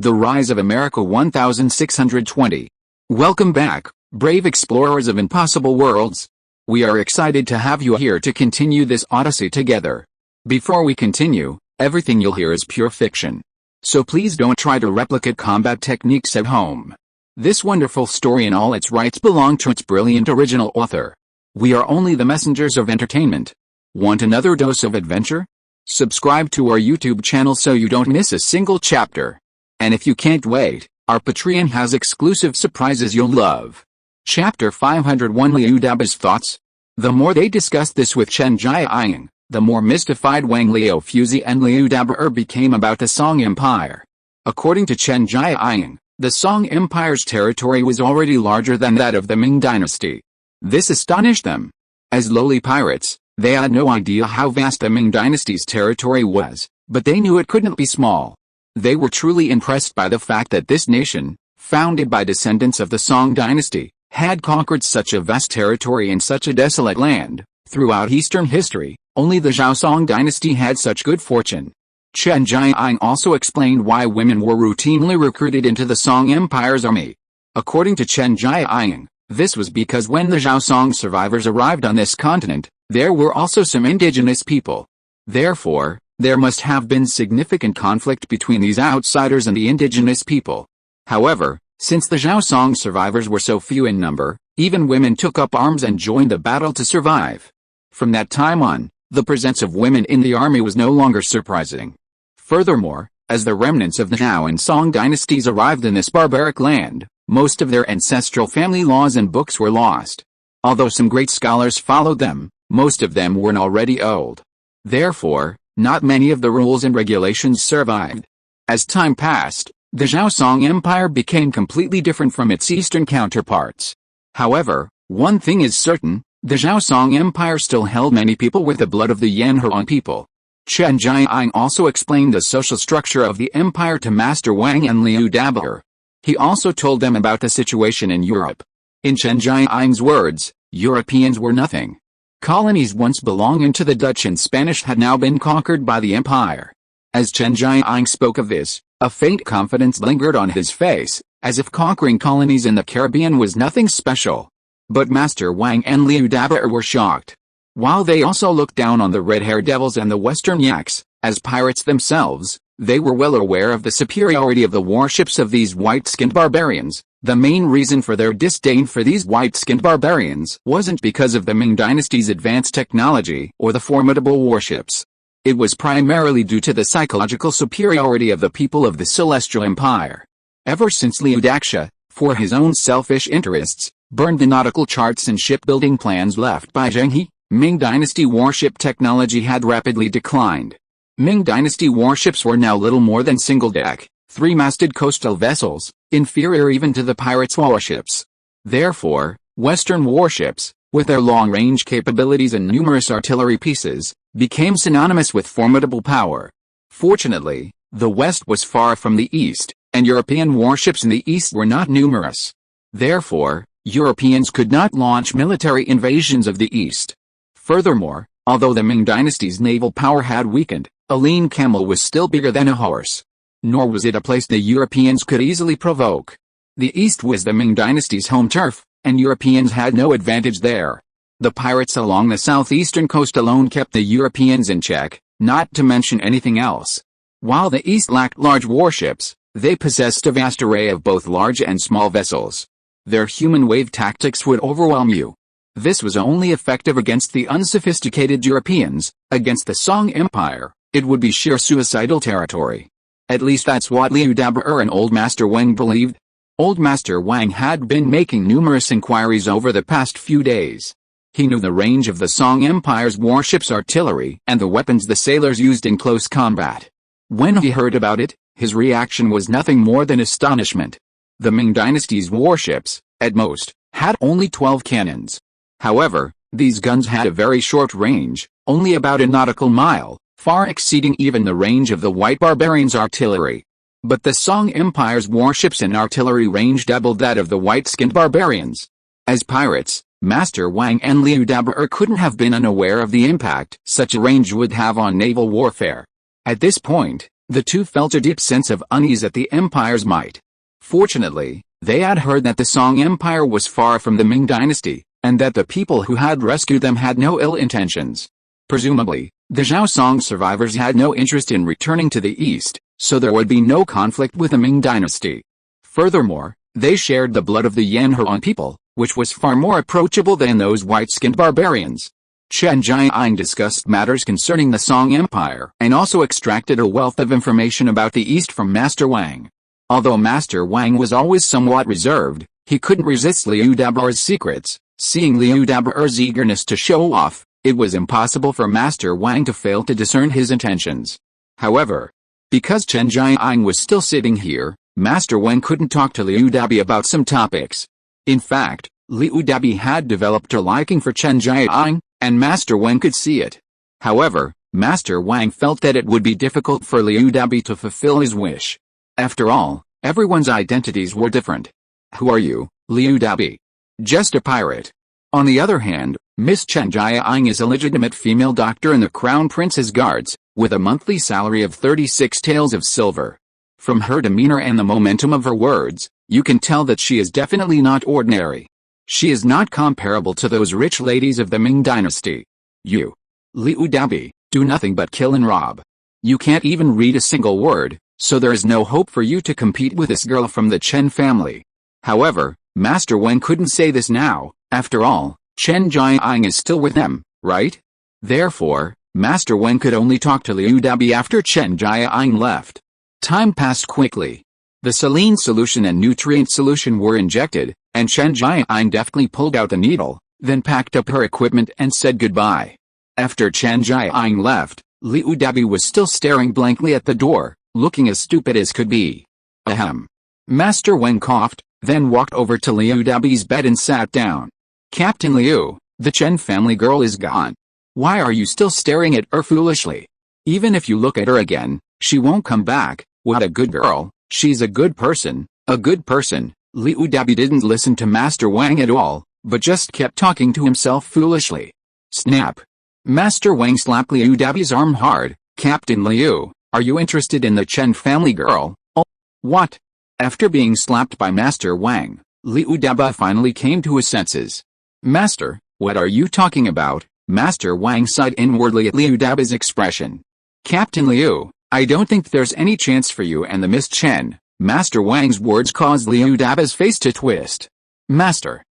The Rise of America 1620. Welcome back, brave explorers of impossible worlds. We are excited to have you here to continue this odyssey together. Before we continue, everything you'll hear is pure fiction. So please don't try to replicate combat techniques at home. This wonderful story in all its rights belong to its brilliant original author. We are only the messengers of entertainment. Want another dose of adventure? Subscribe to our YouTube channel so you don't miss a single chapter. And if you can't wait, our Patreon has exclusive surprises you'll love. Chapter 501 Liu Daba's Thoughts. The more they discussed this with Chen Jiaying, the more mystified Wang Liu Fuzi and Liu Daba became about the Song Empire. According to Chen Jiaying, the Song Empire's territory was already larger than that of the Ming dynasty. This astonished them. As lowly pirates, they had no idea how vast the Ming dynasty's territory was, but they knew it couldn't be small. They were truly impressed by the fact that this nation, founded by descendants of the Song dynasty, had conquered such a vast territory in such a desolate land. Throughout Eastern history, only the Zhao Song dynasty had such good fortune. Chen Jiaying also explained why women were routinely recruited into the Song Empire's army. According to Chen Jiaying, this was because when the Zhao Song survivors arrived on this continent, there were also some indigenous people. Therefore, there must have been significant conflict between these outsiders and the indigenous people. However, since the Zhao Song survivors were so few in number, even women took up arms and joined the battle to survive. From that time on, the presence of women in the army was no longer surprising. Furthermore, as the remnants of the Zhao and Song dynasties arrived in this barbaric land, most of their ancestral family laws and books were lost. Although some great scholars followed them, most of them were already old. Therefore, not many of the rules and regulations survived. As time passed, the Zhao Song Empire became completely different from its eastern counterparts. However, one thing is certain, the Zhao Song Empire still held many people with the blood of the Yanhuan people. Chen Jiaying also explained the social structure of the empire to Master Wang and Liu Daba. He also told them about the situation in Europe. In Chen Jiaying's words, Europeans were nothing. Colonies once belonging to the Dutch and Spanish had now been conquered by the empire. As Chen Jiaying spoke of this, a faint confidence lingered on his face, as if conquering colonies in the Caribbean was nothing special. But Master Wang and Liu Daba were shocked. While they also looked down on the red-haired devils and the western yaks, as pirates themselves, they were well aware of the superiority of the warships of these white-skinned barbarians. The main reason for their disdain for these white-skinned barbarians wasn't because of the Ming dynasty's advanced technology or the formidable warships. It was primarily due to the psychological superiority of the people of the Celestial Empire. Ever since Liu Daxia, for his own selfish interests, burned the nautical charts and shipbuilding plans left by Zheng He, Ming dynasty warship technology had rapidly declined. Ming dynasty warships were now little more than single-deck, three-masted coastal vessels, inferior even to the pirates' warships. Therefore, Western warships, with their long-range capabilities and numerous artillery pieces, became synonymous with formidable power. Fortunately, the West was far from the East, and European warships in the East were not numerous. Therefore, Europeans could not launch military invasions of the East. Furthermore, although the Ming dynasty's naval power had weakened, a lean camel was still bigger than a horse. Nor was it a place the Europeans could easily provoke. The East was the Ming dynasty's home turf, and Europeans had no advantage there. The pirates along the southeastern coast alone kept the Europeans in check, not to mention anything else. While the East lacked large warships, they possessed a vast array of both large and small vessels. Their human wave tactics would overwhelm you. This was only effective against the unsophisticated Europeans. Against the Song Empire, it would be sheer suicidal territory. At least that's what Liu Daba and Old Master Wang believed. Old Master Wang had been making numerous inquiries over the past few days. He knew the range of the Song Empire's warships' artillery and the weapons the sailors used in close combat. When he heard about it, his reaction was nothing more than astonishment. The Ming dynasty's warships, at most, had only 12 cannons. However, these guns had a very short range, only about a nautical mile, far exceeding even the range of the White Barbarians' artillery. But the Song Empire's warships and artillery range doubled that of the white-skinned barbarians. As pirates, Master Wang and Liu Daba couldn't have been unaware of the impact such a range would have on naval warfare. At this point, The two felt a deep sense of unease at the empire's might. Fortunately, they had heard that the Song Empire was far from the Ming dynasty, and that the people who had rescued them had no ill intentions. Presumably, the Zhao Song survivors had no interest in returning to the east, so there would be no conflict with the Ming dynasty. Furthermore, they shared the blood of the Yanhuan people, which was far more approachable than those white-skinned barbarians. Chen Jiaying discussed matters concerning the Song Empire and also extracted a wealth of information about the East from Master Wang. Although Master Wang was always somewhat reserved, he couldn't resist Liu Dabar's secrets. Seeing Liu Dabar's eagerness to show off, it was impossible for Master Wang to fail to discern his intentions. However, because Chen Jiaying was still sitting here, Master Wang couldn't talk to Liu Dabi about some topics. In fact, Liu Dabi had developed a liking for Chen Jiaying, and Master Wang could see it. However, Master Wang felt that it would be difficult for Liu Dabi to fulfill his wish. After all, everyone's identities were different. Who are you, Liu Dabi? Just a pirate. On the other hand, Miss Chen Jiaying is a legitimate female doctor in the Crown Prince's guards, with a monthly salary of 36 taels of silver. From her demeanor and the momentum of her words, you can tell that she is definitely not ordinary. She is not comparable to those rich ladies of the Ming dynasty. You, Liu Dabi, do nothing but kill and rob. You can't even read a single word, so there is no hope for you to compete with this girl from the Chen family. However, Master Wang couldn't say this now. After all, Chen Jiaying is still with them, right? Therefore, Master Wang could only talk to Liu Dabi after Chen Jiaying left. Time passed quickly. The saline solution and nutrient solution were injected, and Chen Jiaying deftly pulled out the needle, then packed up her equipment and said goodbye. After Chen Jiaying left, Liu Dabi was still staring blankly at the door, looking as stupid as could be. Ahem. Master Wang coughed, then walked over to Liu Dabi's bed and sat down. Captain Liu, the Chen family girl is gone. Why are you still staring at her foolishly? Even if you look at her again, she won't come back. What a good girl, she's a good person, a good person. Liu Dabi didn't listen to Master Wang at all, but just kept talking to himself foolishly. Snap. Master Wang slapped Liu Dabi's arm hard. Captain Liu, are you interested in the Chen family girl? Oh, what? After being slapped by Master Wang, Liu Dabi finally came to his senses. Master, what are you talking about? Master Wang sighed inwardly at Liu Dabi's expression. Captain Liu, I don't think there's any chance for you and the Miss Chen. Master Wang's words caused Liu Dabi's face to twist. Master,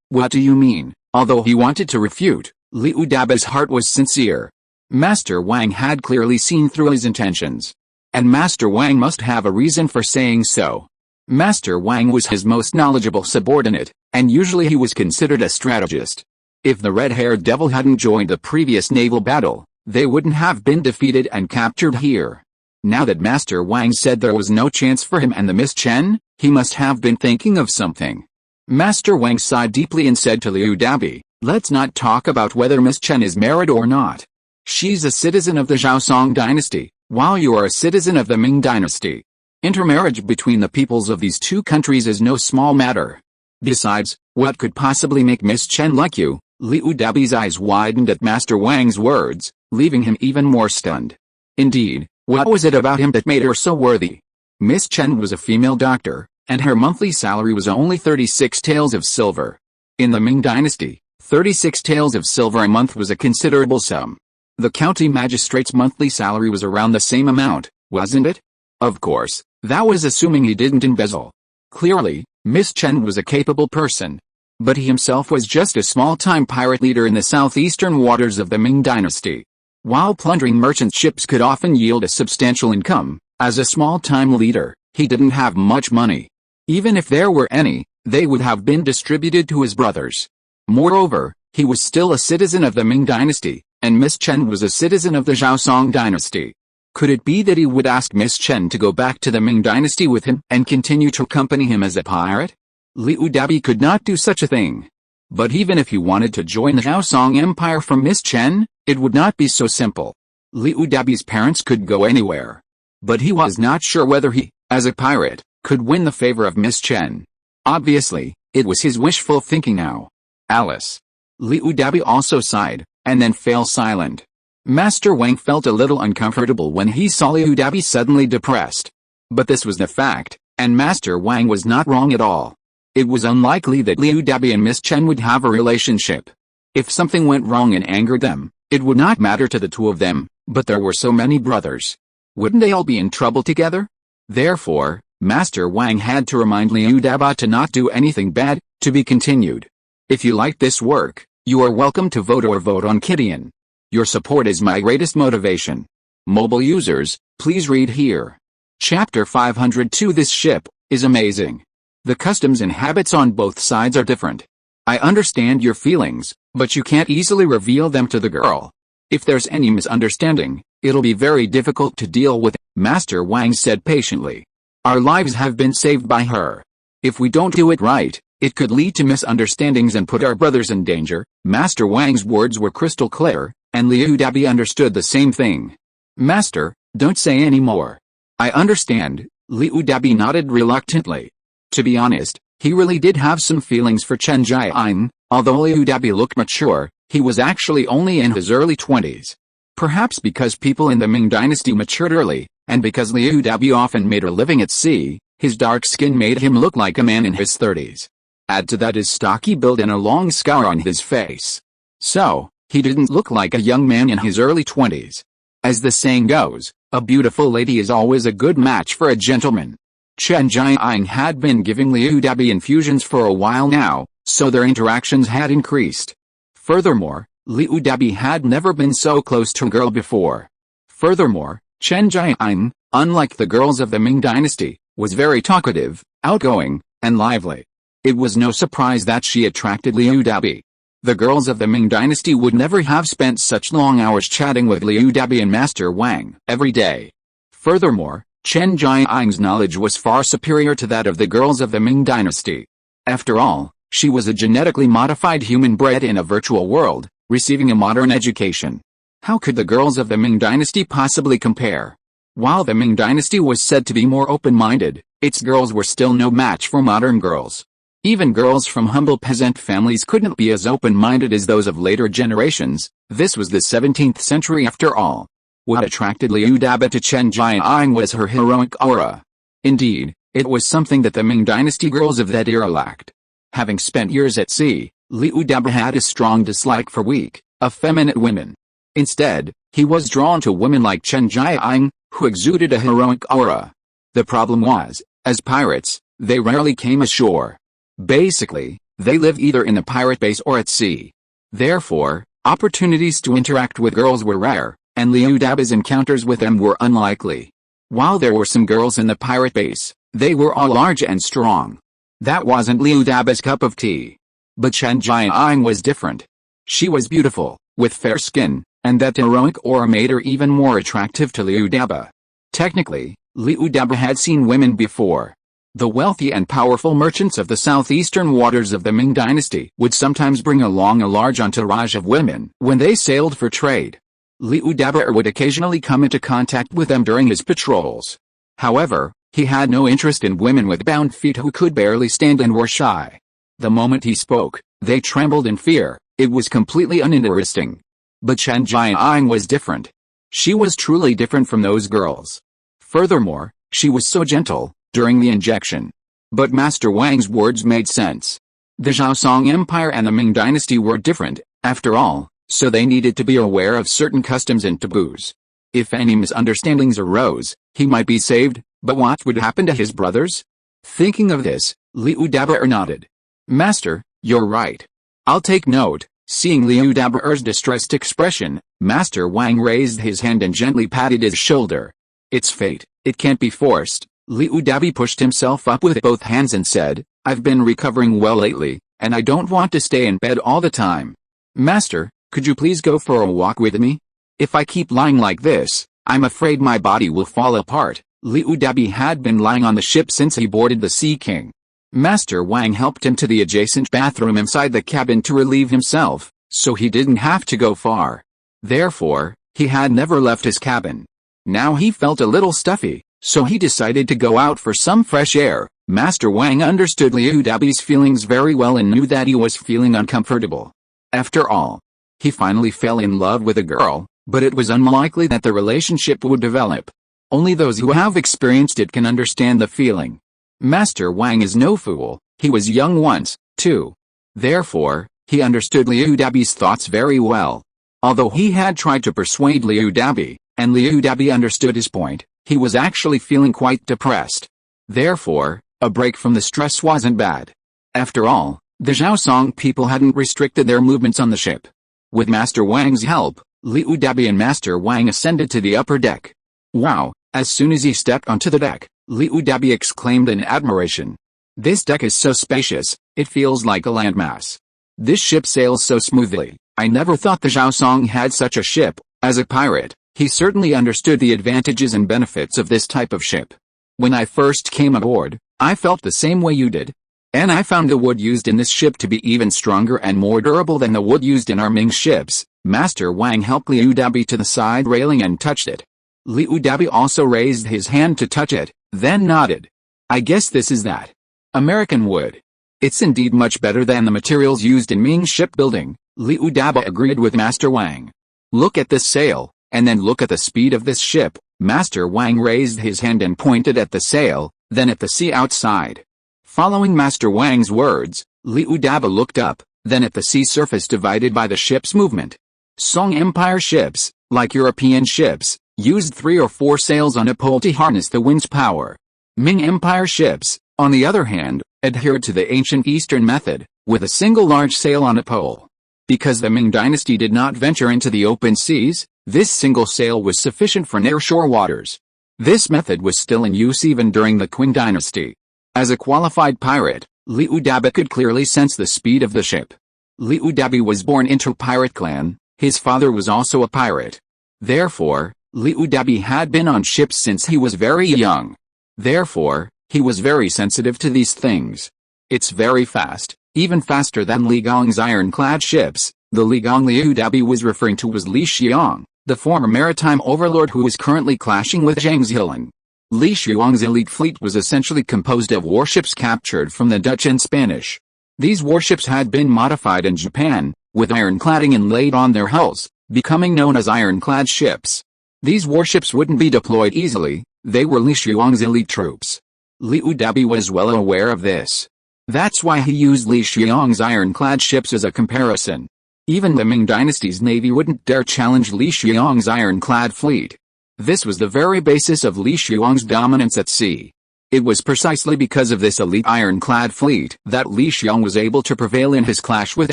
what do you mean? Although he wanted to refute, Liu Dabi's heart was sincere. Master Wang had clearly seen through his intentions. And Master Wang must have a reason for saying so. Master Wang was his most knowledgeable subordinate, and usually he was considered a strategist. If the red-haired devil hadn't joined the previous naval battle, they wouldn't have been defeated and captured here. Now that Master Wang said there was no chance for him and the Miss Chen, he must have been thinking of something. Master Wang sighed deeply and said to Liu Dabi, let's not talk about whether Miss Chen is married or not. She's a citizen of the Zhao Song dynasty, while you are a citizen of the Ming dynasty. Intermarriage between the peoples of these two countries is no small matter. Besides, what could possibly make Miss Chen like you? Liu Dabi's eyes widened at Master Wang's words, leaving him even more stunned. Indeed, what was it about him that made her so worthy? Miss Chen was a female doctor, and her monthly salary was only 36 taels of silver. In the Ming dynasty, 36 taels of silver a month was a considerable sum. The county magistrate's monthly salary was around the same amount, wasn't it? Of course, that was assuming he didn't embezzle. Clearly, Miss Chen was a capable person. But he himself was just a small-time pirate leader in the southeastern waters of the Ming dynasty. While plundering merchant ships could often yield a substantial income, as a small-time leader, he didn't have much money. Even if there were any, they would have been distributed to his brothers. Moreover, he was still a citizen of the Ming dynasty, and Miss Chen was a citizen of the Zhao Song dynasty. Could it be that he would ask Miss Chen to go back to the Ming dynasty with him and continue to accompany him as a pirate? Liu Dabi could not do such a thing. But even if he wanted to join the Zhao Song Empire from Miss Chen, it would not be so simple. Liu Dabi's parents could go anywhere. But he was not sure whether he, as a pirate, could win the favor of Miss Chen. Obviously, it was his wishful thinking now. Alice. Liu Dabi also sighed, and then fell silent. Master Wang felt a little uncomfortable when he saw Liu Dabi suddenly depressed. But this was the fact, and Master Wang was not wrong at all. It was unlikely that Liu Dabi and Miss Chen would have a relationship. If something went wrong and angered them, it would not matter to the two of them, but there were so many brothers. Wouldn't they all be in trouble together? Therefore, Master Wang had to remind Liu Dabi to not do anything bad. To be continued. If you like this work, you are welcome to vote or vote on Kidian. Your support is my greatest motivation. Mobile users, please read here. Chapter 502. This ship is amazing. The customs and habits on both sides are different. I understand your feelings, but you can't easily reveal them to the girl. If there's any misunderstanding, it'll be very difficult to deal with, Master Wang said patiently. Our lives have been saved by her. If we don't do it right, it could lead to misunderstandings and put our brothers in danger. Master Wang's words were crystal clear, and Liu Dabi understood the same thing. Master, don't say any more. I understand, Liu Dabi nodded reluctantly. To be honest, he really did have some feelings for Chen Jiaying. Although Liu Dabi looked mature, he was actually only in his early 20s. Perhaps because people in the Ming dynasty matured early, and because Liu Dabi often made a living at sea, his dark skin made him look like a man in his 30s. Add to that his stocky build and a long scar on his face. So, he didn't look like a young man in his early 20s. As the saying goes, a beautiful lady is always a good match for a gentleman. Chen Jiaying had been giving Liu Dabi infusions for a while now, so their interactions had increased. Furthermore, Liu Dabi had never been so close to a girl before. Furthermore, Chen Jiaying, unlike the girls of the Ming dynasty, was very talkative, outgoing, and lively. It was no surprise that she attracted Liu Dabi. The girls of the Ming dynasty would never have spent such long hours chatting with Liu Dabi and Master Wang every day. Furthermore, Chen Jiaying's knowledge was far superior to that of the girls of the Ming dynasty. After all, she was a genetically modified human bred in a virtual world, receiving a modern education. How could the girls of the Ming dynasty possibly compare? While the Ming dynasty was said to be more open-minded, its girls were still no match for modern girls. Even girls from humble peasant families couldn't be as open-minded as those of later generations. This was the 17th century after all. What attracted Liu Dabi to Chen Jiaying was her heroic aura. Indeed, it was something that the Ming dynasty girls of that era lacked. Having spent years at sea, Liu Dabi had a strong dislike for weak, effeminate women. Instead, he was drawn to women like Chen Jiaying, who exuded a heroic aura. The problem was, as pirates, they rarely came ashore. Basically, they lived either in a pirate base or at sea. Therefore, opportunities to interact with girls were rare, and Liu Dabi's encounters with them were unlikely. While there were some girls in the pirate base, they were all large and strong. That wasn't Liu Dabi's cup of tea. But Chen Jiaying was different. She was beautiful, with fair skin, and that heroic aura made her even more attractive to Liu Dabi. Technically, Liu Dabi had seen women before. The wealthy and powerful merchants of the southeastern waters of the Ming dynasty would sometimes bring along a large entourage of women when they sailed for trade. Liu Dabi would occasionally come into contact with them during his patrols. However, he had no interest in women with bound feet who could barely stand and were shy. The moment he spoke, they trembled in fear. It was completely uninteresting. But Chen Jiaying was different. She was truly different from those girls. Furthermore, she was so gentle during the injection. But Master Wang's words made sense. The Zhao Empire and the Ming dynasty were different, after all, so they needed to be aware of certain customs and taboos. If any misunderstandings arose, he might be saved, but what would happen to his brothers? Thinking of this, Liu Dabi nodded. Master, you're right. I'll take note. Seeing Liu Dabi's distressed expression, Master Wang raised his hand and gently patted his shoulder. It's fate, it can't be forced. Liu Dabi pushed himself up with both hands and said, I've been recovering well lately, and I don't want to stay in bed all the time. Master, could you please go for a walk with me? If I keep lying like this, I'm afraid my body will fall apart. Liu Dabi had been lying on the ship since he boarded the Sea King. Master Wang helped him to the adjacent bathroom inside the cabin to relieve himself, so he didn't have to go far. Therefore, he had never left his cabin. Now he felt a little stuffy, so he decided to go out for some fresh air. Master Wang understood Liu Dabi's feelings very well and knew that he was feeling uncomfortable. After all, he finally fell in love with a girl, but it was unlikely that the relationship would develop. Only those who have experienced it can understand the feeling. Master Wang is no fool, he was young once, too. Therefore, he understood Liu Dabi's thoughts very well. Although he had tried to persuade Liu Dabi, and Liu Dabi understood his point, he was actually feeling quite depressed. Therefore, a break from the stress wasn't bad. After all, the Zhao people hadn't restricted their movements on the ship. With Master Wang's help, Liu Dabi and Master Wang ascended to the upper deck. Wow! As soon as he stepped onto the deck, Liu Dabi exclaimed in admiration. This deck is so spacious, it feels like a landmass. This ship sails so smoothly. I never thought the Zhao had such a ship. As a pirate, he certainly understood the advantages and benefits of this type of ship. When I first came aboard, I felt the same way you did. And I found the wood used in this ship to be even stronger and more durable than the wood used in our Ming ships. Master Wang helped Liu Dabi to the side railing and touched it. Liu Dabi also raised his hand to touch it, then nodded. I guess this is that American wood. It's indeed much better than the materials used in Ming shipbuilding. Liu Dabi agreed with Master Wang. Look at this sail, and then look at the speed of this ship. Master Wang raised his hand and pointed at the sail, then at the sea outside. Following Master Wang's words, Liu Dabi looked up, then at the sea surface divided by the ship's movement. Song Empire ships, like European ships, used 3 or 4 sails on a pole to harness the wind's power. Ming Empire ships, on the other hand, adhered to the ancient Eastern method, with a single large sail on a pole. Because the Ming dynasty did not venture into the open seas, this single sail was sufficient for near-shore waters. This method was still in use even during the Qing dynasty. As a qualified pirate, Liu Dabi could clearly sense the speed of the ship. Liu Dabi was born into a pirate clan, his father was also a pirate. Therefore, Liu Dabi had been on ships since he was very young. Therefore, he was very sensitive to these things. It's very fast, even faster than Li Gong's ironclad ships. The Li Gong Liu Dabi was referring to was Li Xiong, the former maritime overlord who was currently clashing with Zhang Zhilin. Li Xiong's elite fleet was essentially composed of warships captured from the Dutch and Spanish. These warships had been modified in Japan, with ironcladding inlaid on their hulls, becoming known as ironclad ships. These warships wouldn't be deployed easily, they were Li Xiong's elite troops. Liu Dabi was well aware of this. That's why he used Li Xiong's ironclad ships as a comparison. Even the Ming dynasty's navy wouldn't dare challenge Li Xiong's ironclad fleet. This was the very basis of Li Xiong's dominance at sea. It was precisely because of this elite ironclad fleet that Li Xiong was able to prevail in his clash with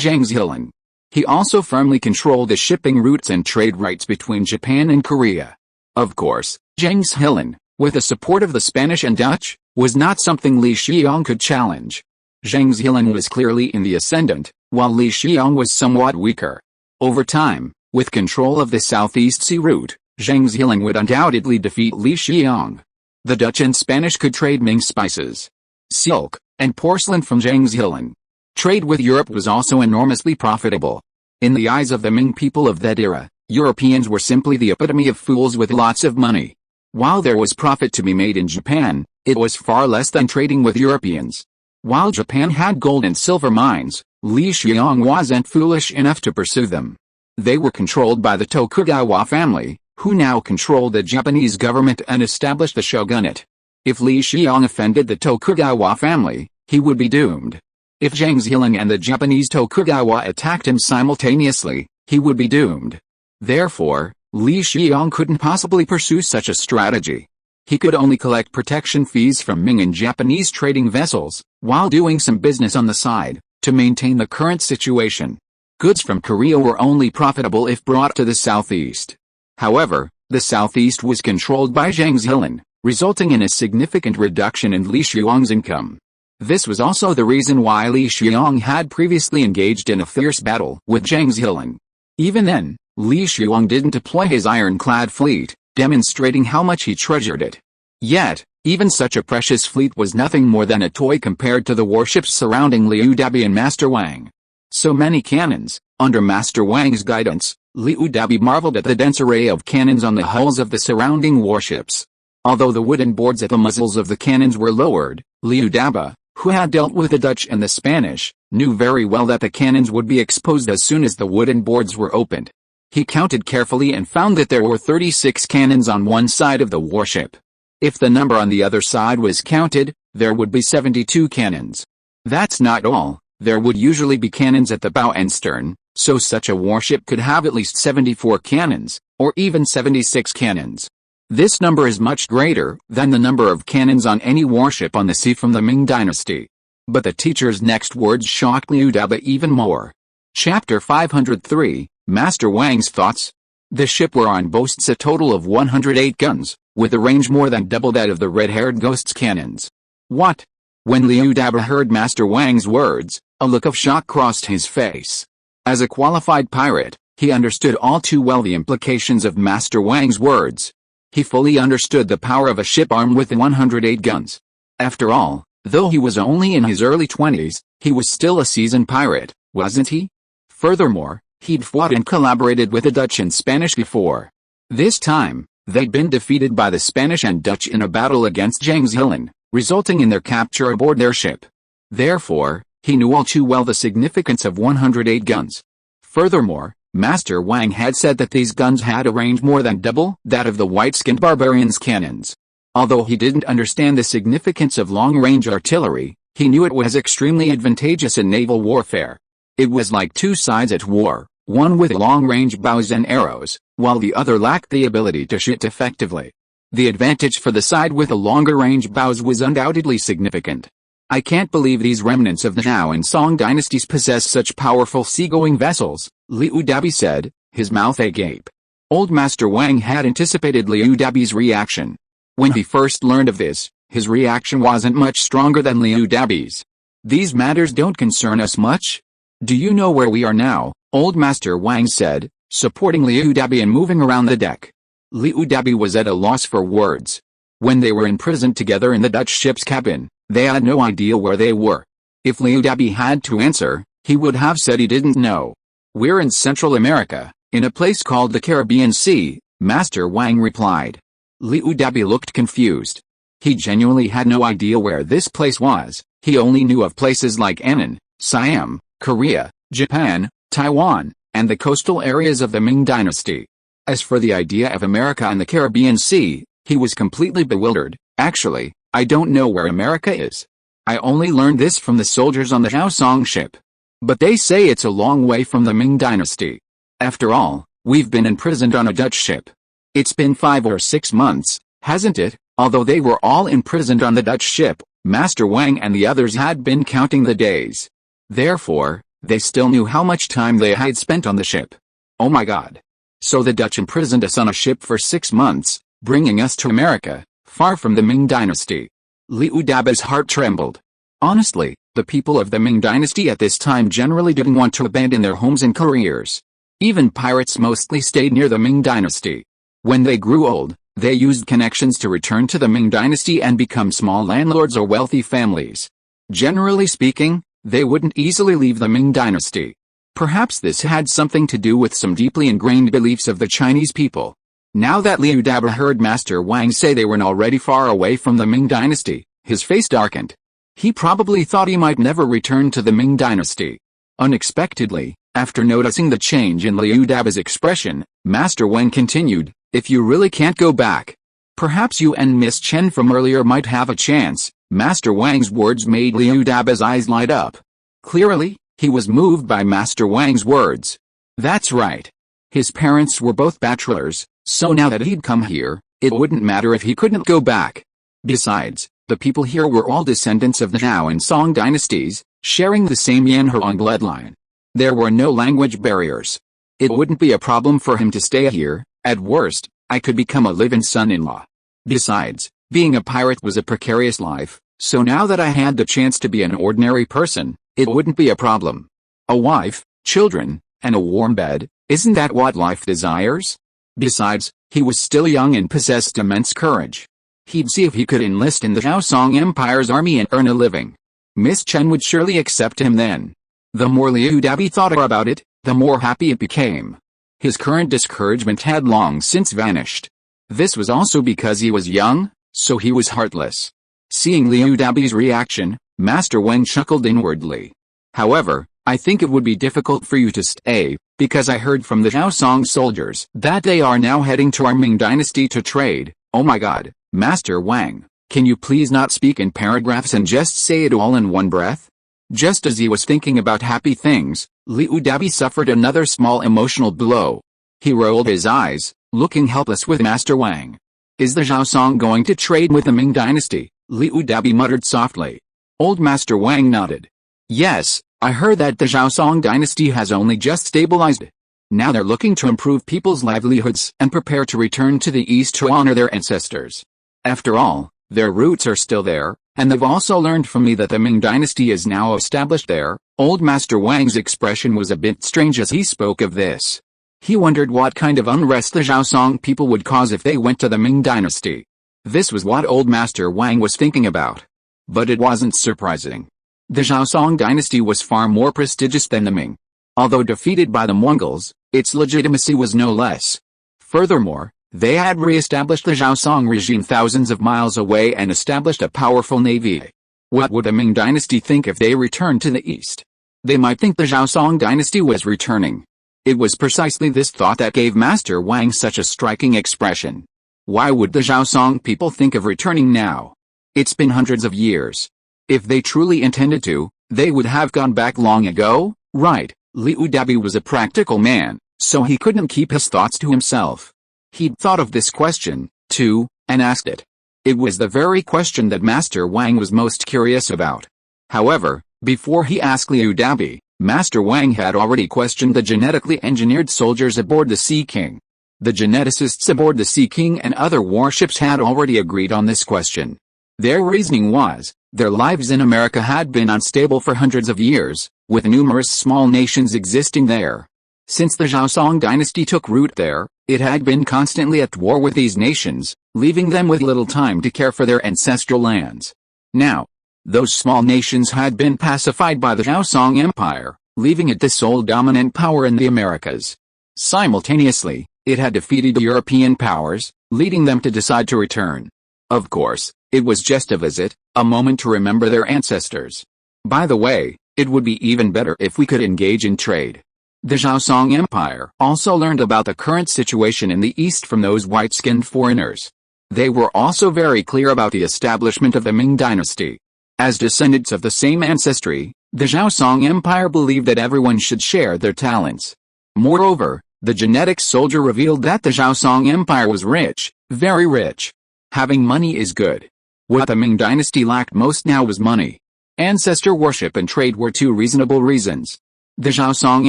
Zhang Zhilin. He also firmly controlled the shipping routes and trade rights between Japan and Korea. Of course, Zhang Zhilin, with the support of the Spanish and Dutch, was not something Li Xiong could challenge. Zhang Zhilin was clearly in the ascendant, while Li Xiong was somewhat weaker. Over time, with control of the Southeast Sea route, Zhang Zhilin would undoubtedly defeat Li Xiong. The Dutch and Spanish could trade Ming spices, silk, and porcelain from Zhang Zhilin. Trade with Europe was also enormously profitable. In the eyes of the Ming people of that era, Europeans were simply the epitome of fools with lots of money. While there was profit to be made in Japan, it was far less than trading with Europeans. While Japan had gold and silver mines, Li Xiong wasn't foolish enough to pursue them. They were controlled by the Tokugawa family, who now controlled the Japanese government and established the shogunate. If Li Xiong offended the Tokugawa family, he would be doomed. If Zhang Zhilin and the Japanese Tokugawa attacked him simultaneously, he would be doomed. Therefore, Li Xiong couldn't possibly pursue such a strategy. He could only collect protection fees from Ming and Japanese trading vessels, while doing some business on the side, to maintain the current situation. Goods from Korea were only profitable if brought to the southeast. However, the southeast was controlled by Zhang Zhilin, resulting in a significant reduction in Li Xiong's income. This was also the reason why Li Xiong had previously engaged in a fierce battle with Zhang Zhilin. Even then, Li Xiong didn't deploy his ironclad fleet, demonstrating how much he treasured it. Yet, even such a precious fleet was nothing more than a toy compared to the warships surrounding Liu Dabi and Master Wang. So many cannons. Under Master Wang's guidance, Liu Dabi marveled at the dense array of cannons on the hulls of the surrounding warships. Although the wooden boards at the muzzles of the cannons were lowered, Liu Dabi, who had dealt with the Dutch and the Spanish, knew very well that the cannons would be exposed as soon as the wooden boards were opened. He counted carefully and found that there were 36 cannons on one side of the warship. If the number on the other side was counted, there would be 72 cannons. That's not all, there would usually be cannons at the bow and stern, so such a warship could have at least 74 cannons, or even 76 cannons. This number is much greater than the number of cannons on any warship on the sea from the Ming Dynasty. But the teacher's next words shocked Liu Daba even more. Chapter 503, Master Wang's Thoughts. The ship we're on boasts a total of 108 guns, with a range more than double that of the red-haired ghost's cannons. What? When Liu Daba heard Master Wang's words, a look of shock crossed his face. As a qualified pirate, he understood all too well the implications of Master Wang's words. He fully understood the power of a ship armed with 108 guns. After all, though he was only in his early 20s, he was still a seasoned pirate, wasn't he? Furthermore, he'd fought and collaborated with the Dutch and Spanish before. This time, they'd been defeated by the Spanish and Dutch in a battle against Zhang, resulting in their capture aboard their ship. Therefore, he knew all too well the significance of 108 guns. Furthermore, Master Wang had said that these guns had a range more than double that of the white-skinned barbarians' cannons. Although he didn't understand the significance of long-range artillery, he knew it was extremely advantageous in naval warfare. It was like two sides at war, one with long-range bows and arrows, while the other lacked the ability to shoot effectively. The advantage for the side with the longer-range bows was undoubtedly significant. I can't believe these remnants of the Zhao and Song dynasties possess such powerful seagoing vessels, Liu Dabi said, his mouth agape. Old Master Wang had anticipated Liu Dabi's reaction. When he first learned of this, his reaction wasn't much stronger than Liu Dabi's. These matters don't concern us much. Do you know where we are now? Old Master Wang said, supporting Liu Dabi and moving around the deck. Liu Dabi was at a loss for words. When they were imprisoned together in the Dutch ship's cabin, they had no idea where they were. If Liu Dabi had to answer, he would have said he didn't know. We're in Central America, in a place called the Caribbean Sea, Master Wang replied. Liu Dabi looked confused. He genuinely had no idea where this place was. He only knew of places like Annan, Siam, Korea, Japan, Taiwan, and the coastal areas of the Ming Dynasty. As for the idea of America and the Caribbean Sea, he was completely bewildered. Actually, I don't know where America is. I only learned this from the soldiers on the Zhao Song ship. But they say it's a long way from the Ming Dynasty. After all, we've been imprisoned on a Dutch ship. It's been 5 or 6 months, hasn't it? Although they were all imprisoned on the Dutch ship, Master Wang and the others had been counting the days. Therefore, they still knew how much time they had spent on the ship. Oh my God. So the Dutch imprisoned us on a ship for 6 months, bringing us to America, far from the Ming Dynasty. Liu Daba's heart trembled. Honestly, the people of the Ming Dynasty at this time generally didn't want to abandon their homes and careers. Even pirates mostly stayed near the Ming Dynasty. When they grew old, they used connections to return to the Ming Dynasty and become small landlords or wealthy families. Generally speaking, they wouldn't easily leave the Ming Dynasty. Perhaps this had something to do with some deeply ingrained beliefs of the Chinese people. Now that Liu Daba heard Master Wang say they were already far away from the Ming Dynasty, his face darkened. He probably thought he might never return to the Ming Dynasty. Unexpectedly, after noticing the change in Liu Daba's expression, Master Wang continued, if you really can't go back, perhaps you and Miss Chen from earlier might have a chance. Master Wang's words made Liu Daba's eyes light up. Clearly, he was moved by Master Wang's words. That's right. His parents were both bachelors, so now that he'd come here, it wouldn't matter if he couldn't go back. Besides, the people here were all descendants of the Zhao and Song dynasties, sharing the same Yanhuang bloodline. There were no language barriers. It wouldn't be a problem for him to stay here. At worst, I could become a live-in son-in-law. Besides, being a pirate was a precarious life, so now that I had the chance to be an ordinary person, it wouldn't be a problem. A wife, children, and a warm bed, isn't that what life desires? Besides, he was still young and possessed immense courage. He'd see if he could enlist in the Zhao Song Empire's army and earn a living. Miss Chen would surely accept him then. The more Liu Dabi thought about it, the more happy it became. His current discouragement had long since vanished. This was also because he was young, so he was heartless. Seeing Liu Dabi's reaction, Master Wang chuckled inwardly. However, I think it would be difficult for you to stay. because I heard from the Zhao Song soldiers that they are now heading to our Ming dynasty to trade. Oh my god, Master Wang, can you please not speak in paragraphs and just say it all in one breath? Just as he was thinking about happy things, Liu Dabi suffered another small emotional blow. He rolled his eyes, looking helpless with Master Wang. Is the Zhao Song going to trade with the Ming dynasty? Liu Dabi muttered softly. Old Master Wang nodded. Yes, I heard that the Zhao Song dynasty has only just stabilized. Now they're looking to improve people's livelihoods and prepare to return to the east to honor their ancestors. After all, their roots are still there, and they've also learned from me that the Ming dynasty is now established there. Old Master Wang's expression was a bit strange as he spoke of this. He wondered what kind of unrest the Zhao Song people would cause if they went to the Ming dynasty. This was what Old Master Wang was thinking about. But it wasn't surprising. The Zhao Song dynasty was far more prestigious than the Ming. Although defeated by the Mongols, its legitimacy was no less. Furthermore, they had re-established the Zhao Song regime thousands of miles away and established a powerful navy. What would the Ming dynasty think if they returned to the east? They might think the Zhao Song dynasty was returning. It was precisely this thought that gave Master Wang such a striking expression. Why would the Zhao Song people think of returning now? It's been hundreds of years. If they truly intended to, they would have gone back long ago, right? Liu Dabi was a practical man, so he couldn't keep his thoughts to himself. He'd thought of this question, too, and asked it. It was the very question that Master Wang was most curious about. However, before he asked Liu Dabi, Master Wang had already questioned the genetically engineered soldiers aboard the Sea King. The geneticists aboard the Sea King and other warships had already agreed on this question. Their reasoning was, their lives in America had been unstable for hundreds of years, with numerous small nations existing there. Since the Zhao Song dynasty took root there, it had been constantly at war with these nations, leaving them with little time to care for their ancestral lands. Now, those small nations had been pacified by the Zhao Song Empire, leaving it the sole dominant power in the Americas. Simultaneously, it had defeated the European powers, leading them to decide to return. Of course, it was just a visit, a moment to remember their ancestors. By the way, it would be even better if we could engage in trade. The Zhao Song Empire also learned about the current situation in the east from those white-skinned foreigners. They were also very clear about the establishment of the Ming dynasty. As descendants of the same ancestry, the Zhao Song Empire believed that everyone should share their talents. Moreover, the genetic soldier revealed that the Zhao Song Empire was rich, very rich. Having money is good. What the Ming dynasty lacked most now was money. Ancestor worship and trade were two reasonable reasons. The Zhao Song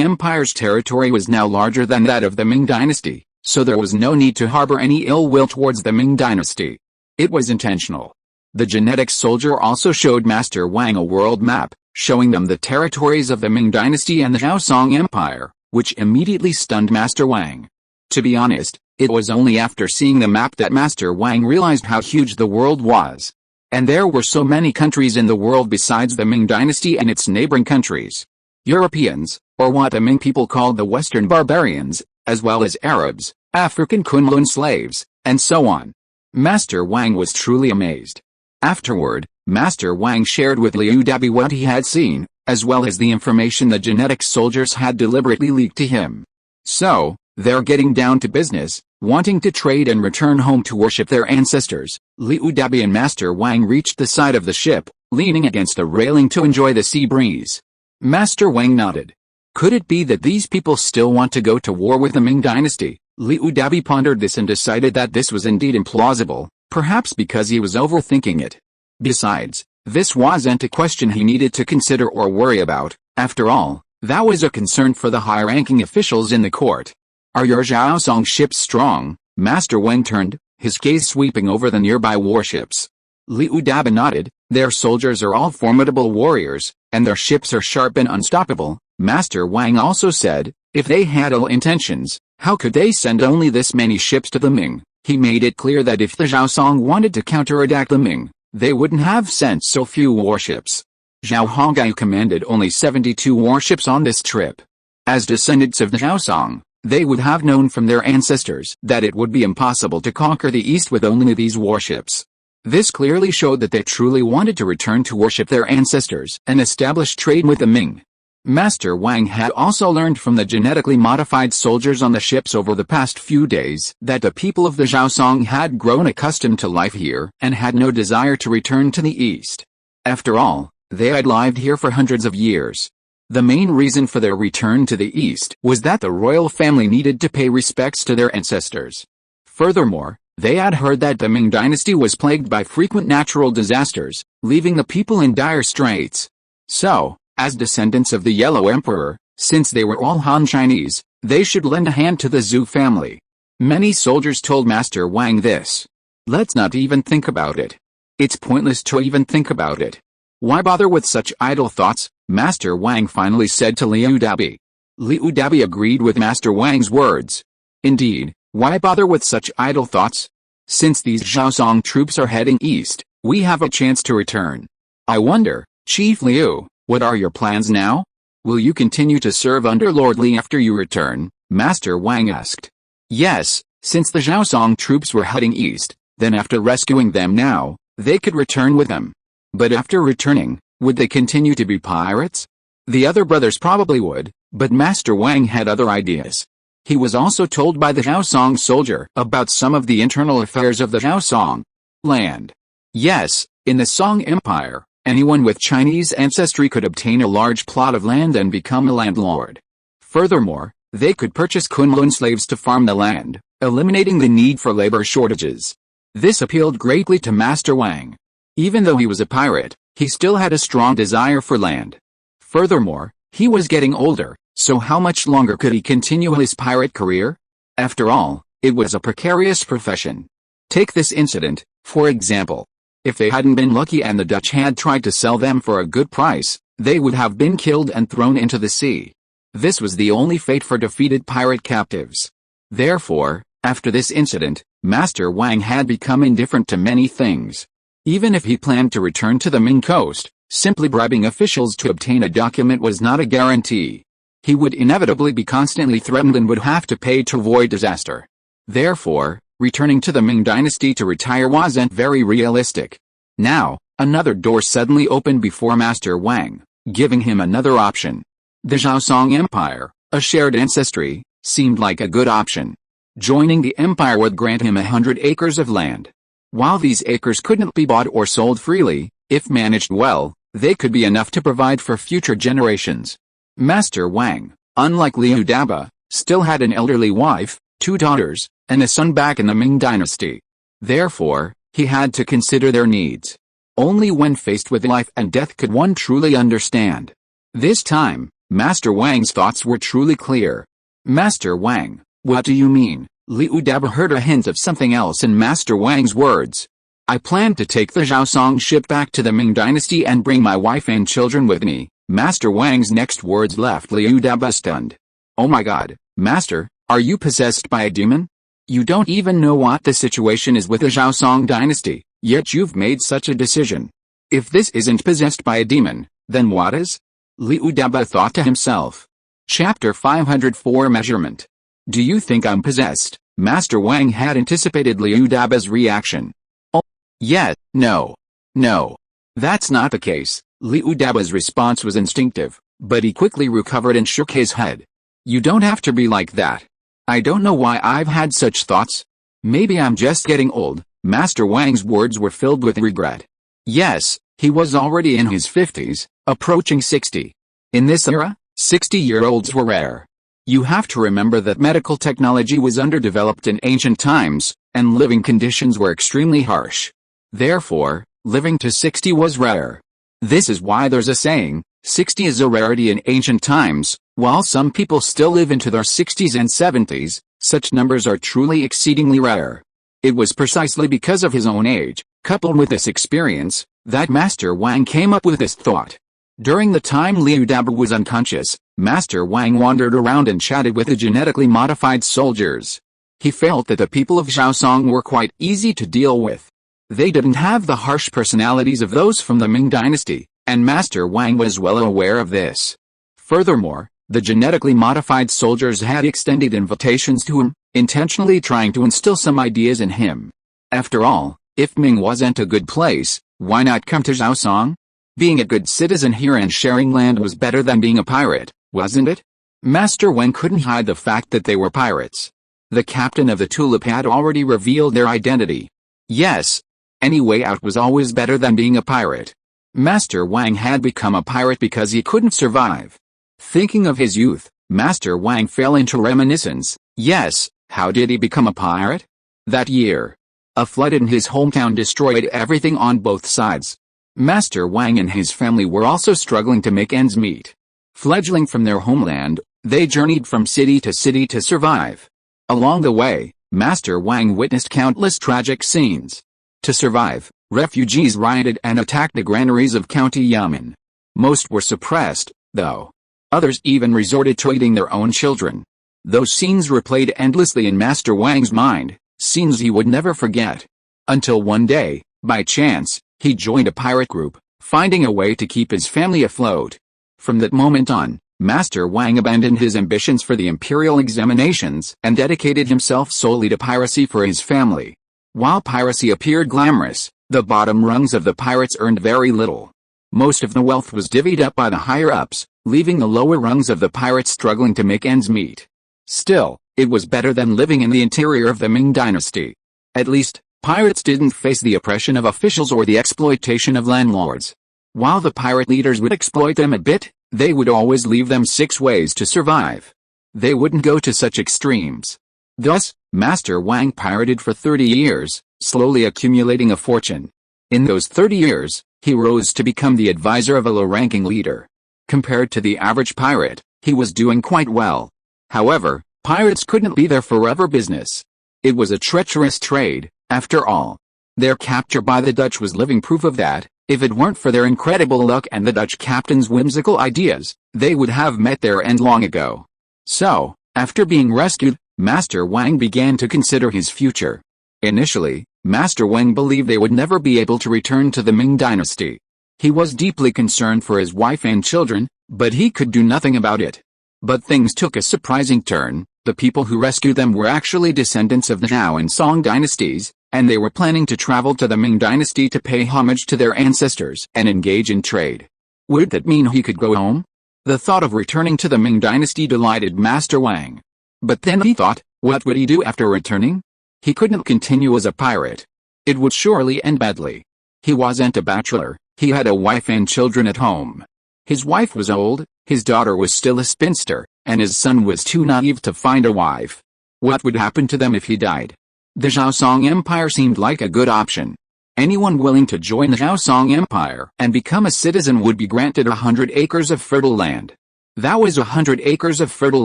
Empire's territory was now larger than that of the Ming dynasty, so there was no need to harbor any ill will towards the Ming dynasty. It was intentional. The genetic soldier also showed Master Wang a world map, showing them the territories of the Ming dynasty and the Zhao Song Empire, which immediately stunned Master Wang. To be honest, it was only after seeing the map that Master Wang realized how huge the world was. And there were so many countries in the world besides the Ming dynasty and its neighboring countries. Europeans, or what the Ming people called the Western barbarians, as well as Arabs, African Kunlun slaves, and so on. Master Wang was truly amazed. Afterward, Master Wang shared with Liu Dabi what he had seen, as well as the information the genetic soldiers had deliberately leaked to him. So, they're getting down to business, wanting to trade and return home to worship their ancestors. Liu Dabi and Master Wang reached the side of the ship, leaning against the railing to enjoy the sea breeze. Master Wang nodded. Could it be that these people still want to go to war with the Ming dynasty? Liu Dabi pondered this and decided that this was indeed implausible, perhaps because he was overthinking it. Besides, this wasn't a question he needed to consider or worry about. After all, that was a concern for the high-ranking officials in the court. Are your Zhao Song ships strong? Master Wang turned, his gaze sweeping over the nearby warships. Liu Dabi nodded. Their soldiers are all formidable warriors, and their ships are sharp and unstoppable. Master Wang also said, if they had ill intentions, how could they send only this many ships to the Ming? He made it clear that if the Zhao Song wanted to counterattack the Ming, they wouldn't have sent so few warships. Zhao Hongai commanded only 72 warships on this trip. As descendants of the Zhao Song, they would have known from their ancestors that it would be impossible to conquer the east with only these warships. This clearly showed that they truly wanted to return to worship their ancestors and establish trade with the Ming. Master Wang had also learned from the genetically modified soldiers on the ships over the past few days that the people of the Zhaosong had grown accustomed to life here and had no desire to return to the east. After all, they had lived here for hundreds of years. The main reason for their return to the east was that the royal family needed to pay respects to their ancestors. Furthermore, they had heard that the Ming dynasty was plagued by frequent natural disasters, leaving the people in dire straits. So, as descendants of the Yellow Emperor, since they were all Han Chinese, they should lend a hand to the Zhou family. Many soldiers told Master Wang this. Let's not even think about it. It's pointless to even think about it. Why bother with such idle thoughts? Master Wang finally said to Liu Dabi. Liu Dabi agreed with Master Wang's words. Indeed, why bother with such idle thoughts? Since these Zhaosong troops are heading east, we have a chance to return. I wonder, Chief Liu, what are your plans now? Will you continue to serve under Lord Li after you return? Master Wang asked. Yes, since the Zhaosong troops were heading east, then after rescuing them now, they could return with them. But after returning, would they continue to be pirates? The other brothers probably would, but Master Wang had other ideas. He was also told by the Zhaosong soldier about some of the internal affairs of the Zhaosong land. Yes, in the Song Empire, anyone with Chinese ancestry could obtain a large plot of land and become a landlord. Furthermore, they could purchase Kunlun slaves to farm the land, eliminating the need for labor shortages. This appealed greatly to Master Wang. Even though he was a pirate, he still had a strong desire for land. Furthermore, he was getting older, so how much longer could he continue his pirate career? After all, it was a precarious profession. Take this incident, for example. If they hadn't been lucky and the Dutch had tried to sell them for a good price, they would have been killed and thrown into the sea. This was the only fate for defeated pirate captives. Therefore, after this incident, Master Wang had become indifferent to many things. Even if he planned to return to the Ming coast, simply bribing officials to obtain a document was not a guarantee. He would inevitably be constantly threatened and would have to pay to avoid disaster. Therefore, returning to the Ming dynasty to retire wasn't very realistic. Now, another door suddenly opened before Master Wang, giving him another option. The Zhaosong Empire, a shared ancestry, seemed like a good option. Joining the empire would grant him 100 acres of land. While these acres couldn't be bought or sold freely, if managed well, they could be enough to provide for future generations. Master Wang, unlike Liu Daba, still had an elderly wife, 2 daughters, and a son back in the Ming dynasty. Therefore, he had to consider their needs. Only when faced with life and death could one truly understand. This time, Master Wang's thoughts were truly clear. Master Wang, what do you mean? Liu Daba heard a hint of something else in Master Wang's words. I plan to take the Zhaosong ship back to the Ming dynasty and bring my wife and children with me. Master Wang's next words left Liu Daba stunned. Oh my god, Master, are you possessed by a demon? You don't even know what the situation is with the Zhaosong dynasty, yet you've made such a decision. If this isn't possessed by a demon, then what is? Liu Daba thought to himself. Chapter 504 Measurement. Do you think I'm possessed? Master Wang had anticipated Liu Daba's reaction. Oh, yes, no. No. That's not the case. Liu Daba's response was instinctive, but he quickly recovered and shook his head. You don't have to be like that. I don't know why I've had such thoughts. Maybe I'm just getting old. Master Wang's words were filled with regret. Yes, he was already in his 50s, approaching 60. In this era, 60-year-olds were rare. You have to remember that medical technology was underdeveloped in ancient times, and living conditions were extremely harsh. Therefore, living to 60 was rare. This is why there's a saying, 60 is a rarity in ancient times. While some people still live into their 60s and 70s, such numbers are truly exceedingly rare. It was precisely because of his own age, coupled with this experience, that Master Wang came up with this thought. During the time Liu Daba was unconscious, Master Wang wandered around and chatted with the genetically modified soldiers. He felt that the people of Zhaosong were quite easy to deal with. They didn't have the harsh personalities of those from the Ming dynasty, and Master Wang was well aware of this. Furthermore, the genetically modified soldiers had extended invitations to him, intentionally trying to instill some ideas in him. After all, if Ming wasn't a good place, why not come to Zhaosong? Being a good citizen here and sharing land was better than being a pirate, wasn't it? Master Wang couldn't hide the fact that they were pirates. The captain of the Tulip had already revealed their identity. Yes, any way out was always better than being a pirate. Master Wang had become a pirate because he couldn't survive. Thinking of his youth, Master Wang fell into reminiscence. Yes, how did he become a pirate? That year, a flood in his hometown destroyed everything on both sides. Master Wang and his family were also struggling to make ends meet. Fledgling from their homeland, they journeyed from city to survive. Along the way, Master Wang witnessed countless tragic scenes. To survive, refugees rioted and attacked the granaries of County Yamen. Most were suppressed, though. Others even resorted to eating their own children. Those scenes replayed endlessly in Master Wang's mind, scenes he would never forget. Until one day, by chance, he joined a pirate group, finding a way to keep his family afloat. From that moment on, Master Wang abandoned his ambitions for the imperial examinations and dedicated himself solely to piracy for his family. While piracy appeared glamorous, the bottom rungs of the pirates earned very little. Most of the wealth was divvied up by the higher-ups, leaving the lower rungs of the pirates struggling to make ends meet. Still, it was better than living in the interior of the Ming dynasty. At least, pirates didn't face the oppression of officials or the exploitation of landlords. While the pirate leaders would exploit them a bit, they would always leave them 6 ways to survive. They wouldn't go to such extremes. Thus, Master Wang pirated for 30 years, slowly accumulating a fortune. In those 30 years, he rose to become the advisor of a low-ranking leader. Compared to the average pirate, he was doing quite well. However, pirates couldn't be their forever business. It was a treacherous trade, after all. Their capture by the Dutch was living proof of that. If it weren't for their incredible luck and the Dutch captain's whimsical ideas, they would have met their end long ago. So, after being rescued, Master Wang began to consider his future. Initially, Master Wang believed they would never be able to return to the Ming dynasty. He was deeply concerned for his wife and children, but he could do nothing about it. But things took a surprising turn. The people who rescued them were actually descendants of the Zhao and Song dynasties, and they were planning to travel to the Ming dynasty to pay homage to their ancestors and engage in trade. Would that mean he could go home? The thought of returning to the Ming dynasty delighted Master Wang. But then he thought, what would he do after returning? He couldn't continue as a pirate. It would surely end badly. He wasn't a bachelor, he had a wife and children at home. His wife was old, his daughter was still a spinster, and his son was too naive to find a wife. What would happen to them if he died? The Zhao Song Empire seemed like a good option. Anyone willing to join the Zhao Song Empire and become a citizen would be granted 100 acres of fertile land. That was 100 acres of fertile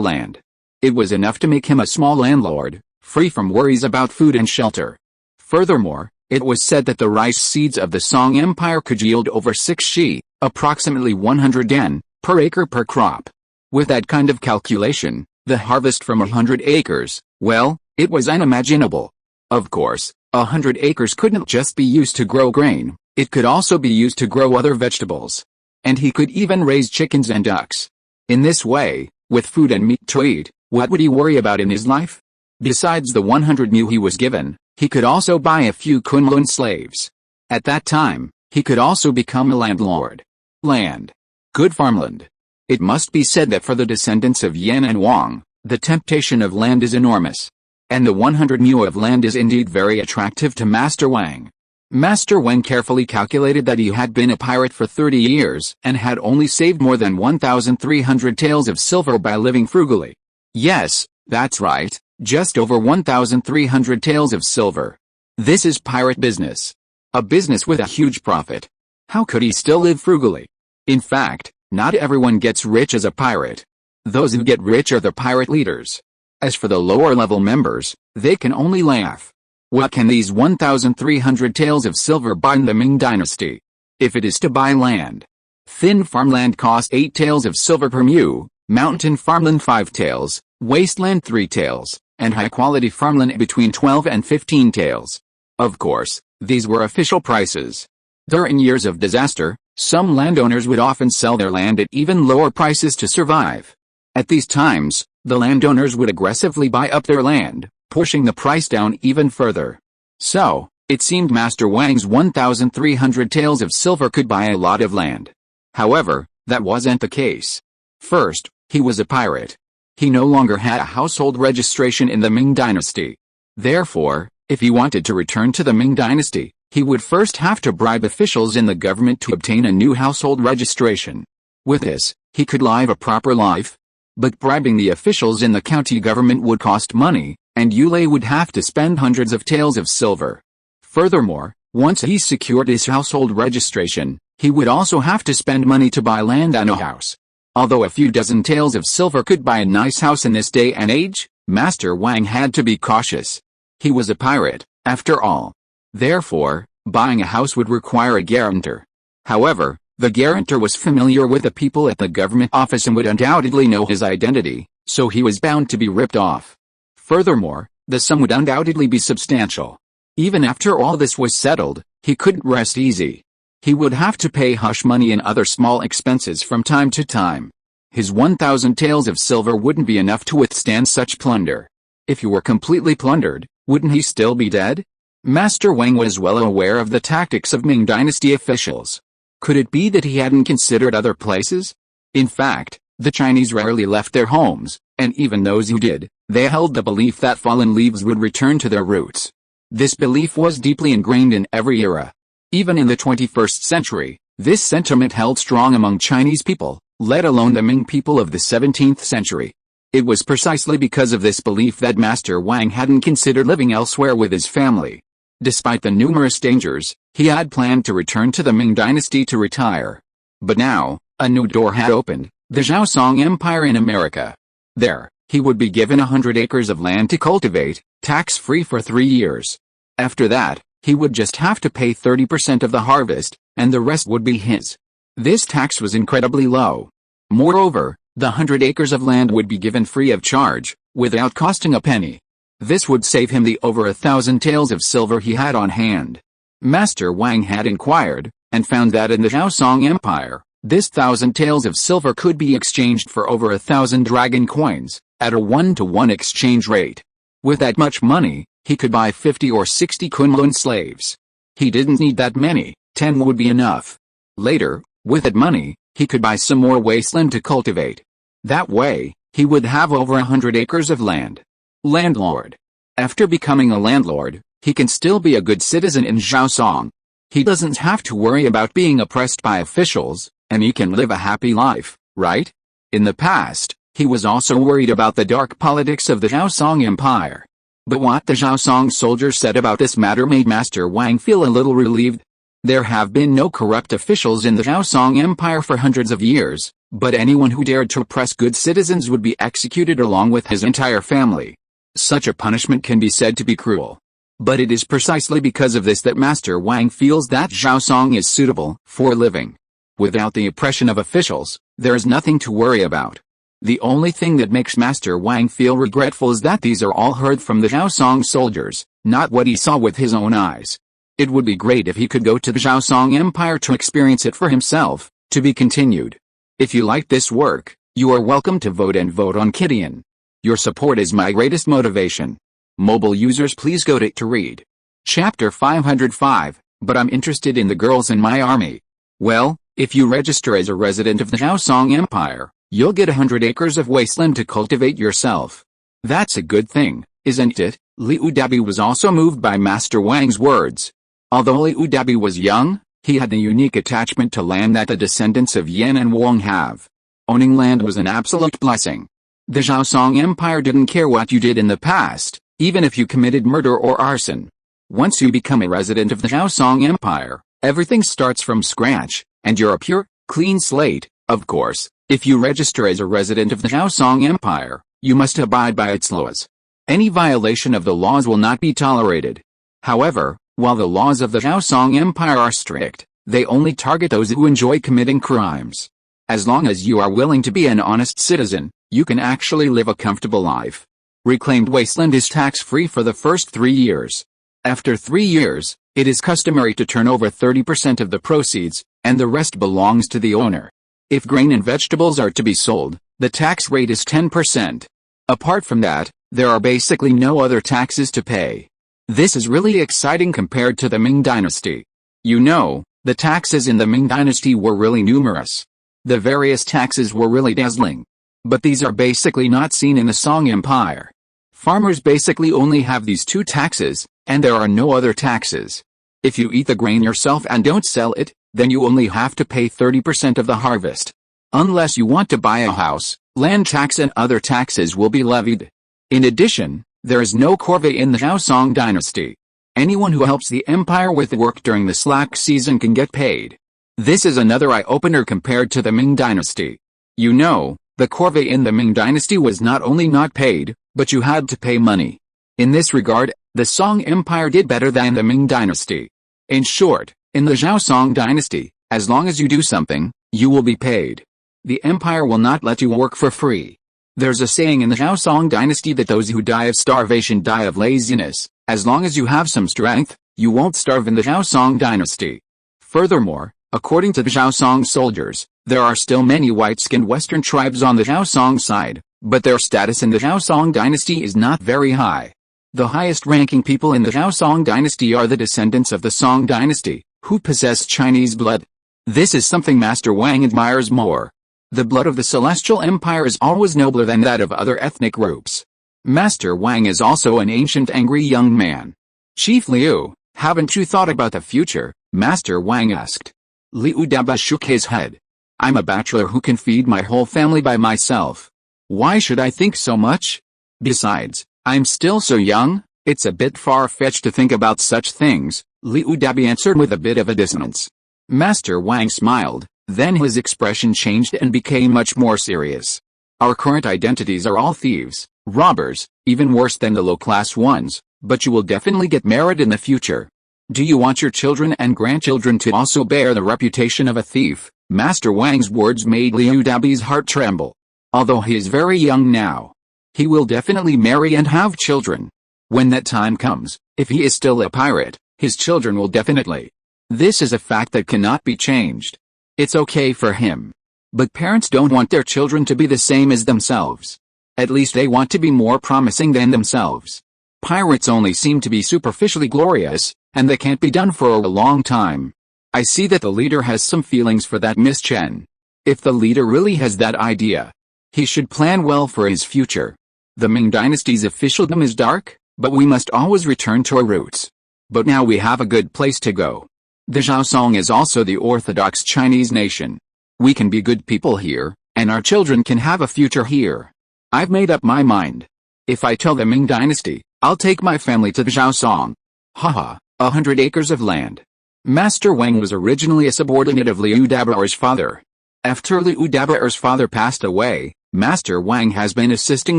land. It was enough to make him a small landlord, free from worries about food and shelter. Furthermore, it was said that the rice seeds of the Song Empire could yield over 6 shi, approximately 100 yen, per acre per crop. With that kind of calculation, the harvest from 100 acres, well, it was unimaginable. Of course, 100 acres couldn't just be used to grow grain, it could also be used to grow other vegetables. And he could even raise chickens and ducks. In this way, with food and meat to eat, what would he worry about in his life? Besides the 100 mu he was given, he could also buy a few Kunlun slaves. At that time, he could also become a landlord. Land. Good farmland. It must be said that for the descendants of Yan and Wang, the temptation of land is enormous. And the 100 mu of land is indeed very attractive to Master Wang. Master Wang carefully calculated that he had been a pirate for 30 years and had only saved more than 1,300 taels of silver by living frugally. Yes, that's right, just over 1,300 taels of silver. This is pirate business. A business with a huge profit. How could he still live frugally? In fact, not everyone gets rich as a pirate. Those who get rich are the pirate leaders. As for the lower-level members, they can only laugh. What can these 1,300 taels of silver buy in the Ming dynasty? If it is to buy land. Thin farmland costs 8 taels of silver per mu, mountain farmland 5 taels, wasteland 3 taels, and high-quality farmland between 12 and 15 taels. Of course, these were official prices. During years of disaster, some landowners would often sell their land at even lower prices to survive. At these times, the landowners would aggressively buy up their land, pushing the price down even further. So, It seemed Master Wang's 1,300 taels of silver could buy a lot of land. However, that wasn't the case. First, he was a pirate. He no longer had a household registration in the Ming dynasty. Therefore, if he wanted to return to the Ming dynasty, he would first have to bribe officials in the government to obtain a new household registration. With this, he could live a proper life. But bribing the officials in the county government would cost money, and Yulei would have to spend hundreds of taels of silver. Furthermore, once he secured his household registration, he would also have to spend money to buy land and a house. Although a few dozen taels of silver could buy a nice house in this day and age, Master Wang had to be cautious. He was a pirate, after all. Therefore, buying a house would require a guarantor. However, the guarantor was familiar with the people at the government office and would undoubtedly know his identity, so he was bound to be ripped off. Furthermore, the sum would undoubtedly be substantial. Even after all this was settled, he couldn't rest easy. He would have to pay hush money and other small expenses from time to time. His 1,000 taels of silver wouldn't be enough to withstand such plunder. If he were completely plundered, wouldn't he still be dead? Master Wang was well aware of the tactics of Ming dynasty officials. Could it be that he hadn't considered other places? In fact, the Chinese rarely left their homes, and even those who did, they held the belief that fallen leaves would return to their roots. This belief was deeply ingrained in every era. Even in the 21st century, this sentiment held strong among Chinese people, let alone the Ming people of the 17th century. It was precisely because of this belief that Master Wang hadn't considered living elsewhere with his family. Despite the numerous dangers, he had planned to return to the Ming dynasty to retire. But now, a new door had opened, the Zhao Empire in America. There, he would be given 100 acres of land to cultivate, tax-free for 3 years. After that, he would just have to pay 30% of the harvest, and the rest would be his. This tax was incredibly low. Moreover, the 100 acres of land would be given free of charge, without costing a penny. This would save him the over 1,000 taels of silver he had on hand. Master Wang had inquired, and found that in the Zhao Empire, this 1,000 taels of silver could be exchanged for over 1,000 dragon coins, at a 1-to-1 exchange rate. With that much money, he could buy 50 or 60 Kunlun slaves. He didn't need that many, 10 would be enough. Later, with that money, he could buy some more wasteland to cultivate. That way, he would have over 100 acres of land. Landlord. After becoming a landlord, he can still be a good citizen in Zhao. He doesn't have to worry about being oppressed by officials, and he can live a happy life, right? In the past, he was also worried about the dark politics of the Zhao Empire. But what the Zhao soldiers said about this matter made Master Wang feel a little relieved. There have been no corrupt officials in the Zhao Empire for hundreds of years, but anyone who dared to oppress good citizens would be executed along with his entire family. Such a punishment can be said to be cruel. But it is precisely because of this that Master Wang feels that Zhao is suitable for living. Without the oppression of officials, there is nothing to worry about. The only thing that makes Master Wang feel regretful is that these are all heard from the Zhao soldiers, not what he saw with his own eyes. It would be great if he could go to the Zhao Empire to experience it for himself. To be continued. If you like this work, you are welcome to vote on Kidian. Your support is my greatest motivation. Mobile users, please go to read. Chapter 505, but I'm interested in the girls in my army. Well, if you register as a resident of the Zhao Empire, you'll get 100 acres of wasteland to cultivate yourself. That's a good thing, isn't it? Liu Dabi was also moved by Master Wang's words. Although Liu Dabi was young, he had a unique attachment to land that the descendants of Yan and Wang have. Owning land was an absolute blessing. The Zhao Empire didn't care what you did in the past, even if you committed murder or arson. Once you become a resident of the Zhao Empire, everything starts from scratch, and you're a pure, clean slate. Of course, if you register as a resident of the Zhao Empire, you must abide by its laws. Any violation of the laws will not be tolerated. However, while the laws of the Zhao Empire are strict, they only target those who enjoy committing crimes. As long as you are willing to be an honest citizen, you can actually live a comfortable life. Reclaimed wasteland is tax-free for the first 3 years. After 3 years, it is customary to turn over 30% of the proceeds, and the rest belongs to the owner. If grain and vegetables are to be sold, the tax rate is 10%. Apart from that, there are basically no other taxes to pay. This is really exciting compared to the Ming Dynasty. You know, the taxes in the Ming Dynasty were really numerous. The various taxes were really dazzling. But these are basically not seen in the Song Empire. Farmers basically only have these two taxes, and there are no other taxes. If you eat the grain yourself and don't sell it, then you only have to pay 30% of the harvest. Unless you want to buy a house, land tax and other taxes will be levied. In addition, there is no corvée in the Zhao Song dynasty. Anyone who helps the empire with work during the slack season can get paid. This is another eye-opener compared to the Ming dynasty. You know, the corvée in the Ming dynasty was not only not paid, but you had to pay money. In this regard, the Song Empire did better than the Ming dynasty. In short, in the Zhao Song dynasty, as long as you do something, you will be paid. The empire will not let you work for free. There's a saying in the Zhao Song dynasty that those who die of starvation die of laziness. As long as you have some strength, you won't starve in the Zhao Song dynasty. Furthermore, according to the Zhao Song soldiers, there are still many white-skinned Western tribes on the Zhao Song side, but their status in the Zhao Song dynasty is not very high. The highest-ranking people in the Zhao Song dynasty are the descendants of the Song dynasty, who possess Chinese blood. This is something Master Wang admires more. The blood of the Celestial Empire is always nobler than that of other ethnic groups. Master Wang is also an ancient angry young man. Chief Liu, haven't you thought about the future? Master Wang asked. Liu Daba shook his head. I'm a bachelor who can feed my whole family by myself. Why should I think so much? Besides, I'm still so young, it's a bit far-fetched to think about such things, Liu Dabi answered with a bit of a dissonance. Master Wang smiled. Then his expression changed and became much more serious. Our current identities are all thieves, robbers, even worse than the low-class ones, but you will definitely get married in the future. Do you want your children and grandchildren to also bear the reputation of a thief? Master Wang's words made Liu Dabi's heart tremble. Although he is very young now, he will definitely marry and have children. When that time comes, if he is still a pirate, his children will definitely. This is a fact that cannot be changed. It's okay for him. But parents don't want their children to be the same as themselves. At least they want to be more promising than themselves. Pirates only seem to be superficially glorious, and they can't be done for a long time. I see that the leader has some feelings for that Miss Chen. If the leader really has that idea, he should plan well for his future. The Ming dynasty's officialdom is dark, but we must always return to our roots. But now we have a good place to go. The Zhao Song is also the Orthodox Chinese nation. We can be good people here, and our children can have a future here. I've made up my mind. If I tell the Ming dynasty, I'll take my family to the Zhao Song. Haha, 100 acres of land. Master Wang was originally a subordinate of Liu Dabaer's father. After Liu Dabaer's father passed away, Master Wang has been assisting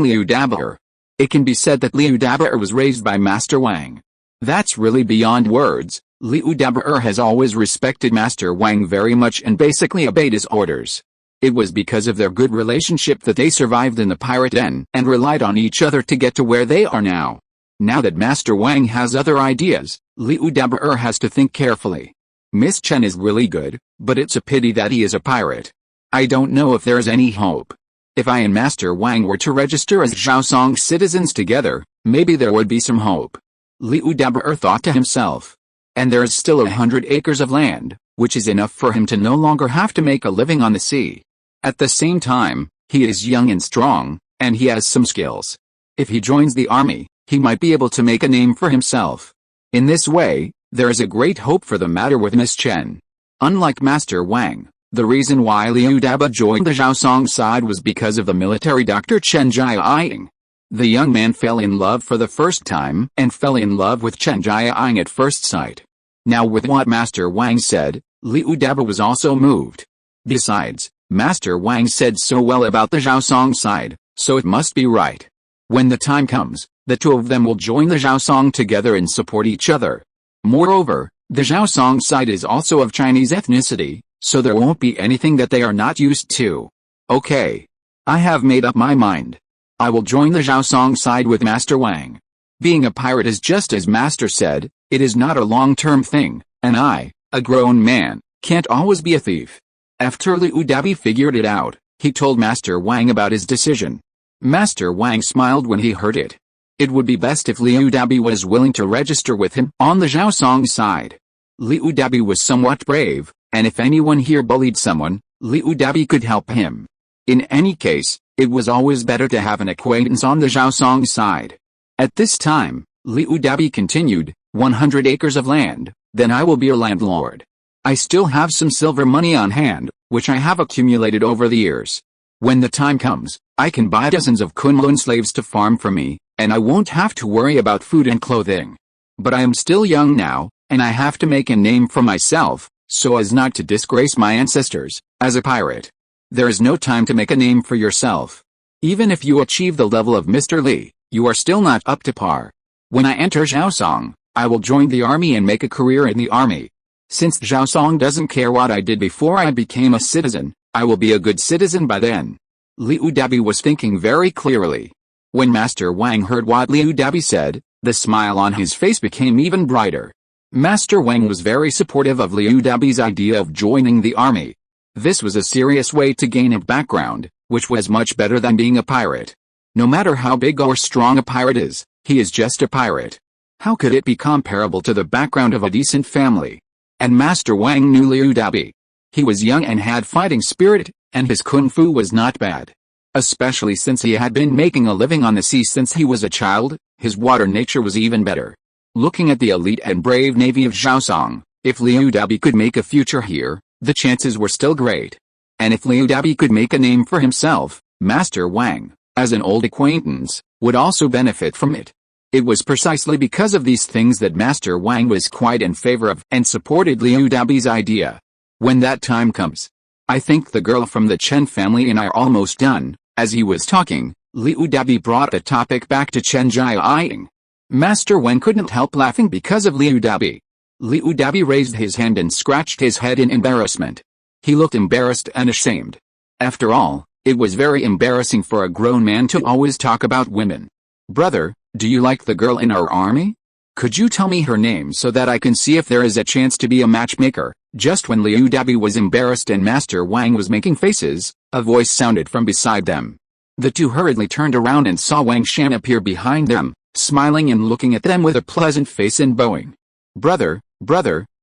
Liu Dabaer. It can be said that Liu Dabaer was raised by Master Wang. That's really beyond words. Liu Dabaer has always respected Master Wang very much and basically obeyed his orders. It was because of their good relationship that they survived in the pirate den and relied on each other to get to where they are now. Now that Master Wang has other ideas, Liu Dabaer has to think carefully. Miss Chen is really good, but it's a pity that he is a pirate. I don't know if there's any hope. If I and Master Wang were to register as Zhao Song citizens together, maybe there would be some hope. Liu Dabaer thought to himself. And there is still 100 acres of land, which is enough for him to no longer have to make a living on the sea. At the same time, he is young and strong, and he has some skills. If he joins the army, he might be able to make a name for himself. In this way, there is a great hope for the matter with Miss Chen. Unlike Master Wang, the reason why Liu Daba joined the Zhao Song side was because of the military doctor Chen Jiaying. The young man fell in love for the first time and fell in love with Chen Jiaying at first sight. Now with what Master Wang said, Liu Daba was also moved. Besides, Master Wang said so well about the Zhao Song side, so it must be right. When the time comes, the two of them will join the Zhao Song together and support each other. Moreover, the Zhao Song side is also of Chinese ethnicity, so there won't be anything that they are not used to. Okay. I have made up my mind. I will join the Zhao Song side with Master Wang. Being a pirate is just as Master said, it is not a long-term thing, and I, a grown man, can't always be a thief. After Liu Dabi figured it out, he told Master Wang about his decision. Master Wang smiled when he heard it. It would be best if Liu Dabi was willing to register with him on the Zhao Song side. Liu Dabi was somewhat brave, and if anyone here bullied someone, Liu Dabi could help him. In any case, it was always better to have an acquaintance on the Zhao Song side. At this time, Liu Dabi continued, 100 acres of land, then I will be your landlord. I still have some silver money on hand, which I have accumulated over the years. When the time comes, I can buy dozens of Kunlun slaves to farm for me, and I won't have to worry about food and clothing. But I am still young now, and I have to make a name for myself, so as not to disgrace my ancestors, as a pirate. There is no time to make a name for yourself. Even if you achieve the level of Mr. Li, you are still not up to par. When I enter Zhaosong, I will join the army and make a career in the army. Since Zhaosong doesn't care what I did before I became a citizen, I will be a good citizen by then. Liu Dabi was thinking very clearly. When Master Wang heard what Liu Dabi said, the smile on his face became even brighter. Master Wang was very supportive of Liu Dabi's idea of joining the army. This was a serious way to gain a background, which was much better than being a pirate. No matter how big or strong a pirate is, he is just a pirate. How could it be comparable to the background of a decent family? And Master Wang knew Liu Dabi. He was young and had fighting spirit, and his kung fu was not bad. Especially since he had been making a living on the sea since he was a child, his water nature was even better. Looking at the elite and brave navy of Zhaosong, if Liu Dabi could make a future here, the chances were still great. And if Liu Dabi could make a name for himself, Master Wang, as an old acquaintance, would also benefit from it. It was precisely because of these things that Master Wang was quite in favor of and supported Liu Dabi's idea. When that time comes, I think the girl from the Chen family and I are almost done. As he was talking, Liu Dabi brought the topic back to Chen Jiaying. Master Wang couldn't help laughing because of Liu Dabi. Liu Dabi raised his hand and scratched his head in embarrassment. He looked embarrassed and ashamed. After all, it was very embarrassing for a grown man to always talk about women. Brother, do you like the girl in our army? Could you tell me her name so that I can see if there is a chance to be a matchmaker? Just when Liu Dabi was embarrassed and Master Wang was making faces, a voice sounded from beside them. The two hurriedly turned around and saw Wang Shan appear behind them, smiling and looking at them with a pleasant face and bowing. Brother,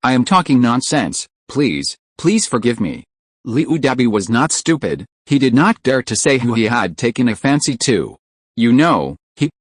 I am talking nonsense, please forgive me. Liu Dabi was not stupid, he did not dare to say who he had taken a fancy to. You know,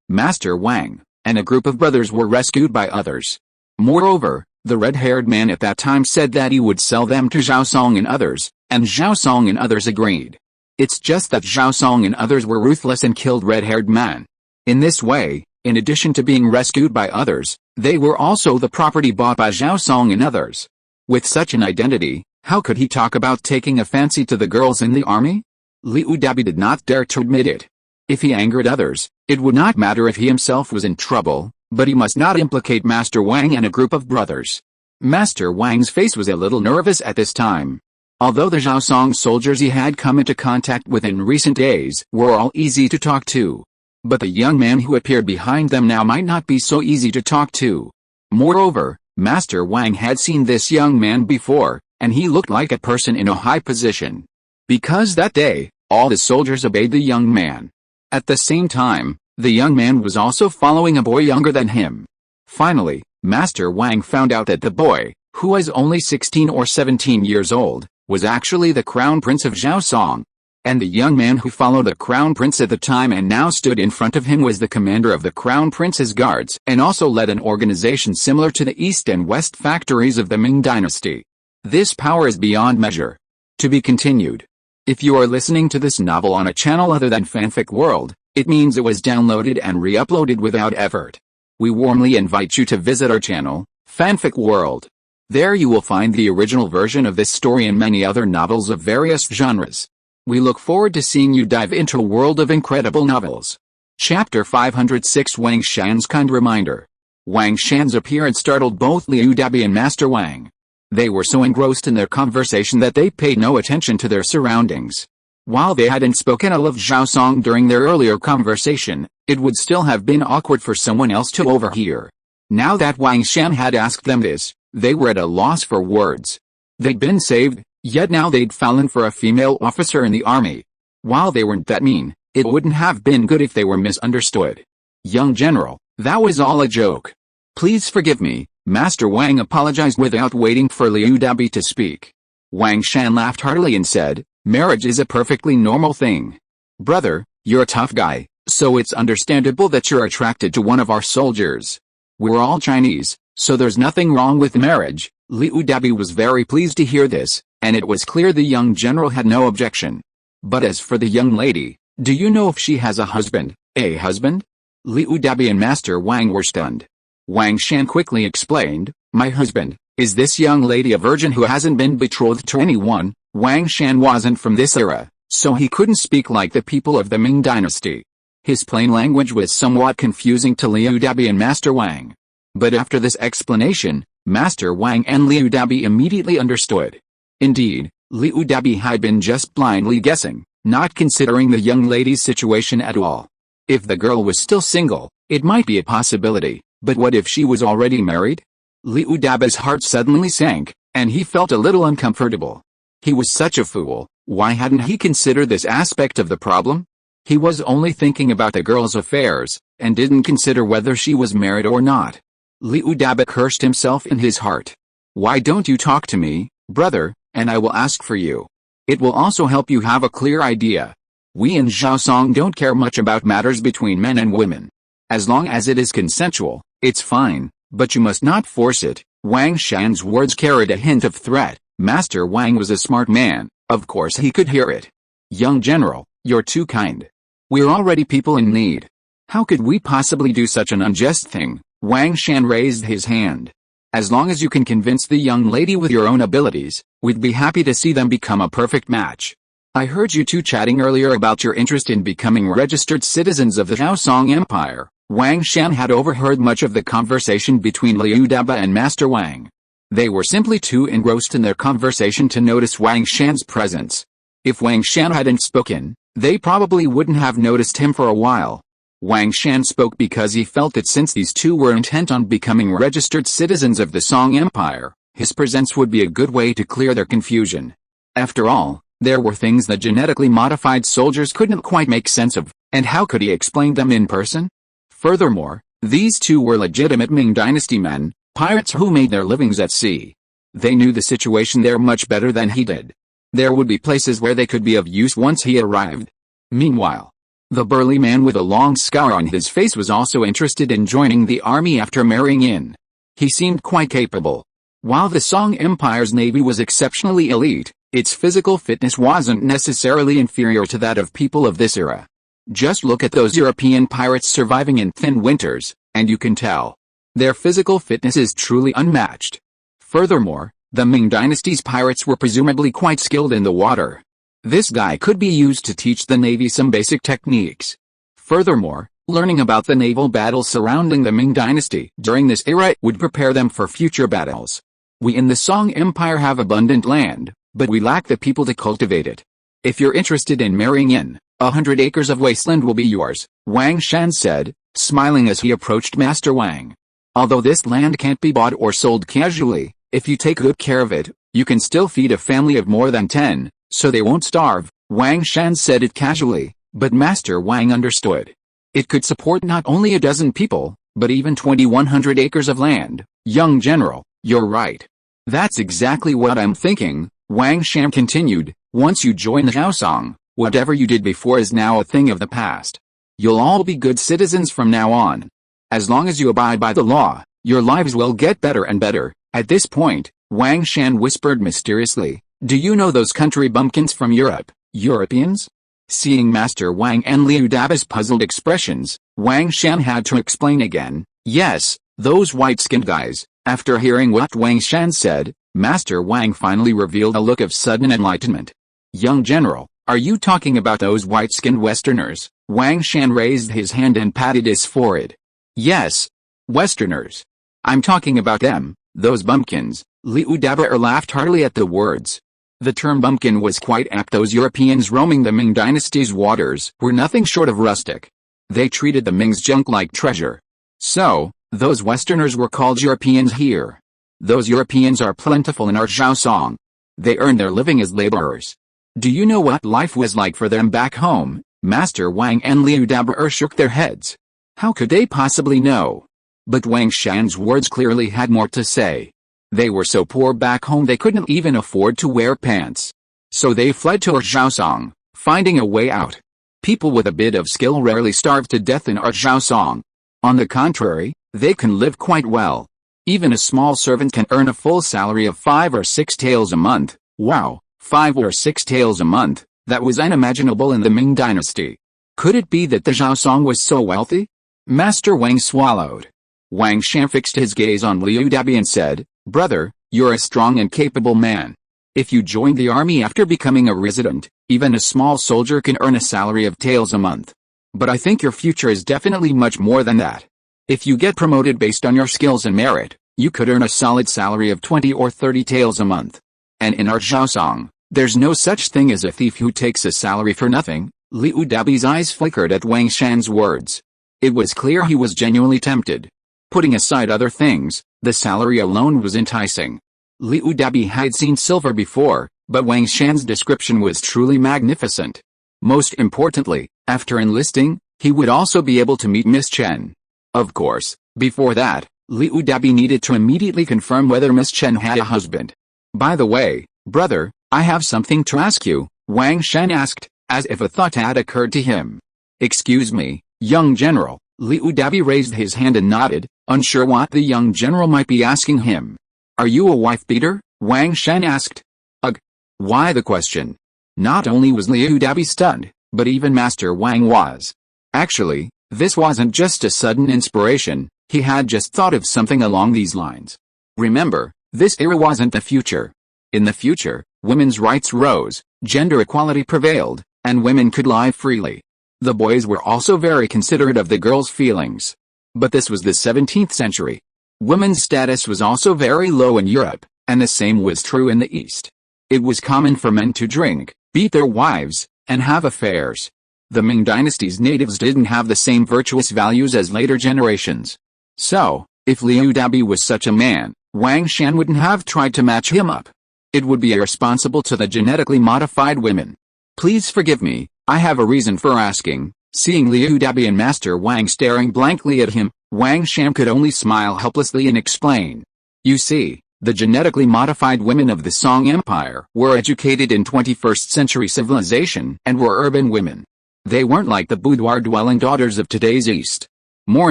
Master Wang, and a group of brothers were rescued by others. Moreover, the red-haired man at that time said that he would sell them to Zhaosong and others, and Zhaosong and others agreed. It's just that Zhaosong and others were ruthless and killed red-haired man. In this way, in addition to being rescued by others, they were also the property bought by Zhaosong and others. With such an identity, how could he talk about taking a fancy to the girls in the army? Liu Dabi did not dare to admit it. If he angered others, it would not matter if he himself was in trouble, but he must not implicate Master Wang and a group of brothers. Master Wang's face was a little nervous at this time. Although the Zhaosong soldiers he had come into contact with in recent days were all easy to talk to. But the young man who appeared behind them now might not be so easy to talk to. Moreover, Master Wang had seen this young man before, and he looked like a person in a high position. Because that day, all the soldiers obeyed the young man. At the same time, the young man was also following a boy younger than him. Finally, Master Wang found out that the boy, who was only 16 or 17 years old, was actually the Crown Prince of Zhaosong. And the young man who followed the Crown Prince at the time and now stood in front of him was the commander of the Crown Prince's guards and also led an organization similar to the East and West factories of the Ming Dynasty. This power is beyond measure. To be continued. If you are listening to this novel on a channel other than Fanfic World, it means it was downloaded and re-uploaded without effort. We warmly invite you to visit our channel, Fanfic World. There you will find the original version of this story and many other novels of various genres. We look forward to seeing you dive into a world of incredible novels. Chapter 506 Wang Shan's Kind Reminder. Wang Shan's appearance startled both Liu Dabi and Master Wang. They were so engrossed in their conversation that they paid no attention to their surroundings. While they hadn't spoken ill of Zhaosong during their earlier conversation, it would still have been awkward for someone else to overhear. Now that Wang Shan had asked them this, they were at a loss for words. They'd been saved, yet now they'd fallen for a female officer in the army. While they weren't that mean, it wouldn't have been good if they were misunderstood. Young General, that was all a joke. Please forgive me, Master Wang apologized without waiting for Liu Dabi to speak. Wang Shan laughed heartily and said, marriage is a perfectly normal thing. Brother, you're a tough guy, so it's understandable that you're attracted to one of our soldiers. We're all Chinese, so there's nothing wrong with marriage. Liu Dabi was very pleased to hear this, and it was clear the young general had no objection. But as for the young lady, do you know if she has a husband? A husband? Liu Dabi and Master Wang were stunned. Wang Shan quickly explained, my husband, is this young lady a virgin who hasn't been betrothed to anyone? Wang Shan wasn't from this era, so he couldn't speak like the people of the Ming dynasty. His plain language was somewhat confusing to Liu Dabi and Master Wang. But after this explanation, Master Wang and Liu Dabi immediately understood. Indeed, Liu Dabi had been just blindly guessing, not considering the young lady's situation at all. If the girl was still single, it might be a possibility, but what if she was already married? Liu Dabi's heart suddenly sank, and he felt a little uncomfortable. He was such a fool. Why hadn't he considered this aspect of the problem? He was only thinking about the girl's affairs, and didn't consider whether she was married or not. Liu Dabi cursed himself in his heart. Why don't you talk to me, brother, and I will ask for you. It will also help you have a clear idea. We in Zhao don't care much about matters between men and women. As long as it is consensual, it's fine, but you must not force it. Wang Shan's words carried a hint of threat. Master Wang was a smart man, of course he could hear it. Young General, you're too kind. We're already people in need. How could we possibly do such an unjust thing? Wang Shan raised his hand. As long as you can convince the young lady with your own abilities, we'd be happy to see them become a perfect match. I heard you two chatting earlier about your interest in becoming registered citizens of the Zhao Empire. Wang Shan had overheard much of the conversation between Liu Dabi and Master Wang. They were simply too engrossed in their conversation to notice Wang Shan's presence. If Wang Shan hadn't spoken, they probably wouldn't have noticed him for a while. Wang Shan spoke because he felt that since these two were intent on becoming registered citizens of the Song Empire, his presence would be a good way to clear their confusion. After all, there were things that genetically modified soldiers couldn't quite make sense of, and how could he explain them in person? Furthermore, these two were legitimate Ming Dynasty men, pirates who made their livings at sea. They knew the situation there much better than he did. There would be places where they could be of use once he arrived. Meanwhile, the burly man with a long scar on his face was also interested in joining the army after marrying in. He seemed quite capable. While the Song Empire's navy was exceptionally elite, its physical fitness wasn't necessarily inferior to that of people of this era. Just look at those European pirates surviving in thin winters, and you can tell. Their physical fitness is truly unmatched. Furthermore, the Ming Dynasty's pirates were presumably quite skilled in the water. This guy could be used to teach the Navy some basic techniques. Furthermore, learning about the naval battles surrounding the Ming Dynasty during this era would prepare them for future battles. We in the Song Empire have abundant land, but we lack the people to cultivate it. If you're interested in marrying in, 100 acres of wasteland will be yours, Wang Shan said, smiling as he approached Master Wang. Although this land can't be bought or sold casually, if you take good care of it, you can still feed a family of more than 10, so they won't starve. Wang Shan said it casually, but Master Wang understood. It could support not only a dozen people, but even 2,100 acres of land. Young General, you're right. That's exactly what I'm thinking, Wang Shan continued. Once you join the Zhao, whatever you did before is now a thing of the past. You'll all be good citizens from now on. As long as you abide by the law, your lives will get better and better. At this point, Wang Shan whispered mysteriously, do you know those country bumpkins from Europe, Europeans? Seeing Master Wang and Liu Dabi's puzzled expressions, Wang Shan had to explain again, yes, those white-skinned guys. After hearing what Wang Shan said, Master Wang finally revealed a look of sudden enlightenment. Young General, are you talking about those white-skinned Westerners? Wang Shan raised his hand and patted his forehead. Yes, Westerners. I'm talking about them, those bumpkins. Liu Dabi laughed heartily at the words. The term bumpkin was quite apt. Those Europeans roaming the Ming Dynasty's waters were nothing short of rustic. They treated the Ming's junk like treasure. So, those Westerners were called Europeans here. Those Europeans are plentiful in our Zhao. They earn their living as laborers. Do you know what life was like for them back home? Master Wang and Liu Dabi shook their heads. How could they possibly know? But Wang Shan's words clearly had more to say. They were so poor back home they couldn't even afford to wear pants. So they fled to Zhaosong, finding a way out. People with a bit of skill rarely starve to death in Zhaosong. On the contrary, they can live quite well. Even a small servant can earn a full salary of 5 or 6 taels a month. Wow, 5 or 6 taels a month, that was unimaginable in the Ming dynasty. Could it be that the Zhaosong was so wealthy? Master Wang swallowed. Wang Shan fixed his gaze on Liu Dabi and said, "Brother, you're a strong and capable man. If you joined the army after becoming a resident, even a small soldier can earn a salary of taels a month. But I think your future is definitely much more than that. If you get promoted based on your skills and merit, you could earn a solid salary of 20 or 30 taels a month. And in our Zhaosong, there's no such thing as a thief who takes a salary for nothing." Liu Dabi's eyes flickered at Wang Shan's words. It was clear he was genuinely tempted. Putting aside other things, the salary alone was enticing. Liu Dabi had seen silver before, but Wang Shan's description was truly magnificent. Most importantly, after enlisting, he would also be able to meet Miss Chen. Of course, before that, Liu Dabi needed to immediately confirm whether Miss Chen had a husband. "By the way, brother, I have something to ask you," Wang Shan asked, as if a thought had occurred to him. "Excuse me, young general." Liu Dabi raised his hand and nodded, unsure what the young general might be asking him. "Are you a wife-beater?" Wang Shan asked. Ugh! Why the question? Not only was Liu Dabi stunned, but even Master Wang was. Actually, this wasn't just a sudden inspiration, he had just thought of something along these lines. Remember, this era wasn't the future. In the future, women's rights rose, gender equality prevailed, and women could lie freely. The boys were also very considerate of the girls' feelings. But this was the 17th century. Women's status was also very low in Europe, and the same was true in the East. It was common for men to drink, beat their wives, and have affairs. The Ming dynasty's natives didn't have the same virtuous values as later generations. So, if Liu Dabi was such a man, Wang Shan wouldn't have tried to match him up. It would be irresponsible to the genetically modified women. "Please forgive me, I have a reason for asking." Seeing Liu Dabi and Master Wang staring blankly at him, Wang Shan could only smile helplessly and explain. "You see, the genetically modified women of the Song Empire were educated in 21st century civilization and were urban women. They weren't like the boudoir-dwelling daughters of today's East. More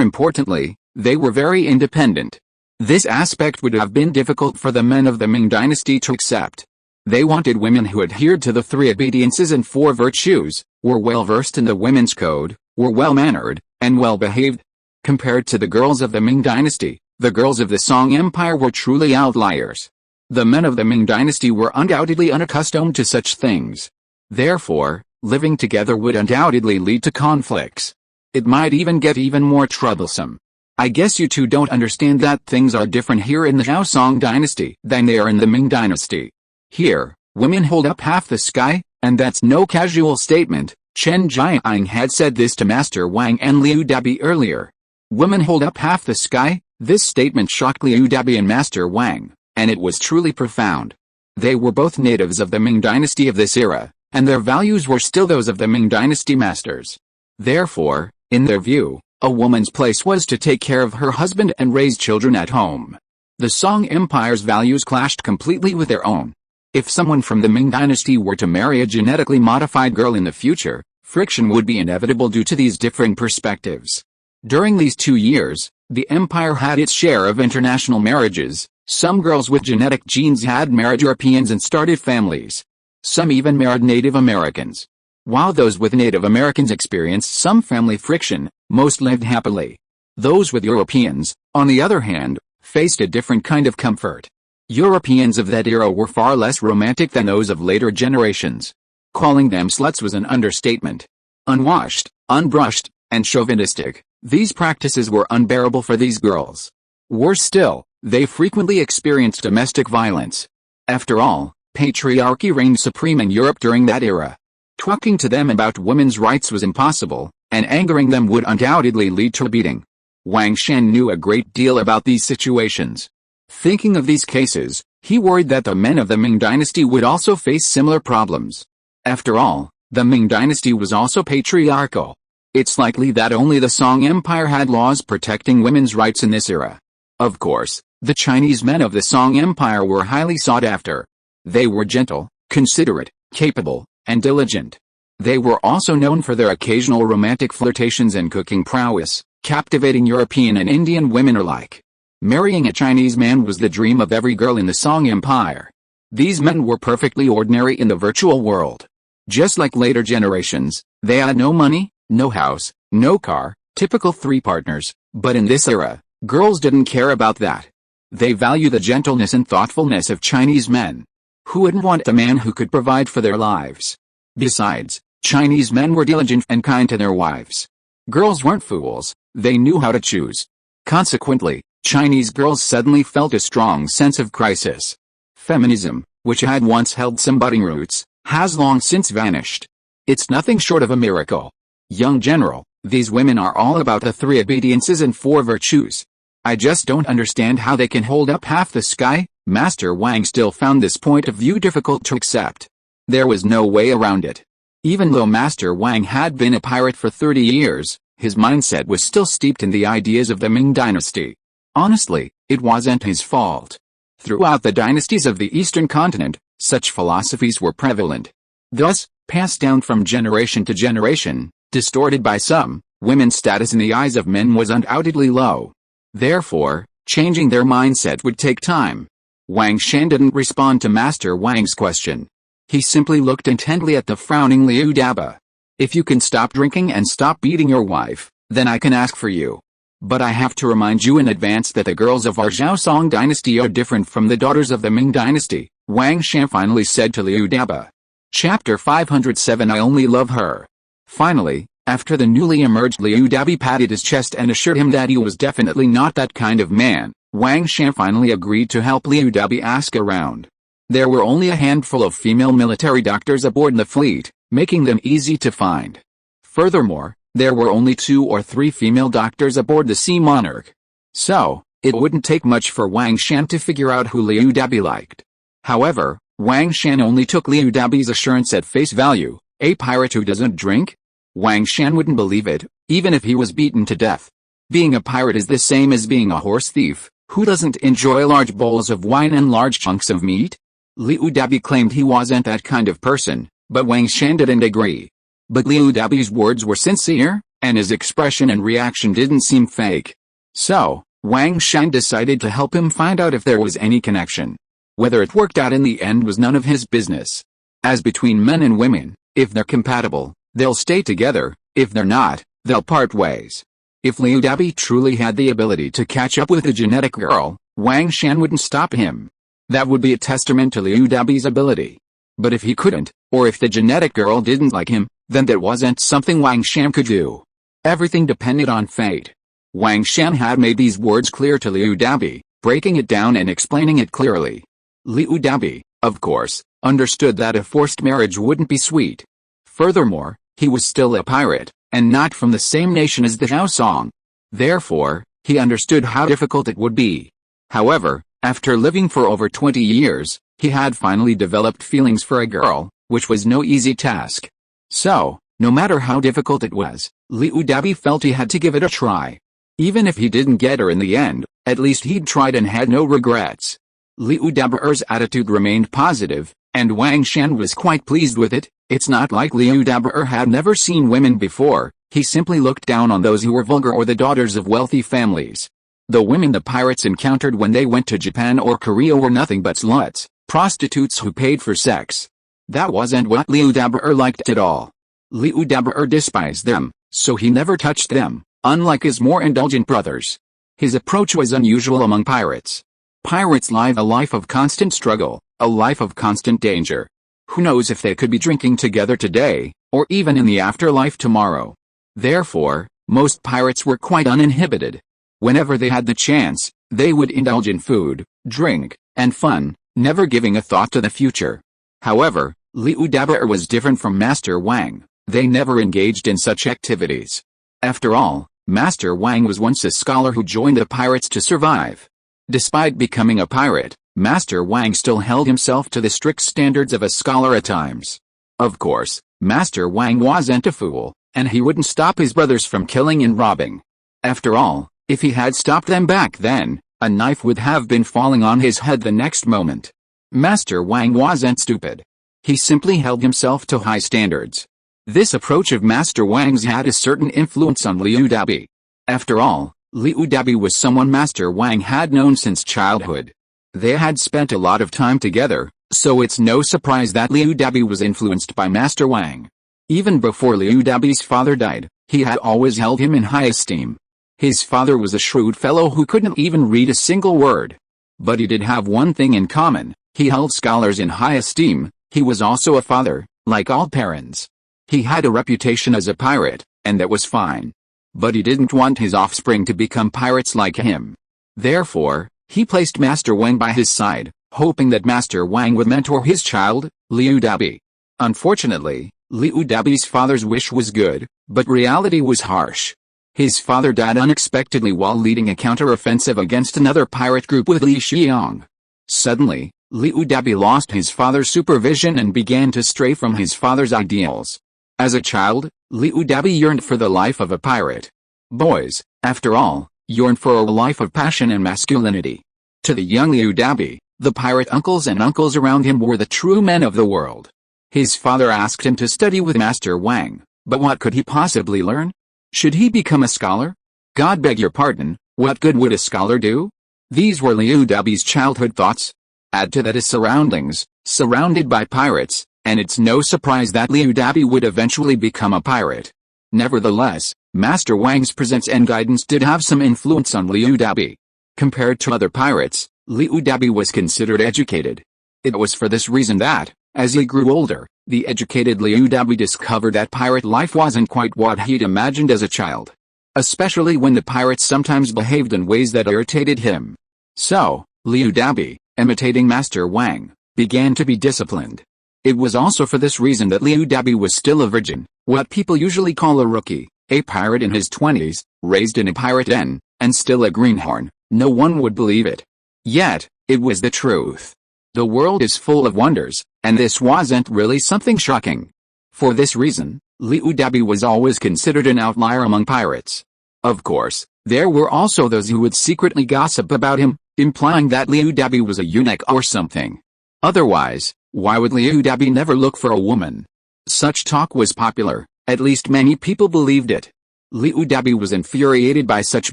importantly, they were very independent. This aspect would have been difficult for the men of the Ming dynasty to accept. They wanted women who adhered to the 3 obediences and 4 virtues, were well-versed in the women's code, were well-mannered, and well-behaved. Compared to the girls of the Ming dynasty, the girls of the Song Empire were truly outliers. The men of the Ming dynasty were undoubtedly unaccustomed to such things. Therefore, living together would undoubtedly lead to conflicts. It might even get even more troublesome. I guess you two don't understand that things are different here in the Zhao Song dynasty than they are in the Ming dynasty. Here, women hold up half the sky, and that's no casual statement. Chen Jiang had said this to Master Wang and Liu Dabi earlier. Women hold up half the sky. This statement shocked Liu Dabi and Master Wang, and it was truly profound. They were both natives of the Ming dynasty of this era, and their values were still those of the Ming dynasty masters. Therefore, in their view, a woman's place was to take care of her husband and raise children at home. The Song Empire's values clashed completely with their own. If someone from the Ming dynasty were to marry a genetically modified girl in the future, friction would be inevitable due to these differing perspectives. During these 2 years, the empire had its share of international marriages. Some girls with genetic genes had married Europeans and started families. Some even married Native Americans. While those with Native Americans experienced some family friction, most lived happily. Those with Europeans, on the other hand, faced a different kind of comfort. Europeans of that era were far less romantic than those of later generations. Calling them sluts was an understatement. Unwashed, unbrushed, and chauvinistic, these practices were unbearable for these girls. Worse still, they frequently experienced domestic violence. After all, patriarchy reigned supreme in Europe during that era. Talking to them about women's rights was impossible, and angering them would undoubtedly lead to a beating. Wang Shan knew a great deal about these situations. Thinking of these cases, he worried that the men of the Ming dynasty would also face similar problems. After all, the Ming dynasty was also patriarchal. It's likely that only the Song Empire had laws protecting women's rights in this era. Of course, the Chinese men of the Song Empire were highly sought after. They were gentle, considerate, capable, and diligent. They were also known for their occasional romantic flirtations and cooking prowess, captivating European and Indian women alike. Marrying a Chinese man was the dream of every girl in the Song Empire. These men were perfectly ordinary in the virtual world. Just like later generations, they had no money, no house, no car, typical three partners, but in this era, girls didn't care about that. They value the gentleness and thoughtfulness of Chinese men. Who wouldn't want a man who could provide for their lives? Besides, Chinese men were diligent and kind to their wives. Girls weren't fools, they knew how to choose. Consequently, Chinese girls suddenly felt a strong sense of crisis. Feminism, which had once held some budding roots, has long since vanished. It's nothing short of a miracle. Young general, these women are all about the 3 obediences and 4 virtues. I just don't understand how they can hold up half the sky. Master Wang still found this point of view difficult to accept. There was no way around it. Even though Master Wang had been a pirate for 30 years, his mindset was still steeped in the ideas of the Ming dynasty. Honestly, it wasn't his fault. Throughout the dynasties of the Eastern continent, such philosophies were prevalent. Thus, passed down from generation to generation, distorted by some, women's status in the eyes of men was undoubtedly low. Therefore, changing their mindset would take time. Wang Shan didn't respond to Master Wang's question. He simply looked intently at the frowning Liu Daba. If you can stop drinking and stop beating your wife, then I can ask for you. But I have to remind you in advance that the girls of our Zhao Song dynasty are different from the daughters of the Ming dynasty, Wang Shan finally said to Liu Daba. Chapter 507 I Only Love Her. Finally, after the newly emerged Liu Daba patted his chest and assured him that he was definitely not that kind of man, Wang Shan finally agreed to help Liu Daba ask around. There were only a handful of female military doctors aboard the fleet, making them easy to find. Furthermore, there were only 2 or 3 female doctors aboard the Sea Monarch. So, it wouldn't take much for Wang Shan to figure out who Liu Daba liked. However, Wang Shan only took Liu Daba's assurance at face value. A pirate who doesn't drink? Wang Shan wouldn't believe it, even if he was beaten to death. Being a pirate is the same as being a horse thief, who doesn't enjoy large bowls of wine and large chunks of meat? Liu Daba claimed he wasn't that kind of person, but Wang Shan didn't agree. But Liu Daba's words were sincere, and his expression and reaction didn't seem fake. So, Wang Shan decided to help him find out if there was any connection. Whether it worked out in the end was none of his business. As between men and women, if they're compatible, they'll stay together. If they're not, they'll part ways. If Liu Daba truly had the ability to catch up with a genetic girl, Wang Shan wouldn't stop him. That would be a testament to Liu Daba's ability. But if he couldn't, or if the genetic girl didn't like him, then that wasn't something Wang Shan could do. Everything depended on fate. Wang Shan had made these words clear to Liu Daba, breaking it down and explaining it clearly. Liu Daba, of course, understood that a forced marriage wouldn't be sweet. Furthermore, he was still a pirate, and not from the same nation as the Zhao Song. Therefore, he understood how difficult it would be. However, after living for over 20 years, he had finally developed feelings for a girl, which was no easy task. So, no matter how difficult it was, Liu Daba felt he had to give it a try. Even if he didn't get her in the end, at least he'd tried and had no regrets. Liu Daba's attitude remained positive, and Wang Shan was quite pleased with it. It's not like Liu Daba had never seen women before, he simply looked down on those who were vulgar or the daughters of wealthy families. The women the pirates encountered when they went to Japan or Korea were nothing but sluts, prostitutes who paid for sex. That wasn't what Liu Daba liked at all. Liu Daba despised them, so he never touched them, unlike his more indulgent brothers. His approach was unusual among pirates. Pirates live a life of constant struggle, a life of constant danger. Who knows if they could be drinking together today, or even in the afterlife tomorrow. Therefore, most pirates were quite uninhibited. Whenever they had the chance, they would indulge in food, drink, and fun, never giving a thought to the future. However, Liu Daba was different from Master Wang. They never engaged in such activities. After all, Master Wang was once a scholar who joined the pirates to survive. Despite becoming a pirate, Master Wang still held himself to the strict standards of a scholar at times. Of course, Master Wang wasn't a fool. and he wouldn't stop his brothers from killing and robbing. After all, if he had stopped them back then, a knife would have been falling on his head the next moment. Master Wang wasn't stupid. He simply held himself to high standards. This approach of Master Wang's had a certain influence on Liu Dabi. After all, Liu Dabi was someone Master Wang had known since childhood. They had spent a lot of time together, so it's no surprise that Liu Dabi was influenced by Master Wang. Even before Liu Dabi's father died, he had always held him in high esteem. His father was a shrewd fellow who couldn't even read a single word. But he did have one thing in common: he held scholars in high esteem. He was also a father, like all parents. He had a reputation as a pirate, and that was fine. But he didn't want his offspring to become pirates like him. Therefore, he placed Master Wang by his side, hoping that Master Wang would mentor his child, Liu Dabi. Unfortunately, Liu Dabi's father's wish was good, but reality was harsh. His father died unexpectedly while leading a counter-offensive against another pirate group with Li Xiang. Suddenly, Liu Dabi lost his father's supervision and began to stray from his father's ideals. As a child, Liu Dabi yearned for the life of a pirate. Boys, after all, yearn for a life of passion and masculinity. To the young Liu Dabi, the pirate uncles and uncles around him were the true men of the world. His father asked him to study with Master Wang, but what could he possibly learn? Should he become a scholar? God beg your pardon, what good would a scholar do? These were Liu Dabi's childhood thoughts. Add to that his surroundings, surrounded by pirates, and it's no surprise that Liu Dabi would eventually become a pirate. Nevertheless, Master Wang's presence and guidance did have some influence on Liu Dabi. Compared to other pirates, Liu Dabi was considered educated. It was for this reason that, as he grew older, the educated Liu Dabi discovered that pirate life wasn't quite what he'd imagined as a child. Especially when the pirates sometimes behaved in ways that irritated him. So, Liu Dabi, imitating Master Wang, began to be disciplined. It was also for this reason that Liu Dabi was still a virgin, what people usually call a rookie, a pirate in his 20s, raised in a pirate den, and still a greenhorn. No one would believe it. Yet, it was the truth. The world is full of wonders, and this wasn't really something shocking. For this reason, Liu Dabi was always considered an outlier among pirates. Of course, there were also those who would secretly gossip about him, implying that Liu Dabi was a eunuch or something. Otherwise, why would Liu Dabi never look for a woman? Such talk was popular, at least many people believed it. Liu Dabi was infuriated by such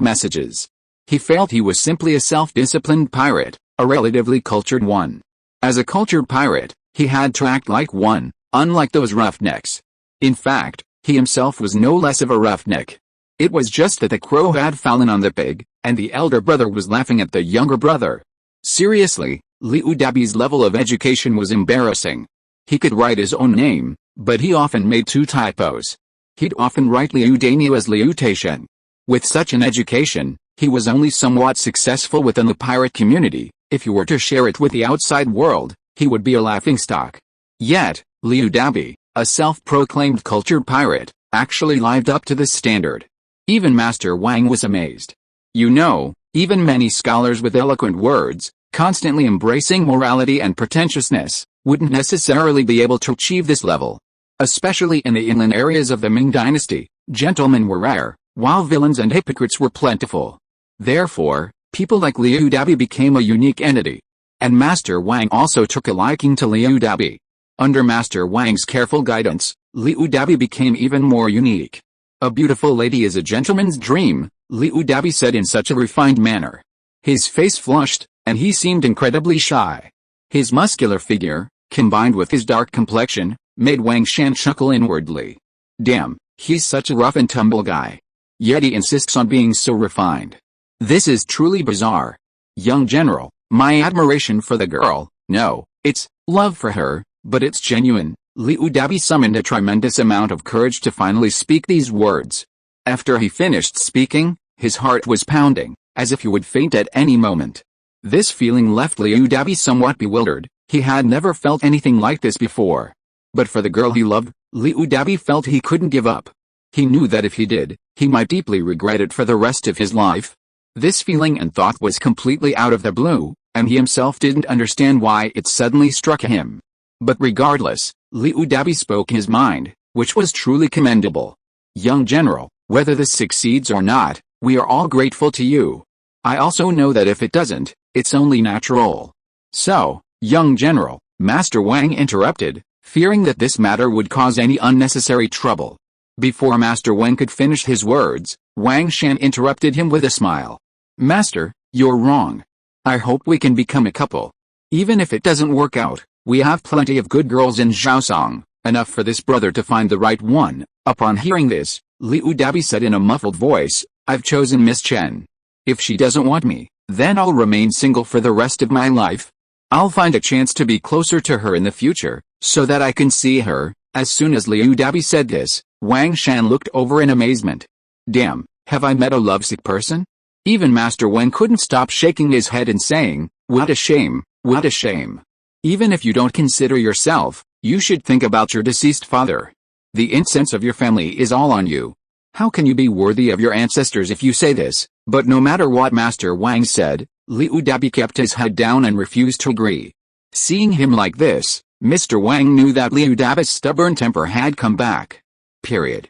messages. He felt he was simply a self-disciplined pirate, a relatively cultured one. As a cultured pirate, he had to act like one, unlike those roughnecks. In fact, he himself was no less of a roughneck. It was just that the crow had fallen on the pig, and the elder brother was laughing at the younger brother. Seriously, Liu Dabi's level of education was embarrassing. He could write his own name, but he often made 2 typos. He'd often write Liu Daniu as Liu Taishen. With such an education, he was only somewhat successful within the pirate community. If he were to share it with the outside world, he would be a laughingstock. Yet, Liu Dabi, a self-proclaimed cultured pirate, actually lived up to this standard. Even Master Wang was amazed. You know, even many scholars with eloquent words, constantly embracing morality and pretentiousness, wouldn't necessarily be able to achieve this level. Especially in the inland areas of the Ming dynasty, gentlemen were rare, while villains and hypocrites were plentiful. Therefore, people like Liu Dabi became a unique entity. And Master Wang also took a liking to Liu Dabi. Under Master Wang's careful guidance, Liu Dabi became even more unique. A beautiful lady is a gentleman's dream, Liu Dabi said in such a refined manner. His face flushed, and he seemed incredibly shy. His muscular figure, combined with his dark complexion, made Wang Shan chuckle inwardly. Damn, he's such a rough and tumble guy. Yet he insists on being so refined. This is truly bizarre. Young general, my admiration for the girl, no, it's love for her, but it's genuine. Liu Dabi summoned a tremendous amount of courage to finally speak these words. After he finished speaking, his heart was pounding, as if he would faint at any moment. This feeling left Liu Dabi somewhat bewildered. He had never felt anything like this before. But for the girl he loved, Liu Dabi felt he couldn't give up. He knew that if he did, he might deeply regret it for the rest of his life. This feeling and thought was completely out of the blue, and he himself didn't understand why it suddenly struck him. But regardless, Liu Dabi spoke his mind, which was truly commendable. Young general, whether this succeeds or not, we are all grateful to you. I also know that if it doesn't, it's only natural. So, young general, Master Wang interrupted, fearing that this matter would cause any unnecessary trouble. Before Master Wang could finish his words, Wang Shan interrupted him with a smile. Master, you're wrong. I hope we can become a couple. Even if it doesn't work out, we have plenty of good girls in Zhaosong, enough for this brother to find the right one. Upon hearing this, Liu Dabi said in a muffled voice, I've chosen Miss Chen. If she doesn't want me, then I'll remain single for the rest of my life. I'll find a chance to be closer to her in the future, so that I can see her. As soon as Liu Dabi said this, Wang Shan looked over in amazement. Damn, have I met a lovesick person? Even Master Wang couldn't stop shaking his head and saying, what a shame, what a shame. Even if you don't consider yourself, you should think about your deceased father. The incense of your family is all on you. How can you be worthy of your ancestors if you say this? But no matter what Master Wang said, Liu Dabi kept his head down and refused to agree. Seeing him like this, Mr. Wang knew that Liu Dabi's stubborn temper had come back. Period.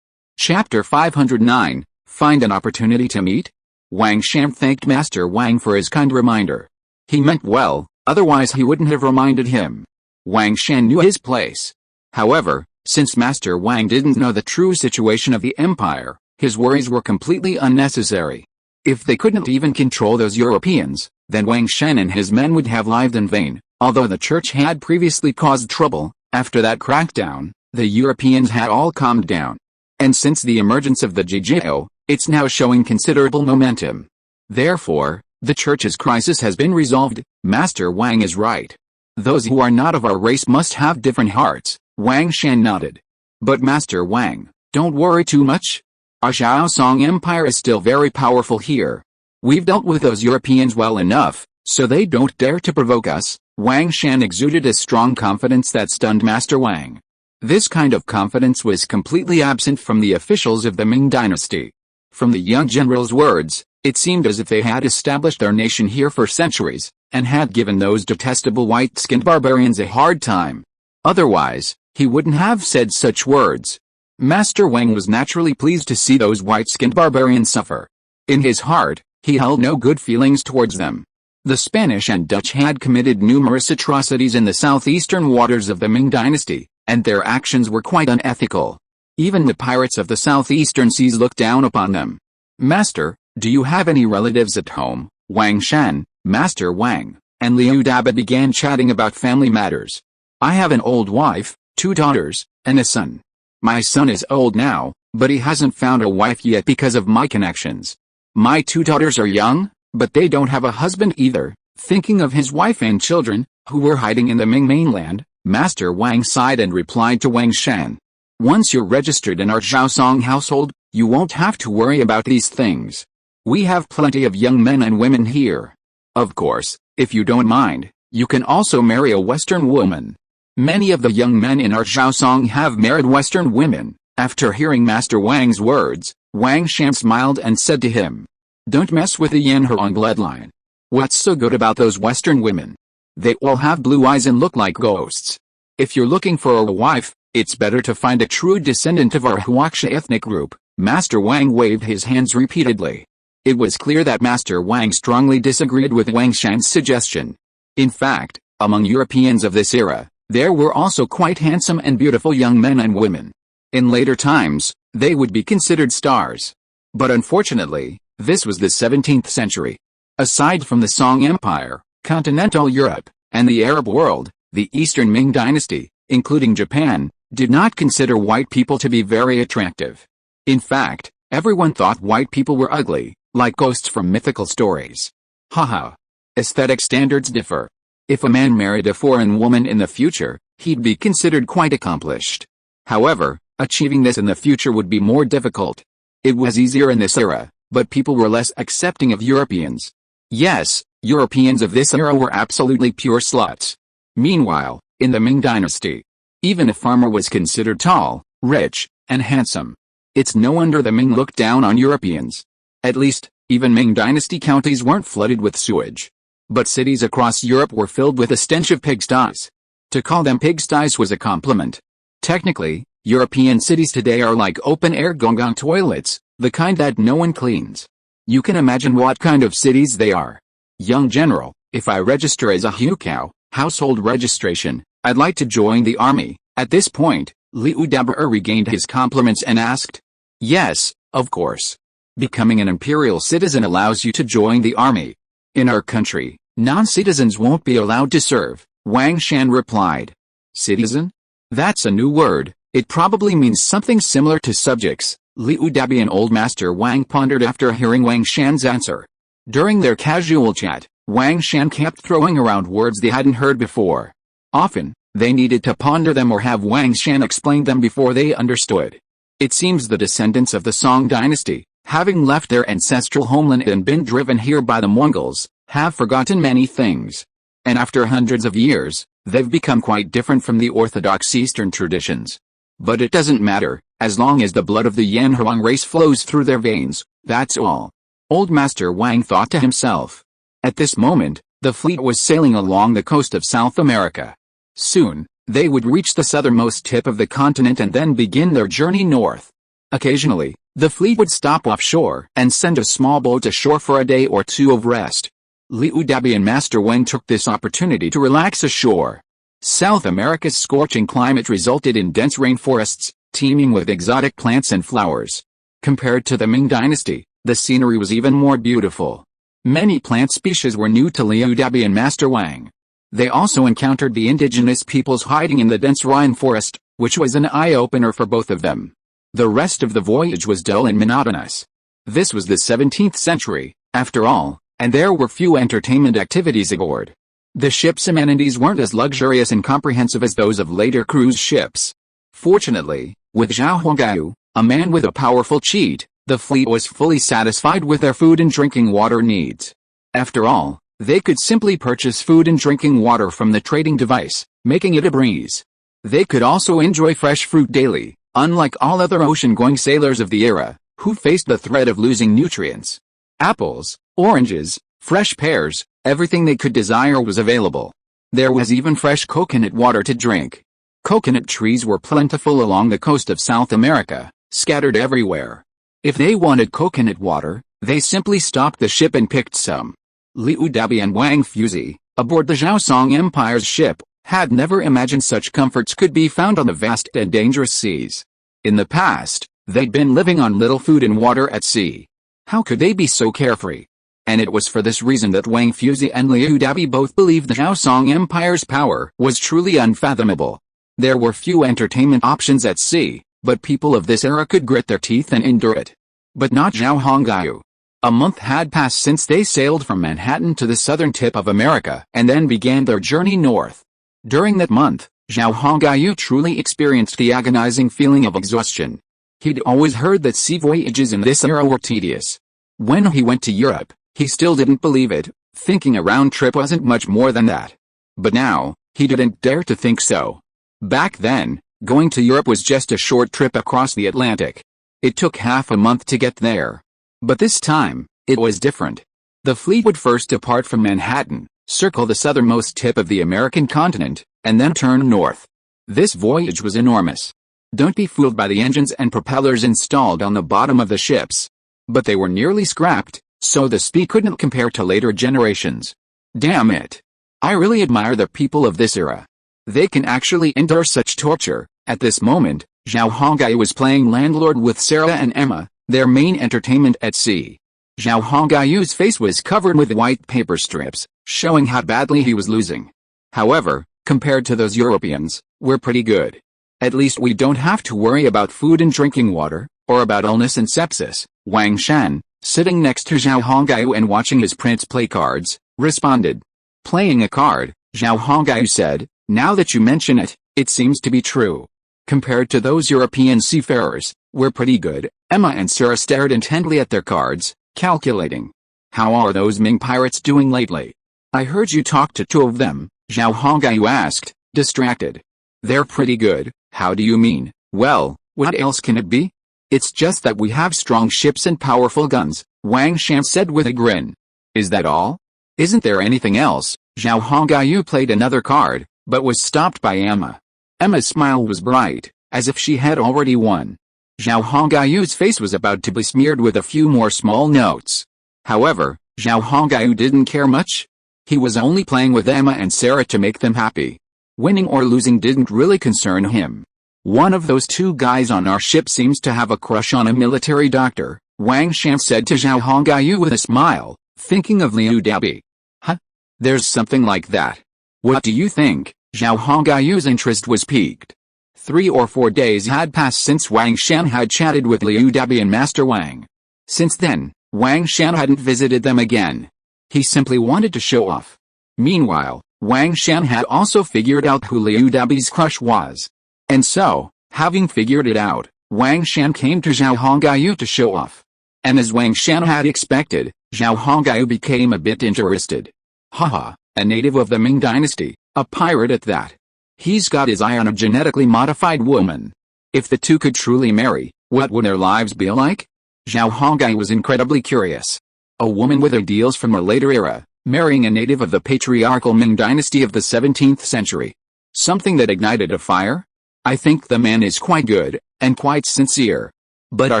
Chapter 509, Find an Opportunity to Meet? Wang Shan thanked Master Wang for his kind reminder. He meant well, otherwise he wouldn't have reminded him. Wang Shan knew his place. However, since Master Wang didn't know the true situation of the empire, his worries were completely unnecessary. If they couldn't even control those Europeans, then Wang Shan and his men would have lived in vain. Although the church had previously caused trouble, after that crackdown, the Europeans had all calmed down. And since the emergence of the Zhao, it's now showing considerable momentum. Therefore, the church's crisis has been resolved. Master Wang is right. Those who are not of our race must have different hearts. Wang Shan nodded. But Master Wang, don't worry too much. Our Zhaosong Empire is still very powerful here. We've dealt with those Europeans well enough, so they don't dare to provoke us. Wang Shan exuded a strong confidence that stunned Master Wang. This kind of confidence was completely absent from the officials of the Ming dynasty. From the young general's words, it seemed as if they had established their nation here for centuries, and had given those detestable white-skinned barbarians a hard time. Otherwise, he wouldn't have said such words. Master Wang was naturally pleased to see those white-skinned barbarians suffer. In his heart, he held no good feelings towards them. The Spanish and Dutch had committed numerous atrocities in the southeastern waters of the Ming dynasty, and their actions were quite unethical. Even the pirates of the southeastern seas looked down upon them. Master, do you have any relatives at home? Wang Shan, Master Wang, and Liu Dabi began chatting about family matters. I have an old wife, 2 daughters, and a son. My son is old now, but he hasn't found a wife yet because of my connections. My 2 daughters are young, but they don't have a husband either. Thinking of his wife and children, who were hiding in the Ming mainland, Master Wang sighed and replied to Wang Shan. Once you're registered in our Zhaosong household, you won't have to worry about these things. We have plenty of young men and women here. Of course, if you don't mind, you can also marry a Western woman. Many of the young men in our Zhaosong have married Western women. After hearing Master Wang's words, Wang Shan smiled and said to him, don't mess with the Yanhong bloodline. What's so good about those Western women? They all have blue eyes and look like ghosts. If you're looking for a wife, it's better to find a true descendant of our Huaxia ethnic group. Master Wang waved his hands repeatedly. It was clear that Master Wang strongly disagreed with Wang Shan's suggestion. In fact, among Europeans of this era, there were also quite handsome and beautiful young men and women. In later times, they would be considered stars. But unfortunately, this was the 17th century. Aside from the Song Empire, continental Europe, and the Arab world, the Eastern Ming dynasty, including Japan, did not consider white people to be very attractive. In fact, everyone thought white people were ugly, like ghosts from mythical stories. Haha. Aesthetic standards differ. If a man married a foreign woman in the future, he'd be considered quite accomplished. However, achieving this in the future would be more difficult. It was easier in this era, but people were less accepting of Europeans. Yes, Europeans of this era were absolutely pure sluts. Meanwhile, in the Ming dynasty, even a farmer was considered tall, rich, and handsome. It's no wonder the Ming looked down on Europeans. At least, even Ming dynasty counties weren't flooded with sewage. But cities across Europe were filled with a stench of pigsties. To call them pigsties was a compliment. Technically, European cities today are like open-air gong-gong toilets, the kind that no one cleans. You can imagine what kind of cities they are. Young General, if I register as a Hukou, household registration, I'd like to join the army. At this point, Liu Dabur regained his compliments and asked, yes, of course. Becoming an imperial citizen allows you to join the army. In our country, non-citizens won't be allowed to serve, Wang Shan replied. Citizen? That's a new word, it probably means something similar to subjects, Liu Dabi and Old Master Wang pondered after hearing Wang Shan's answer. During their casual chat, Wang Shan kept throwing around words they hadn't heard before. Often, they needed to ponder them or have Wang Shan explain them before they understood. It seems the descendants of the Song dynasty, having left their ancestral homeland and been driven here by the Mongols, have forgotten many things. And after hundreds of years, they've become quite different from the orthodox Eastern traditions. But it doesn't matter, as long as the blood of the Yanhuang race flows through their veins, that's all. Old Master Wang thought to himself. At this moment, the fleet was sailing along the coast of South America. Soon, they would reach the southernmost tip of the continent and then begin their journey north. Occasionally, the fleet would stop offshore and send a small boat ashore for a day or two of rest. Liu Dabi and Master Wang took this opportunity to relax ashore. South America's scorching climate resulted in dense rainforests, teeming with exotic plants and flowers. Compared to the Ming dynasty, the scenery was even more beautiful. Many plant species were new to Liu Dabi and Master Wang. They also encountered the indigenous peoples hiding in the dense rainforest, which was an eye-opener for both of them. The rest of the voyage was dull and monotonous. This was the 17th century, after all, and there were few entertainment activities aboard. The ship's amenities weren't as luxurious and comprehensive as those of later cruise ships. Fortunately, with Zhao Honggao, a man with a powerful cheat, the fleet was fully satisfied with their food and drinking water needs. After all, they could simply purchase food and drinking water from the trading device, making it a breeze. They could also enjoy fresh fruit daily, unlike all other ocean-going sailors of the era, who faced the threat of losing nutrients. Apples, oranges, fresh pears, everything they could desire was available. There was even fresh coconut water to drink. Coconut trees were plentiful along the coast of South America, scattered everywhere. If they wanted coconut water, they simply stopped the ship and picked some. Liu Dabi and Wang Fuzi, aboard the Zhao Song Empire's ship, had never imagined such comforts could be found on the vast and dangerous seas. In the past, they'd been living on little food and water at sea. How could they be so carefree? And it was for this reason that Wang Fuzi and Liu Dabi both believed the Zhao Song Empire's power was truly unfathomable. There were few entertainment options at sea, but people of this era could grit their teeth and endure it. But not Zhao Honggao. A month had passed since they sailed from Manhattan to the southern tip of America and then began their journey north. During that month, Zhao Honggao truly experienced the agonizing feeling of exhaustion. He'd always heard that sea voyages in this era were tedious. When he went to Europe, he still didn't believe it, thinking a round trip wasn't much more than that. But now, he didn't dare to think so. Back then, going to Europe was just a short trip across the Atlantic. It took half a month to get there. But this time, it was different. The fleet would first depart from Manhattan, circle the southernmost tip of the American continent, and then turn north. This voyage was enormous. Don't be fooled by the engines and propellers installed on the bottom of the ships. But they were nearly scrapped, so the speed couldn't compare to later generations. Damn it. I really admire the people of this era. They can actually endure such torture. At this moment, Zhao Honggao was playing landlord with Sarah and Emma, their main entertainment at sea. Zhao Honggao's face was covered with white paper strips, showing how badly he was losing. However, compared to those Europeans, we're pretty good. At least we don't have to worry about food and drinking water, or about illness and sepsis. Wang Shan, sitting next to Zhao Honggao and watching his prince play cards, responded. Playing a card, Zhao Honggao said, now that you mention it, it seems to be true. Compared to those European seafarers, we're pretty good. Emma and Sarah stared intently at their cards, calculating. How are those Ming pirates doing lately? I heard you talk to two of them, Zhao Honggao asked, distracted. They're pretty good. How do you mean? Well, what else can it be? It's just that we have strong ships and powerful guns, Wang Shan said with a grin. Is that all? Isn't there anything else? Zhao Honggao played another card, but was stopped by Emma. Emma's smile was bright. as if she had already won. Zhao Hongayu's face was about to be smeared with a few more small notes. However, Zhao Hongyu didn't care much. He was only playing with Emma and Sarah to make them happy. Winning or losing didn't really concern him. One of those two guys on our ship seems to have a crush on a military doctor, Wang Shan said to Zhao Hongyu with a smile, thinking of Liu Dabi. Huh? There's something like that. What do you think? Zhao Hongyu's interest was piqued. 3 or 4 days had passed since Wang Shan had chatted with Liu Dabi and Master Wang. Since then, Wang Shan hadn't visited them again. He simply wanted to show off. Meanwhile, Wang Shan had also figured out who Liu Dabi's crush was. And so, having figured it out, Wang Shan came to Zhao Hongyu to show off. And as Wang Shan had expected, Zhao Hongyu became a bit interested. Haha, a native of the Ming dynasty, a pirate at that. He's got his eye on a genetically modified woman. If the two could truly marry, what would their lives be like? Zhao Hongyu was incredibly curious. A woman with ideals from a later era, marrying a native of the patriarchal Ming dynasty of the 17th century. Something that ignited a fire? I think the man is quite good, and quite sincere. But our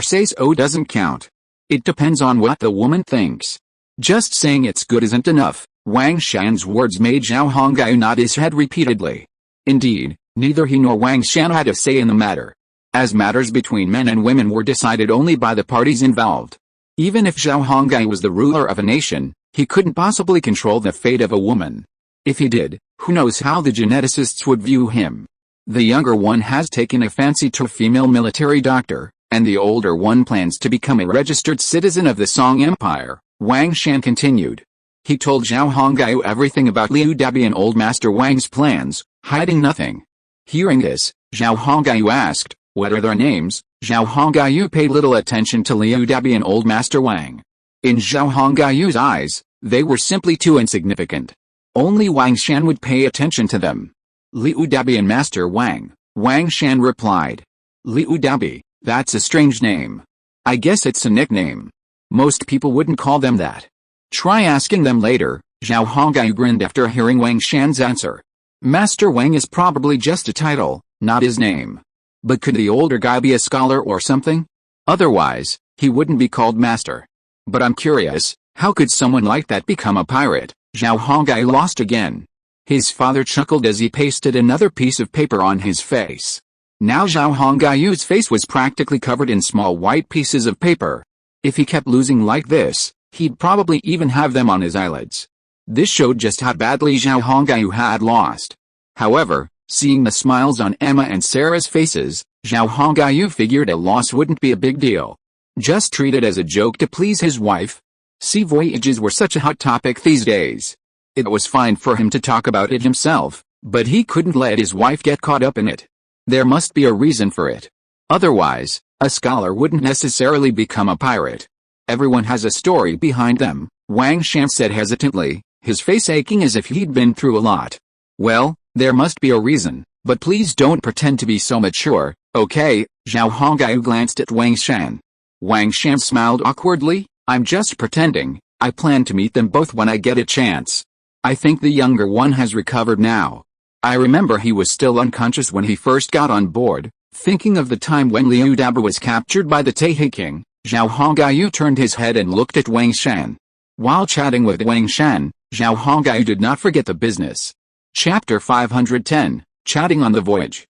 say-so doesn't count. It depends on what the woman thinks. Just saying it's good isn't enough. Wang Shan's words made Zhao Hongyu nod his head repeatedly. Indeed, neither he nor Wang Shan had a say in the matter, as matters between men and women were decided only by the parties involved. Even if Zhao Hongyu was the ruler of a nation, he couldn't possibly control the fate of a woman. If he did, who knows how the geneticists would view him. The younger one has taken a fancy to a female military doctor, and the older one plans to become a registered citizen of the Song Empire, Wang Shan continued. He told Zhao Hongyu everything about Liu Dabi and Old Master Wang's plans, hiding nothing. Hearing this, Zhao Hongyu asked, what are their names? Zhao Hongyu paid little attention to Liu Dabi and Old Master Wang. In Zhao Hongyu's eyes, they were simply too insignificant. Only Wang Shan would pay attention to them. Liu Dabi and Master Wang, Wang Shan replied. Liu Dabi, that's a strange name. I guess it's a nickname. Most people wouldn't call them that. Try asking them later, Zhao Hongyu grinned after hearing Wang Shan's answer. Master Wang is probably just a title, not his name. But could the older guy be a scholar or something? Otherwise, he wouldn't be called Master. But I'm curious, how could someone like that become a pirate? Zhao Hongyu lost again. His father chuckled as he pasted another piece of paper on his face. Now Zhao Hongyu's face was practically covered in small white pieces of paper. If he kept losing like this, he'd probably even have them on his eyelids. This showed just how badly Zhao Hongyu had lost. However, seeing the smiles on Emma and Sarah's faces, Zhao Hongyu figured a loss wouldn't be a big deal. Just treat it as a joke to please his wife. Sea voyages were such a hot topic these days. It was fine for him to talk about it himself, but he couldn't let his wife get caught up in it. There must be a reason for it. Otherwise, a scholar wouldn't necessarily become a pirate. Everyone has a story behind them, Wang Shan said hesitantly, his face aching as if he'd been through a lot. Well, there must be a reason, but please don't pretend to be so mature, okay? Zhao Hongyu glanced at Wang Shan. Wang Shan smiled awkwardly, I'm just pretending. I plan to meet them both when I get a chance. I think the younger one has recovered now. I remember he was still unconscious when he first got on board. Thinking of the time when Liu Dabi was captured by the Taihei King, Zhao Hongyu turned his head and looked at Wang Shan. While chatting with Wang Shan, Zhao Hongyu did not forget the business. Chapter 510, Chatting on the Voyage.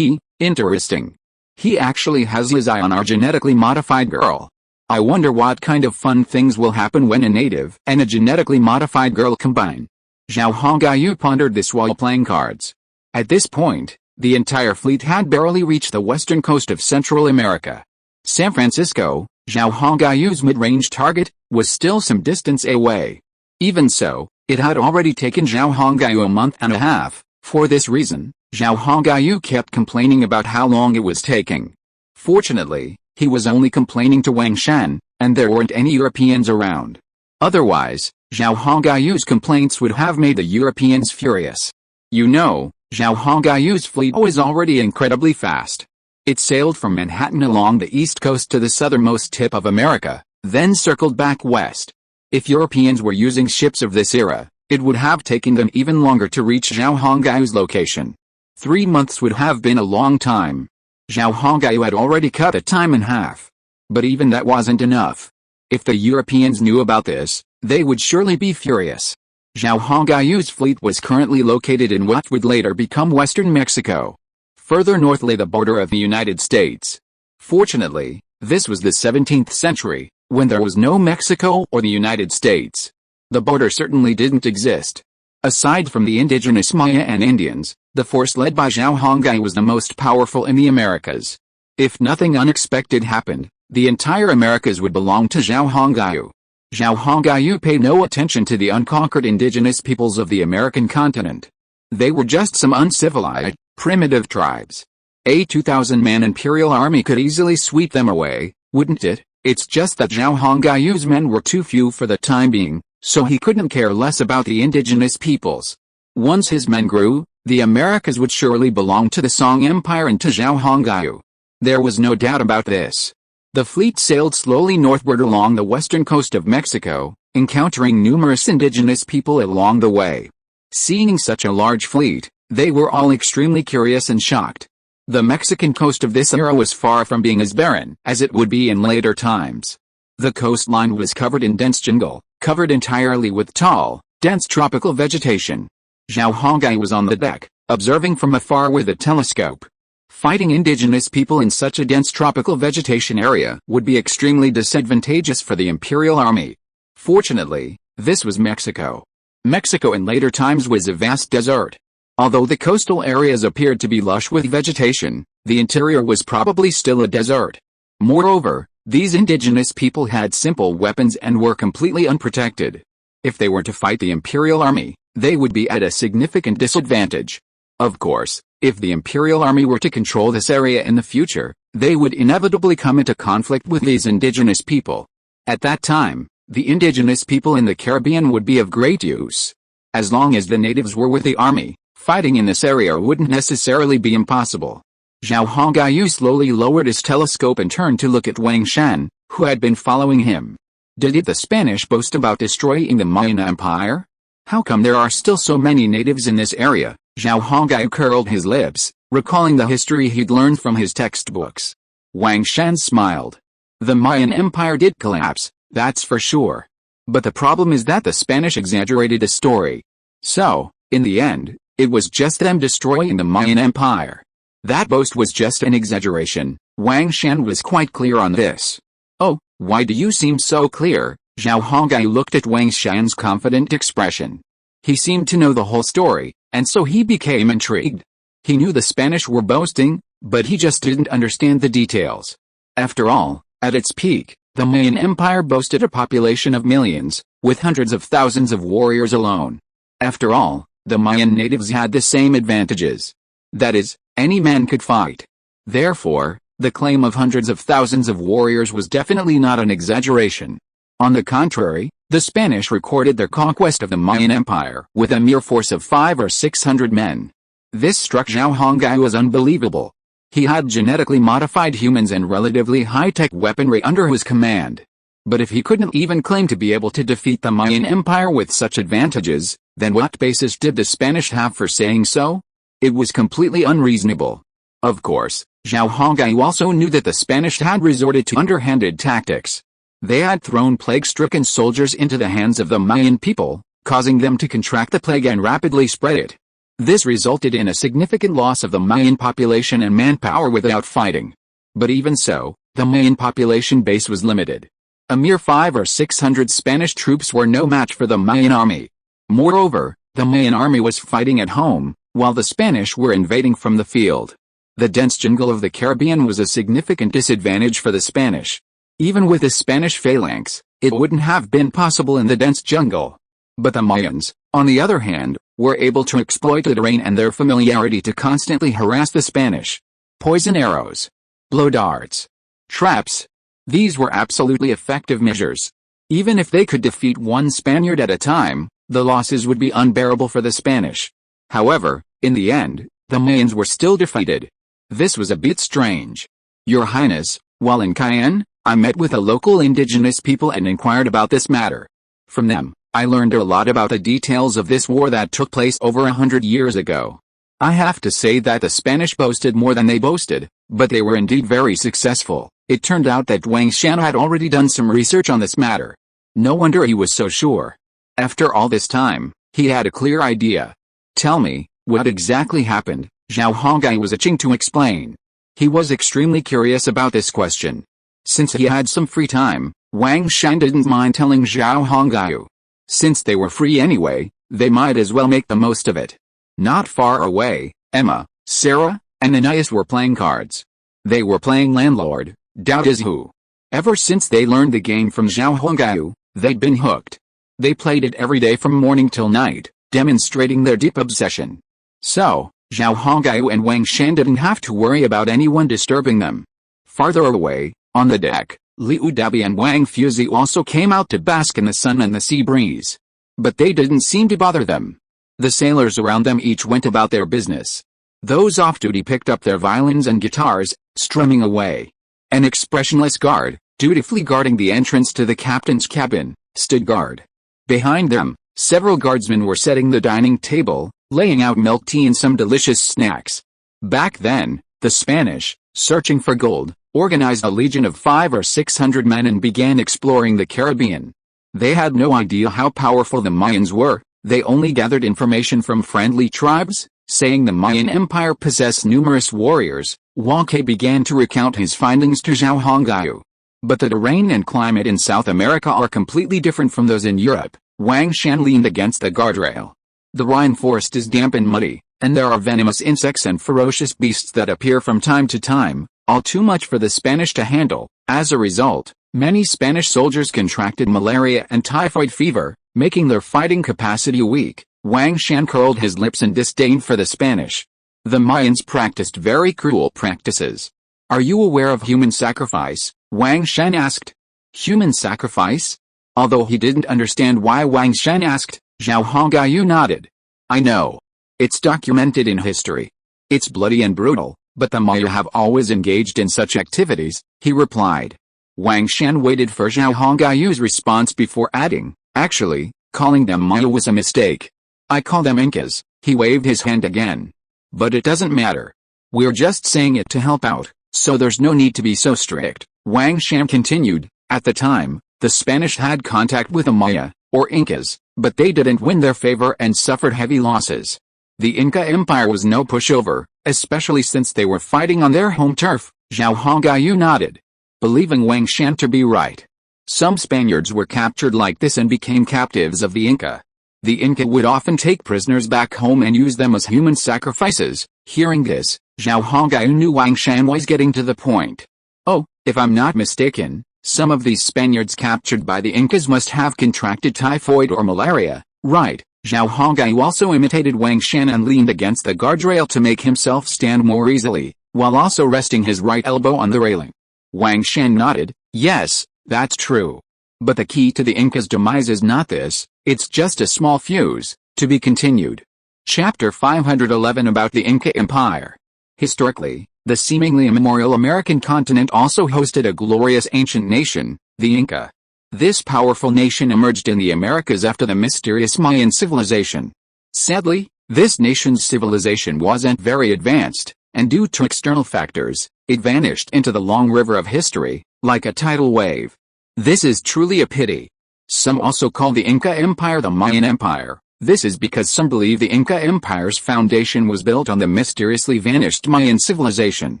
Interesting. He actually has his eye on our genetically modified girl. I wonder what kind of fun things will happen when a native and a genetically modified girl combine. Zhao Hongyu pondered this while playing cards. At this point, the entire fleet had barely reached the western coast of Central America. San Francisco, Zhao Hongyu's mid-range target, was still some distance away. Even so, it had already taken Zhao Hongyu a month and a half. For this reason, Zhao Hongyu kept complaining about how long it was taking. Fortunately, he was only complaining to Wang Shan, and there weren't any Europeans around. Otherwise, Zhao Hongyu's complaints would have made the Europeans furious. You know, Zhao Hongyu's fleet was already incredibly fast. It sailed from Manhattan along the east coast to the southernmost tip of America, then circled back west. If Europeans were using ships of this era, it would have taken them even longer to reach Zhao Hongyu's location. 3 months would have been a long time. Zhao Hongyu had already cut the time in half. But even that wasn't enough. If the Europeans knew about this, they would surely be furious. Zhao Hongyu's fleet was currently located in what would later become western Mexico. Further north lay the border of the United States. Fortunately, this was the 17th century, when there was no Mexico or the United States. The border certainly didn't exist. Aside from the indigenous Maya and Indians, the force led by Zhao Hongyu was the most powerful in the Americas. If nothing unexpected happened, the entire Americas would belong to Zhao Hongyu. Zhao Hongyu paid no attention to the unconquered indigenous peoples of the American continent. They were just some uncivilized, primitive tribes. A 2,000-man imperial army could easily sweep them away, wouldn't it? It's just that Zhao Hongyu's men were too few for the time being, so he couldn't care less about the indigenous peoples. Once his men grew, the Americas would surely belong to the Song Empire and to Zhao Hongyu. There was no doubt about this. The fleet sailed slowly northward along the western coast of Mexico, encountering numerous indigenous people along the way. Seeing such a large fleet, they were all extremely curious and shocked. The Mexican coast of this era was far from being as barren as it would be in later times. The coastline was covered in dense jungle, covered entirely with tall, dense tropical vegetation. Zhao Hongyu was on the deck, observing from afar with a telescope. Fighting indigenous people in such a dense tropical vegetation area would be extremely disadvantageous for the imperial army. Fortunately, this was Mexico. Mexico in later times was a vast desert. Although the coastal areas appeared to be lush with vegetation, the interior was probably still a desert. Moreover, these indigenous people had simple weapons and were completely unprotected. If they were to fight the imperial army, they would be at a significant disadvantage. Of course, if the imperial army were to control this area in the future, they would inevitably come into conflict with these indigenous people. At that time, the indigenous people in the Caribbean would be of great use. As long as the natives were with the army, fighting in this area wouldn't necessarily be impossible. Zhao Hongyu slowly lowered his telescope and turned to look at Wang Shan, who had been following him. Did the Spanish boast about destroying the Mayan Empire? How come there are still so many natives in this area? Zhao Hongyu curled his lips, recalling the history he'd learned from his textbooks. Wang Shan smiled. The Mayan Empire did collapse, that's for sure. But the problem is that the Spanish exaggerated the story. So, in the end, it was just them destroying the Mayan Empire. That boast was just an exaggeration. Wang Shan was quite clear on this. Oh, why do you seem so clear? Zhao Hongyu looked at Wang Shan's confident expression. He seemed to know the whole story, and so he became intrigued. He knew the Spanish were boasting, but he just didn't understand the details. After all, at its peak, the Mayan Empire boasted a population of millions, with hundreds of thousands of warriors alone. After all, the Mayan natives had the same advantages. That is, any man could fight. Therefore, the claim of hundreds of thousands of warriors was definitely not an exaggeration. On the contrary, the Spanish recorded their conquest of the Mayan Empire with a mere force of 500 or 600 men. This struck Zhao Hongyu as unbelievable. He had genetically modified humans and relatively high-tech weaponry under his command. But if he couldn't even claim to be able to defeat the Mayan Empire with such advantages, then what basis did the Spanish have for saying so? It was completely unreasonable. Of course, Zhao Hongyu also knew that the Spanish had resorted to underhanded tactics. They had thrown plague-stricken soldiers into the hands of the Mayan people, causing them to contract the plague and rapidly spread it. This resulted in a significant loss of the Mayan population and manpower without fighting. But even so, the Mayan population base was limited. A mere 500 or 600 Spanish troops were no match for the Mayan army. Moreover, the Mayan army was fighting at home, while the Spanish were invading from the field. The dense jungle of the Caribbean was a significant disadvantage for the Spanish. Even with the Spanish phalanx, it wouldn't have been possible in the dense jungle. But the Mayans, on the other hand, were able to exploit the terrain and their familiarity to constantly harass the Spanish. Poison arrows, blow darts, traps. These were absolutely effective measures. Even if they could defeat one Spaniard at a time, the losses would be unbearable for the Spanish. However, in the end, the Mayans were still defeated. This was a bit strange. Your Highness, while in Cayenne, I met with a local indigenous people and inquired about this matter. From them, I learned a lot about the details of this war that took place over 100 years ago. I have to say that the Spanish boasted more than they boasted, but they were indeed very successful. It turned out that Wang Shan had already done some research on this matter. No wonder he was so sure. After all this time, he had a clear idea. Tell me, what exactly happened? Zhao Hongai was itching to explain. He was extremely curious about this question. Since he had some free time, Wang Shan didn't mind telling Zhao Hongai. Since they were free anyway, they might as well make the most of it. Not far away, Emma, Sarah, and Anais were playing cards. They were playing landlord, doubt is who. Ever since they learned the game from Zhao Hongai, they'd been hooked. They played it every day from morning till night, demonstrating their deep obsession. So, Zhao Hongai and Wang Shan didn't have to worry about anyone disturbing them. Farther away, on the deck, Liu Dabi and Wang Fuzi also came out to bask in the sun and the sea breeze. But they didn't seem to bother them. The sailors around them each went about their business. Those off duty picked up their violins and guitars, strumming away. An expressionless guard, dutifully guarding the entrance to the captain's cabin, stood guard. Behind them, several guardsmen were setting the dining table, laying out milk tea and some delicious snacks. Back then, the Spanish, searching for gold, organized a legion of 500 or 600 men and began exploring the Caribbean. They had no idea how powerful the Mayans were. They only gathered information from friendly tribes, saying the Mayan Empire possessed numerous warriors. Wang Ke began to recount his findings to Zhao Hongai. But the terrain and climate in South America are completely different from those in Europe. Wang Shan leaned against the guardrail. The Rhine forest is damp and muddy, and there are venomous insects and ferocious beasts that appear from time to time, all too much for the Spanish to handle. As a result, many Spanish soldiers contracted malaria and typhoid fever, making their fighting capacity weak. Wang Shan curled his lips in disdain for the Spanish. The Mayans practiced very cruel practices. Are you aware of human sacrifice? Wang Shan asked. Human sacrifice? Although he didn't understand why Wang Shan asked, Zhao Hongai nodded. I know. It's documented in history. It's bloody and brutal, but the Maya have always engaged in such activities, he replied. Wang Shan waited for Zhao Hongai's response before adding, actually, calling them Maya was a mistake. I call them Incas. He waved his hand again. But it doesn't matter. We're just saying it to help out, so there's no need to be so strict. Wang Shan continued, at the time, the Spanish had contact with the Maya, or Incas, but they didn't win their favor and suffered heavy losses. The Inca Empire was no pushover, especially since they were fighting on their home turf. Zhao Hongai nodded, believing Wang Shan to be right. Some Spaniards were captured like this and became captives of the Inca. The Inca would often take prisoners back home and use them as human sacrifices. Hearing this, Zhao Hongai knew Wang Shan was getting to the point. Oh, if I'm not mistaken, some of these Spaniards captured by the Incas must have contracted typhoid or malaria, right? Zhao Hongai also imitated Wang Shan and leaned against the guardrail to make himself stand more easily, while also resting his right elbow on the railing. Wang Shan nodded, yes, that's true. But the key to the Incas' demise is not this, it's just a small fuse. To be continued. Chapter 511 about the Inca Empire. Historically, the seemingly immemorial American continent also hosted a glorious ancient nation, the Inca. This powerful nation emerged in the Americas after the mysterious Mayan civilization. Sadly, this nation's civilization wasn't very advanced, and due to external factors, it vanished into the long river of history, like a tidal wave. This is truly a pity. Some also call the Inca Empire the Mayan Empire. This is because some believe the Inca Empire's foundation was built on the mysteriously vanished Mayan civilization.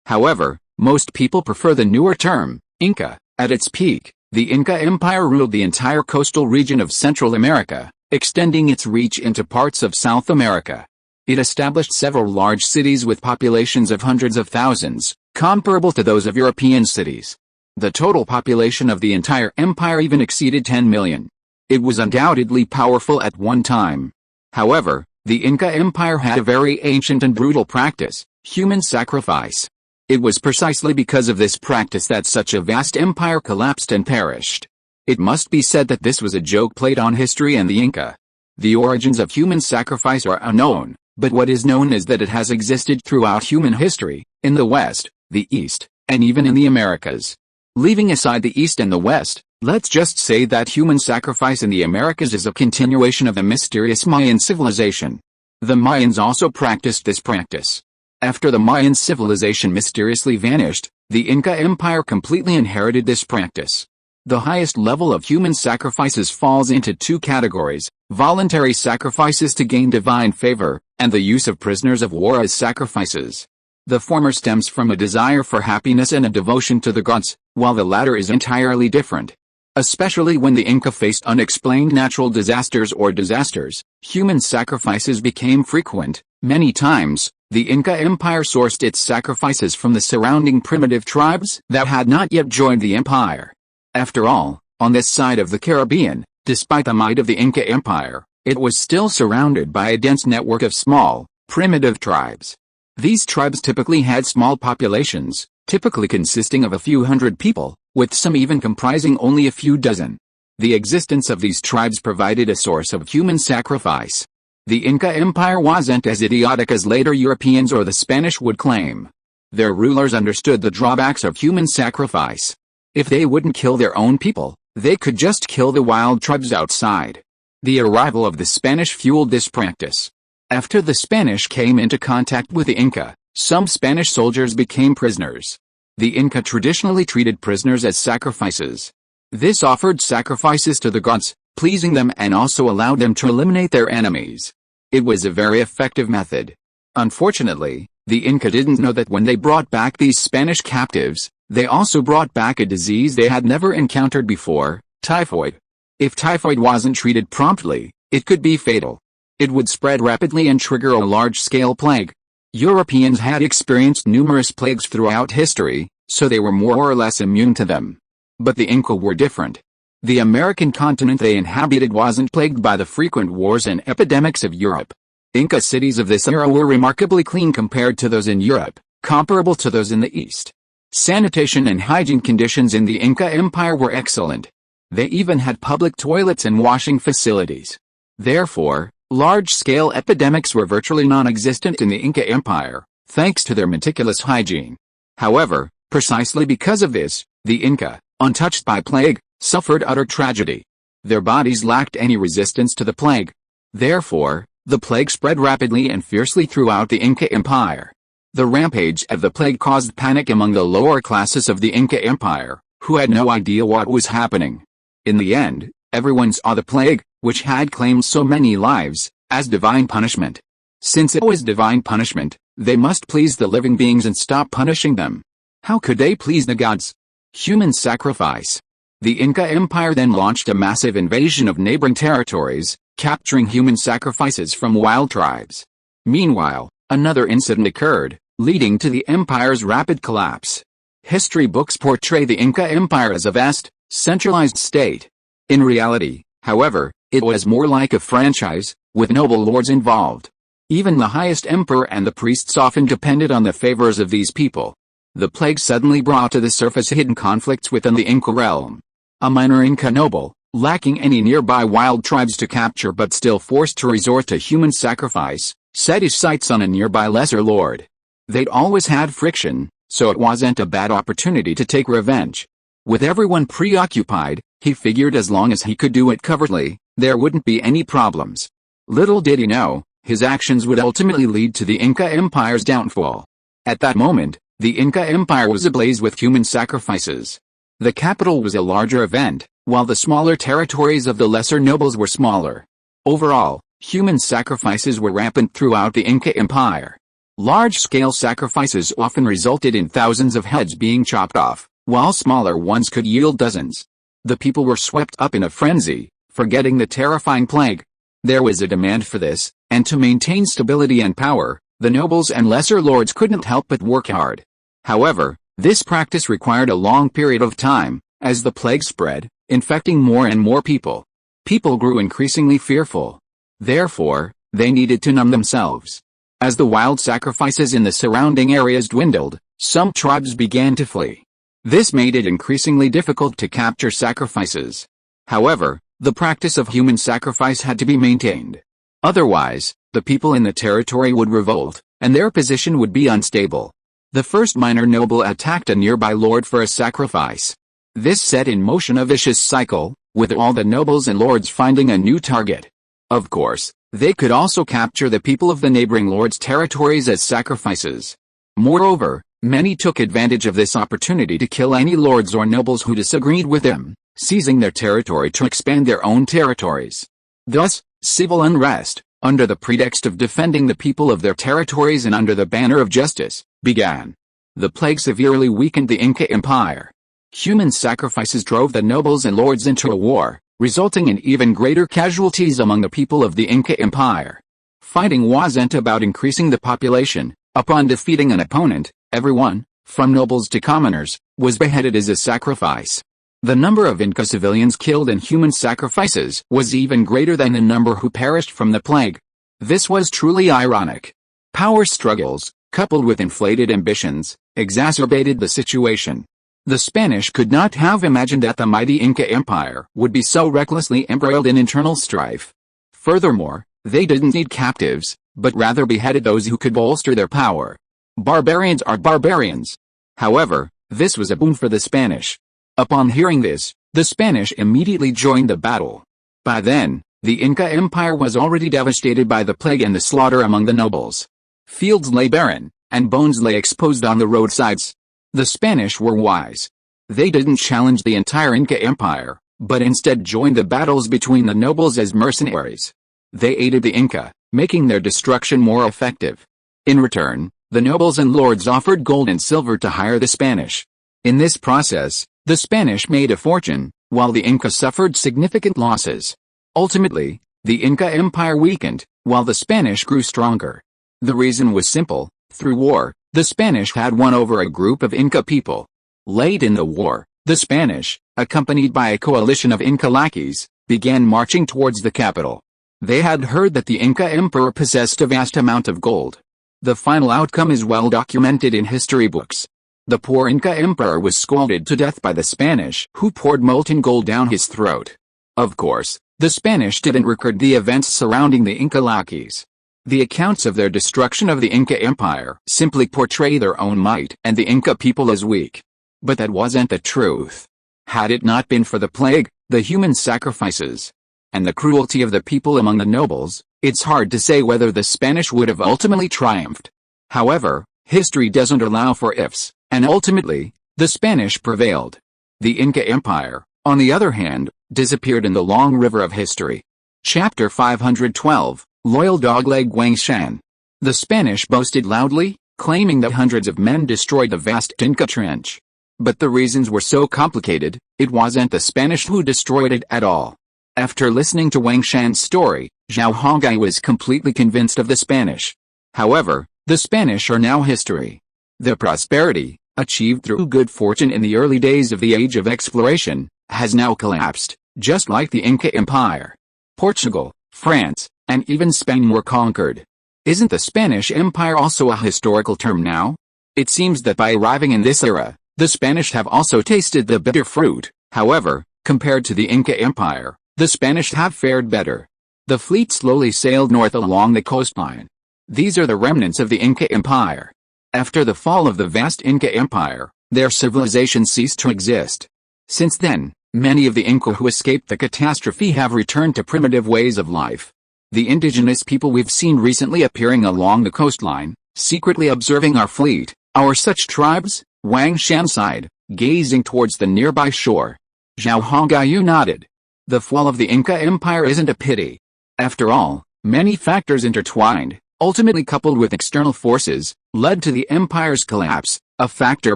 However, most people prefer the newer term, Inca. At its peak, the Inca Empire ruled the entire coastal region of Central America, extending its reach into parts of South America. It established several large cities with populations of hundreds of thousands, comparable to those of European cities. The total population of the entire empire even exceeded 10 million. It was undoubtedly powerful at one time. However, the Inca Empire had a very ancient and brutal practice, human sacrifice. It was precisely because of this practice that such a vast empire collapsed and perished. It must be said that this was a joke played on history and the Inca. The origins of human sacrifice are unknown, but what is known is that it has existed throughout human history, in the West, the East, and even in the Americas. Leaving aside the East and the West, let's just say that human sacrifice in the Americas is a continuation of the mysterious Mayan civilization. The Mayans also practiced this practice. After the Mayan civilization mysteriously vanished, the Inca Empire completely inherited this practice. The highest level of human sacrifices falls into two categories: voluntary sacrifices to gain divine favor, and the use of prisoners of war as sacrifices. The former stems from a desire for happiness and a devotion to the gods, while the latter is entirely different. Especially when the Inca faced unexplained natural disasters, human sacrifices became frequent. Many times, the Inca Empire sourced its sacrifices from the surrounding primitive tribes that had not yet joined the empire. After all, on this side of the Caribbean, despite the might of the Inca Empire, it was still surrounded by a dense network of small, primitive tribes. These tribes typically had small populations, typically consisting of a few hundred people, with some even comprising only a few dozen. The existence of these tribes provided a source of human sacrifice. The Inca Empire wasn't as idiotic as later Europeans or the Spanish would claim. Their rulers understood the drawbacks of human sacrifice. If they wouldn't kill their own people, they could just kill the wild tribes outside. The arrival of the Spanish fueled this practice. After the Spanish came into contact with the Inca, some Spanish soldiers became prisoners. The Inca traditionally treated prisoners as sacrifices. This offered sacrifices to the gods, pleasing them, and also allowed them to eliminate their enemies. It was a very effective method. Unfortunately, the Inca didn't know that when they brought back these Spanish captives, they also brought back a disease they had never encountered before: typhoid. If typhoid wasn't treated promptly, it could be fatal. It would spread rapidly and trigger a large-scale plague. Europeans had experienced numerous plagues throughout history, so they were more or less immune to them. But the Inca were different. The American continent they inhabited wasn't plagued by the frequent wars and epidemics of Europe. Inca cities of this era were remarkably clean compared to those in Europe, comparable to those in the East. Sanitation and hygiene conditions in the Inca Empire were excellent. They even had public toilets and washing facilities. Therefore, large-scale epidemics were virtually non-existent in the Inca Empire, thanks to their meticulous hygiene. However, precisely because of this, the Inca, untouched by plague, suffered utter tragedy. Their bodies lacked any resistance to the plague. Therefore, the plague spread rapidly and fiercely throughout the Inca Empire. The rampage of the plague caused panic among the lower classes of the Inca Empire, who had no idea what was happening. In the end, everyone saw the plague, which had claimed so many lives, as divine punishment. Since it was divine punishment, they must please the living beings and stop punishing them. How could they please the gods? Human sacrifice. The Inca Empire then launched a massive invasion of neighboring territories, capturing human sacrifices from wild tribes. Meanwhile, another incident occurred, leading to the empire's rapid collapse. History books portray the Inca Empire as a vast, centralized state. In reality, however, it was more like a franchise, with noble lords involved. Even the highest emperor and the priests often depended on the favors of these people. The plague suddenly brought to the surface hidden conflicts within the Inca realm. A minor Inca noble, lacking any nearby wild tribes to capture but still forced to resort to human sacrifice, set his sights on a nearby lesser lord. They'd always had friction, so it wasn't a bad opportunity to take revenge. With everyone preoccupied, he figured as long as he could do it covertly, there wouldn't be any problems. Little did he know, his actions would ultimately lead to the Inca Empire's downfall. At that moment, the Inca Empire was ablaze with human sacrifices. The capital was a larger event, while the smaller territories of the lesser nobles were smaller. Overall, human sacrifices were rampant throughout the Inca Empire. Large-scale sacrifices often resulted in thousands of heads being chopped off, while smaller ones could yield dozens. The people were swept up in a frenzy, forgetting the terrifying plague. There was a demand for this, and to maintain stability and power, the nobles and lesser lords couldn't help but work hard. However, this practice required a long period of time, as the plague spread, infecting more and more people. People grew increasingly fearful. Therefore, they needed to numb themselves. As the wild sacrifices in the surrounding areas dwindled, some tribes began to flee. This made it increasingly difficult to capture sacrifices. However, the practice of human sacrifice had to be maintained. Otherwise, the people in the territory would revolt, and their position would be unstable. The first minor noble attacked a nearby lord for a sacrifice. This set in motion a vicious cycle, with all the nobles and lords finding a new target. Of course, They could also capture the people of the neighboring lords' territories as sacrifices. Moreover, many took advantage of this opportunity to kill any lords or nobles who disagreed with them, seizing their territory to expand their own territories. Thus, civil unrest, under the pretext of defending the people of their territories and under the banner of justice, began. The plague severely weakened the Inca Empire. Human sacrifices drove the nobles and lords into a war, resulting in even greater casualties among the people of the Inca Empire. Fighting wasn't about increasing the population. Upon defeating an opponent, everyone, from nobles to commoners, was beheaded as a sacrifice. The number of Inca civilians killed in human sacrifices was even greater than the number who perished from the plague. This was truly ironic. Power struggles, coupled with inflated ambitions, exacerbated the situation. The Spanish could not have imagined that the mighty Inca Empire would be so recklessly embroiled in internal strife. Furthermore, they didn't need captives, but rather beheaded those who could bolster their power. Barbarians are barbarians. However, this was a boon for the Spanish. Upon hearing this, the Spanish immediately joined the battle. By then, the Inca Empire was already devastated by the plague and the slaughter among the nobles. Fields lay barren, and bones lay exposed on the roadsides. The Spanish were wise. They didn't challenge the entire Inca Empire, but instead joined the battles between the nobles as mercenaries. They aided the Inca, making their destruction more effective. In return, the nobles and lords offered gold and silver to hire the Spanish. In this process, the Spanish made a fortune, while the Inca suffered significant losses. Ultimately, the Inca Empire weakened, while the Spanish grew stronger. The reason was simple: through war, the Spanish had won over a group of Inca people. Late in the war, the Spanish, accompanied by a coalition of Inca lackeys, began marching towards the capital. They had heard that the Inca emperor possessed a vast amount of gold. The final outcome is well documented in history books. The poor Inca emperor was scolded to death by the Spanish, who poured molten gold down his throat. Of course, the Spanish didn't record the events surrounding the Inca lackeys. The accounts of their destruction of the Inca Empire simply portray their own might and the Inca people as weak. But that wasn't the truth. Had it not been for the plague, the human sacrifices, and the cruelty of the people among the nobles, it's hard to say whether the Spanish would have ultimately triumphed. However, history doesn't allow for ifs, and ultimately, the Spanish prevailed. The Inca Empire, on the other hand, disappeared in the long river of history. Chapter 512, Loyal Dogleg Wang Shan. The Spanish boasted loudly, claiming that hundreds of men destroyed the vast Inca trench. But the reasons were so complicated, it wasn't the Spanish who destroyed it at all. After listening to Wang Shan's story, Zhao Hongai was completely convinced of the Spanish. However, the Spanish are now history. Their prosperity, achieved through good fortune in the early days of the Age of Exploration, has now collapsed, just like the Inca Empire. Portugal, France, and even Spain were conquered. Isn't the Spanish Empire also a historical term now? It seems that by arriving in this era, the Spanish have also tasted the bitter fruit. However, compared to the Inca Empire, the Spanish have fared better. The fleet slowly sailed north along the coastline. These are the remnants of the Inca Empire. After the fall of the vast Inca Empire, their civilization ceased to exist. Since then, many of the Inca who escaped the catastrophe have returned to primitive ways of life. The indigenous people we've seen recently appearing along the coastline, secretly observing our fleet, are such tribes? Wang Shan sighed, gazing towards the nearby shore. Zhao Hongyu nodded. The fall of the Inca Empire isn't a pity. After all, many factors intertwined, ultimately coupled with external forces, led to the empire's collapse, a factor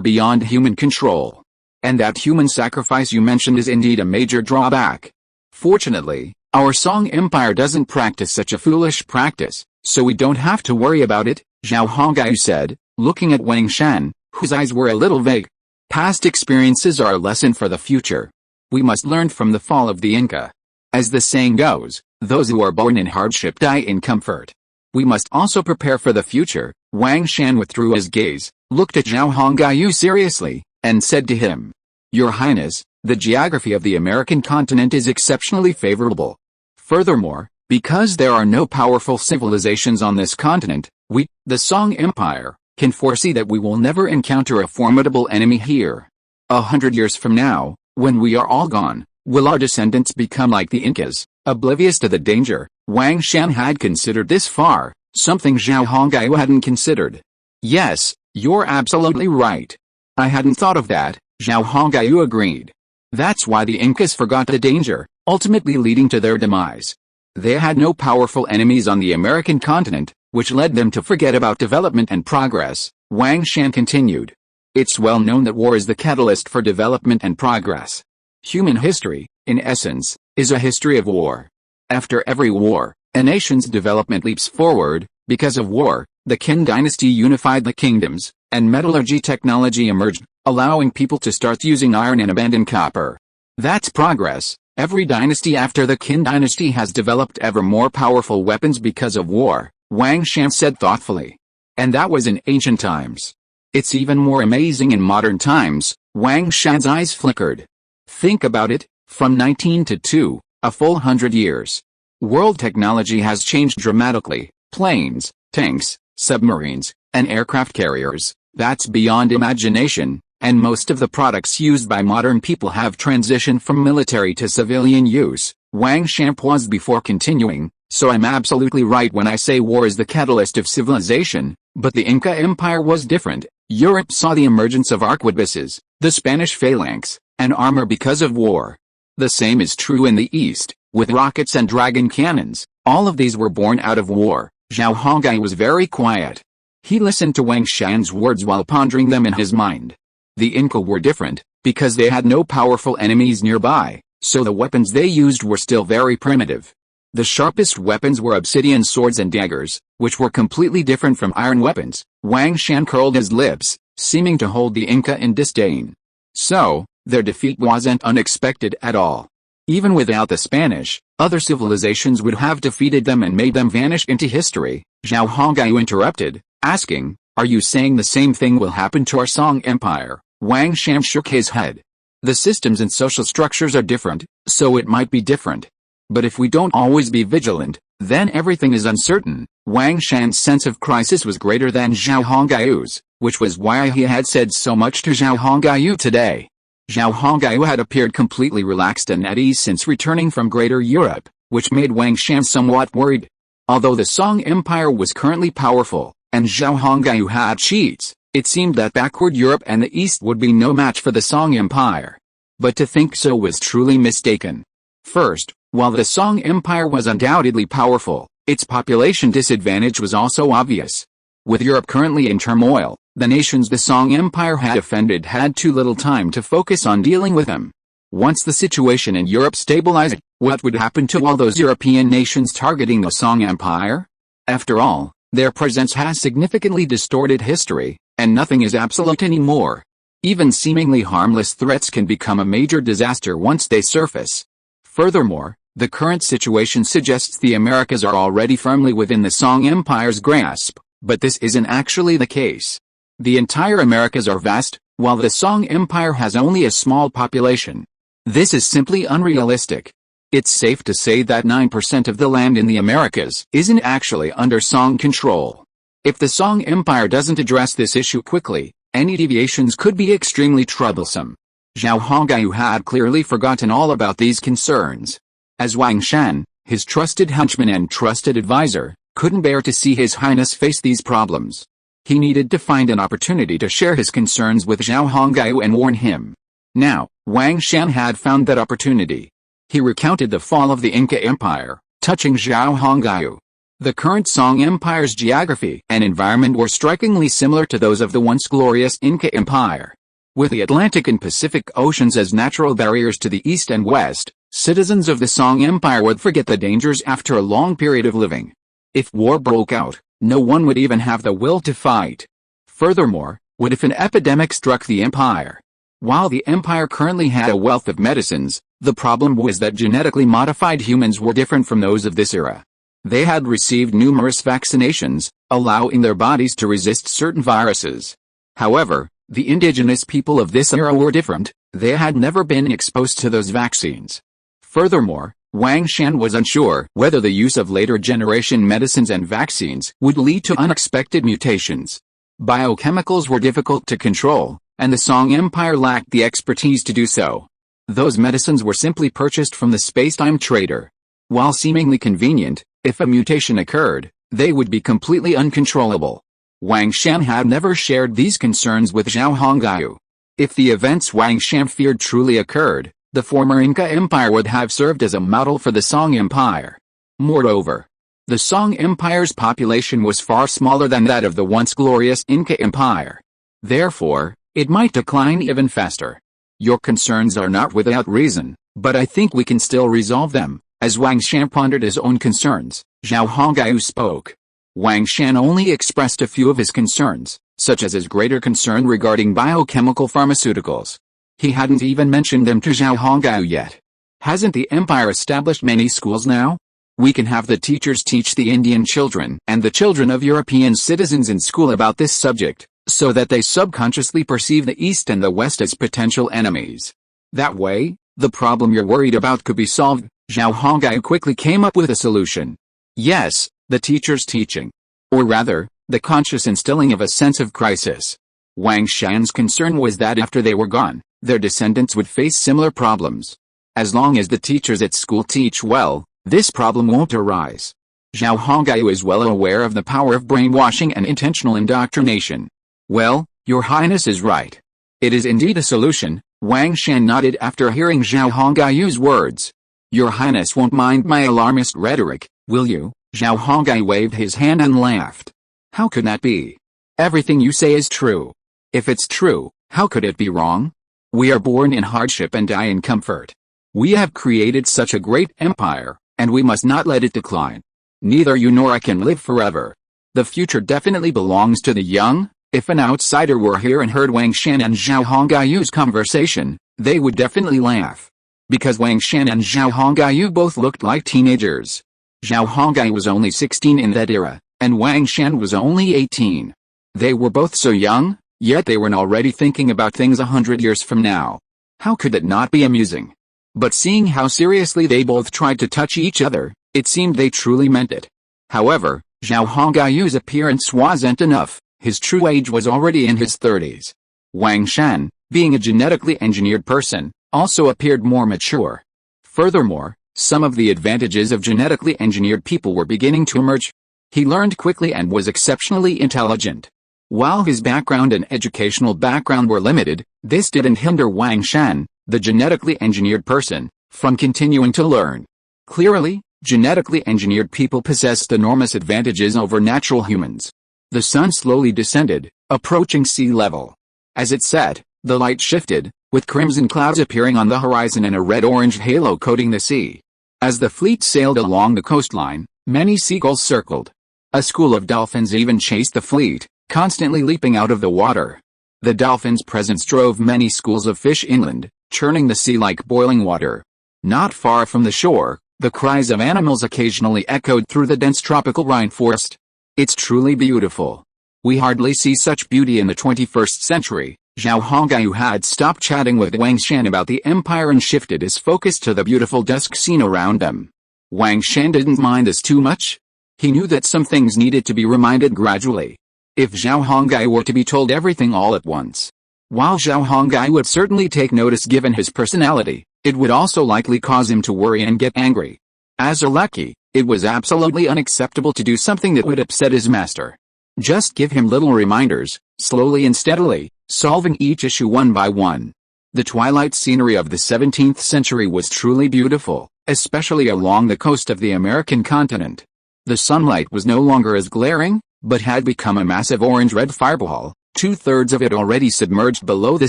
beyond human control. And that human sacrifice you mentioned is indeed a major drawback. Fortunately, our Song Empire doesn't practice such a foolish practice, so we don't have to worry about it, Zhao Hongyu said, looking at Wang Shan, whose eyes were a little vague. Past experiences are a lesson for the future. We must learn from the fall of the Inca. As the saying goes, those who are born in hardship die in comfort. We must also prepare for the future. Wang Shan withdrew his gaze, looked at Zhao Hongyu seriously, and said to him, Your Highness, the geography of the American continent is exceptionally favorable. Furthermore, because there are no powerful civilizations on this continent, we, the Song Empire, can foresee that we will never encounter a formidable enemy here. 100 years from now, when we are all gone, will our descendants become like the Incas, Oblivious to the danger, Wang Shan had considered this far, something Zhao Hongyu hadn't considered. Yes, you're absolutely right. I hadn't thought of that, Zhao Hongyu agreed. That's why the Incas forgot the danger, ultimately leading to their demise. They had no powerful enemies on the American continent, which led them to forget about development and progress, Wang Shan continued. It's well known that war is the catalyst for development and progress. Human history, in essence, is a history of war. After every war, a nation's development leaps forward. Because of war, the Qin dynasty unified the kingdoms, and metallurgy technology emerged, allowing people to start using iron and abandon copper. That's progress. Every dynasty after the Qin dynasty has developed ever more powerful weapons because of war, Wang Shan said thoughtfully. And that was in ancient times. It's even more amazing in modern times, Wang Shan's eyes flickered. Think about it, from 19 to 2, a full 100 years. World technology has changed dramatically. Planes, tanks, submarines, and aircraft carriers, that's beyond imagination, and most of the products used by modern people have transitioned from military to civilian use. Wang Shan paused before continuing, so I'm absolutely right when I say war is the catalyst of civilization, but the Inca Empire was different. Europe saw the emergence of arquebuses, the Spanish phalanx, and armor because of war. The same is true in the East, with rockets and dragon cannons. All of these were born out of war. Zhao Hongyu was very quiet. He listened to Wang Shan's words while pondering them in his mind. The Inca were different, because they had no powerful enemies nearby, so the weapons they used were still very primitive. The sharpest weapons were obsidian swords and daggers, which were completely different from iron weapons. Wang Shan curled his lips, seeming to hold the Inca in disdain. So, their defeat wasn't unexpected at all. Even without the Spanish, other civilizations would have defeated them and made them vanish into history. Zhao Hongyu interrupted, asking, are you saying the same thing will happen to our Song Empire? Wang Shan shook his head. The systems and social structures are different, so it might be different. But if we don't always be vigilant, then everything is uncertain. Wang Shan's sense of crisis was greater than Zhao Hongyu's, which was why he had said so much to Zhao Hongyu today. Zhao Hongyu had appeared completely relaxed and at ease since returning from Greater Europe, which made Wang Shan somewhat worried. Although the Song Empire was currently powerful, and Zhao Hongyu had cheats, it seemed that backward Europe and the East would be no match for the Song Empire. But to think so was truly mistaken. First, while the Song Empire was undoubtedly powerful, its population disadvantage was also obvious. With Europe currently in turmoil, the nations the Song Empire had offended had too little time to focus on dealing with them. Once the situation in Europe stabilized, what would happen to all those European nations targeting the Song Empire? After all, their presence has significantly distorted history, and nothing is absolute anymore. Even seemingly harmless threats can become a major disaster once they surface. Furthermore, the current situation suggests the Americas are already firmly within the Song Empire's grasp, but this isn't actually the case. The entire Americas are vast, while the Song Empire has only a small population. This is simply unrealistic. It's safe to say that 9% of the land in the Americas isn't actually under Song control. If the Song Empire doesn't address this issue quickly, any deviations could be extremely troublesome. Zhao Hongyu had clearly forgotten all about these concerns. As Wang Shan, his trusted henchman and trusted advisor, couldn't bear to see His Highness face these problems. He needed to find an opportunity to share his concerns with Zhao Hongyu and warn him. Now, Wang Shan had found that opportunity. He recounted the fall of the Inca Empire, touching Zhao Hongyu. The current Song Empire's geography and environment were strikingly similar to those of the once glorious Inca Empire. With the Atlantic and Pacific Oceans as natural barriers to the east and west, citizens of the Song Empire would forget the dangers after a long period of living. If war broke out, no one would even have the will to fight. Furthermore, what if an epidemic struck the empire? While the empire currently had a wealth of medicines, the problem was that genetically modified humans were different from those of this era. They had received numerous vaccinations, allowing their bodies to resist certain viruses. However, the indigenous people of this era were different. They had never been exposed to those vaccines. Furthermore, Wang Shan was unsure whether the use of later generation medicines and vaccines would lead to unexpected mutations. Biochemicals were difficult to control, and the Song Empire lacked the expertise to do so. Those medicines were simply purchased from the space-time trader. While seemingly convenient, if a mutation occurred, they would be completely uncontrollable. Wang Shan had never shared these concerns with Zhao Hongyu. If the events Wang Shan feared truly occurred, the former Inca Empire would have served as a model for the Song Empire. Moreover, the Song Empire's population was far smaller than that of the once glorious Inca Empire. Therefore, it might decline even faster. Your concerns are not without reason, but I think we can still resolve them. As Wang Shan pondered his own concerns, Zhao Hongyu spoke. Wang Shan only expressed a few of his concerns, such as his greater concern regarding biochemical pharmaceuticals. He hadn't even mentioned them to Zhao Hongyu yet. Hasn't the empire established many schools now? We can have the teachers teach the Indian children and the children of European citizens in school about this subject, so that they subconsciously perceive the East and the West as potential enemies. That way, the problem you're worried about could be solved. Zhao Hongyu quickly came up with a solution. Yes, the teachers' teaching. Or rather, the conscious instilling of a sense of crisis. Wang Shan's concern was that after they were gone, their descendants would face similar problems. As long as the teachers at school teach well, this problem won't arise. Zhao Hongyu is well aware of the power of brainwashing and intentional indoctrination. Well, Your Highness is right. It is indeed a solution. Wang Shan nodded after hearing Zhao Hongyu's words. Your Highness won't mind my alarmist rhetoric, will you? Zhao Hongyu waved his hand and laughed. How could that be? Everything you say is true. If it's true, how could it be wrong? We are born in hardship and die in comfort. We have created such a great empire, and we must not let it decline. Neither you nor I can live forever. The future definitely belongs to the young. If an outsider were here and heard Wang Shan and Zhao Hongyu's conversation, they would definitely laugh. Because Wang Shan and Zhao Hongyu both looked like teenagers. Zhao Hongyu was only 16 in that era, and Wang Shan was only 18. They were both so young, yet they were already thinking about things 100 years from now. How could it not be amusing? But seeing how seriously they both tried to touch each other, it seemed they truly meant it. However, Zhao Hongyu's appearance wasn't enough. His true age was already in his 30s. Wang Shan, being a genetically engineered person, also appeared more mature. Furthermore, some of the advantages of genetically engineered people were beginning to emerge. He learned quickly and was exceptionally intelligent. While his background and educational background were limited, this didn't hinder Wang Shan, the genetically engineered person, from continuing to learn. Clearly, genetically engineered people possessed enormous advantages over natural humans. The sun slowly descended, approaching sea level. As it set, the light shifted, with crimson clouds appearing on the horizon and a red-orange halo coating the sea. As the fleet sailed along the coastline, many seagulls circled. A school of dolphins even chased the fleet, constantly leaping out of the water. The dolphins' presence drove many schools of fish inland, churning the sea like boiling water. Not far from the shore, the cries of animals occasionally echoed through the dense tropical rainforest. It's truly beautiful. We hardly see such beauty in the 21st century. Zhao Hongyu had stopped chatting with Wang Shan about the empire and shifted his focus to the beautiful dusk scene around them. Wang Shan didn't mind this too much. He knew that some things needed to be reminded gradually. If Zhao Hongyu were to be told everything all at once, while Zhao Hongyu would certainly take notice given his personality, it would also likely cause him to worry and get angry. As a lackey, it was absolutely unacceptable to do something that would upset his master. Just give him little reminders, slowly and steadily, solving each issue one by one. The twilight scenery of the 17th century was truly beautiful, especially along the coast of the American continent. The sunlight was no longer as glaring, but had become a massive orange-red fireball, 2/3 of it already submerged below the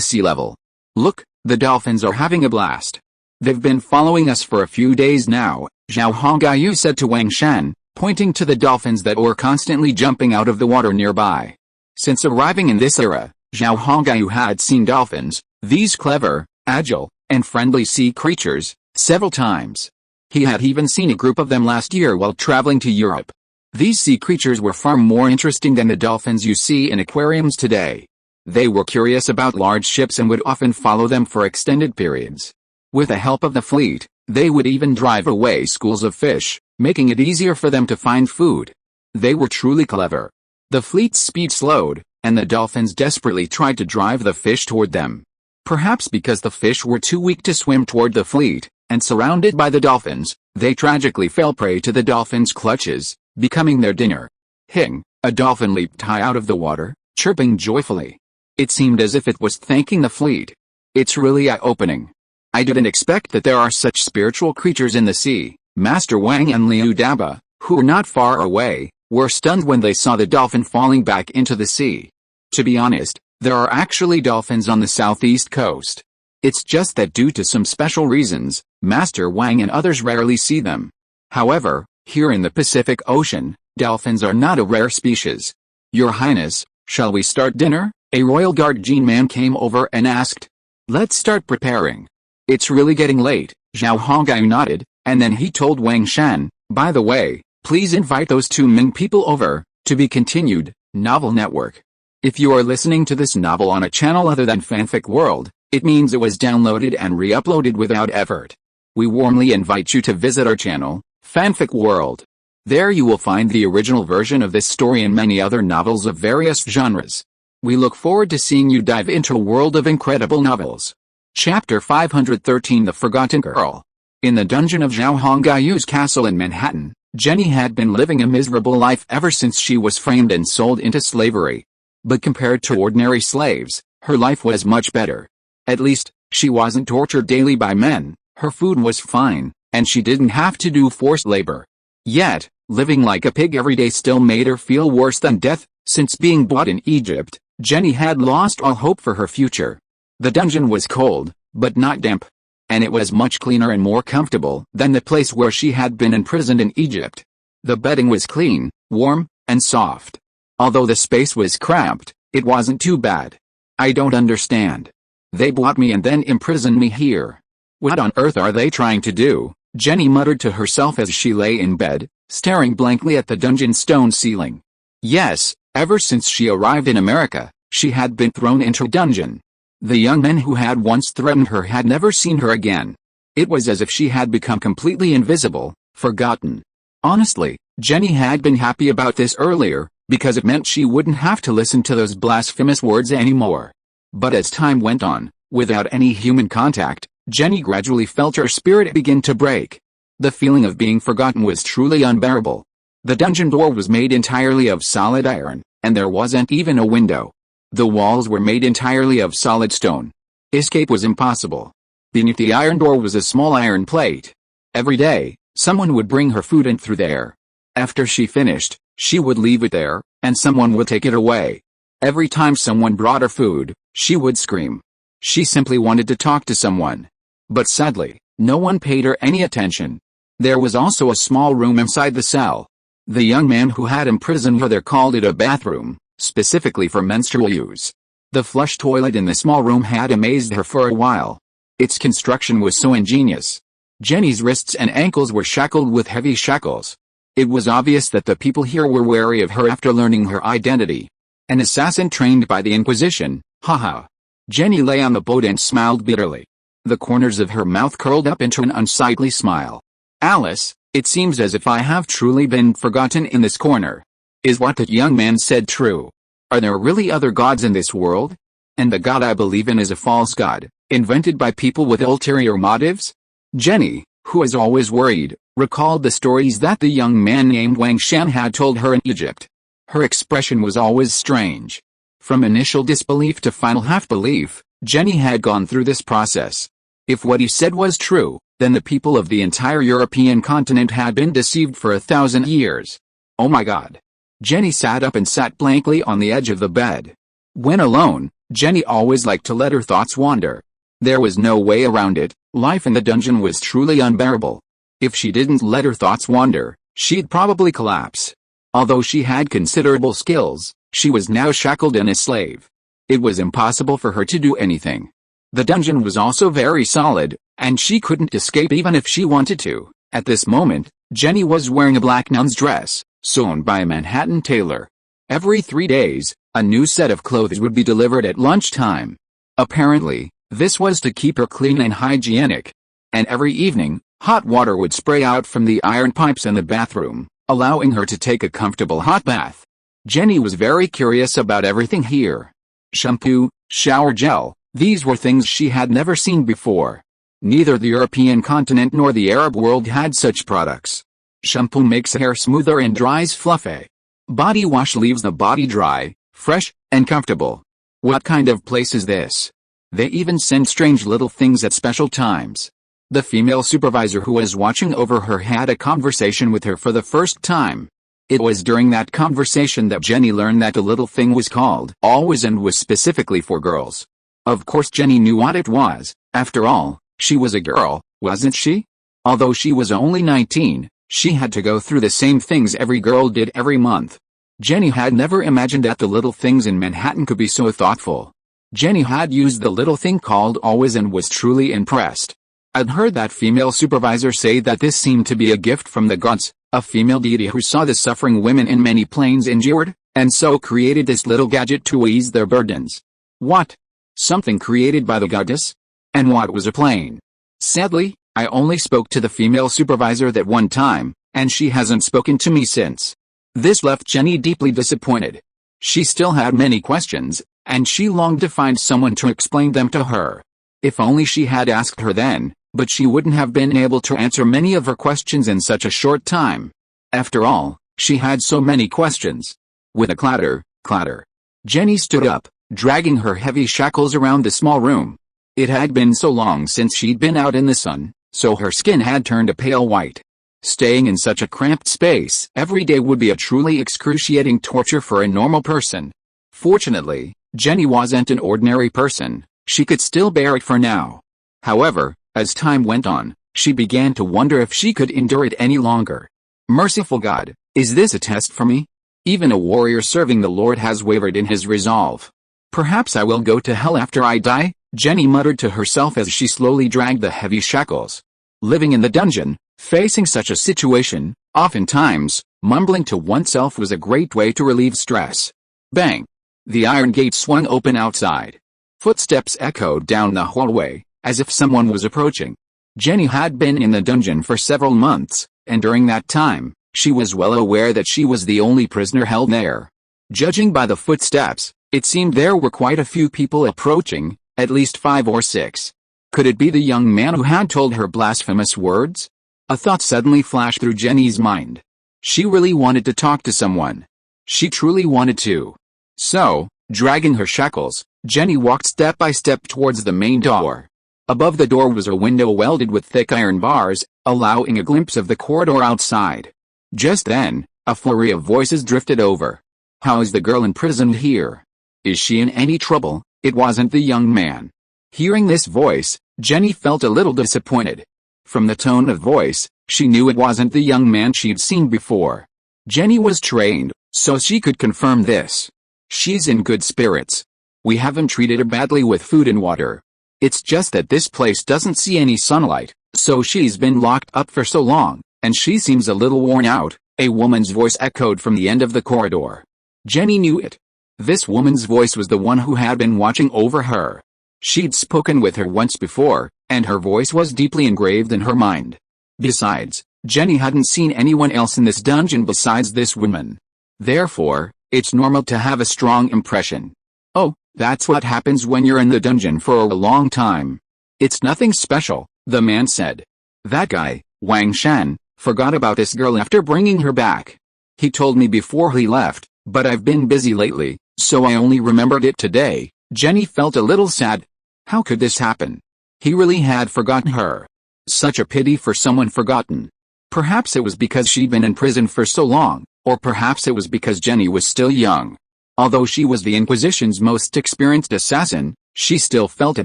sea level. Look, the dolphins are having a blast. They've been following us for a few days now, Zhao Hongyu said to Wang Shan, pointing to the dolphins that were constantly jumping out of the water nearby. Since arriving in this era, Zhao Hongyu had seen dolphins, these clever, agile, and friendly sea creatures, several times. He had even seen a group of them last year while traveling to Europe. These sea creatures were far more interesting than the dolphins you see in aquariums today. They were curious about large ships and would often follow them for extended periods. With the help of the fleet, they would even drive away schools of fish, making it easier for them to find food. They were truly clever. The fleet's speed slowed, and the dolphins desperately tried to drive the fish toward them. Perhaps because the fish were too weak to swim toward the fleet, and surrounded by the dolphins, They tragically fell prey to the dolphins' clutches, becoming their dinner. Hing, a dolphin leaped high out of the water, chirping joyfully. It seemed as if it was thanking the fleet. It's really eye-opening. I didn't expect that there are such spiritual creatures in the sea. Master Wang and Liu Daba, who were not far away, were stunned when they saw the dolphin falling back into the sea. To be honest, there are actually dolphins on the southeast coast. It's just that due to some special reasons, Master Wang and others rarely see them. However, here in the Pacific Ocean, dolphins are not a rare species. Your Highness, shall we start dinner? A royal guard Gene man came over and asked. Let's start preparing. It's really getting late. Zhao Hongai nodded, and then he told Wang Shan, by the way, please invite those 2 Ming people over. To be continued, Novel Network. If you are listening to this novel on a channel other than Fanfic World, it means it was downloaded and re-uploaded without effort. We warmly invite you to visit our channel, Fanfic World. There you will find the original version of this story and many other novels of various genres. We look forward to seeing you dive into a world of incredible novels. Chapter 513 The Forgotten Girl. In the dungeon of Zhao Hongguyu's castle in Manhattan, Jenny had been living a miserable life ever since she was framed and sold into slavery. But compared to ordinary slaves, her life was much better. At least, she wasn't tortured daily by men, her food was fine, and she didn't have to do forced labor. Yet, living like a pig every day still made her feel worse than death. Since being bought in Egypt, Jenny had lost all hope for her future. The dungeon was cold, but not damp. And it was much cleaner and more comfortable than the place where she had been imprisoned in Egypt. The bedding was clean, warm, and soft. Although the space was cramped, it wasn't too bad. I don't understand. They bought me and then imprisoned me here. What on earth are they trying to do? Jenny muttered to herself as she lay in bed, staring blankly at the dungeon stone ceiling. Yes, ever since she arrived in America, she had been thrown into a dungeon. The young men who had once threatened her had never seen her again. It was as if she had become completely invisible, forgotten. Honestly, Jenny had been happy about this earlier, because it meant she wouldn't have to listen to those blasphemous words anymore. But as time went on, without any human contact, Jenny gradually felt her spirit begin to break. The feeling of being forgotten was truly unbearable. The dungeon door was made entirely of solid iron, and there wasn't even a window. The walls were made entirely of solid stone. Escape was impossible. Beneath the iron door was a small iron plate. Every day, someone would bring her food in through there. After she finished, she would leave it there, and someone would take it away. Every time someone brought her food, she would scream. She simply wanted to talk to someone. But sadly, no one paid her any attention. There was also a small room inside the cell. The young man who had imprisoned her there called it a bathroom, specifically for menstrual use. The flush toilet in the small room had amazed her for a while. Its construction was so ingenious. Jenny's wrists and ankles were shackled with heavy shackles. It was obvious that the people here were wary of her after learning her identity. An assassin trained by the Inquisition, haha. Jenny lay on the boat and smiled bitterly. The corners of her mouth curled up into an unsightly smile. Alice, it seems as if I have truly been forgotten in this corner. Is what that young man said true? Are there really other gods in this world? And the god I believe in is a false god, invented by people with ulterior motives? Jenny, who was always worried, recalled the stories that the young man named Wang Shan had told her in Egypt. Her expression was always strange. From initial disbelief to final half-belief, Jenny had gone through this process. If what he said was true, then the people of the entire European continent had been deceived for 1,000 years. Oh my God. Jenny sat up and sat blankly on the edge of the bed. When alone, Jenny always liked to let her thoughts wander. There was no way around it, life in the dungeon was truly unbearable. If she didn't let her thoughts wander, she'd probably collapse. Although she had considerable skills, she was now shackled and a slave. It was impossible for her to do anything. The dungeon was also very solid, and she couldn't escape even if she wanted to. At this moment, Jenny was wearing a black nun's dress, sewn by a Manhattan tailor. Every 3 days, a new set of clothes would be delivered at lunchtime. Apparently, this was to keep her clean and hygienic. And every evening, hot water would spray out from the iron pipes in the bathroom, allowing her to take a comfortable hot bath. Jenny was very curious about everything here. Shampoo, shower gel, these were things she had never seen before. Neither the European continent nor the Arab world had such products. Shampoo makes hair smoother and dries fluffy. Body wash leaves the body dry, fresh, and comfortable. What kind of place is this? They even send strange little things at special times. The female supervisor who was watching over her had a conversation with her for the first time. It was during that conversation that Jenny learned that the little thing was called always and was specifically for girls. Of course Jenny knew what it was. After all, she was a girl, wasn't she? Although she was only 19, she had to go through the same things every girl did every month. Jenny had never imagined that the little things in Manhattan could be so thoughtful. Jenny had used the little thing called always and was truly impressed. I'd heard that female supervisor say that this seemed to be a gift from the gods, a female deity who saw the suffering women in many planes endured, and so created this little gadget to ease their burdens. What? Something created by the goddess? And what was a plane? Sadly, I only spoke to the female supervisor that one time, and she hasn't spoken to me since. This left Jenny deeply disappointed. She still had many questions, and she longed to find someone to explain them to her. If only she had asked her then, but she wouldn't have been able to answer many of her questions in such a short time. After all, she had so many questions. With a clatter, Jenny stood up, dragging her heavy shackles around the small room. It had been so long since she'd been out in the sun, so her skin had turned a pale white. Staying in such a cramped space every day would be a truly excruciating torture for a normal person. Fortunately, Jenny wasn't an ordinary person. She could still bear it for now. However, as time went on, she began to wonder if she could endure it any longer. Merciful God, is this a test for me? Even a warrior serving the Lord has wavered in his resolve. Perhaps I will go to hell after I die, Jenny muttered to herself as she slowly dragged the heavy shackles. Living in the dungeon, facing such a situation, oftentimes, mumbling to oneself was a great way to relieve stress. Bang! The iron gate swung open outside. Footsteps echoed down the hallway, as if someone was approaching. Jenny had been in the dungeon for several months, and during that time, she was well aware that she was the only prisoner held there. Judging by the footsteps, it seemed there were quite a few people approaching, at least 5 or 6. Could it be the young man who had told her blasphemous words? A thought suddenly flashed through Jenny's mind. She really wanted to talk to someone. She truly wanted to. So, dragging her shackles, Jenny walked step by step towards the main door. Above the door was a window welded with thick iron bars, allowing a glimpse of the corridor outside. Just then, a flurry of voices drifted over. How is the girl imprisoned here? Is she in any trouble? It wasn't the young man. Hearing this voice, Jenny felt a little disappointed. From the tone of voice, she knew it wasn't the young man she'd seen before. Jenny was trained, so she could confirm this. She's in good spirits. We haven't treated her badly with food and water. It's just that this place doesn't see any sunlight, so she's been locked up for so long, and she seems a little worn out, a woman's voice echoed from the end of the corridor. Jenny knew it. This woman's voice was the one who had been watching over her. She'd spoken with her once before, and her voice was deeply engraved in her mind. Besides, Jenny hadn't seen anyone else in this dungeon besides this woman. Therefore, it's normal to have a strong impression. Oh, that's what happens when you're in the dungeon for a long time. It's nothing special, the man said. That guy, Wang Shan, forgot about this girl after bringing her back. He told me before he left, but I've been busy lately, so I only remembered it today. Jenny felt a little sad. How could this happen? He really had forgotten her. Such a pity for someone forgotten. Perhaps it was because she'd been in prison for so long, or perhaps it was because Jenny was still young. Although she was the Inquisition's most experienced assassin, she still felt a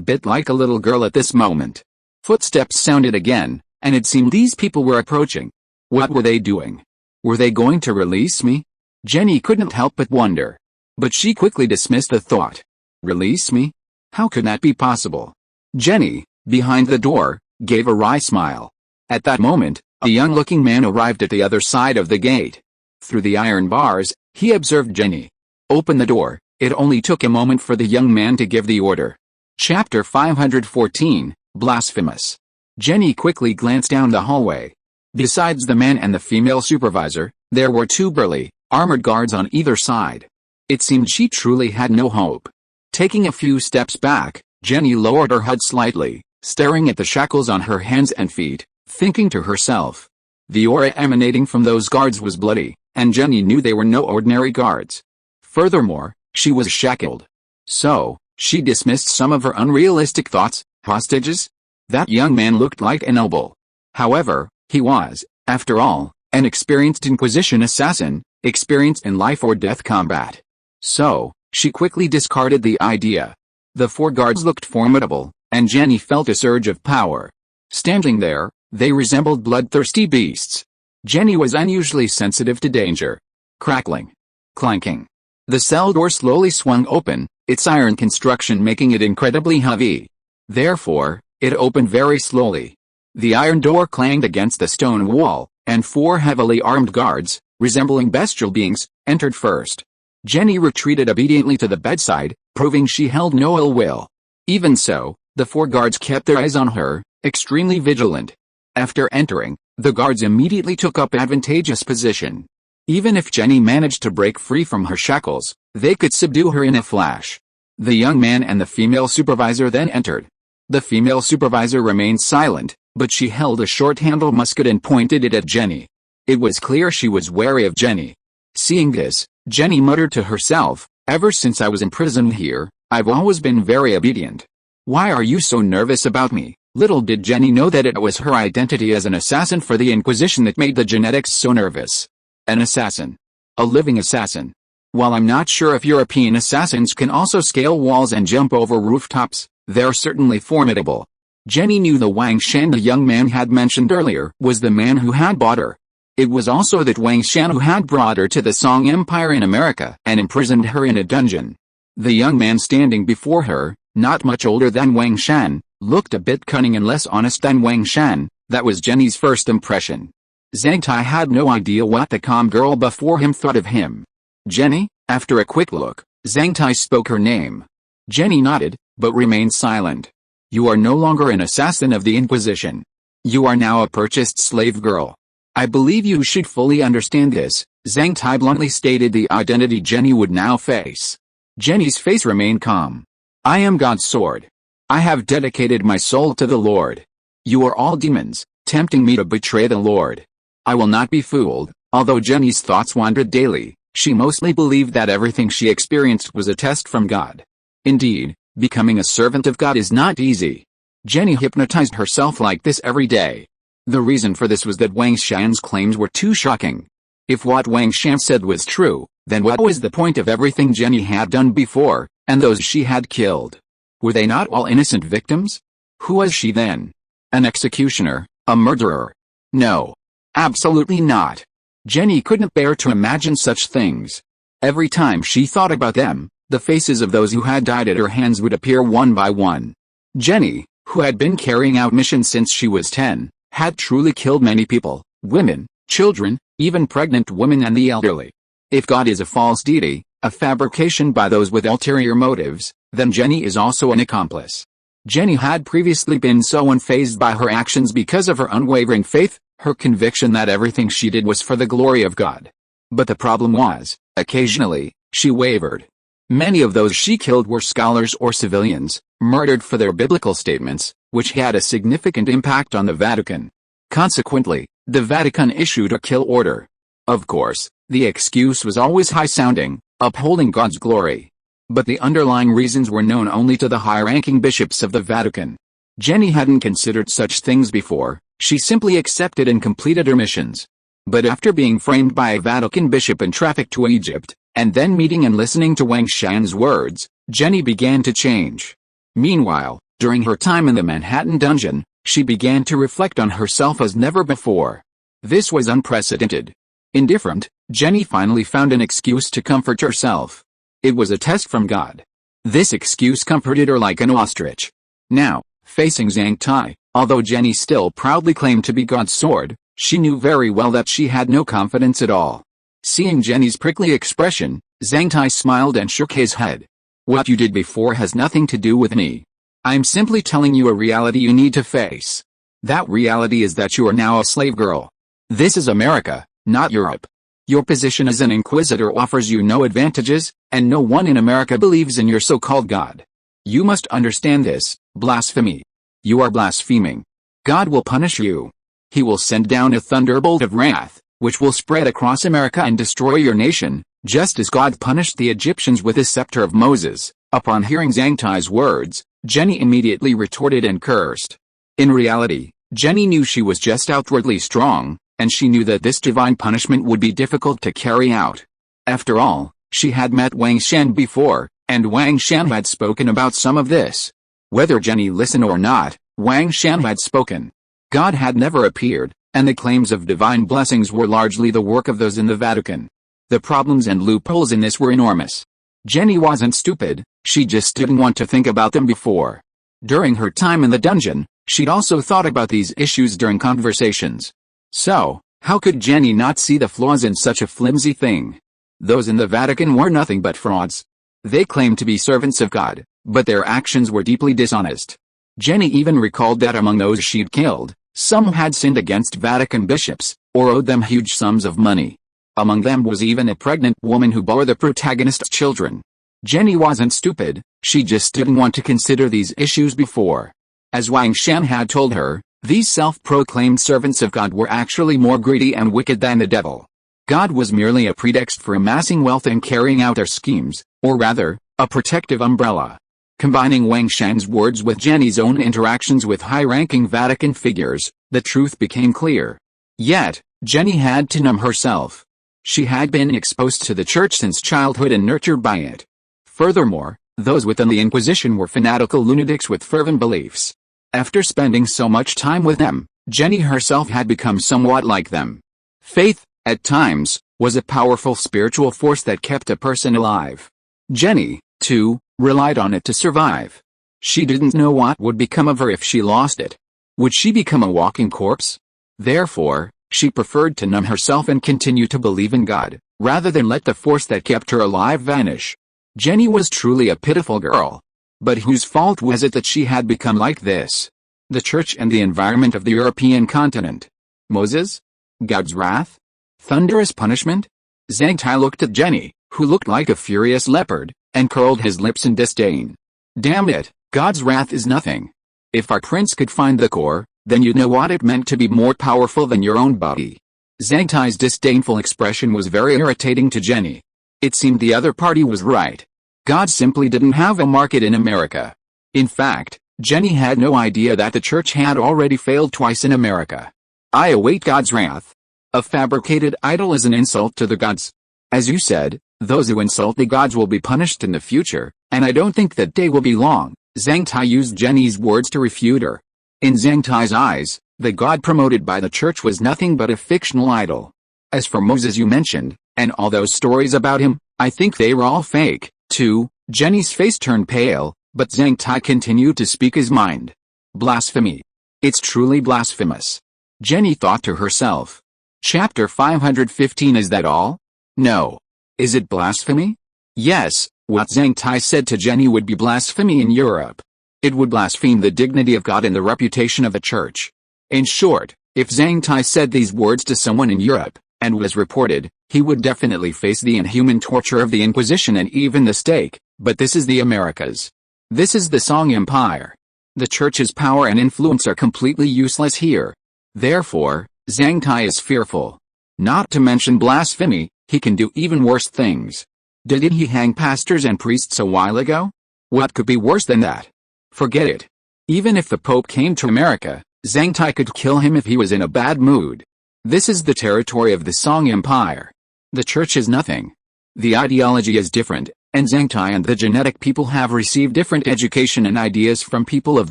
bit like a little girl at this moment. Footsteps sounded again, and it seemed these people were approaching. What were they doing? Were they going to release me? Jenny couldn't help but wonder. But she quickly dismissed the thought. Release me? How could that be possible? Jenny, behind the door, gave a wry smile. At that moment, a young-looking man arrived at the other side of the gate. Through the iron bars, he observed Jenny. Open the door. It only took a moment for the young man to give the order. Chapter 514, Blasphemous. Jenny quickly glanced down the hallway. Besides the man and the female supervisor, there were 2 burly, armored guards on either side. It seemed she truly had no hope. Taking a few steps back, Jenny lowered her head slightly, staring at the shackles on her hands and feet, thinking to herself. The aura emanating from those guards was bloody, and Jenny knew they were no ordinary guards. Furthermore, she was shackled. So, she dismissed some of her unrealistic thoughts. Hostages? That young man looked like a noble. However, he was, after all, an experienced Inquisition assassin, experienced in life or death combat. So, she quickly discarded the idea. The 4 guards looked formidable, and Jenny felt a surge of power. Standing there, they resembled bloodthirsty beasts. Jenny was unusually sensitive to danger. Crackling. Clanking. The cell door slowly swung open, its iron construction making it incredibly heavy. Therefore, it opened very slowly. The iron door clanged against the stone wall, and 4 heavily armed guards, resembling bestial beings, entered first. Jenny retreated obediently to the bedside, proving she held no ill will. Even so, the 4 guards kept their eyes on her, extremely vigilant. After entering, the guards immediately took up advantageous position. Even if Jenny managed to break free from her shackles, they could subdue her in a flash. The young man and the female supervisor then entered. The female supervisor remained silent, but she held a short-handled musket and pointed it at Jenny. It was clear she was wary of Jenny. Seeing this, Jenny muttered to herself, "Ever since I was imprisoned here, I've always been very obedient. Why are you so nervous about me?" Little did Jenny know that it was her identity as an assassin for the Inquisition that made the genetics so nervous. An assassin. A living assassin. While I'm not sure if European assassins can also scale walls and jump over rooftops, they're certainly formidable. Jenny knew the Wang Shan the young man had mentioned earlier was the man who had bought her. It was also that Wang Shan who had brought her to the Song Empire in America and imprisoned her in a dungeon. The young man standing before her, not much older than Wang Shan, looked a bit cunning and less honest than Wang Shan. That was Jenny's first impression. Zhang Tai had no idea what the calm girl before him thought of him. "Jenny?" After a quick look, Zhang Tai spoke her name. Jenny nodded, but remained silent. "You are no longer an assassin of the Inquisition. You are now a purchased slave girl. I believe you should fully understand this," Zhang Tai bluntly stated the identity Jenny would now face. Jenny's face remained calm. "I am God's sword. I have dedicated my soul to the Lord. You are all demons, tempting me to betray the Lord. I will not be fooled." Although Jenny's thoughts wandered daily, she mostly believed that everything she experienced was a test from God. Indeed, becoming a servant of God is not easy. Jenny hypnotized herself like this every day. The reason for this was that Wang Shan's claims were too shocking. If what Wang Shan said was true, then what was the point of everything Jenny had done before, and those she had killed? Were they not all innocent victims? Who was she then? An executioner? A murderer? No. Absolutely not. Jenny couldn't bear to imagine such things. Every time she thought about them, the faces of those who had died at her hands would appear one by one. Jenny, who had been carrying out missions since she was 10, had truly killed many people, women, children, even pregnant women and the elderly. If God is a false deity, a fabrication by those with ulterior motives, then Jenny is also an accomplice. Jenny had previously been so unfazed by her actions because of her unwavering faith, her conviction that everything she did was for the glory of God. But the problem was, occasionally, she wavered. Many of those she killed were scholars or civilians, murdered for their biblical statements, which had a significant impact on the Vatican. Consequently, the Vatican issued a kill order. Of course, the excuse was always high-sounding, upholding God's glory. But the underlying reasons were known only to the high-ranking bishops of the Vatican. Jenny hadn't considered such things before, she simply accepted and completed her missions. But after being framed by a Vatican bishop and trafficked to Egypt, and then meeting and listening to Wang Shan's words, Jenny began to change. Meanwhile, during her time in the Manhattan dungeon, she began to reflect on herself as never before. This was unprecedented. Indifferent, Jenny finally found an excuse to comfort herself. It was a test from God. This excuse comforted her like an ostrich. Now, facing Zhang Tai, although Jenny still proudly claimed to be God's sword, she knew very well that she had no confidence at all. Seeing Jenny's prickly expression, Zhang Tai smiled and shook his head. "What you did before has nothing to do with me. I'm simply telling you a reality you need to face. That reality is that you are now a slave girl. This is America, not Europe. Your position as an inquisitor offers you no advantages, and no one in America believes in your so-called God. You must understand this." Blasphemy. You are blaspheming. God will punish you. He will send down a thunderbolt of wrath, which will spread across America and destroy your nation, just as God punished the Egyptians with his scepter of Moses." Upon hearing Zhang Tai's words, Jenny immediately retorted and cursed. In reality, Jenny knew she was just outwardly strong, and she knew that this divine punishment would be difficult to carry out. After all, she had met Wang Shan before, and Wang Shan had spoken about some of this. Whether Jenny listened or not, Wang Shan had spoken. God had never appeared, and the claims of divine blessings were largely the work of those in the Vatican. The problems and loopholes in this were enormous. Jenny wasn't stupid, she just didn't want to think about them before. During her time in the dungeon, she'd also thought about these issues during conversations. So, how could Jenny not see the flaws in such a flimsy thing? Those in the Vatican were nothing but frauds. They claimed to be servants of God, but their actions were deeply dishonest. Jenny even recalled that among those she'd killed, some had sinned against Vatican bishops, or owed them huge sums of money. Among them was even a pregnant woman who bore the protagonist's children. Jenny wasn't stupid, she just didn't want to consider these issues before. As Wang Shan had told her, these self-proclaimed servants of God were actually more greedy and wicked than the devil. God was merely a pretext for amassing wealth and carrying out their schemes, or rather, a protective umbrella. Combining Wang Shan's words with Jenny's own interactions with high-ranking Vatican figures, the truth became clear. Yet, Jenny had to numb herself. She had been exposed to the church since childhood and nurtured by it. Furthermore, those within the Inquisition were fanatical lunatics with fervent beliefs. After spending so much time with them, Jenny herself had become somewhat like them. Faith, at times, was a powerful spiritual force that kept a person alive. Jenny, too, relied on it to survive. She didn't know what would become of her if she lost it. Would she become a walking corpse? Therefore, she preferred to numb herself and continue to believe in God, rather than let the force that kept her alive vanish. Jenny was truly a pitiful girl. But whose fault was it that she had become like this? The church and the environment of the European continent. Moses? God's wrath? Thunderous punishment? Zhang Tai looked at Jenny, who looked like a furious leopard, and curled his lips in disdain. Damn it, God's wrath is nothing. If our prince could find the core, then you'd know what it meant to be more powerful than your own body. Zhang Tai's disdainful expression was very irritating to Jenny. It seemed the other party was right. God simply didn't have a market in America. In fact, Jenny had no idea that the church had already failed twice in America. I await God's wrath. A fabricated idol is an insult to the gods. As you said, those who insult the gods will be punished in the future, and I don't think that day will be long. Zhang Tai used Jenny's words to refute her. In Zhang Tai's eyes, the God promoted by the church was nothing but a fictional idol. As for Moses you mentioned, and all those stories about him, I think they were all fake, too. Jenny's face turned pale, but Zhang Tai continued to speak his mind. Blasphemy. It's truly blasphemous. Jenny thought to herself. Chapter 515. Is that all? No. Is it blasphemy? Yes, what Zhang Tai said to Jenny would be blasphemy in Europe. It would blaspheme the dignity of God and the reputation of the church. In short, if Zhang Tai said these words to someone in Europe, and was reported, he would definitely face the inhuman torture of the Inquisition and even the stake. But this is the Americas. This is the Song Empire. The church's power and influence are completely useless here. Therefore, Zhang Tai is fearful. Not to mention blasphemy, he can do even worse things. Didn't he hang pastors and priests a while ago? What could be worse than that? Forget it. Even if the Pope came to America, Zhang Tai could kill him if he was in a bad mood. This is the territory of the Song Empire. The church is nothing. The ideology is different, and Zhang Tai and the genetic people have received different education and ideas from people of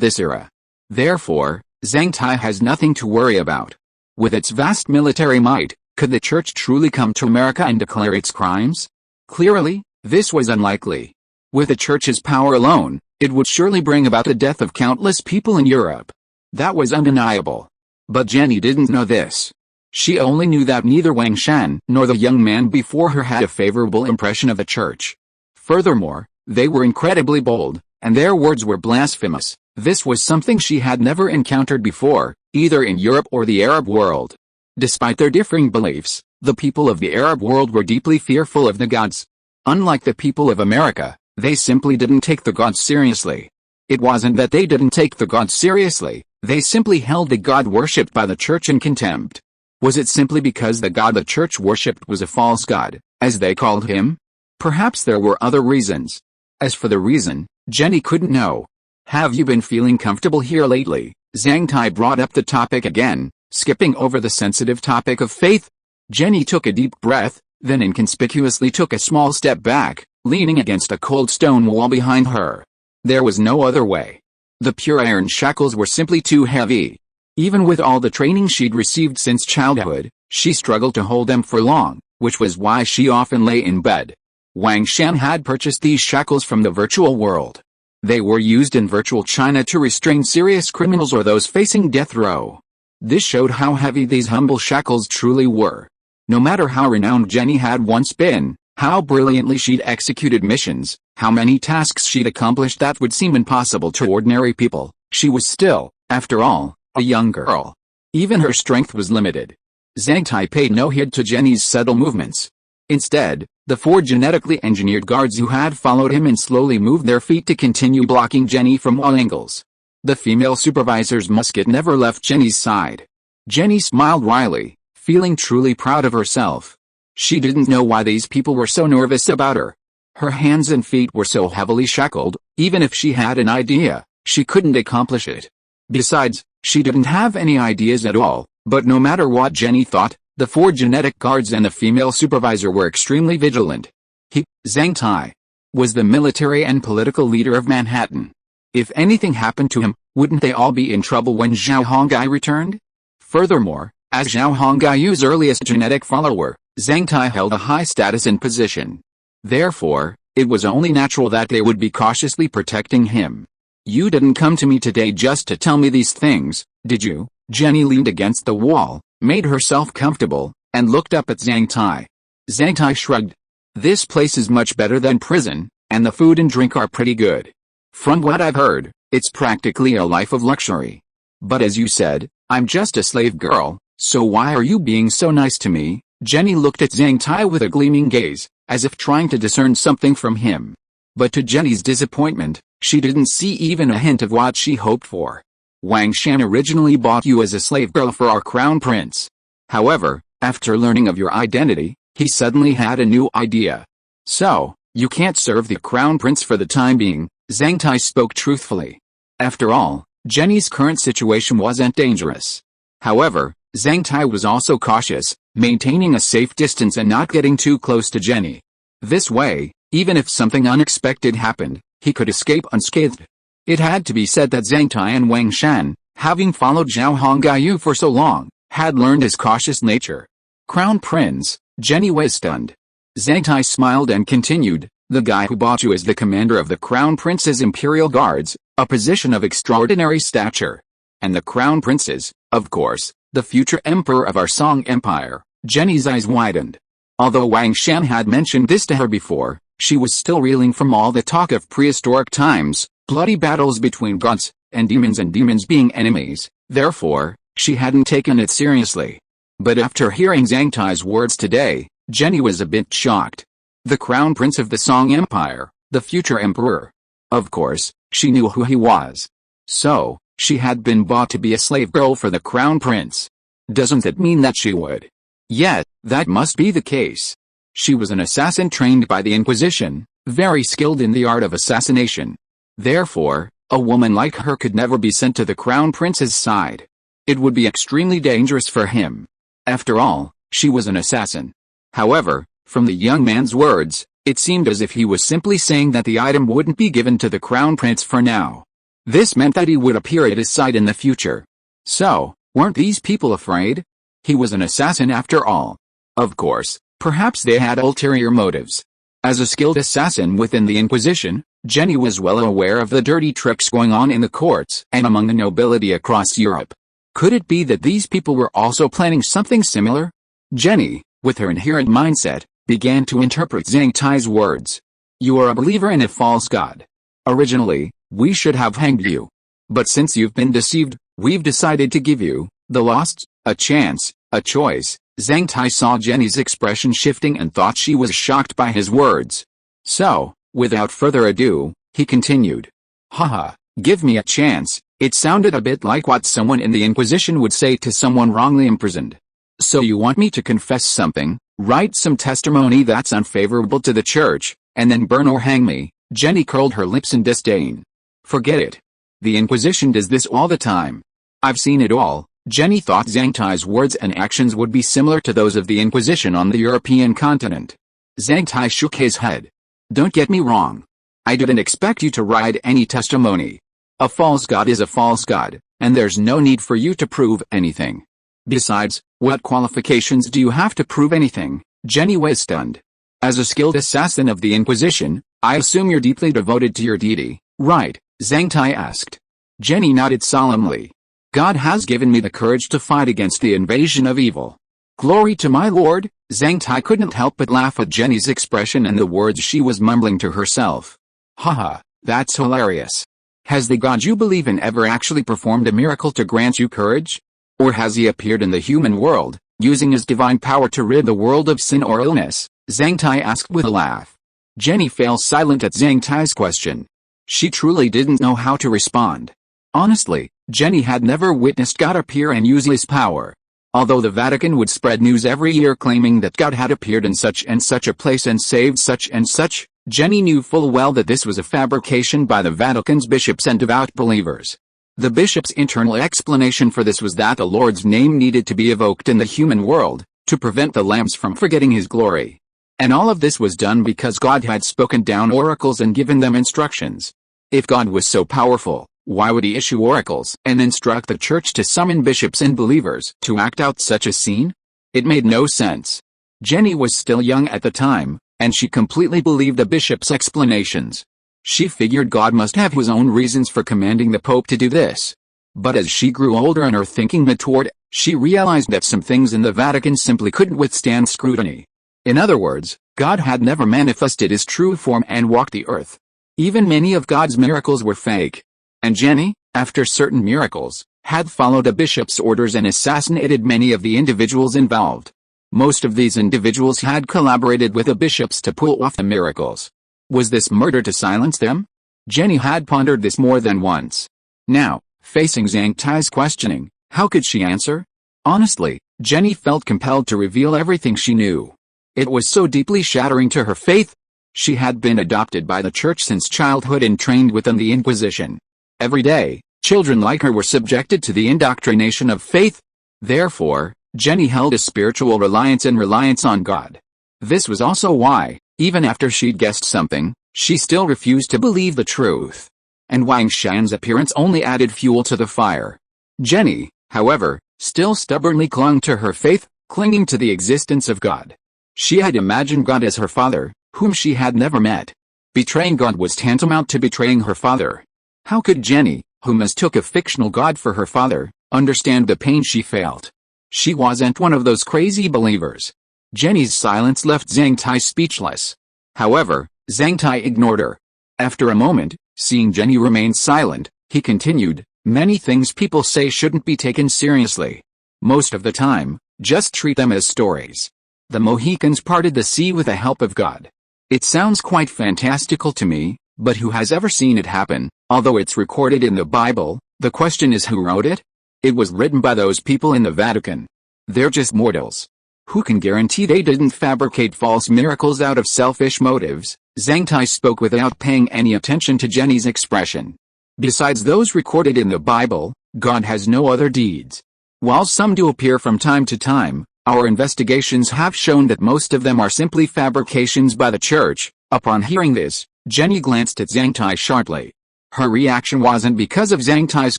this era. Therefore, Zhang Tai has nothing to worry about. With its vast military might, could the church truly come to America and declare its crimes? Clearly, this was unlikely. With the church's power alone, it would surely bring about the death of countless people in Europe. That was undeniable. But Jenny didn't know this. She only knew that neither Wang Shan nor the young man before her had a favorable impression of the church. Furthermore, they were incredibly bold, and their words were blasphemous. This was something she had never encountered before, either in Europe or the Arab world. Despite their differing beliefs, the people of the Arab world were deeply fearful of the gods. Unlike the people of America, they simply didn't take the gods seriously. It wasn't that they didn't take the god seriously, they simply held the god worshipped by the church in contempt. Was it simply because the god the church worshipped was a false god, as they called him? Perhaps there were other reasons. As for the reason, Jenny couldn't know. Have you been feeling comfortable here lately? Zhang Tai brought up the topic again, skipping over the sensitive topic of faith. Jenny took a deep breath, then inconspicuously took a small step back, leaning against a cold stone wall behind her. There was no other way. The pure iron shackles were simply too heavy. Even with all the training she'd received since childhood, she struggled to hold them for long, which was why she often lay in bed. Wang Shan had purchased these shackles from the virtual world. They were used in virtual China to restrain serious criminals or those facing death row. This showed how heavy these humble shackles truly were. No matter how renowned Jenny had once been, how brilliantly she'd executed missions, how many tasks she'd accomplished that would seem impossible to ordinary people, she was still, after all, a young girl. Even her strength was limited. Zhang Tai paid no heed to Jenny's subtle movements. Instead, the 4 genetically engineered guards who had followed him slowly moved their feet to continue blocking Jenny from all angles. The female supervisor's musket never left Jenny's side. Jenny smiled wryly, feeling truly proud of herself. She didn't know why these people were so nervous about her. Her hands and feet were so heavily shackled, even if she had an idea, she couldn't accomplish it. Besides, she didn't have any ideas at all, but no matter what Jenny thought, the 4 genetic guards and the female supervisor were extremely vigilant. He, Zhang Tai, was the military and political leader of Manhattan. If anything happened to him, wouldn't they all be in trouble when Zhao Honggai returned? Furthermore, as Zhao Honggai's earliest genetic follower, Zhang Tai held a high status and position. Therefore, it was only natural that they would be cautiously protecting him. You didn't come to me today just to tell me these things, did you? Jenny leaned against the wall, made herself comfortable, and looked up at Zhang Tai. Zhang Tai shrugged. This place is much better than prison, and the food and drink are pretty good. From what I've heard, it's practically a life of luxury. But as you said, I'm just a slave girl, so why are you being so nice to me? Jenny looked at Zhang Tai with a gleaming gaze, as if trying to discern something from him. But to Jenny's disappointment, she didn't see even a hint of what she hoped for. Wang Shan originally bought you as a slave girl for our crown prince. However, after learning of your identity, he suddenly had a new idea. So, you can't serve the crown prince for the time being, Zhang Tai spoke truthfully. After all, Jenny's current situation wasn't dangerous. However, Zhang Tai was also cautious, maintaining a safe distance and not getting too close to Jenny. This way, even if something unexpected happened, he could escape unscathed. It had to be said that Zhang Tai and Wang Shan, having followed Zhao Honggai for so long, had learned his cautious nature. Crown Prince, Jenny was stunned. Zhang Tai smiled and continued, the guy who bought you as the commander of the Crown Prince's Imperial Guards, a position of extraordinary stature. And the Crown Prince's, of course, the future emperor of our Song Empire. Jenny's eyes widened. Although Wang Shan had mentioned this to her before, she was still reeling from all the talk of prehistoric times, bloody battles between gods and demons being enemies. Therefore, she hadn't taken it seriously. But after hearing Zhang Tai's words today, Jenny was a bit shocked. The Crown Prince of the Song Empire, the future emperor. Of course, she knew who he was. So, she had been bought to be a slave girl for the Crown Prince. Doesn't that mean that she would? Yet, that must be the case. She was an assassin trained by the Inquisition, very skilled in the art of assassination. Therefore, a woman like her could never be sent to the Crown Prince's side. It would be extremely dangerous for him. After all, she was an assassin. However, from the young man's words, it seemed as if he was simply saying that the item wouldn't be given to the Crown Prince for now. This meant that he would appear at his side in the future. So, weren't these people afraid? He was an assassin after all. Of course, perhaps they had ulterior motives. As a skilled assassin within the Inquisition, Jenny was well aware of the dirty tricks going on in the courts and among the nobility across Europe. Could it be that these people were also planning something similar? Jenny, with her inherent mindset, began to interpret Zhang Tai's words. You are a believer in a false god. Originally, we should have hanged you. But since you've been deceived, we've decided to give you, the lost, a chance, a choice. Zhang Tai saw Jenny's expression shifting and thought she was shocked by his words. So, without further ado, he continued. Haha, Give me a chance. It sounded a bit like what someone in the Inquisition would say to someone wrongly imprisoned. So you want me to confess something, write some testimony that's unfavorable to the church, and then burn or hang me? Jenny curled her lips in disdain. Forget it. The Inquisition does this all the time. I've seen it all. Jenny thought Zhang Tai's words and actions would be similar to those of the Inquisition on the European continent. Zhang Tai shook his head. Don't get me wrong. I didn't expect you to write any testimony. A false god is a false god, and there's no need for you to prove anything. Besides, what qualifications do you have to prove anything? Jenny was stunned. As a skilled assassin of the Inquisition, I assume you're deeply devoted to your deity, right? Zhang Tai asked. Jenny nodded solemnly. God has given me the courage to fight against the invasion of evil. Glory to my Lord. Zhang Tai couldn't help but laugh at Jenny's expression and the words she was mumbling to herself. Haha, that's hilarious. Has the God you believe in ever actually performed a miracle to grant you courage? Or has he appeared in the human world, using his divine power to rid the world of sin or illness? Zhang Tai asked with a laugh. Jenny fell silent at Zhang Tai's question. She truly didn't know how to respond. Honestly, Jenny had never witnessed God appear and use his power. Although the Vatican would spread news every year claiming that God had appeared in such and such a place and saved such and such, Jenny knew full well that this was a fabrication by the Vatican's bishops and devout believers. The bishop's internal explanation for this was that the Lord's name needed to be evoked in the human world, to prevent the lambs from forgetting his glory. And all of this was done because God had spoken down oracles and given them instructions. If God was so powerful, why would he issue oracles and instruct the church to summon bishops and believers to act out such a scene? It made no sense. Jenny was still young at the time, and she completely believed the bishop's explanations. She figured God must have his own reasons for commanding the Pope to do this. But as she grew older and her thinking matured, she realized that some things in the Vatican simply couldn't withstand scrutiny. In other words, God had never manifested his true form and walked the earth. Even many of God's miracles were fake. And Jenny, after certain miracles, had followed a bishop's orders and assassinated many of the individuals involved. Most of these individuals had collaborated with the bishops to pull off the miracles. Was this murder to silence them? Jenny had pondered this more than once. Now, facing Zhang Tai's questioning, how could she answer? Honestly, Jenny felt compelled to reveal everything she knew. It was so deeply shattering to her faith. She had been adopted by the church since childhood and trained within the Inquisition. Every day, children like her were subjected to the indoctrination of faith. Therefore, Jenny held a spiritual reliance on God. This was also why, even after she'd guessed something, she still refused to believe the truth. And Wang Shan's appearance only added fuel to the fire. Jenny, however, still stubbornly clung to her faith, clinging to the existence of God. She had imagined God as her father, whom she had never met. Betraying God was tantamount to betraying her father. How could Jenny, who mistook a fictional God for her father, understand the pain she felt? She wasn't one of those crazy believers. Jenny's silence left Zhang Tai speechless. However, Zhang Tai ignored her. After a moment, seeing Jenny remain silent, he continued, many things people say shouldn't be taken seriously. Most of the time, just treat them as stories. The Mohicans parted the sea with the help of God. It sounds quite fantastical to me, but who has ever seen it happen? Although it's recorded in the Bible, the question is who wrote it? It was written by those people in the Vatican. They're just mortals. Who can guarantee they didn't fabricate false miracles out of selfish motives? Zhang Tai spoke without paying any attention to Jenny's expression. Besides those recorded in the Bible, God has no other deeds. While some do appear from time to time, our investigations have shown that most of them are simply fabrications by the church. Upon hearing this, Jenny glanced at Zhang Tai sharply. Her reaction wasn't because of Zhang Tai's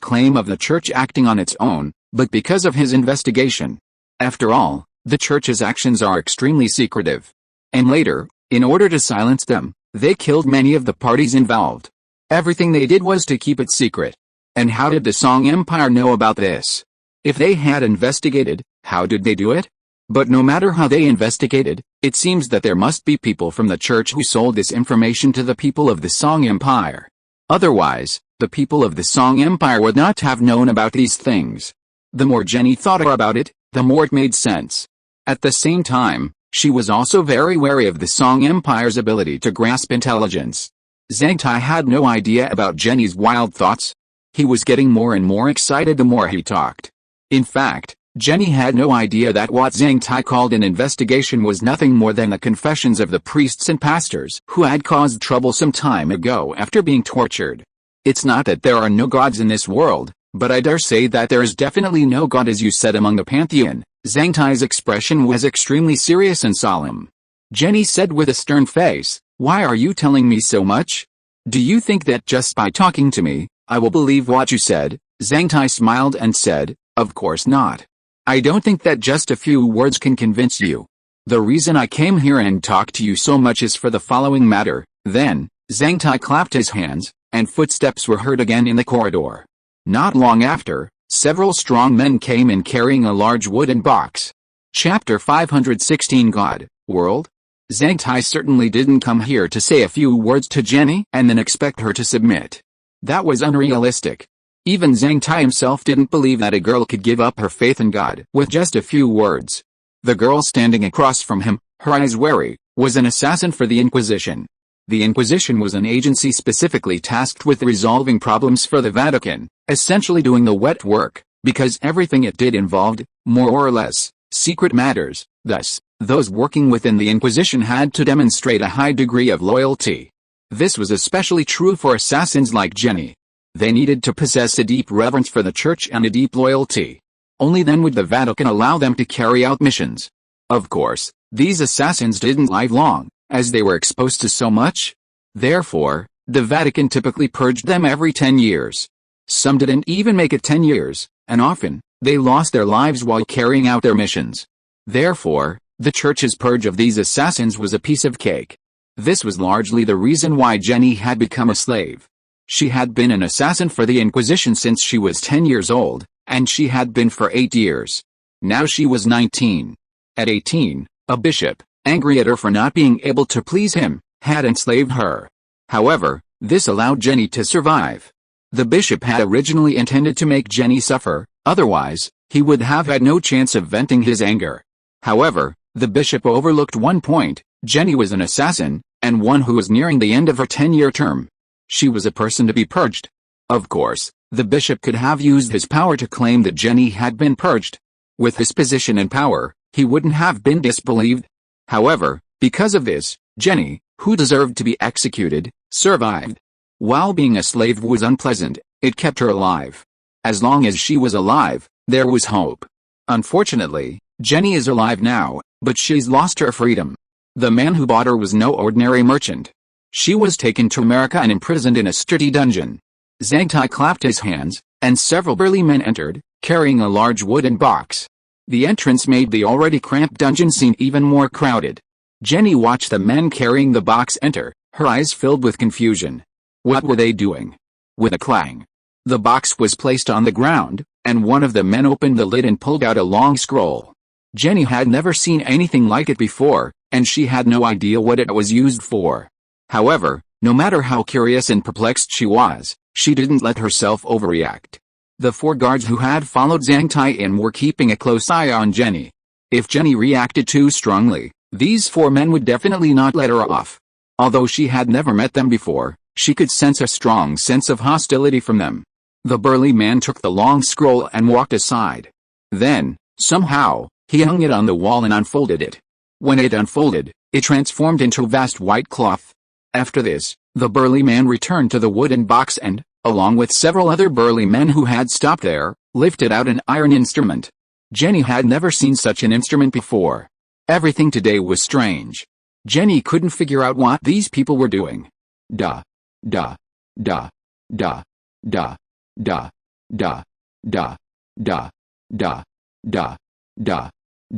claim of the church acting on its own, but because of his investigation. After all, the church's actions are extremely secretive. And later, in order to silence them, they killed many of the parties involved. Everything they did was to keep it secret. And how did the Song Empire know about this? If they had investigated, how did they do it? But no matter how they investigated, it seems that there must be people from the church who sold this information to the people of the Song Empire. Otherwise, the people of the Song Empire would not have known about these things. The more Jenny thought about it, the more it made sense. At the same time, she was also very wary of the Song Empire's ability to grasp intelligence. Zhang Tai had no idea about Jenny's wild thoughts. He was getting more and more excited the more he talked. In fact, Jenny had no idea that what Zhang Tai called an investigation was nothing more than the confessions of the priests and pastors who had caused trouble some time ago after being tortured. It's not that there are no gods in this world, but I dare say that there is definitely no god as you said among the pantheon. Zhang Tai's expression was extremely serious and solemn. Jenny said with a stern face, "Why are you telling me so much? Do you think that just by talking to me, I will believe what you said?" Zhang Tai smiled and said, "Of course not. I don't think that just a few words can convince you. The reason I came here and talked to you so much is for the following matter." Then, Zhang Tai clapped his hands, and footsteps were heard again in the corridor. Not long after, several strong men came in carrying a large wooden box. Chapter 516 God, World? Zhang Tai certainly didn't come here to say a few words to Jenny and then expect her to submit. That was unrealistic. Even Zhang Tai himself didn't believe that a girl could give up her faith in God with just a few words. The girl standing across from him, her eyes wary, was an assassin for the Inquisition. The Inquisition was an agency specifically tasked with resolving problems for the Vatican, essentially doing the wet work, because everything it did involved, more or less, secret matters. Thus, those working within the Inquisition had to demonstrate a high degree of loyalty. This was especially true for assassins like Jenny. They needed to possess a deep reverence for the Church and a deep loyalty. Only then would the Vatican allow them to carry out missions. Of course, these assassins didn't live long, as they were exposed to so much. Therefore, the Vatican typically purged them every 10 years. Some didn't even make it 10 years, and often, they lost their lives while carrying out their missions. Therefore, the Church's purge of these assassins was a piece of cake. This was largely the reason why Jenny had become a slave. She had been an assassin for the Inquisition since she was 10 years old, and she had been for 8 years. Now she was 19. At 18, a bishop, angry at her for not being able to please him, had enslaved her. However, this allowed Jenny to survive. The bishop had originally intended to make Jenny suffer, otherwise, he would have had no chance of venting his anger. However, the bishop overlooked one point: Jenny was an assassin, and one who was nearing the end of her 10-year term. She was a person to be purged. Of course, the bishop could have used his power to claim that Jenny had been purged. With his position and power, he wouldn't have been disbelieved. However, because of this, Jenny, who deserved to be executed, survived. While being a slave was unpleasant, it kept her alive. As long as she was alive, there was hope. Unfortunately, Jenny is alive now, but she's lost her freedom. The man who bought her was no ordinary merchant. She was taken to America and imprisoned in a sturdy dungeon. Zhang Tai clapped his hands, and several burly men entered, carrying a large wooden box. The entrance made the already cramped dungeon seem even more crowded. Jenny watched the men carrying the box enter, her eyes filled with confusion. What were they doing? With a clang, the box was placed on the ground, and one of the men opened the lid and pulled out a long scroll. Jenny had never seen anything like it before, and she had no idea what it was used for. However, no matter how curious and perplexed she was, she didn't let herself overreact. The 4 guards who had followed Zhang Tai in were keeping a close eye on Jenny. If Jenny reacted too strongly, these 4 men would definitely not let her off. Although she had never met them before, she could sense a strong sense of hostility from them. The burly man took the long scroll and walked aside. Then, somehow, he hung it on the wall and unfolded it. When it unfolded, it transformed into a vast white cloth. After this, the burly man returned to the wooden box and, along with several other burly men who had stopped there, lifted out an iron instrument. Jenny had never seen such an instrument before. Everything today was strange. Jenny couldn't figure out what these people were doing. Da, da, da, da, da, da, da, da, da, da, da, da, da,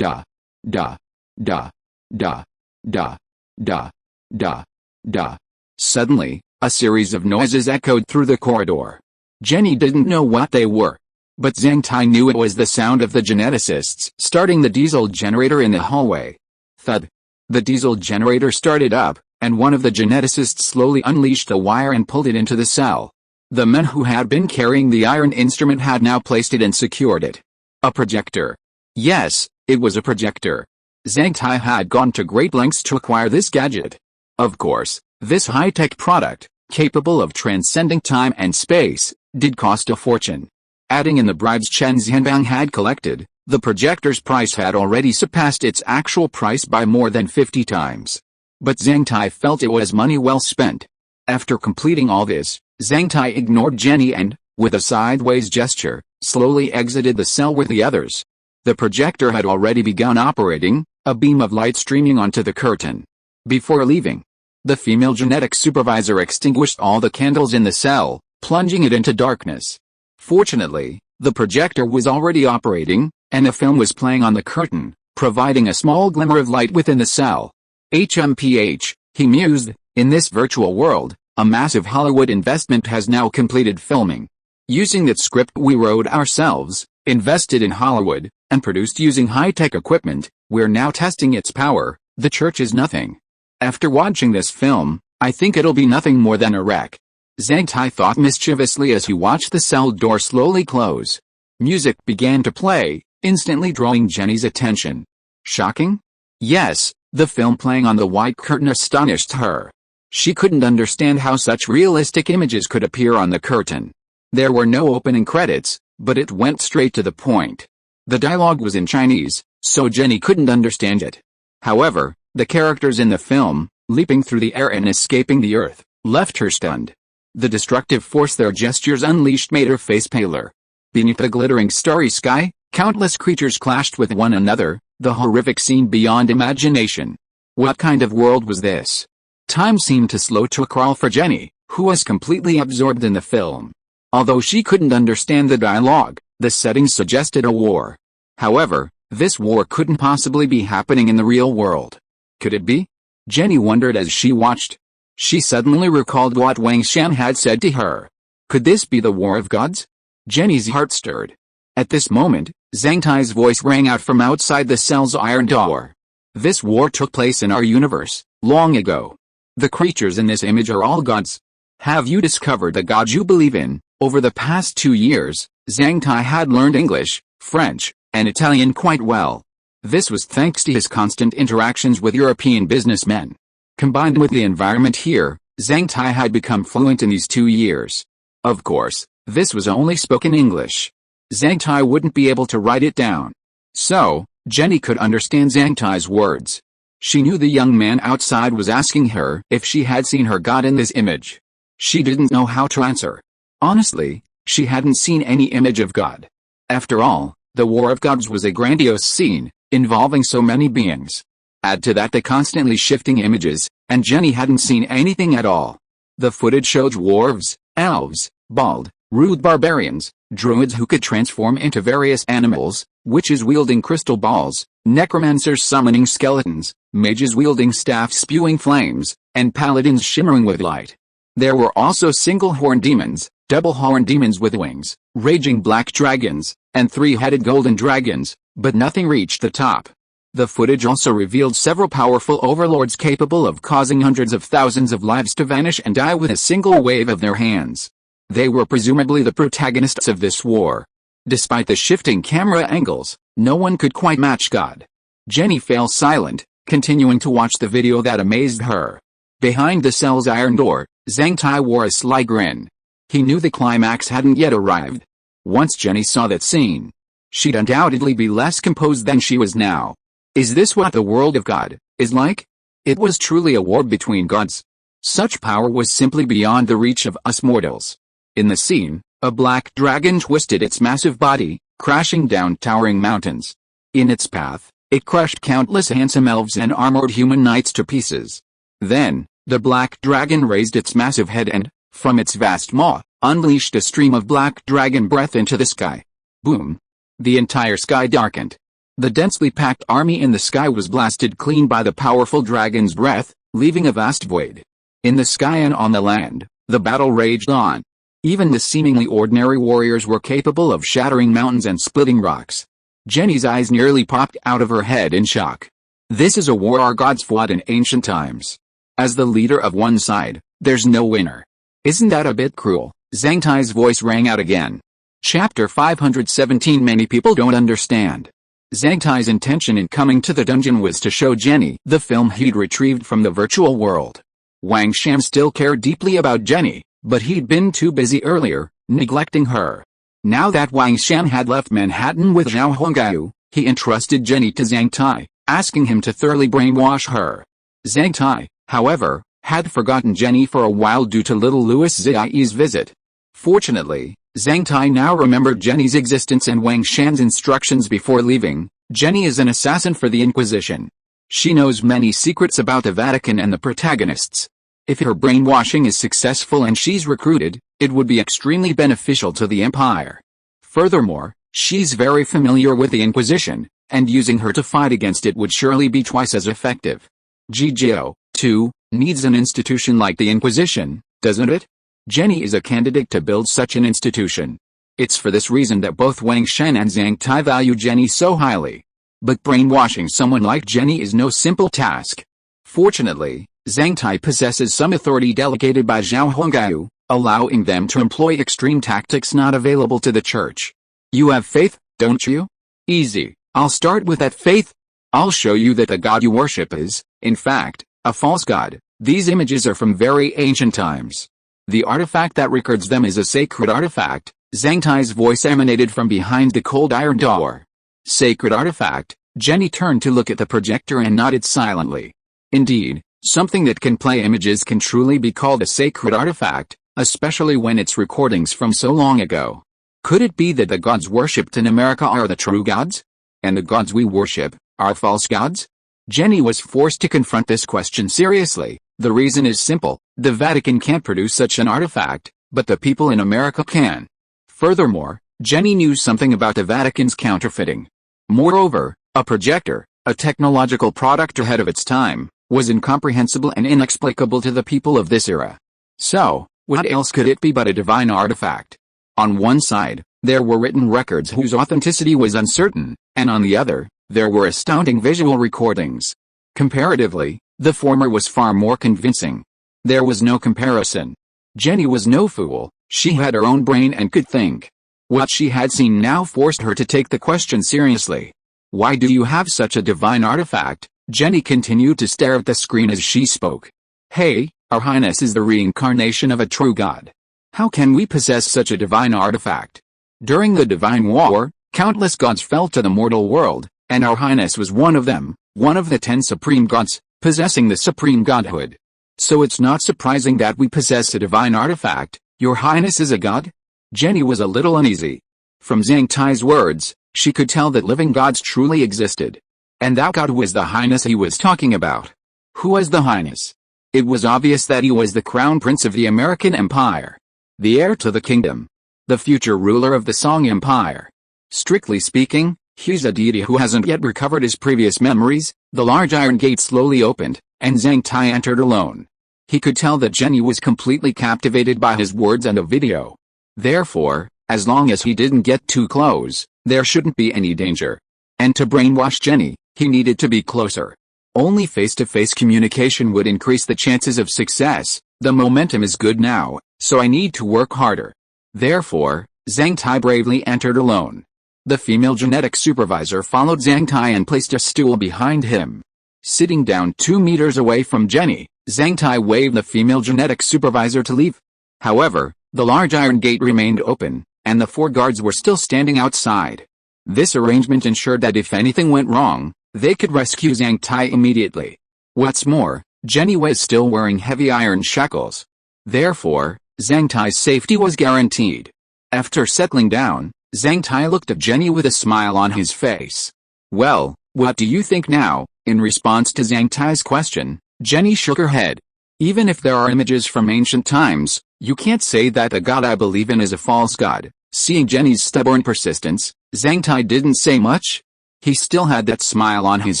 da, da, da, da, da, da, da. Suddenly, a series of noises echoed through the corridor. Jenny didn't know what they were, but Zhang Tai knew it was the sound of the geneticists starting the diesel generator in the hallway. Thud. The diesel generator started up, and one of the geneticists slowly unleashed the wire and pulled it into the cell. The men who had been carrying the iron instrument had now placed it and secured it. A projector. Yes, it was a projector. Zhang Tai had gone to great lengths to acquire this gadget. Of course, this high-tech product, capable of transcending time and space, did cost a fortune. Adding in the bribes Chen Xianbang had collected, the projector's price had already surpassed its actual price by more than 50 times. But Zhang Tai felt it was money well spent. After completing all this, Zhang Tai ignored Jenny and, with a sideways gesture, slowly exited the cell with the others. The projector had already begun operating, a beam of light streaming onto the curtain. Before leaving, the female genetic supervisor extinguished all the candles in the cell, plunging it into darkness. Fortunately, the projector was already operating, and a film was playing on the curtain, providing a small glimmer of light within the cell. HMPH, he mused, in this virtual world, a massive Hollywood investment has now completed filming. Using that script we wrote ourselves, invested in Hollywood, and produced using high-tech equipment, we're now testing its power. The church is nothing. After watching this film, I think it'll be nothing more than a wreck. Zhang Tai thought mischievously as he watched the cell door slowly close. Music began to play, instantly drawing Jenny's attention. Shocking? Yes, the film playing on the white curtain astonished her. She couldn't understand how such realistic images could appear on the curtain. There were no opening credits, but it went straight to the point. The dialogue was in Chinese, so Jenny couldn't understand it. However, the characters in the film, leaping through the air and escaping the earth, left her stunned. The destructive force their gestures unleashed made her face paler. Beneath the glittering starry sky, countless creatures clashed with one another, the horrific scene beyond imagination. What kind of world was this? Time seemed to slow to a crawl for Jenny, who was completely absorbed in the film. Although she couldn't understand the dialogue, the settings suggested a war. However, this war couldn't possibly be happening in the real world. Could it be? Jenny wondered as she watched. She suddenly recalled what Wang Shan had said to her. Could this be the war of gods? Jenny's heart stirred. At this moment, Zhang Tai's voice rang out from outside the cell's iron door. This war took place in our universe, long ago. The creatures in this image are all gods. Have you discovered the gods you believe in? Over the past 2 years, Zhang Tai had learned English, French, and Italian quite well. This was thanks to his constant interactions with European businessmen. Combined with the environment here, Zhang Tai had become fluent in these 2 years. Of course, this was only spoken English. Zhang Tai wouldn't be able to write it down. So, Jenny could understand Zhang Tai's words. She knew the young man outside was asking her if she had seen her god in this image. She didn't know how to answer. Honestly, she hadn't seen any image of God. After all, the War of Gods was a grandiose scene, involving so many beings. Add to that the constantly shifting images, and Jenny hadn't seen anything at all. The footage showed dwarves, elves, bald, rude barbarians, druids who could transform into various animals, witches wielding crystal balls, necromancers summoning skeletons, mages wielding staffs spewing flames, and paladins shimmering with light. There were also single-horned demons, double-horned demons with wings, raging black dragons, and three-headed golden dragons, but nothing reached the top. The footage also revealed several powerful overlords capable of causing hundreds of thousands of lives to vanish and die with a single wave of their hands. They were presumably the protagonists of this war. Despite the shifting camera angles, no one could quite match God. Jenny fell silent, continuing to watch the video that amazed her. Behind the cell's iron door, Zhang Tai wore a sly grin. He knew the climax hadn't yet arrived. Once Jenny saw that scene, she'd undoubtedly be less composed than she was now. Is this what the world of God is like? It was truly a war between gods. Such power was simply beyond the reach of us mortals. In the scene, a black dragon twisted its massive body, crashing down towering mountains. In its path, it crushed countless handsome elves and armored human knights to pieces. Then, the black dragon raised its massive head and, from its vast maw, unleashed a stream of black dragon breath into the sky. Boom! The entire sky darkened. The densely packed army in the sky was blasted clean by the powerful dragon's breath, leaving a vast void. In the sky and on the land, the battle raged on. Even the seemingly ordinary warriors were capable of shattering mountains and splitting rocks. Jenny's eyes nearly popped out of her head in shock. This is a war our gods fought in ancient times. As the leader of one side, there's no winner. Isn't that a bit cruel? Zhang Tai's voice rang out again. Chapter 517. Many people don't understand. Zhang Tai's intention in coming to the dungeon was to show Jenny the film he'd retrieved from the virtual world. Wang Shan still cared deeply about Jenny, but he'd been too busy earlier, neglecting her. Now that Wang Shan had left Manhattan with Zhao Hongyu, he entrusted Jenny to Zhang Tai, asking him to thoroughly brainwash her. Zhang Tai, however, had forgotten Jenny for a while due to little Louis Zai's visit. Fortunately, Zhang Tai now remembered Jenny's existence and Wang Shan's instructions before leaving. Jenny is an assassin for the Inquisition. She knows many secrets about the Vatican and the protagonists. If her brainwashing is successful and she's recruited, it would be extremely beneficial to the Empire. Furthermore, she's very familiar with the Inquisition, and using her to fight against it would surely be twice as effective. Zhao, too, needs an institution like the Inquisition, doesn't it? Jenny is a candidate to build such an institution. It's for this reason that both Wang Shan and Zhang Tai value Jenny so highly. But brainwashing someone like Jenny is no simple task. Fortunately, Zhang Tai possesses some authority delegated by Zhao Hongyu, allowing them to employ extreme tactics not available to the church. You have faith, don't you? Easy, I'll start with that faith. I'll show you that the god you worship is, in fact, a false god. These images are from very ancient times. The artifact that records them is a sacred artifact. Zhang Tai's voice emanated from behind the cold iron door. Sacred artifact. Jenny turned to look at the projector and nodded silently. Indeed, something that can play images can truly be called a sacred artifact, especially when it's recordings from so long ago. Could it be that the gods worshipped in America are the true gods? And the gods we worship are false gods? Jenny was forced to confront this question seriously. The reason is simple: the Vatican can't produce such an artifact, but the people in America can. Furthermore, Jenny knew something about the Vatican's counterfeiting. Moreover, a projector, a technological product ahead of its time, was incomprehensible and inexplicable to the people of this era. So, what else could it be but a divine artifact? On one side, there were written records whose authenticity was uncertain, and on the other, there were astounding visual recordings. Comparatively, the former was far more convincing. There was no comparison. Jenny was no fool. She had her own brain and could think. What she had seen now forced her to take the question seriously. Why do you have such a divine artifact? Jenny continued to stare at the screen as she spoke. Hey, Our Highness is the reincarnation of a true god. How can we possess such a divine artifact? During the Divine War, countless gods fell to the mortal world, and Our Highness was one of them, one of the 10 supreme gods, possessing the supreme godhood. So it's not surprising that we possess a divine artifact. Your Highness is a god? Jenny was a little uneasy. From Zhang Tai's words, she could tell that living gods truly existed. And that god was the Highness he was talking about. Who was the Highness? It was obvious that he was the Crown Prince of the American Empire. The heir to the kingdom. The future ruler of the Song Empire. Strictly speaking, he's a deity who hasn't yet recovered his previous memories. The large iron gate slowly opened, and Zhang Tai entered alone. He could tell that Jenny was completely captivated by his words and the video. Therefore, as long as he didn't get too close, there shouldn't be any danger. And to brainwash Jenny, he needed to be closer. Only face-to-face communication would increase the chances of success. The momentum is good now, so I need to work harder. Therefore, Zhang Tai bravely entered alone. The female genetic supervisor followed Zhang Tai and placed a stool behind him. Sitting down 2 meters away from Jenny, Zhang Tai waved the female genetic supervisor to leave. However, the large iron gate remained open, and the 4 guards were still standing outside. This arrangement ensured that if anything went wrong, they could rescue Zhang Tai immediately. What's more, Jenny was still wearing heavy iron shackles. Therefore, Zhang Tai's safety was guaranteed. After settling down, Zhang Tai looked at Jenny with a smile on his face. Well, what do you think now? In response to Zhang Tai's question, Jenny shook her head. Even if there are images from ancient times, you can't say that the god I believe in is a false god. Seeing Jenny's stubborn persistence, Zhang Tai didn't say much. He still had that smile on his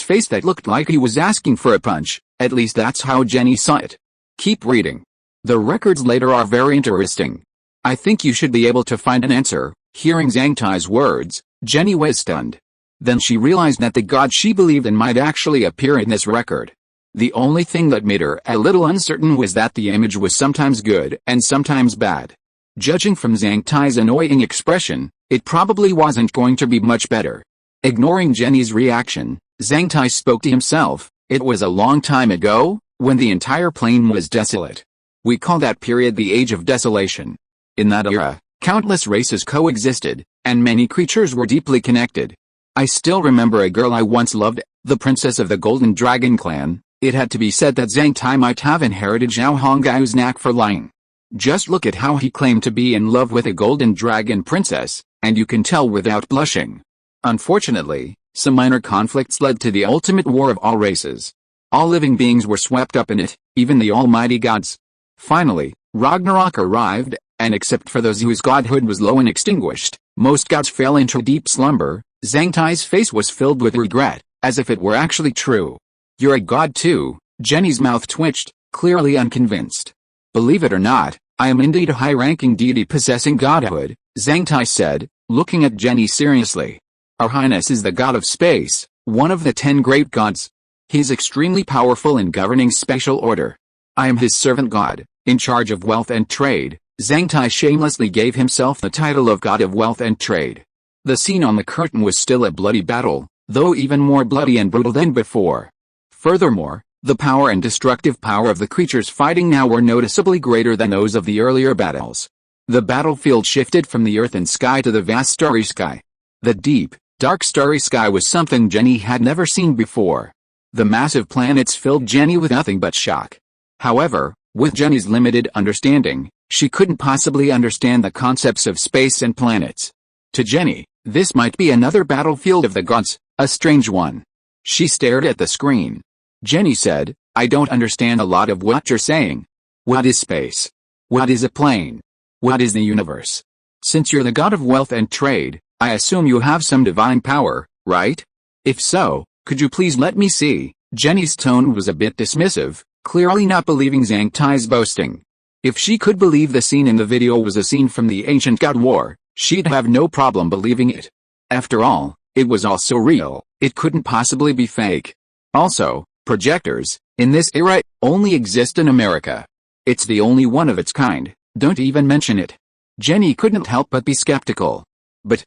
face that looked like he was asking for a punch. At least that's how Jenny saw it. Keep reading. The records later are very interesting. I think you should be able to find an answer. Hearing Zhang Tai's words, Jenny was stunned. Then she realized that the god she believed in might actually appear in this record. The only thing that made her a little uncertain was that the image was sometimes good and sometimes bad. Judging from Zhang Tai's annoying expression, it probably wasn't going to be much better. Ignoring Jenny's reaction, Zhang Tai spoke to himself. It was a long time ago, when the entire plain was desolate. We call that period the Age of Desolation. In that era, countless races coexisted, and many creatures were deeply connected. I still remember a girl I once loved, the princess of the Golden Dragon clan. It had to be said that Zhang Tai might have inherited Zhao Hongai's knack for lying. Just look at how he claimed to be in love with a Golden Dragon princess, and you can tell without blushing. Unfortunately, some minor conflicts led to the ultimate war of all races. All living beings were swept up in it, even the almighty gods. Finally, Ragnarok arrived, and except for those whose godhood was low and extinguished, most gods fell into deep slumber. Zhang Tai's face was filled with regret, as if it were actually true. "You're a god too," Jenny's mouth twitched, clearly unconvinced. "Believe it or not, I am indeed a high-ranking deity possessing godhood," Zhang Tai said, looking at Jenny seriously. "Our Highness is the god of space, one of the 10 great gods. He is extremely powerful in governing spatial order. I am his servant god, in charge of wealth and trade." Zhang Tai shamelessly gave himself the title of God of Wealth and Trade. The scene on the curtain was still a bloody battle, though even more bloody and brutal than before. Furthermore, the power and destructive power of the creatures fighting now were noticeably greater than those of the earlier battles. The battlefield shifted from the earth and sky to the vast starry sky. The deep, dark starry sky was something Jenny had never seen before. The massive planets filled Jenny with nothing but shock. However, with Jenny's limited understanding, she couldn't possibly understand the concepts of space and planets. To Jenny, this might be another battlefield of the gods, a strange one. She stared at the screen. Jenny said, "I don't understand a lot of what you're saying. What is space? What is a plane? What is the universe? Since you're the god of wealth and trade, I assume you have some divine power, right? If so, could you please let me see?" Jenny's tone was a bit dismissive, clearly not believing Zhang Tai's boasting. If she could believe the scene in the video was a scene from the ancient god war, she'd have no problem believing it. After all, it was all so real, it couldn't possibly be fake. Also, projectors, in this era, only exist in America. It's the only one of its kind, don't even mention it. Jenny couldn't help but be skeptical. But,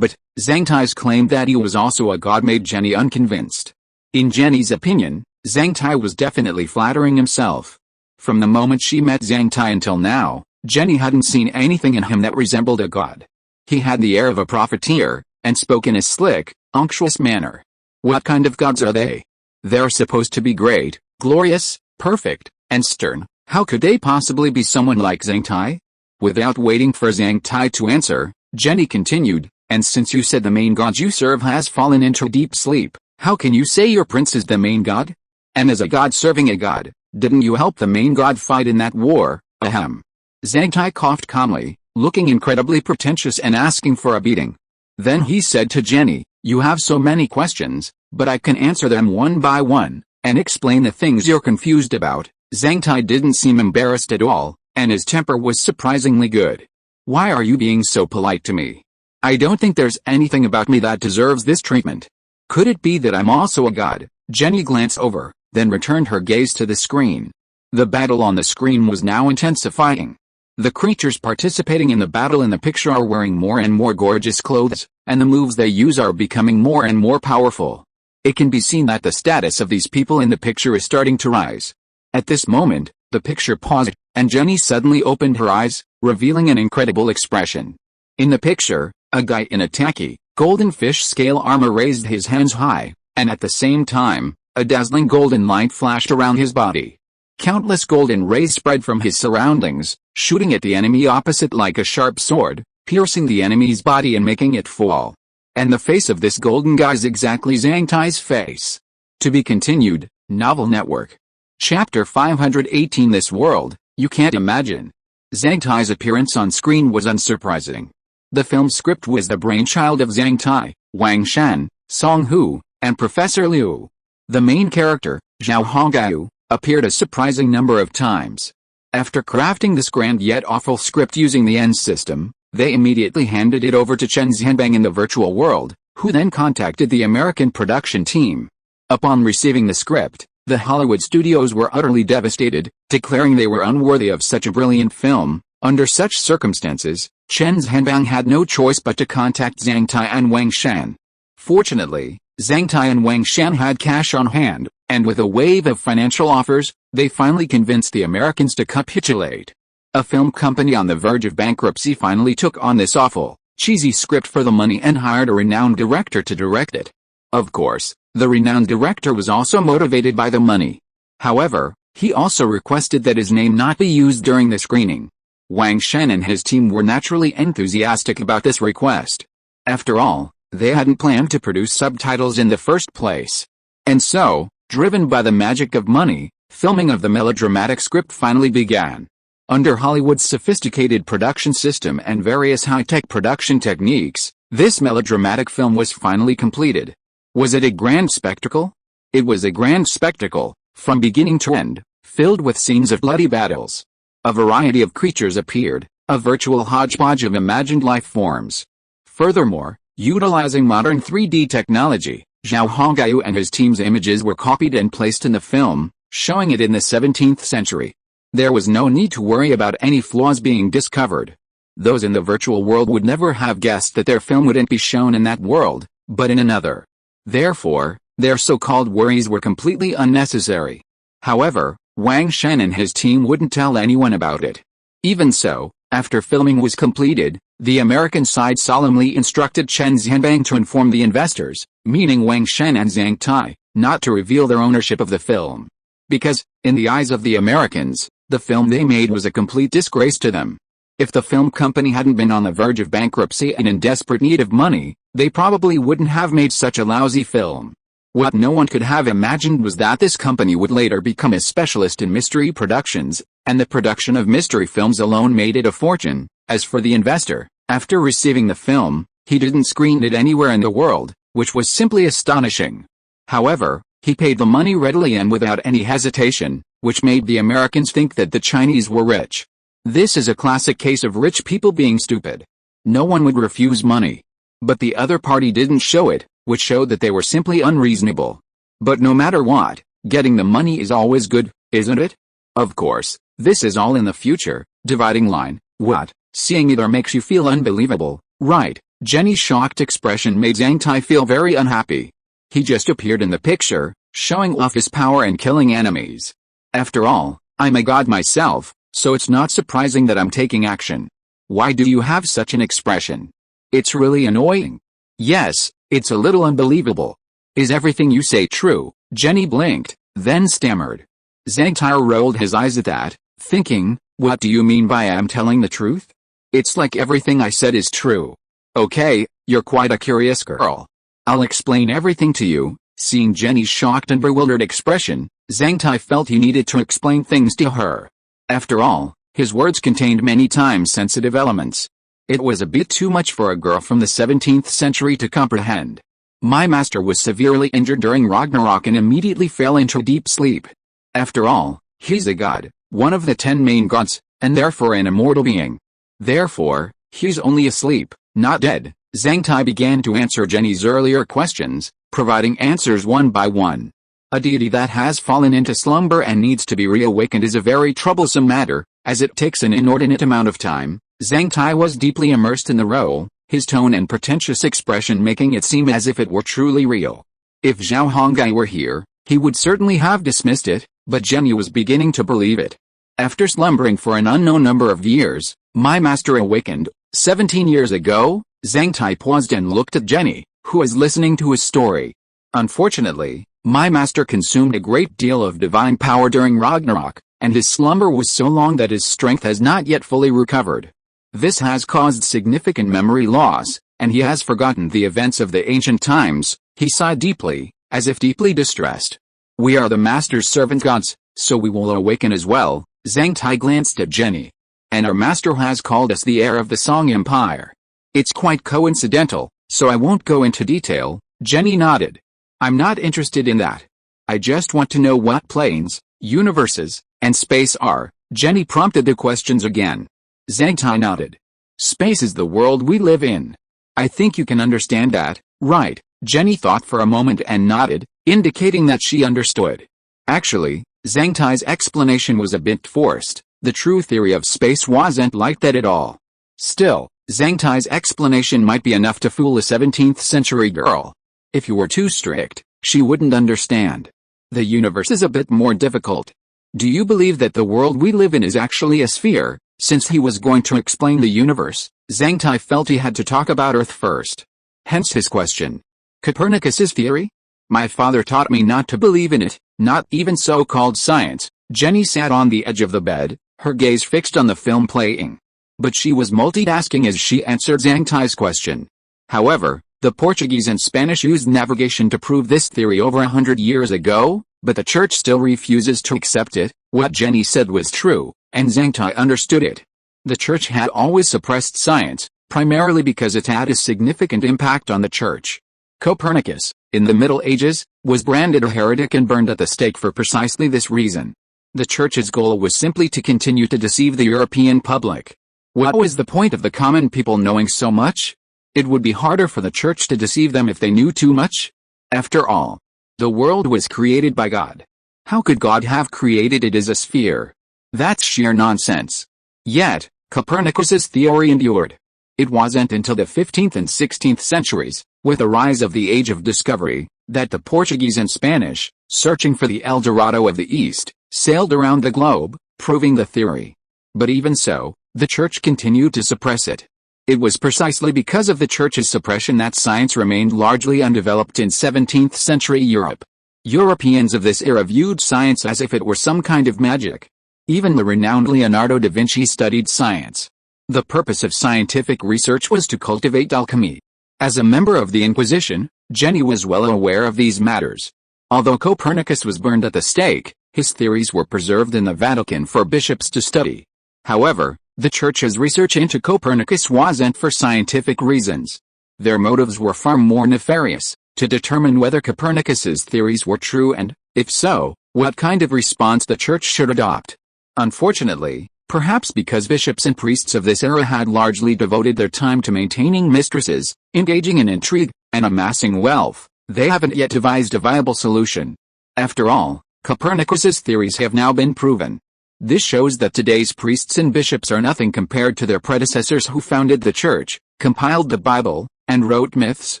Zhang Tai's claim that he was also a god made Jenny unconvinced. In Jenny's opinion, Zhang Tai was definitely flattering himself. From the moment she met Zhang Tai until now, Jenny hadn't seen anything in him that resembled a god. He had the air of a profiteer, and spoke in a slick, unctuous manner. What kind of gods are they? They're supposed to be great, glorious, perfect, and stern. How could they possibly be someone like Zhang Tai? Without waiting for Zhang Tai to answer, Jenny continued, "And since you said the main god you serve has fallen into deep sleep, how can you say your prince is the main god? And as a god serving a god, didn't you help the main god fight in that war? Ahem." Zhang Tai coughed calmly, looking incredibly pretentious and asking for a beating. Then he said to Jenny, "You have so many questions, but I can answer them one by one, and explain the things you're confused about." Zhang Tai didn't seem embarrassed at all, and his temper was surprisingly good. "Why are you being so polite to me? I don't think there's anything about me that deserves this treatment. Could it be that I'm also a god?" Jenny glanced over, then returned her gaze to the screen. The battle on the screen was now intensifying. The creatures participating in the battle in the picture are wearing more and more gorgeous clothes, and the moves they use are becoming more and more powerful. It can be seen that the status of these people in the picture is starting to rise. At this moment, the picture paused, and Jenny suddenly opened her eyes, revealing an incredible expression. In the picture, a guy in a tacky, golden fish scale armor raised his hands high, and at the same time, a dazzling golden light flashed around his body. Countless golden rays spread from his surroundings, shooting at the enemy opposite like a sharp sword, piercing the enemy's body and making it fall. And the face of this golden guy is exactly Zhang Tai's face. To be continued, Novel Network. Chapter 518 This World, You Can't Imagine. Zhang Tai's appearance on screen was unsurprising. The film script was the brainchild of Zhang Tai, Wang Shan, Song Hu, and Professor Liu. The main character, Zhao Hongaiu, appeared a surprising number of times. After crafting this grand yet awful script using the ENS system, they immediately handed it over to Chen Zhanbang in the virtual world, who then contacted the American production team. Upon receiving the script, the Hollywood studios were utterly devastated, declaring they were unworthy of such a brilliant film. Under such circumstances, Chen Zhanbang had no choice but to contact Zhang Tai and Wang Shan. Fortunately, Zhang Tai and Wang Shan had cash on hand, And with a wave of financial offers, they finally convinced the Americans to capitulate. A film company on the verge of bankruptcy finally took on this awful, cheesy script for the money and hired a renowned director to direct it. Of course, the renowned director was also motivated by the money. However, he also requested that his name not be used during the screening. Wang Shen and his team were naturally enthusiastic about this request. After all, they hadn't planned to produce subtitles in the first place. And so, driven by the magic of money, filming of the melodramatic script finally began. Under Hollywood's sophisticated production system and various high-tech production techniques, this melodramatic film was finally completed. Was it a grand spectacle? It was a grand spectacle, from beginning to end, filled with scenes of bloody battles. A variety of creatures appeared, a virtual hodgepodge of imagined life forms. Furthermore, utilizing modern 3D technology, Zhao Hongyu and his team's images were copied and placed in the film, showing it in the 17th century. There was no need to worry about any flaws being discovered. Those in the virtual world would never have guessed that their film wouldn't be shown in that world, but in another. Therefore, their so-called worries were completely unnecessary. However, Wang Shen and his team wouldn't tell anyone about it. Even so, after filming was completed, the American side solemnly instructed Chen Xianbang to inform the investors, meaning Wang Shen and Zhang Tai, not to reveal their ownership of the film. Because, in the eyes of the Americans, the film they made was a complete disgrace to them. If the film company hadn't been on the verge of bankruptcy and in desperate need of money, they probably wouldn't have made such a lousy film. What no one could have imagined was that this company would later become a specialist in mystery productions, and the production of mystery films alone made it a fortune. As for the investor, after receiving the film, he didn't screen it anywhere in the world, which was simply astonishing. However, he paid the money readily and without any hesitation, which made the Americans think that the Chinese were rich. This is a classic case of rich people being stupid. No one would refuse money. But the other party didn't show it, which showed that they were simply unreasonable. But no matter what, getting the money is always good, isn't it? Of course, this is all in the future, dividing line. What? Seeing it makes you feel unbelievable, right? Jenny's shocked expression made Zhang Tai feel very unhappy. He just appeared in the picture, showing off his power and killing enemies. After all, I'm a god myself, so it's not surprising that I'm taking action. Why do you have such an expression? It's really annoying. Yes, it's a little unbelievable. Is everything you say true? Jenny blinked, then stammered. Zhang Tai rolled his eyes at that, thinking, what do you mean by I'm telling the truth? It's like everything I said is true. Okay, you're quite a curious girl. I'll explain everything to you. Seeing Jenny's shocked and bewildered expression, Zhang Tai felt he needed to explain things to her. After all, his words contained many time-sensitive elements. It was a bit too much for a girl from the 17th century to comprehend. My master was severely injured during Ragnarok and immediately fell into deep sleep. After all, he's a god, one of the 10 main gods, and therefore an immortal being. Therefore, he's only asleep, not dead. Zhang Tai began to answer Jenny's earlier questions, providing answers one by one. A deity that has fallen into slumber and needs to be reawakened is a very troublesome matter, as it takes an inordinate amount of time. Zhang Tai was deeply immersed in the role, his tone and pretentious expression making it seem as if it were truly real. If Zhao Hongyu were here, he would certainly have dismissed it, but Jenny was beginning to believe it. After slumbering for an unknown number of years, my master awakened. 17 years ago? Zhang Tai paused and looked at Jenny, who was listening to his story. Unfortunately, my master consumed a great deal of divine power during Ragnarok, and his slumber was so long that his strength has not yet fully recovered. This has caused significant memory loss, and he has forgotten the events of the ancient times. He sighed deeply, as if deeply distressed. We are the master's servant gods, so we will awaken as well. Zhang Tai glanced at Jenny. And our master has called us the heir of the Song Empire. It's quite coincidental, so I won't go into detail. Jenny nodded. I'm not interested in that. I just want to know what planes, universes, and space are. Jenny prompted the questions again. Zhang Tai nodded. Space is the world we live in. I think you can understand that, right? Jenny thought for a moment and nodded, indicating that she understood. Actually, Zhang Tai's explanation was a bit forced. The true theory of space wasn't like that at all. Still, Zhang Tai's explanation might be enough to fool a 17th century girl. If you were too strict, she wouldn't understand. The universe is a bit more difficult. Do you believe that the world we live in is actually a sphere? Since he was going to explain the universe, Zhang Tai felt he had to talk about Earth first. Hence his question. Copernicus's theory? My father taught me not to believe in it, not even so-called science. Jenny sat on the edge of the bed, her gaze fixed on the film playing. But she was multitasking as she answered Zhang Tai's question. However, the Portuguese and Spanish used navigation to prove this theory over 100 years ago, but the church still refuses to accept it. What Jenny said was true, and Zhang Tai understood it. The church had always suppressed science, primarily because it had a significant impact on the church. Copernicus, in the Middle Ages, was branded a heretic and burned at the stake for precisely this reason. The church's goal was simply to continue to deceive the European public. What was the point of the common people knowing so much? It would be harder for the church to deceive them if they knew too much. After all, the world was created by God. How could God have created it as a sphere? That's sheer nonsense. Yet, Copernicus's theory endured. It wasn't until the 15th and 16th centuries, with the rise of the Age of Discovery, that the Portuguese and Spanish, searching for the El Dorado of the East, sailed around the globe, proving the theory. But even so, the church continued to suppress it. It was precisely because of the church's suppression that science remained largely undeveloped in 17th century Europe. Europeans of this era viewed science as if it were some kind of magic. Even the renowned Leonardo da Vinci studied science. The purpose of scientific research was to cultivate alchemy. As a member of the Inquisition, Jenny was well aware of these matters. Although Copernicus was burned at the stake, his theories were preserved in the Vatican for bishops to study. However, the church's research into Copernicus wasn't for scientific reasons. Their motives were far more nefarious, to determine whether Copernicus's theories were true and, if so, what kind of response the church should adopt. Unfortunately, perhaps because bishops and priests of this era had largely devoted their time to maintaining mistresses, engaging in intrigue, and amassing wealth, they haven't yet devised a viable solution. After all, Copernicus's theories have now been proven. This shows that today's priests and bishops are nothing compared to their predecessors who founded the church, compiled the Bible, and wrote myths.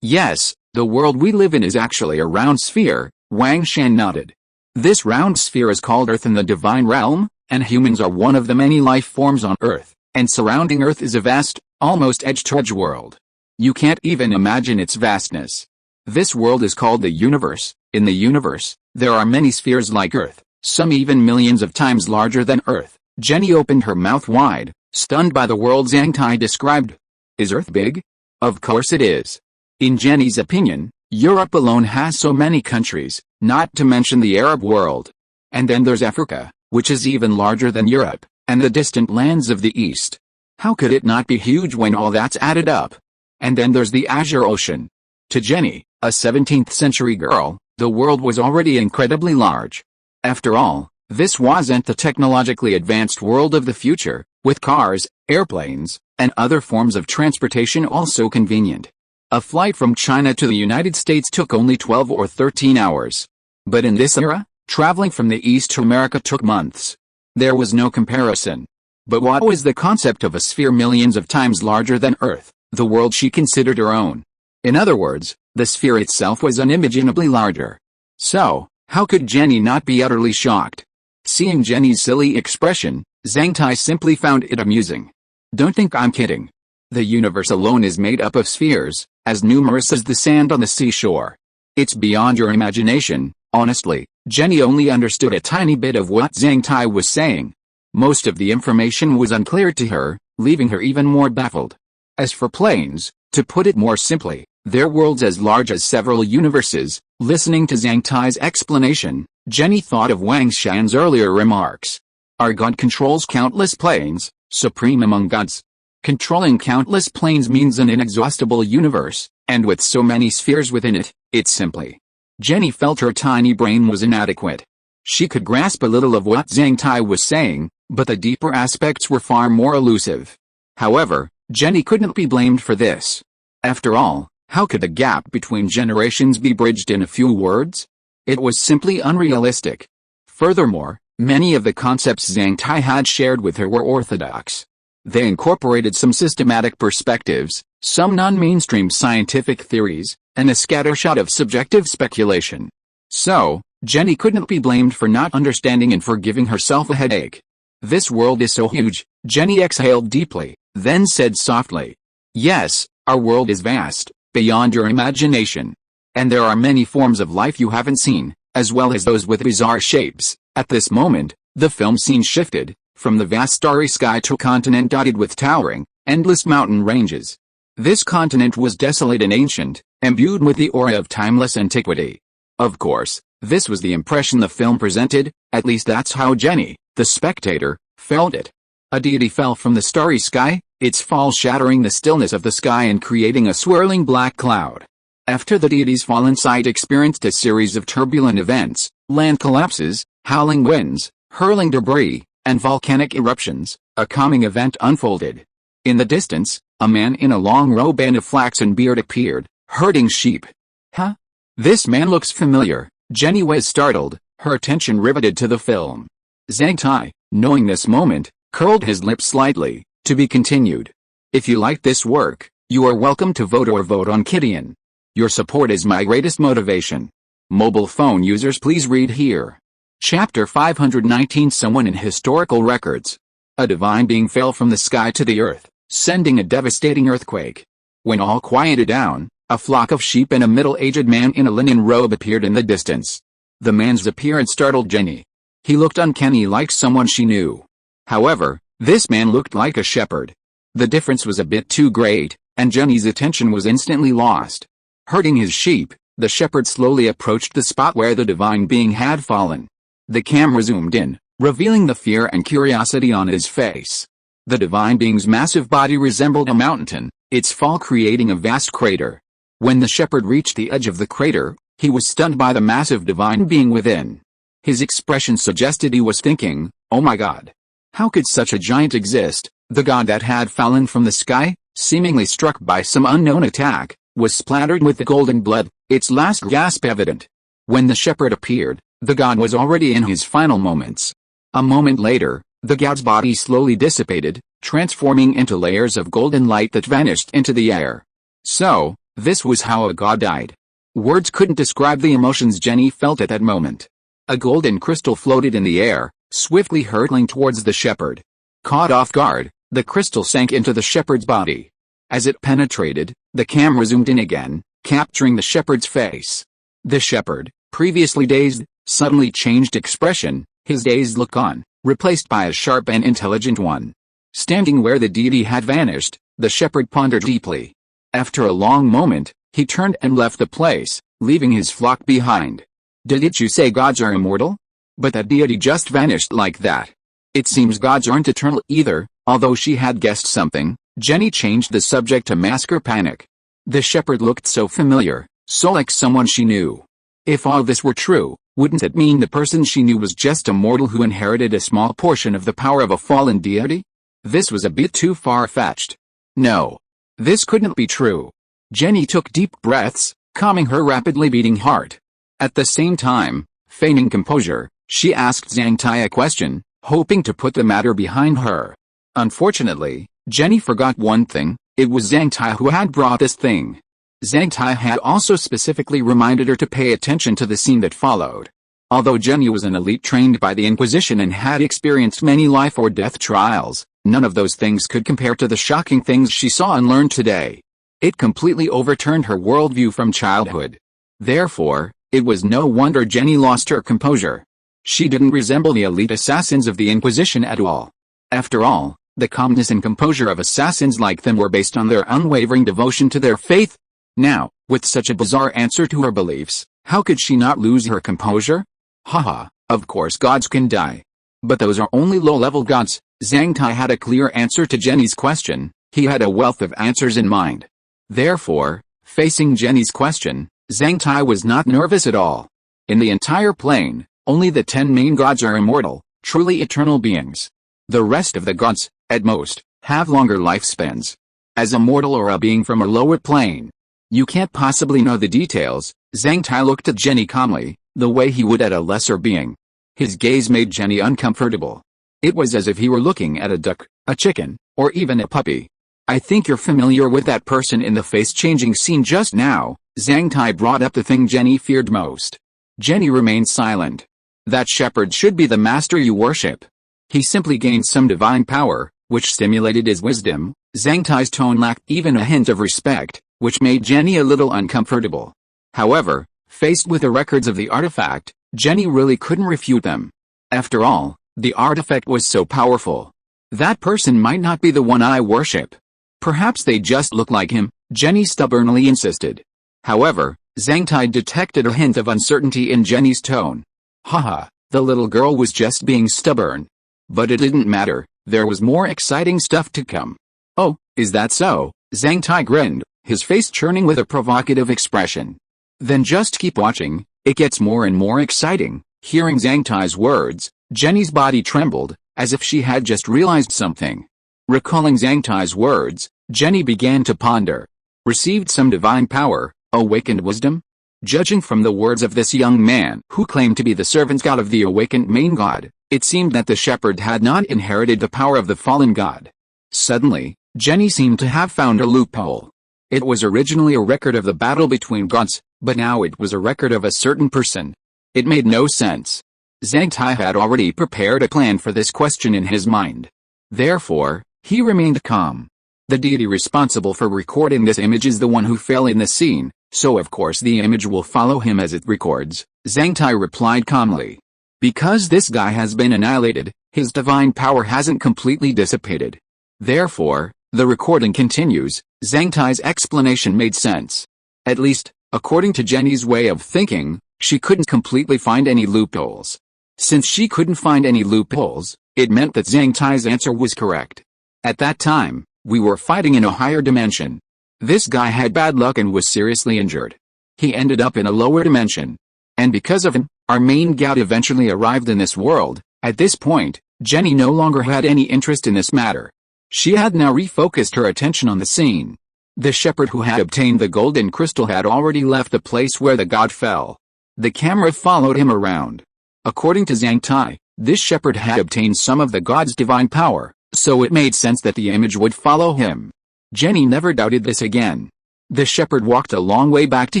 Yes, the world we live in is actually a round sphere, Wang Shan nodded. This round sphere is called Earth in the divine realm, and humans are one of the many life forms on Earth, and surrounding Earth is a vast, almost edge-to-edge world. You can't even imagine its vastness. This world is called the universe. In the universe, there are many spheres like Earth, some even millions of times larger than Earth. Jenny opened her mouth wide, stunned by the world Zhang Tai described. Is Earth big? Of course it is. In Jenny's opinion, Europe alone has so many countries, not to mention the Arab world. And then there's Africa, which is even larger than Europe, and the distant lands of the East. How could it not be huge when all that's added up? And then there's the Azure Ocean. To Jenny, a 17th century girl, the world was already incredibly large. After all, this wasn't the technologically advanced world of the future, with cars, airplanes, and other forms of transportation also convenient. A flight from China to the United States took only 12 or 13 hours. But in this era, traveling from the East to America took months. There was no comparison. But what was the concept of a sphere millions of times larger than Earth, the world she considered her own? In other words, the sphere itself was unimaginably larger. So, how could Jenny not be utterly shocked? Seeing Jenny's silly expression, Zhang Tai simply found it amusing. Don't think I'm kidding. The universe alone is made up of spheres, as numerous as the sand on the seashore. It's beyond your imagination. Honestly, Jenny only understood a tiny bit of what Zhang Tai was saying. Most of the information was unclear to her, leaving her even more baffled. As for planes, to put it more simply, they're worlds as large as several universes. Listening to Zhang Tai's explanation, Jenny thought of Wang Shan's earlier remarks. Our God controls countless planes, supreme among gods. Controlling countless planes means an inexhaustible universe, and with so many spheres within it, it's simply. Jenny felt her tiny brain was inadequate. She could grasp a little of what Zhang Tai was saying, but the deeper aspects were far more elusive. However, Jenny couldn't be blamed for this. After all, how could the gap between generations be bridged in a few words? It was simply unrealistic. Furthermore, many of the concepts Zhang Tai had shared with her were orthodox. They incorporated some systematic perspectives, some non-mainstream scientific theories, and a scattershot of subjective speculation. So, Jenny couldn't be blamed for not understanding and for giving herself a headache. This world is so huge. Jenny exhaled deeply, then said softly, "Yes, our world is vast, beyond your imagination. And there are many forms of life you haven't seen, as well as those with bizarre shapes." At this moment, the film scene shifted, from the vast starry sky to a continent dotted with towering, endless mountain ranges. This continent was desolate and ancient, imbued with the aura of timeless antiquity. Of course, this was the impression the film presented, at least that's how Jenny, the spectator, felt it. A deity fell from the starry sky, its fall shattering the stillness of the sky and creating a swirling black cloud. After the deity's fallen site experienced a series of turbulent events, land collapses, howling winds, hurling debris, and volcanic eruptions, a calming event unfolded. In the distance, a man in a long robe and a flaxen beard appeared, herding sheep. Huh? This man looks familiar. Jenny was startled, her attention riveted to the film. Zhang Tai, knowing this moment, curled his lips slightly. To be continued. If you like this work, you are welcome to vote or vote on Kidian. Your support is my greatest motivation. Mobile phone users, please read here. Chapter 519. Someone in historical records. A divine being fell from the sky to the earth, sending a devastating earthquake. When all quieted down, a flock of sheep and a middle-aged man in a linen robe appeared in the distance. The man's appearance startled Jenny. He looked uncanny, like someone she knew. However, this man looked like a shepherd. The difference was a bit too great, and Jenny's attention was instantly lost. Herding his sheep, the shepherd slowly approached the spot where the divine being had fallen. The camera zoomed in, revealing the fear and curiosity on his face. The divine being's massive body resembled a mountain, its fall creating a vast crater. When the shepherd reached the edge of the crater, he was stunned by the massive divine being within. His expression suggested he was thinking, "Oh my God. How could such a giant exist?" The god that had fallen from the sky, seemingly struck by some unknown attack, was splattered with the golden blood, its last gasp evident. When the shepherd appeared, the god was already in his final moments. A moment later, the god's body slowly dissipated, transforming into layers of golden light that vanished into the air. So, this was how a god died. Words couldn't describe the emotions Jenny felt at that moment. A golden crystal floated in the air, swiftly hurtling towards the shepherd. Caught off guard, the crystal sank into the shepherd's body. As it penetrated, the camera zoomed in again, capturing the shepherd's face. The shepherd, previously dazed, suddenly changed expression, his dazed look gone, replaced by a sharp and intelligent one. Standing where the deity had vanished, the shepherd pondered deeply. After a long moment, he turned and left the place, leaving his flock behind. "Did you say gods are immortal? But that deity just vanished like that. It seems gods aren't eternal either." Although she had guessed something, Jenny changed the subject to mask her panic. The shepherd looked so familiar, so like someone she knew. If all this were true, wouldn't it mean the person she knew was just a mortal who inherited a small portion of the power of a fallen deity? This was a bit too far-fetched. No. This couldn't be true. Jenny took deep breaths, calming her rapidly beating heart. At the same time, feigning composure, she asked Zhang Tai a question, hoping to put the matter behind her. Unfortunately, Jenny forgot one thing. It was Zhang Tai who had brought this thing. Zhang Tai had also specifically reminded her to pay attention to the scene that followed. Although Jenny was an elite trained by the Inquisition and had experienced many life or death trials, none of those things could compare to the shocking things she saw and learned today. It completely overturned her worldview from childhood. Therefore, it was no wonder Jenny lost her composure. She didn't resemble the elite assassins of the Inquisition at all. After all, the calmness and composure of assassins like them were based on their unwavering devotion to their faith. Now, with such a bizarre answer to her beliefs, how could she not lose her composure? Haha, of course gods can die. But those are only low-level gods. Zhang Tai had a clear answer to Jenny's question. He had a wealth of answers in mind. Therefore, facing Jenny's question, Zhang Tai was not nervous at all. In the entire plane, only the 10 main gods are immortal, truly eternal beings. The rest of the gods, at most, have longer lifespans. As a mortal or a being from a lower plane, you can't possibly know the details. Zhang Tai looked at Jenny calmly, the way he would at a lesser being. His gaze made Jenny uncomfortable. It was as if he were looking at a duck, a chicken, or even a puppy. "I think you're familiar with that person in the face-changing scene just now." Zhang Tai brought up the thing Jenny feared most. Jenny remained silent. That shepherd should be the master you worship. He simply gained some divine power, which stimulated his wisdom. Zhang Tai's tone lacked even a hint of respect, which made Jenny a little uncomfortable. However, faced with the records of the artifact, Jenny really couldn't refute them. After all, the artifact was so powerful. That person might not be the one I worship. Perhaps they just look like him, Jenny stubbornly insisted. However, Zhang Tai detected a hint of uncertainty in Jenny's tone. Haha, the little girl was just being stubborn. But it didn't matter, there was more exciting stuff to come. Oh, is that so? Zhang Tai grinned, his face churning with a provocative expression. Then just keep watching, it gets more and more exciting. Hearing Zhang Tai's words, Jenny's body trembled, as if she had just realized something. Recalling Zhang Tai's words, Jenny began to ponder. Received some divine power, awakened wisdom? Judging from the words of this young man who claimed to be the servant god of the awakened main god, it seemed that the shepherd had not inherited the power of the fallen god. Suddenly, Jenny seemed to have found a loophole. It was originally a record of the battle between gods, but now it was a record of a certain person. It made no sense. Zhang Tai had already prepared a plan for this question in his mind. Therefore, he remained calm. The deity responsible for recording this image is the one who fell in the scene, so of course the image will follow him as it records, Zhang Tai replied calmly. Because this guy has been annihilated, his divine power hasn't completely dissipated. Therefore, the recording continues. Zhang Tai's explanation made sense. At least, according to Jenny's way of thinking, she couldn't completely find any loopholes. Since she couldn't find any loopholes, it meant that Zhang Tai's answer was correct. At that time, we were fighting in a higher dimension. This guy had bad luck and was seriously injured. He ended up in a lower dimension. And because of him, our main god eventually arrived in this world. At this point, Jenny no longer had any interest in this matter. She had now refocused her attention on the scene. The shepherd who had obtained the golden crystal had already left the place where the god fell. The camera followed him around. According to Zhang Tai, this shepherd had obtained some of the god's divine power, so it made sense that the image would follow him. Jenny never doubted this again. The shepherd walked a long way back to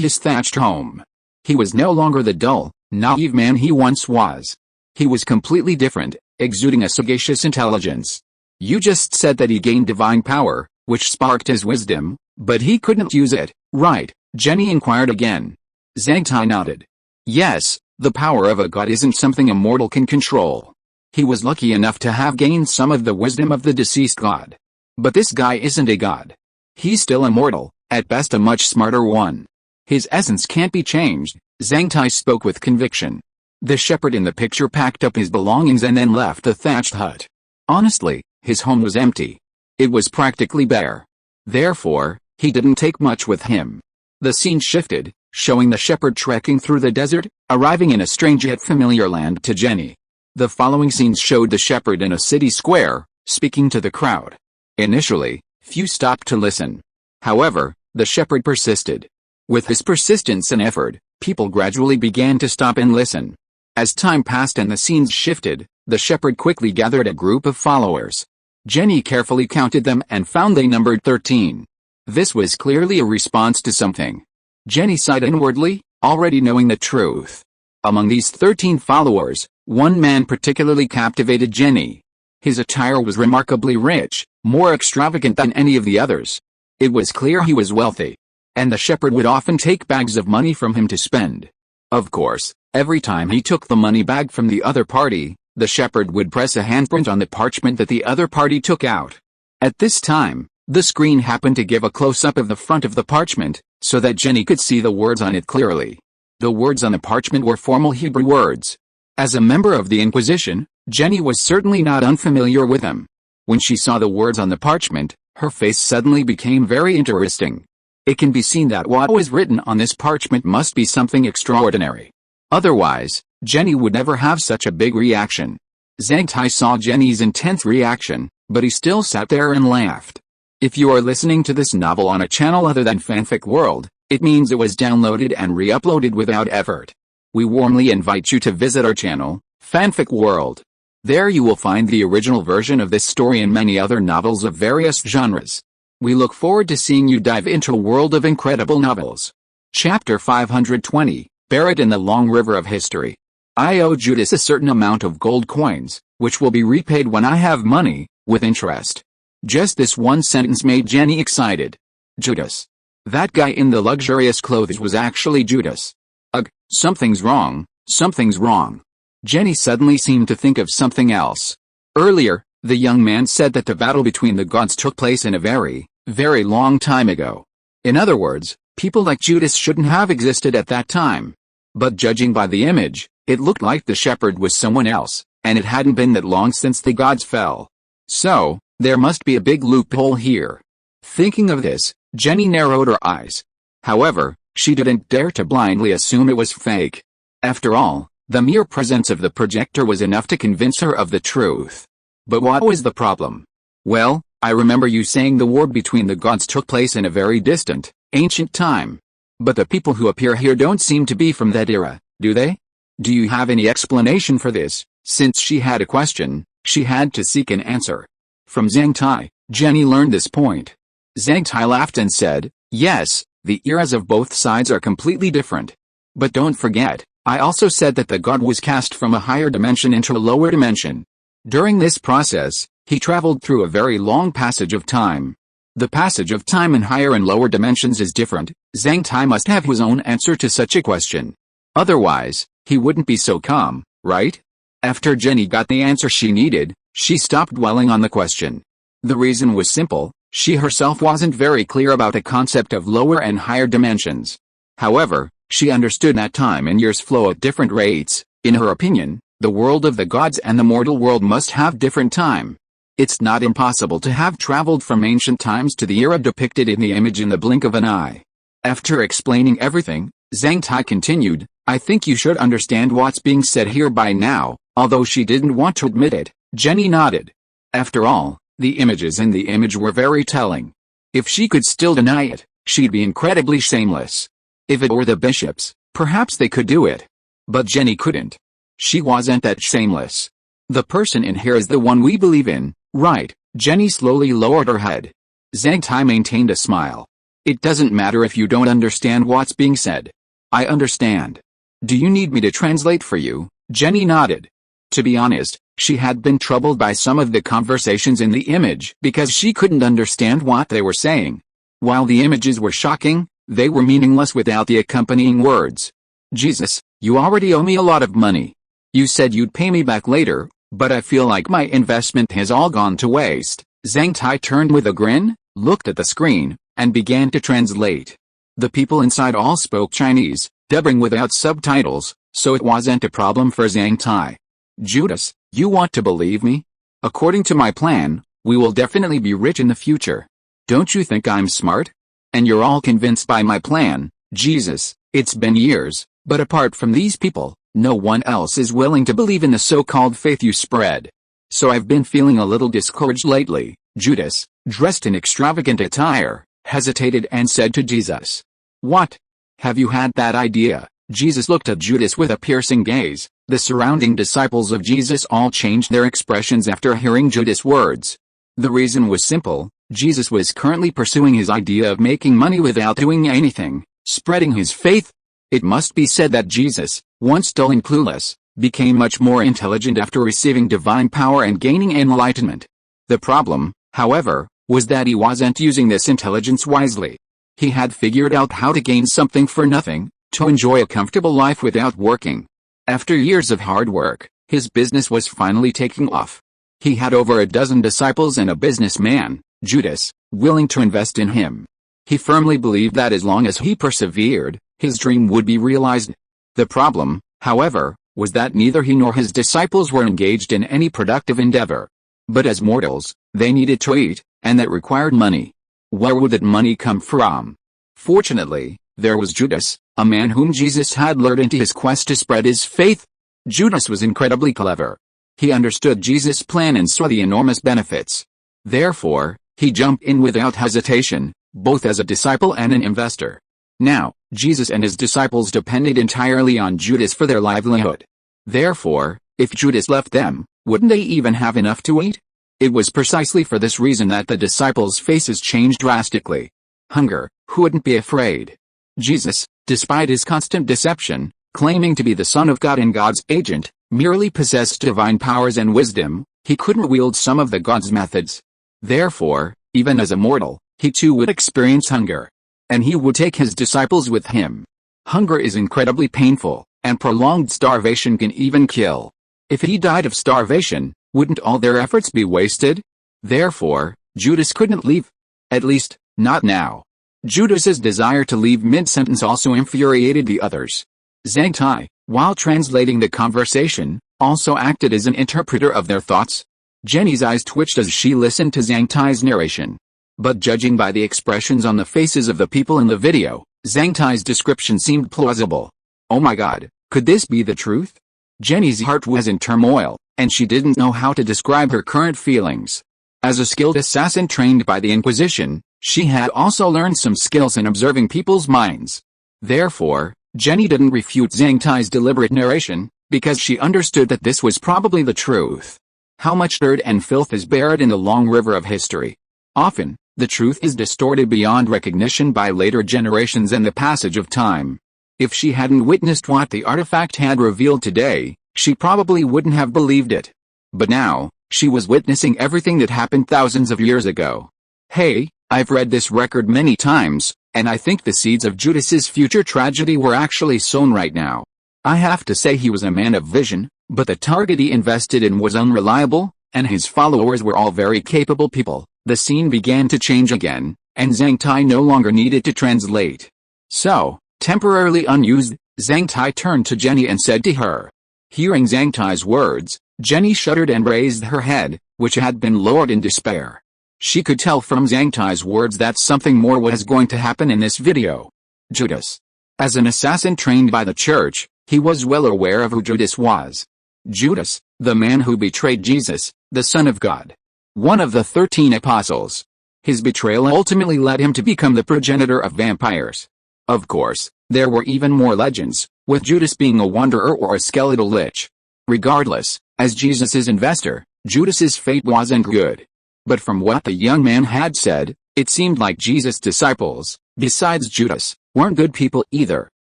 his thatched home. He was no longer the dull, naive man he once was. He was completely different, exuding a sagacious intelligence. You just said that he gained divine power, which sparked his wisdom, but he couldn't use it, right? Jenny inquired again. Zhang Tai nodded. Yes, the power of a god isn't something a mortal can control. He was lucky enough to have gained some of the wisdom of the deceased god. But this guy isn't a god. He's still a mortal, at best a much smarter one. His essence can't be changed, Zhang Tai spoke with conviction. The shepherd in the picture packed up his belongings and then left the thatched hut. Honestly, his home was empty. It was practically bare. Therefore, he didn't take much with him. The scene shifted, showing the shepherd trekking through the desert, arriving in a strange yet familiar land to Jenny. The following scenes showed the shepherd in a city square, speaking to the crowd. Initially, few stopped to listen. However, the shepherd persisted. With his persistence and effort, people gradually began to stop and listen. As time passed and the scenes shifted, the shepherd quickly gathered a group of followers. Jenny carefully counted them and found they numbered 13. This was clearly a response to something. Jenny sighed inwardly, already knowing the truth. Among these 13 followers, one man particularly captivated Jenny. His attire was remarkably rich, more extravagant than any of the others. It was clear he was wealthy. And the shepherd would often take bags of money from him to spend. Of course, every time he took the money bag from the other party, the shepherd would press a handprint on the parchment that the other party took out. At this time, the screen happened to give a close-up of the front of the parchment, so that Jenny could see the words on it clearly. The words on the parchment were formal Hebrew words. As a member of the Inquisition, Jenny was certainly not unfamiliar with them. When she saw the words on the parchment, her face suddenly became very interesting. It can be seen that what was written on this parchment must be something extraordinary. Otherwise, Jenny would never have such a big reaction. Zhang Tai saw Jenny's intense reaction, but he still sat there and laughed. If you are listening to this novel on a channel other than Fanfic World, it means it was downloaded and re-uploaded without effort. We warmly invite you to visit our channel, Fanfic World. There you will find the original version of this story and many other novels of various genres. We look forward to seeing you dive into a world of incredible novels. Chapter 520, buried in the long river of history. I owe Judas a certain amount of gold coins, which will be repaid when I have money, with interest. Just this one sentence made Jenny excited. Judas. That guy in the luxurious clothes was actually Judas. Ugh, something's wrong, something's wrong. Jenny suddenly seemed to think of something else. Earlier, the young man said that the battle between the gods took place in a very, very long time ago. In other words, people like Judas shouldn't have existed at that time. But judging by the image, it looked like the shepherd was someone else, and it hadn't been that long since the gods fell. So, there must be a big loophole here. Thinking of this, Jenny narrowed her eyes. However, she didn't dare to blindly assume it was fake. After all, the mere presence of the projector was enough to convince her of the truth. But what was the problem? Well, I remember you saying the war between the gods took place in a very distant, ancient time. But the people who appear here don't seem to be from that era, do they? Do you have any explanation for this? Since she had a question, she had to seek an answer. From Zhang Tai, Jenny learned this point. Zhang Tai laughed and said, yes, the eras of both sides are completely different. But don't forget, I also said that the god was cast from a higher dimension into a lower dimension. During this process, he traveled through a very long passage of time. The passage of time in higher and lower dimensions is different. Zhang Tai must have his own answer to such a question. Otherwise, he wouldn't be so calm, right? After Jenny got the answer she needed, she stopped dwelling on the question. The reason was simple, she herself wasn't very clear about the concept of lower and higher dimensions. However, she understood that time and years flow at different rates. In her opinion, the world of the gods and the mortal world must have different time. It's not impossible to have traveled from ancient times to the era depicted in the image in the blink of an eye. After explaining everything, Zhang Tai continued, I think you should understand what's being said here by now. Although she didn't want to admit it, Jenny nodded. After all, the images in the image were very telling. If she could still deny it, she'd be incredibly shameless. If it were the bishops, perhaps they could do it. But Jenny couldn't. She wasn't that shameless. The person in here is the one we believe in, right? Jenny slowly lowered her head. Zhang Tai maintained a smile. It doesn't matter if you don't understand what's being said. I understand. Do you need me to translate for you? Jenny nodded. To be honest, she had been troubled by some of the conversations in the image because she couldn't understand what they were saying. While the images were shocking, they were meaningless without the accompanying words. Jesus, you already owe me a lot of money. You said you'd pay me back later, but I feel like my investment has all gone to waste. Zhang Tai turned with a grin, looked at the screen, and began to translate. The people inside all spoke Chinese, dubbing without subtitles, so it wasn't a problem for Zhang Tai. Judas, you want to believe me? According to my plan, we will definitely be rich in the future. Don't you think I'm smart? And you're all convinced by my plan, Jesus, it's been years, but apart from these people, no one else is willing to believe in the so-called faith you spread. So I've been feeling a little discouraged lately. Judas, dressed in extravagant attire, hesitated and said to Jesus, what? Have you had that idea? Jesus looked at Judas with a piercing gaze. The surrounding disciples of Jesus all changed their expressions after hearing Judas' words. The reason was simple, Jesus was currently pursuing his idea of making money without doing anything, spreading his faith. It must be said that Jesus, once dull and clueless, became much more intelligent after receiving divine power and gaining enlightenment. The problem, however, was that he wasn't using this intelligence wisely. He had figured out how to gain something for nothing, to enjoy a comfortable life without working. After years of hard work, his business was finally taking off. He had over a dozen disciples and a businessman, Judas, willing to invest in him. He firmly believed that as long as he persevered, his dream would be realized. The problem, however, was that neither he nor his disciples were engaged in any productive endeavor. But as mortals, they needed to eat, and that required money. Where would that money come from? Fortunately, there was Judas, a man whom Jesus had lured into his quest to spread his faith. Judas was incredibly clever. He understood Jesus' plan and saw the enormous benefits. Therefore, he jumped in without hesitation, both as a disciple and an investor. Now, Jesus and his disciples depended entirely on Judas for their livelihood. Therefore, if Judas left them, wouldn't they even have enough to eat? It was precisely for this reason that the disciples' faces changed drastically. Hunger, who wouldn't be afraid? Jesus, Despite his constant deception, claiming to be the Son of God and God's agent, merely possessed divine powers and wisdom, he couldn't wield some of the God's methods. Therefore, even as a mortal, he too would experience hunger. And he would take his disciples with him. Hunger is incredibly painful, and prolonged starvation can even kill. If he died of starvation, wouldn't all their efforts be wasted? Therefore, Judas couldn't leave. At least, not now. Judas's desire to leave mid-sentence also infuriated the others. Zhang Tai, while translating the conversation, also acted as an interpreter of their thoughts. Jenny's eyes twitched as she listened to Zhang Tai's narration. But judging by the expressions on the faces of the people in the video, Zhang Tai's description seemed plausible. Oh my god, could this be the truth? Jenny's heart was in turmoil, and she didn't know how to describe her current feelings. As a skilled assassin trained by the Inquisition, she had also learned some skills in observing people's minds. Therefore, Jenny didn't refute Zhang Tai's deliberate narration, because she understood that this was probably the truth. How much dirt and filth is buried in the long river of history. Often, the truth is distorted beyond recognition by later generations and the passage of time. If she hadn't witnessed what the artifact had revealed today, she probably wouldn't have believed it. But now, she was witnessing everything that happened thousands of years ago. Hey, I've read this record many times, and I think the seeds of Judas's future tragedy were actually sown right now. I have to say he was a man of vision, but the target he invested in was unreliable, and his followers were all very capable people. The scene began to change again, and Zhang Tai no longer needed to translate. So, temporarily unused, Zhang Tai turned to Jenny and said to her. Hearing Zhang Tai's words, Jenny shuddered and raised her head, which had been lowered in despair. She could tell from Zhang Tai's words that something more was going to happen in this video. Judas. As an assassin trained by the church, he was well aware of who Judas was. Judas, the man who betrayed Jesus, the Son of God. One of the 13 apostles. His betrayal ultimately led him to become the progenitor of vampires. Of course, there were even more legends, with Judas being a wanderer or a skeletal lich. Regardless, as Jesus's investor, Judas's fate wasn't good. But from what the young man had said, it seemed like Jesus' disciples, besides Judas, weren't good people either.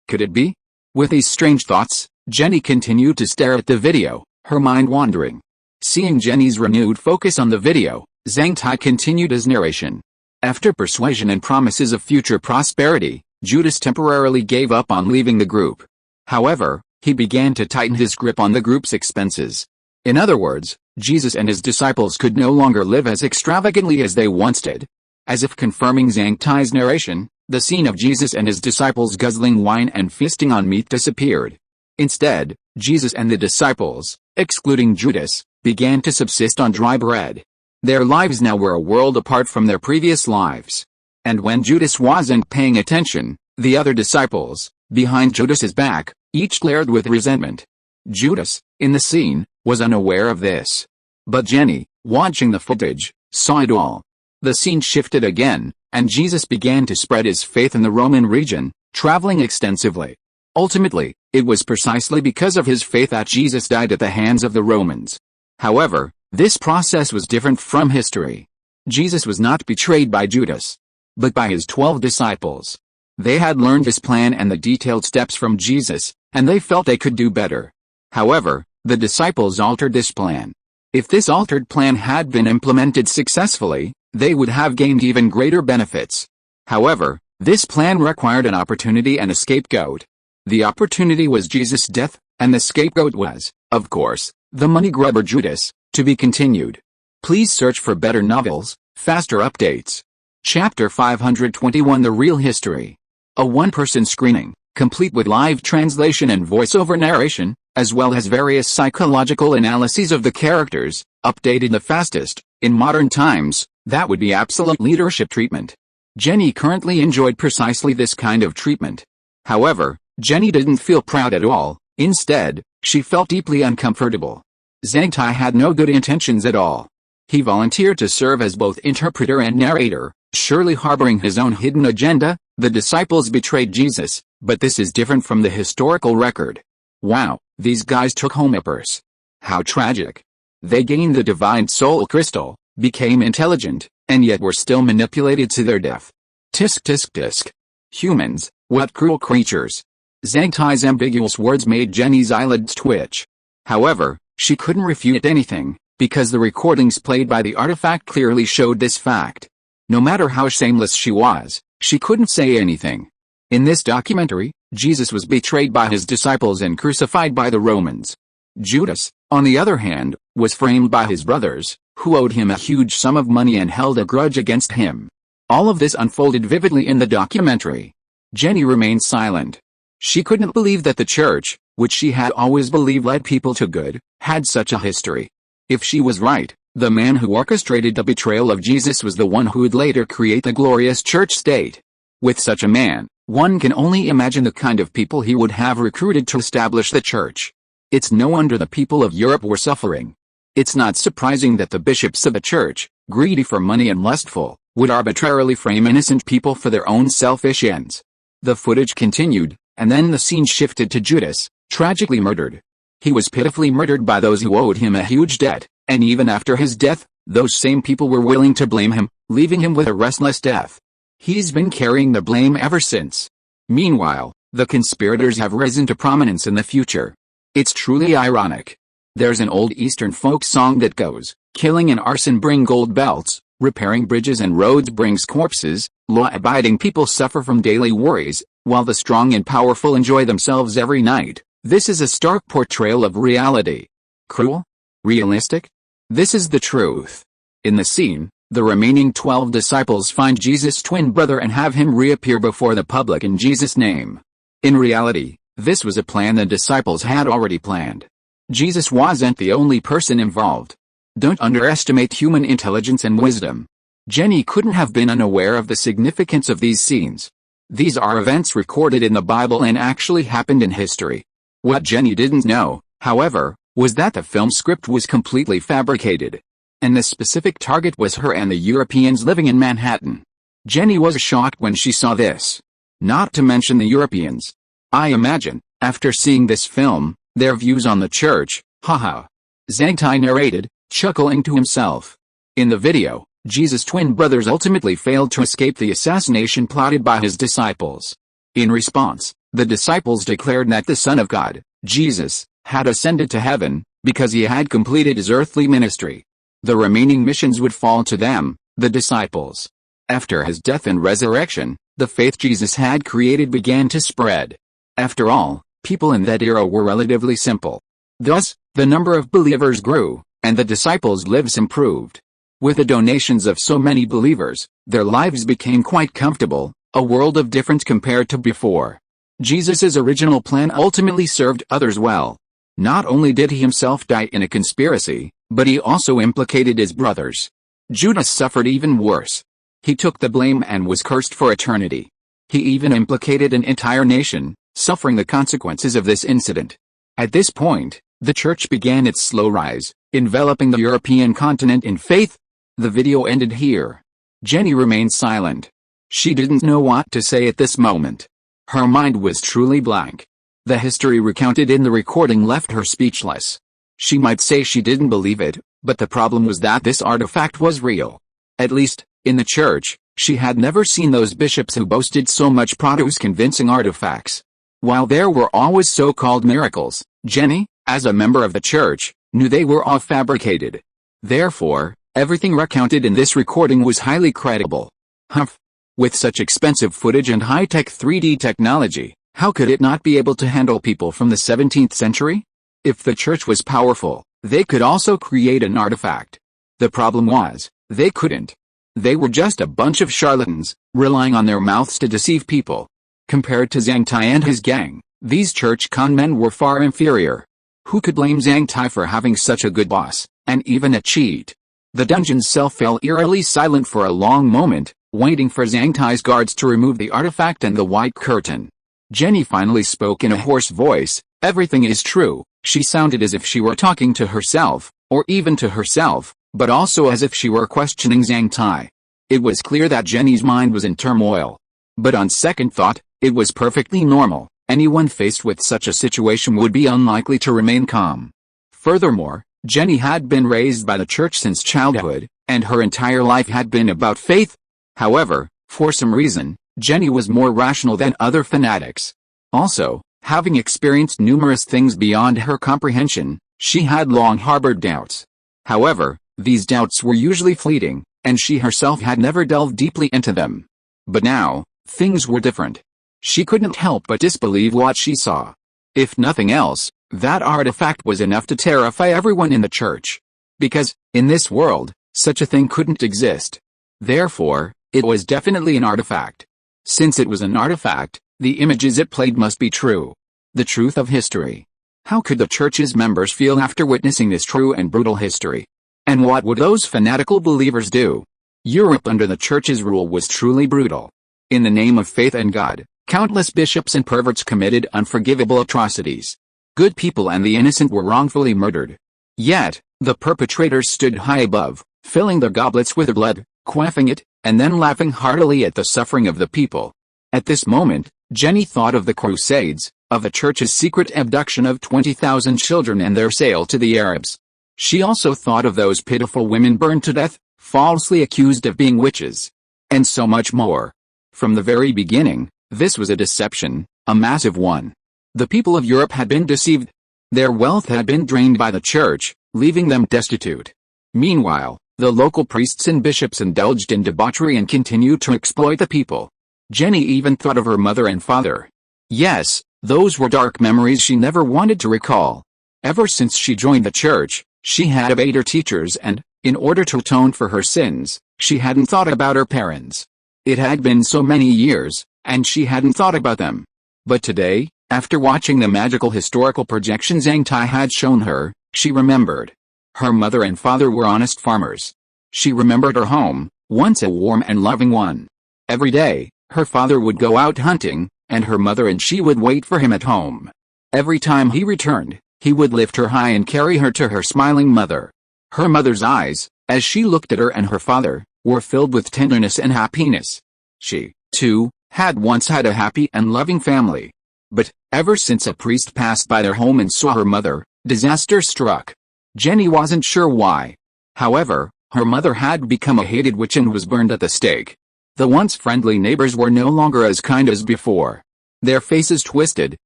Could it be? With these strange thoughts, Jenny continued to stare at the video, her mind wandering. Seeing Jenny's renewed focus on the video, Zhang Tai continued his narration. After persuasion and promises of future prosperity, Judas temporarily gave up on leaving the group. However, he began to tighten his grip on the group's expenses. In other words, Jesus and his disciples could no longer live as extravagantly as they once did. As if confirming Zhang Tai's narration, the scene of Jesus and his disciples guzzling wine and feasting on meat disappeared. Instead, Jesus and the disciples, excluding Judas, began to subsist on dry bread. Their lives now were a world apart from their previous lives. And when Judas wasn't paying attention, the other disciples, behind Judas's back, each glared with resentment. Judas, in the scene, was unaware of this. But Jenny, watching the footage, saw it all. The scene shifted again, and Jesus began to spread his faith in the Roman region, traveling extensively. Ultimately, it was precisely because of his faith that Jesus died at the hands of the Romans. However, this process was different from history. Jesus was not betrayed by Judas, but by his 12 disciples. They had learned his plan and the detailed steps from Jesus, and they felt they could do better. However, the disciples altered this plan. If this altered plan had been implemented successfully, they would have gained even greater benefits. However, this plan required an opportunity and a scapegoat. The opportunity was Jesus' death, and the scapegoat was, of course, the money grubber Judas. To be continued. Please search for better novels, faster updates. Chapter 521 The Real History. A one-person screening, complete with live translation and voiceover narration, as well as various psychological analyses of the characters, updated the fastest. In modern times, that would be absolute leadership treatment. Jenny currently enjoyed precisely this kind of treatment. However, Jenny didn't feel proud at all. Instead, she felt deeply uncomfortable. Zhang Tai had no good intentions at all. He volunteered to serve as both interpreter and narrator, surely harboring his own hidden agenda. The disciples betrayed Jesus, but this is different from the historical record. Wow, these guys took home a purse. How tragic. They gained the divine soul crystal, became intelligent, and yet were still manipulated to their death. Tisk tisk tisk. Humans, what cruel creatures. Zhang Tai's ambiguous words made Jenny's eyelids twitch. However, she couldn't refute anything, because the recordings played by the artifact clearly showed this fact. No matter how shameless she was, she couldn't say anything. In this documentary, Jesus was betrayed by his disciples and crucified by the Romans. Judas, on the other hand, was framed by his brothers, who owed him a huge sum of money and held a grudge against him. All of this unfolded vividly in the documentary. Jenny remained silent. She couldn't believe that the church, which she had always believed led people to good, had such a history. If she was right, the man who orchestrated the betrayal of Jesus was the one who would later create the glorious church state. With such a man, one can only imagine the kind of people he would have recruited to establish the church. It's no wonder the people of Europe were suffering. It's not surprising that the bishops of a church, greedy for money and lustful, would arbitrarily frame innocent people for their own selfish ends. The footage continued, and then the scene shifted to Judas, tragically murdered. He was pitifully murdered by those who owed him a huge debt, and even after his death, those same people were willing to blame him, leaving him with a restless death. He's been carrying the blame ever since. Meanwhile, the conspirators have risen to prominence in the future. It's truly ironic. There's an old Eastern folk song that goes, "Killing and arson bring gold belts, repairing bridges and roads brings corpses, law-abiding people suffer from daily worries, while the strong and powerful enjoy themselves every night." This is a stark portrayal of reality. Cruel? Realistic? This is the truth. In the scene, the remaining 12 disciples find Jesus' twin brother and have him reappear before the public in Jesus' name. In reality, this was a plan the disciples had already planned. Jesus wasn't the only person involved. Don't underestimate human intelligence and wisdom. Jenny couldn't have been unaware of the significance of these scenes. These are events recorded in the Bible and actually happened in history. What Jenny didn't know, however, was that the film script was completely fabricated. And the specific target was her and the Europeans living in Manhattan. Jenny was shocked when she saw this. Not to mention the Europeans. I imagine, after seeing this film, their views on the church, haha. Zhang Tai narrated, chuckling to himself. In the video, Jesus' twin brothers ultimately failed to escape the assassination plotted by his disciples. In response, the disciples declared that the Son of God, Jesus, had ascended to heaven, because he had completed his earthly ministry. The remaining missions would fall to them, the disciples. After his death and resurrection, the faith Jesus had created began to spread. After all, people in that era were relatively simple. Thus, the number of believers grew, and the disciples' lives improved. With the donations of so many believers, their lives became quite comfortable, a world of difference compared to before. Jesus' original plan ultimately served others well. Not only did he himself die in a conspiracy, but he also implicated his brothers. Judas suffered even worse. He took the blame and was cursed for eternity. He even implicated an entire nation, suffering the consequences of this incident. At this point, the church began its slow rise, enveloping the European continent in faith. The video ended here. Jenny remained silent. She didn't know what to say at this moment. Her mind was truly blank. The history recounted in the recording left her speechless. She might say she didn't believe it, but the problem was that this artifact was real. At least, in the church, she had never seen those bishops who boasted so much produce convincing artifacts. While there were always so-called miracles, Jenny, as a member of the church, knew they were all fabricated. Therefore, everything recounted in this recording was highly credible. Humph. With such expensive footage and high-tech 3D technology, how could it not be able to handle people from the 17th century? If the church was powerful, they could also create an artifact. The problem was, they couldn't. They were just a bunch of charlatans, relying on their mouths to deceive people. Compared to Zhang Tai and his gang, these church con men were far inferior. Who could blame Zhang Tai for having such a good boss, and even a cheat? The dungeon's cell fell eerily silent for a long moment, waiting for Zhang Tai's guards to remove the artifact and the white curtain. Jenny finally spoke in a hoarse voice. Everything is true. She sounded as if she were talking to herself, or even to herself, but also as if she were questioning Zhang Tai. It was clear that Jenny's mind was in turmoil. But on second thought, it was perfectly normal. Anyone faced with such a situation would be unlikely to remain calm. Furthermore, Jenny had been raised by the church since childhood, and her entire life had been about faith. However, for some reason, Jenny was more rational than other fanatics. Also, having experienced numerous things beyond her comprehension, she had long harbored doubts. However, these doubts were usually fleeting, and she herself had never delved deeply into them. But now, things were different. She couldn't help but disbelieve what she saw. If nothing else, that artifact was enough to terrify everyone in the church. Because, in this world, such a thing couldn't exist. Therefore, it was definitely an artifact. Since it was an artifact, the images it played must be true. The truth of history. How could the church's members feel after witnessing this true and brutal history? And what would those fanatical believers do? Europe under the church's rule was truly brutal. In the name of faith and God, countless bishops and perverts committed unforgivable atrocities. Good people and the innocent were wrongfully murdered. Yet, the perpetrators stood high above, filling their goblets with blood, quaffing it, and then laughing heartily at the suffering of the people. At this moment, Jenny thought of the Crusades, of the church's secret abduction of 20,000 children and their sale to the Arabs. She also thought of those pitiful women burned to death, falsely accused of being witches. And so much more. From the very beginning, this was a deception, a massive one. The people of Europe had been deceived. Their wealth had been drained by the church, leaving them destitute. Meanwhile, the local priests and bishops indulged in debauchery and continued to exploit the people. Jenny even thought of her mother and father. Yes, those were dark memories she never wanted to recall. Ever since she joined the church, she had obeyed her teachers and, in order to atone for her sins, she hadn't thought about her parents. It had been so many years, and she hadn't thought about them. But today, after watching the magical historical projection Zhang Tai had shown her, she remembered. Her mother and father were honest farmers. She remembered her home, once a warm and loving one. Every day, her father would go out hunting, and her mother and she would wait for him at home. Every time he returned, he would lift her high and carry her to her smiling mother. Her mother's eyes, as she looked at her and her father, were filled with tenderness and happiness. She, too, had once had a happy and loving family. But, ever since a priest passed by their home and saw her mother, disaster struck. Jenny wasn't sure why. However, her mother had become a hated witch and was burned at the stake. The once friendly neighbors were no longer as kind as before. Their faces twisted,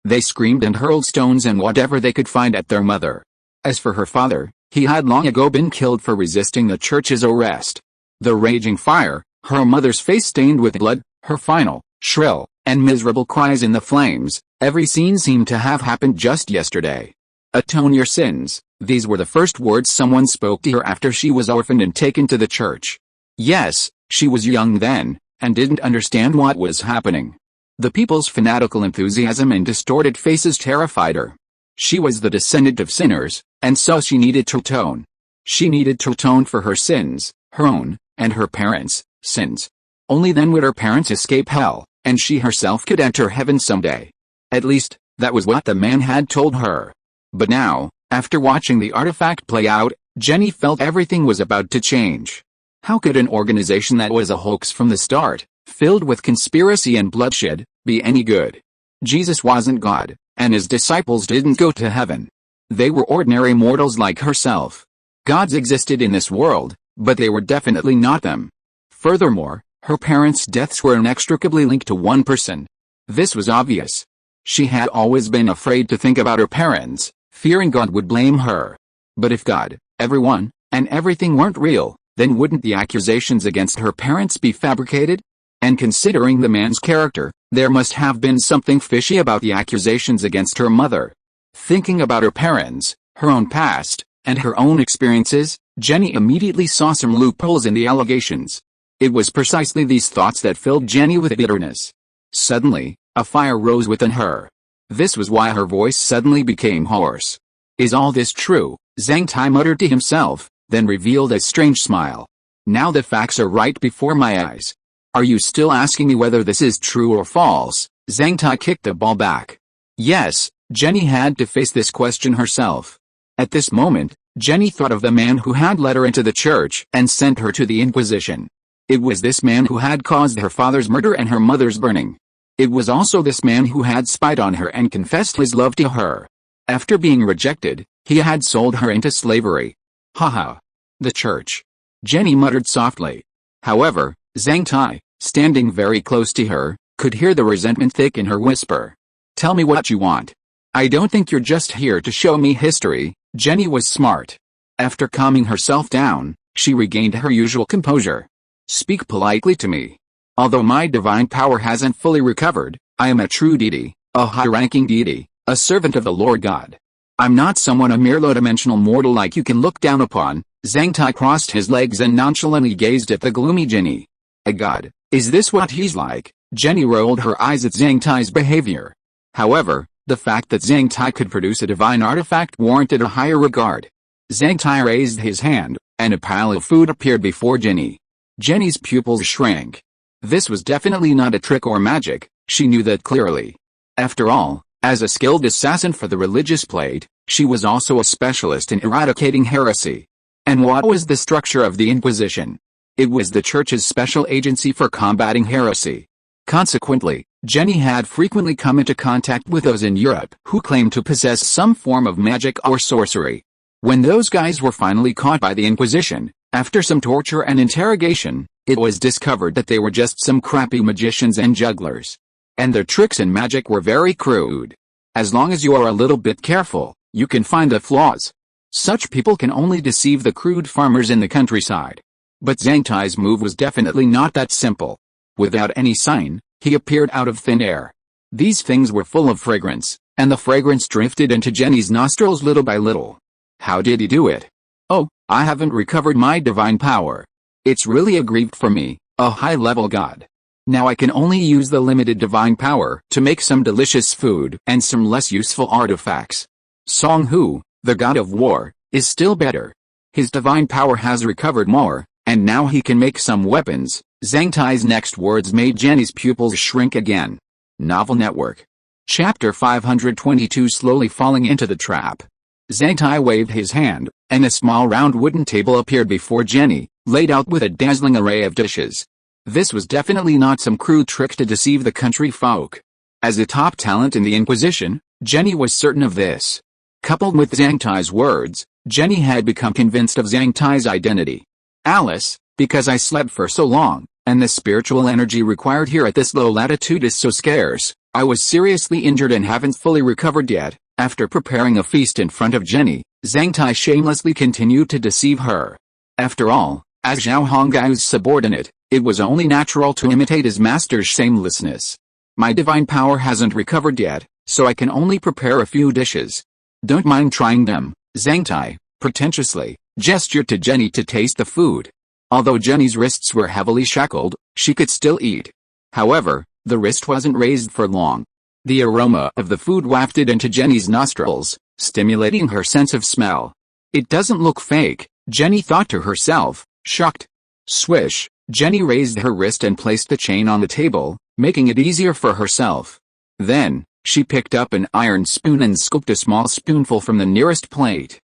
they screamed and hurled stones and whatever they could find at their mother. As for her father, he had long ago been killed for resisting the church's arrest. The raging fire, her mother's face stained with blood, her final, shrill, and miserable cries in the flames, every scene seemed to have happened just yesterday. Atone your sins, these were the first words someone spoke to her after she was orphaned and taken to the church. Yes, she was young then, and didn't understand what was happening. The people's fanatical enthusiasm and distorted faces terrified her. She was the descendant of sinners, and so she needed to atone. She needed to atone for her sins, her own, and her parents' sins. Only then would her parents escape hell, and she herself could enter heaven someday. At least, that was what the man had told her. But now, after watching the artifact play out, Jenny felt everything was about to change. How could an organization that was a hoax from the start, filled with conspiracy and bloodshed, be any good? Jesus wasn't God, and his disciples didn't go to heaven. They were ordinary mortals like herself. Gods existed in this world, but they were definitely not them. Furthermore, her parents' deaths were inextricably linked to one person. This was obvious. She had always been afraid to think about her parents, fearing God would blame her. But if God, everyone, and everything weren't real, then wouldn't the accusations against her parents be fabricated? And considering the man's character, there must have been something fishy about the accusations against her mother. Thinking about her parents, her own past, and her own experiences, Jenny immediately saw some loopholes in the allegations. It was precisely these thoughts that filled Jenny with bitterness. Suddenly, a fire rose within her. This was why her voice suddenly became hoarse. Is all this true? Zhang Tai muttered to himself, then revealed a strange smile. Now the facts are right before my eyes. Are you still asking me whether this is true or false? Zhang Tai kicked the ball back. Yes, Jenny had to face this question herself. At this moment, Jenny thought of the man who had led her into the church and sent her to the Inquisition. It was this man who had caused her father's murder and her mother's burning. It was also this man who had spied on her and confessed his love to her. After being rejected, he had sold her into slavery. Haha. The church. Jenny muttered softly. However, Zhang Tai, standing very close to her, could hear the resentment thick in her whisper. "Tell me what you want. I don't think you're just here to show me history." Jenny was smart. After calming herself down, she regained her usual composure. "Speak politely to me. Although my divine power hasn't fully recovered, I am a true deity, a high-ranking deity, a servant of the Lord God. I'm not someone a mere low-dimensional mortal like you can look down upon." Zhang Tai crossed his legs and nonchalantly gazed at the gloomy genie. "A god, is this what he's like?" Jenny rolled her eyes at Zhang Tai's behavior. However, the fact that Zhang Tai could produce a divine artifact warranted a higher regard. Zhang Tai raised his hand, and a pile of food appeared before Jenny. Jenny's pupils shrank. This was definitely not a trick or magic, she knew that clearly. After all, as a skilled assassin for the religious plate, she was also a specialist in eradicating heresy. And what was the structure of the Inquisition? It was the Church's special agency for combating heresy. Consequently, Jenny had frequently come into contact with those in Europe who claimed to possess some form of magic or sorcery. When those guys were finally caught by the Inquisition, after some torture and interrogation, it was discovered that they were just some crappy magicians and jugglers. And their tricks and magic were very crude. As long as you are a little bit careful, you can find the flaws. Such people can only deceive the crude farmers in the countryside. But Zhang Tai's move was definitely not that simple. Without any sign, he appeared out of thin air. These things were full of fragrance, and the fragrance drifted into Jenny's nostrils little by little. How did he do it? "Oh, I haven't recovered my divine power. It's really aggrieved for me, a high-level god. Now I can only use the limited divine power to make some delicious food and some less useful artifacts. Song Hu, the god of war, is still better. His divine power has recovered more, and now he can make some weapons." Zhang Tai's next words made Jenny's pupils shrink again. Novel Network. Chapter 522 Slowly falling into the trap. Zhang Tai waved his hand, and a small round wooden table appeared before Jenny, laid out with a dazzling array of dishes. This was definitely not some crude trick to deceive the country folk. As a top talent in the Inquisition, Jenny was certain of this. Coupled with Zhang Tai's words, Jenny had become convinced of Zhang Tai's identity. "Alice, because I slept for so long, and the spiritual energy required here at this low latitude is so scarce, I was seriously injured and haven't fully recovered yet." After preparing a feast in front of Jenny, Zhang Tai shamelessly continued to deceive her. After all, as Zhao Honggai's subordinate, it was only natural to imitate his master's shamelessness. "My divine power hasn't recovered yet, so I can only prepare a few dishes. Don't mind trying them." Zhang Tai, pretentiously, gestured to Jenny to taste the food. Although Jenny's wrists were heavily shackled, she could still eat. However, the wrist wasn't raised for long. The aroma of the food wafted into Jenny's nostrils, stimulating her sense of smell. "It doesn't look fake," Jenny thought to herself, shocked. Swish, Jenny raised her wrist and placed the chain on the table, making it easier for herself. Then, she picked up an iron spoon and scooped a small spoonful from the nearest plate.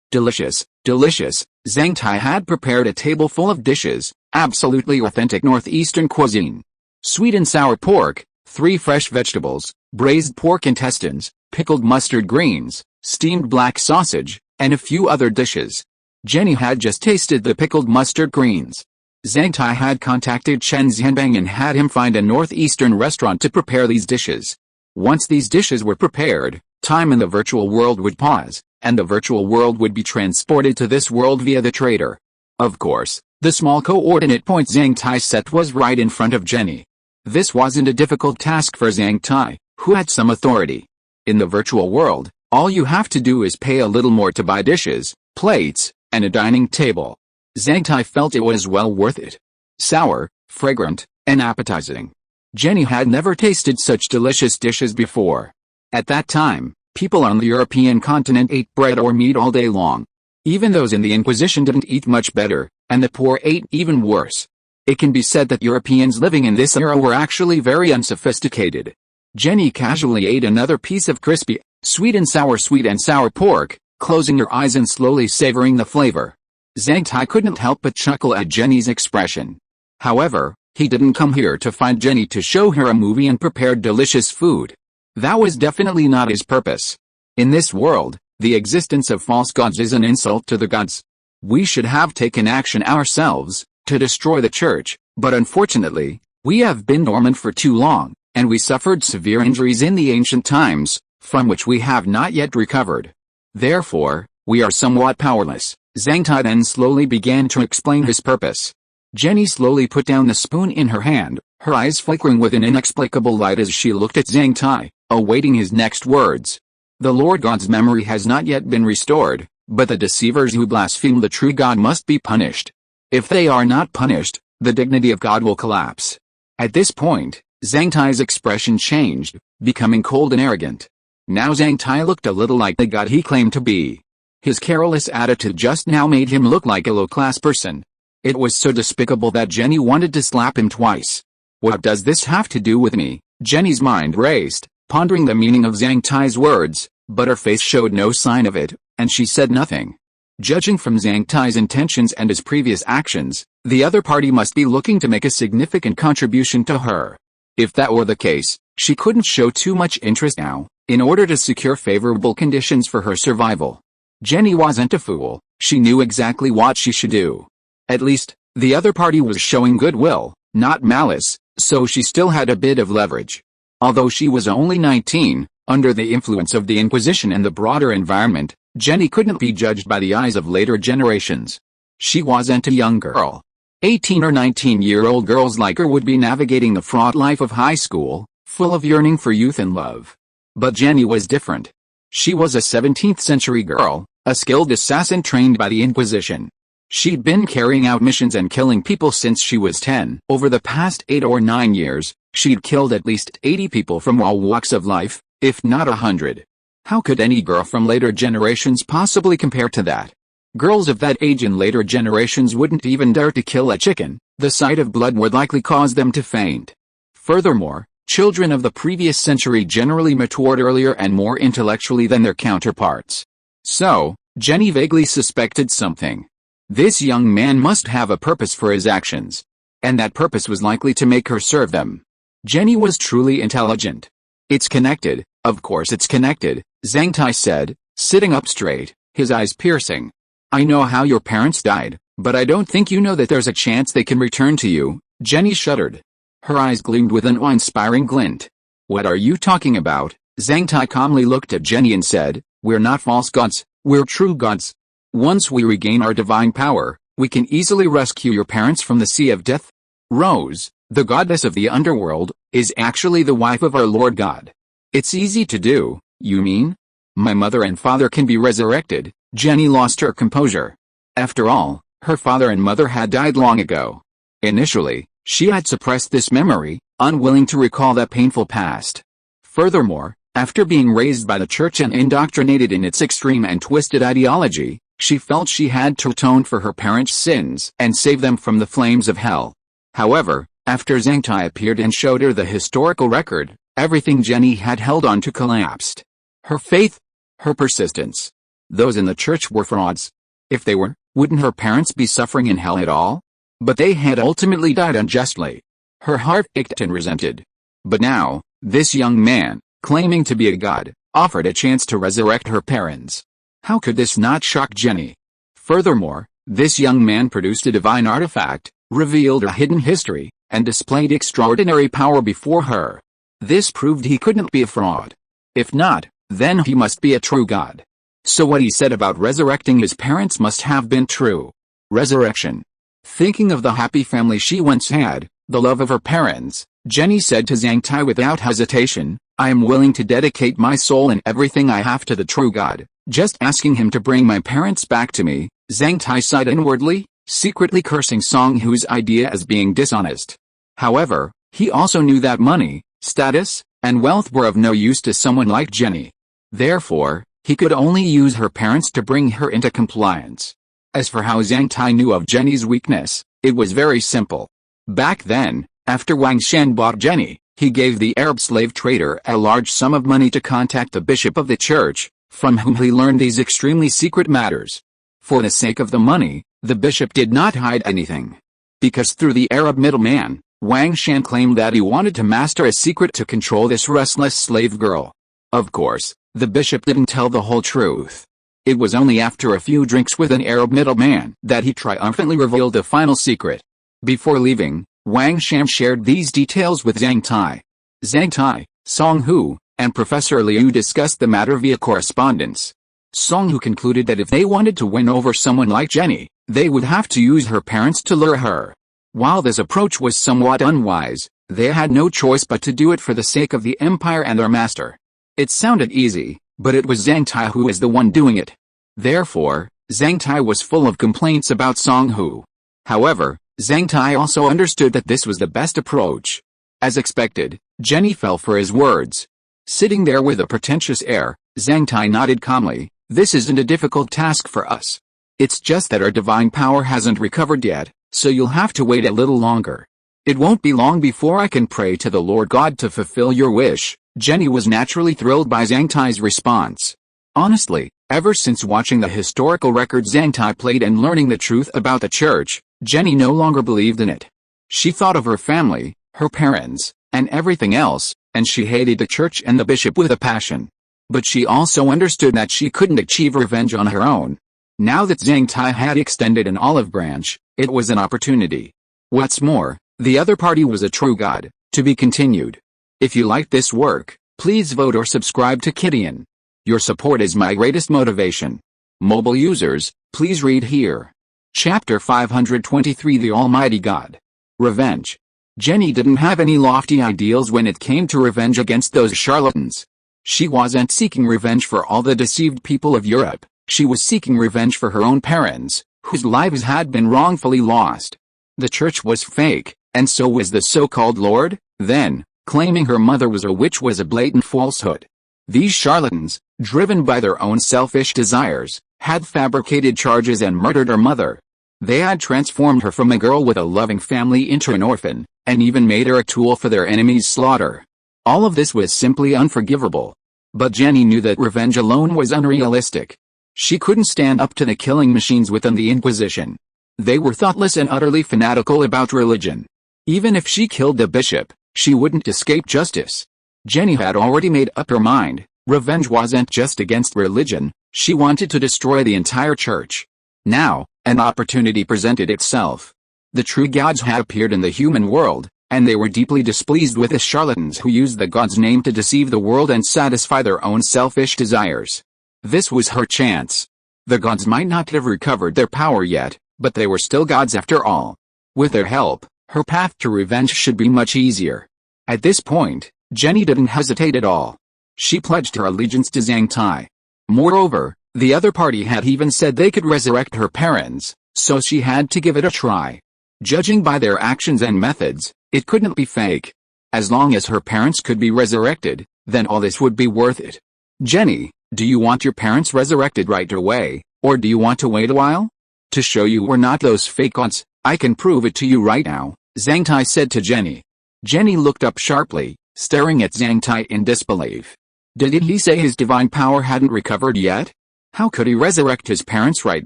Delicious, delicious. Zhang Tai had prepared a table full of dishes, absolutely authentic northeastern cuisine. Sweet and sour pork, 3 fresh vegetables, braised pork intestines, pickled mustard greens, steamed black sausage, and a few other dishes. Jenny had just tasted the pickled mustard greens. Zhang Tai had contacted Chen Xianbang and had him find a northeastern restaurant to prepare these dishes. Once these dishes were prepared, time in the virtual world would pause, and the virtual world would be transported to this world via the trader. Of course, the small coordinate point Zhang Tai set was right in front of Jenny. This wasn't a difficult task for Zhang Tai, who had some authority. In the virtual world, all you have to do is pay a little more to buy dishes, plates, and a dining table. Zhang Tai felt it was well worth it. Sour, fragrant, and appetizing. Jenny had never tasted such delicious dishes before. At that time, people on the European continent ate bread or meat all day long. Even those in the Inquisition didn't eat much better, and the poor ate even worse. It can be said that Europeans living in this era were actually very unsophisticated. Jenny casually ate another piece of crispy, sweet and sour pork, closing her eyes and slowly savoring the flavor. Zhang Tai couldn't help but chuckle at Jenny's expression. However, he didn't come here to find Jenny to show her a movie and prepare delicious food. That was definitely not his purpose. In this world, the existence of false gods is an insult to the gods. We should have taken action ourselves, to destroy the church, but unfortunately, we have been dormant for too long, and we suffered severe injuries in the ancient times, from which we have not yet recovered. Therefore, we are somewhat powerless." Zhang Tai then slowly began to explain his purpose. Jenny slowly put down the spoon in her hand, her eyes flickering with an inexplicable light as she looked at Zhang Tai, awaiting his next words. "The Lord God's memory has not yet been restored, but the deceivers who blaspheme the true God must be punished. If they are not punished, the dignity of God will collapse." At this point, Zhang Tai's expression changed, becoming cold and arrogant. Now Zhang Tai looked a little like the god he claimed to be. His careless attitude just now made him look like a low-class person. It was so despicable that Jenny wanted to slap him twice. "What does this have to do with me?" Jenny's mind raced, pondering the meaning of Zhang Tai's words, but her face showed no sign of it, and she said nothing. Judging from Zhang Tai's intentions and his previous actions, the other party must be looking to make a significant contribution to her. If that were the case, she couldn't show too much interest now, in order to secure favorable conditions for her survival. Jenny wasn't a fool, she knew exactly what she should do. At least, the other party was showing goodwill, not malice, so she still had a bit of leverage. Although she was only 19, under the influence of the Inquisition and the broader environment, Jenny couldn't be judged by the eyes of later generations. She wasn't a young girl. 18 or 19-year-old girls like her would be navigating the fraught life of high school, full of yearning for youth and love. But Jenny was different. She was a 17th-century girl, a skilled assassin trained by the Inquisition. She'd been carrying out missions and killing people since she was 10. Over the past 8 or 9 years, she'd killed at least 80 people from all walks of life, if not 100. How could any girl from later generations possibly compare to that? Girls of that age in later generations wouldn't even dare to kill a chicken, the sight of blood would likely cause them to faint. Furthermore, children of the previous century generally matured earlier and more intellectually than their counterparts. So, Jenny vaguely suspected something. This young man must have a purpose for his actions. And that purpose was likely to make her serve them. Jenny was truly intelligent. "It's connected, of course it's connected," Zhang Tai said, sitting up straight, his eyes piercing. "I know how your parents died, but I don't think you know that there's a chance they can return to you." Jenny shuddered. Her eyes gleamed with an awe-inspiring glint. "What are you talking about?" Zhang Tai calmly looked at Jenny and said, "We're not false gods, we're true gods. Once we regain our divine power, we can easily rescue your parents from the sea of death." Rose, the goddess of the underworld, is actually the wife of our Lord God. "It's easy to do, you mean? My mother and father can be resurrected." Jenny lost her composure. After all, her father and mother had died long ago. Initially, she had suppressed this memory, unwilling to recall that painful past. Furthermore, after being raised by the church and indoctrinated in its extreme and twisted ideology, she felt she had to atone for her parents' sins and save them from the flames of hell. However, after Zhang Tai appeared and showed her the historical record, everything Jenny had held on to collapsed. Her faith, her persistence. Those in the church were frauds. If they were, wouldn't her parents be suffering in hell at all? But they had ultimately died unjustly. Her heart ached and resented. But now, this young man, claiming to be a god, offered a chance to resurrect her parents. How could this not shock Jenny? Furthermore, this young man produced a divine artifact, revealed a hidden history, and displayed extraordinary power before her. This proved he couldn't be a fraud. If not, then he must be a true god. So what he said about resurrecting his parents must have been true. Resurrection. Thinking of the happy family she once had, the love of her parents, Jenny said to Zhang Tai without hesitation, "I am willing to dedicate my soul and everything I have to the true God, just asking him to bring my parents back to me." Zhang Tai sighed inwardly, secretly cursing Song Hu's idea as being dishonest. However, he also knew that money, status, and wealth were of no use to someone like Jenny. Therefore, he could only use her parents to bring her into compliance. As for how Zhang Tai knew of Jenny's weakness, it was very simple. Back then, after Wang Shan bought Jenny, he gave the Arab slave trader a large sum of money to contact the bishop of the church, from whom he learned these extremely secret matters. For the sake of the money, the bishop did not hide anything. Because through the Arab middleman, Wang Shan claimed that he wanted to master a secret to control this restless slave girl. Of course, the bishop didn't tell the whole truth. It was only after a few drinks with an Arab middleman that he triumphantly revealed the final secret. Before leaving, Wang Sham shared these details with Zhang Tai. Zhang Tai, Song Hu, and Professor Liu discussed the matter via correspondence. Song Hu concluded that if they wanted to win over someone like Jenny, they would have to use her parents to lure her. While this approach was somewhat unwise, they had no choice but to do it for the sake of the empire and their master. It sounded easy, but it was Zhang Tai who was the one doing it. Therefore, Zhang Tai was full of complaints about Song Hu. However, Zhang Tai also understood that this was the best approach. As expected, Jenny fell for his words. Sitting there with a pretentious air, Zhang Tai nodded calmly. This isn't a difficult task for us. It's just that our divine power hasn't recovered yet, so you'll have to wait a little longer. It won't be long before I can pray to the Lord God to fulfill your wish. Jenny was naturally thrilled by Zhang Tai's response. Honestly, ever since watching the historical record Zhang Tai played and learning the truth about the church, Jenny no longer believed in it. She thought of her family, her parents, and everything else, and she hated the church and the bishop with a passion. But she also understood that she couldn't achieve revenge on her own. Now that Zhang Tai had extended an olive branch, it was an opportunity. What's more, the other party was a true god. To be continued. If you like this work, please vote or subscribe to Kidian. Your support is my greatest motivation. Mobile users, please read here. Chapter 523 The Almighty God. Revenge. Jenny didn't have any lofty ideals when it came to revenge against those charlatans. She wasn't seeking revenge for all the deceived people of Europe, she was seeking revenge for her own parents, whose lives had been wrongfully lost. The church was fake, and so was the so-called Lord, then, claiming her mother was a witch was a blatant falsehood. These charlatans, driven by their own selfish desires, had fabricated charges and murdered her mother. They had transformed her from a girl with a loving family into an orphan, and even made her a tool for their enemies' slaughter. All of this was simply unforgivable. But Jenny knew that revenge alone was unrealistic. She couldn't stand up to the killing machines within the Inquisition. They were thoughtless and utterly fanatical about religion. Even if she killed the bishop, she wouldn't escape justice. Jenny had already made up her mind. Revenge wasn't just against religion, she wanted to destroy the entire church. Now, an opportunity presented itself. The true gods had appeared in the human world, and they were deeply displeased with the charlatans who used the god's name to deceive the world and satisfy their own selfish desires. This was her chance. The gods might not have recovered their power yet, but they were still gods after all. With their help, her path to revenge should be much easier. At this point, Jenny didn't hesitate at all. She pledged her allegiance to Zhang Tai. Moreover, the other party had even said they could resurrect her parents, so she had to give it a try. Judging by their actions and methods, it couldn't be fake. As long as her parents could be resurrected, then all this would be worth it. Jenny, do you want your parents resurrected right away, or do you want to wait a while? To show you we're not those fake gods, I can prove it to you right now, Zhang Tai said to Jenny. Jenny looked up sharply, staring at Zhang Tai in disbelief. Did he say his divine power hadn't recovered yet? How could he resurrect his parents right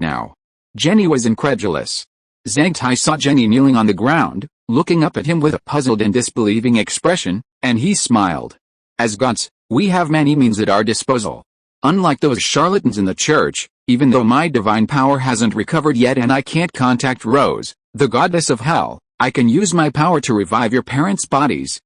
now? Jenny was incredulous. Zhang Tai saw Jenny kneeling on the ground, looking up at him with a puzzled and disbelieving expression, and he smiled. As gods, we have many means at our disposal. Unlike those charlatans in the church, even though my divine power hasn't recovered yet and I can't contact Rose, the goddess of hell, I can use my power to revive your parents' bodies.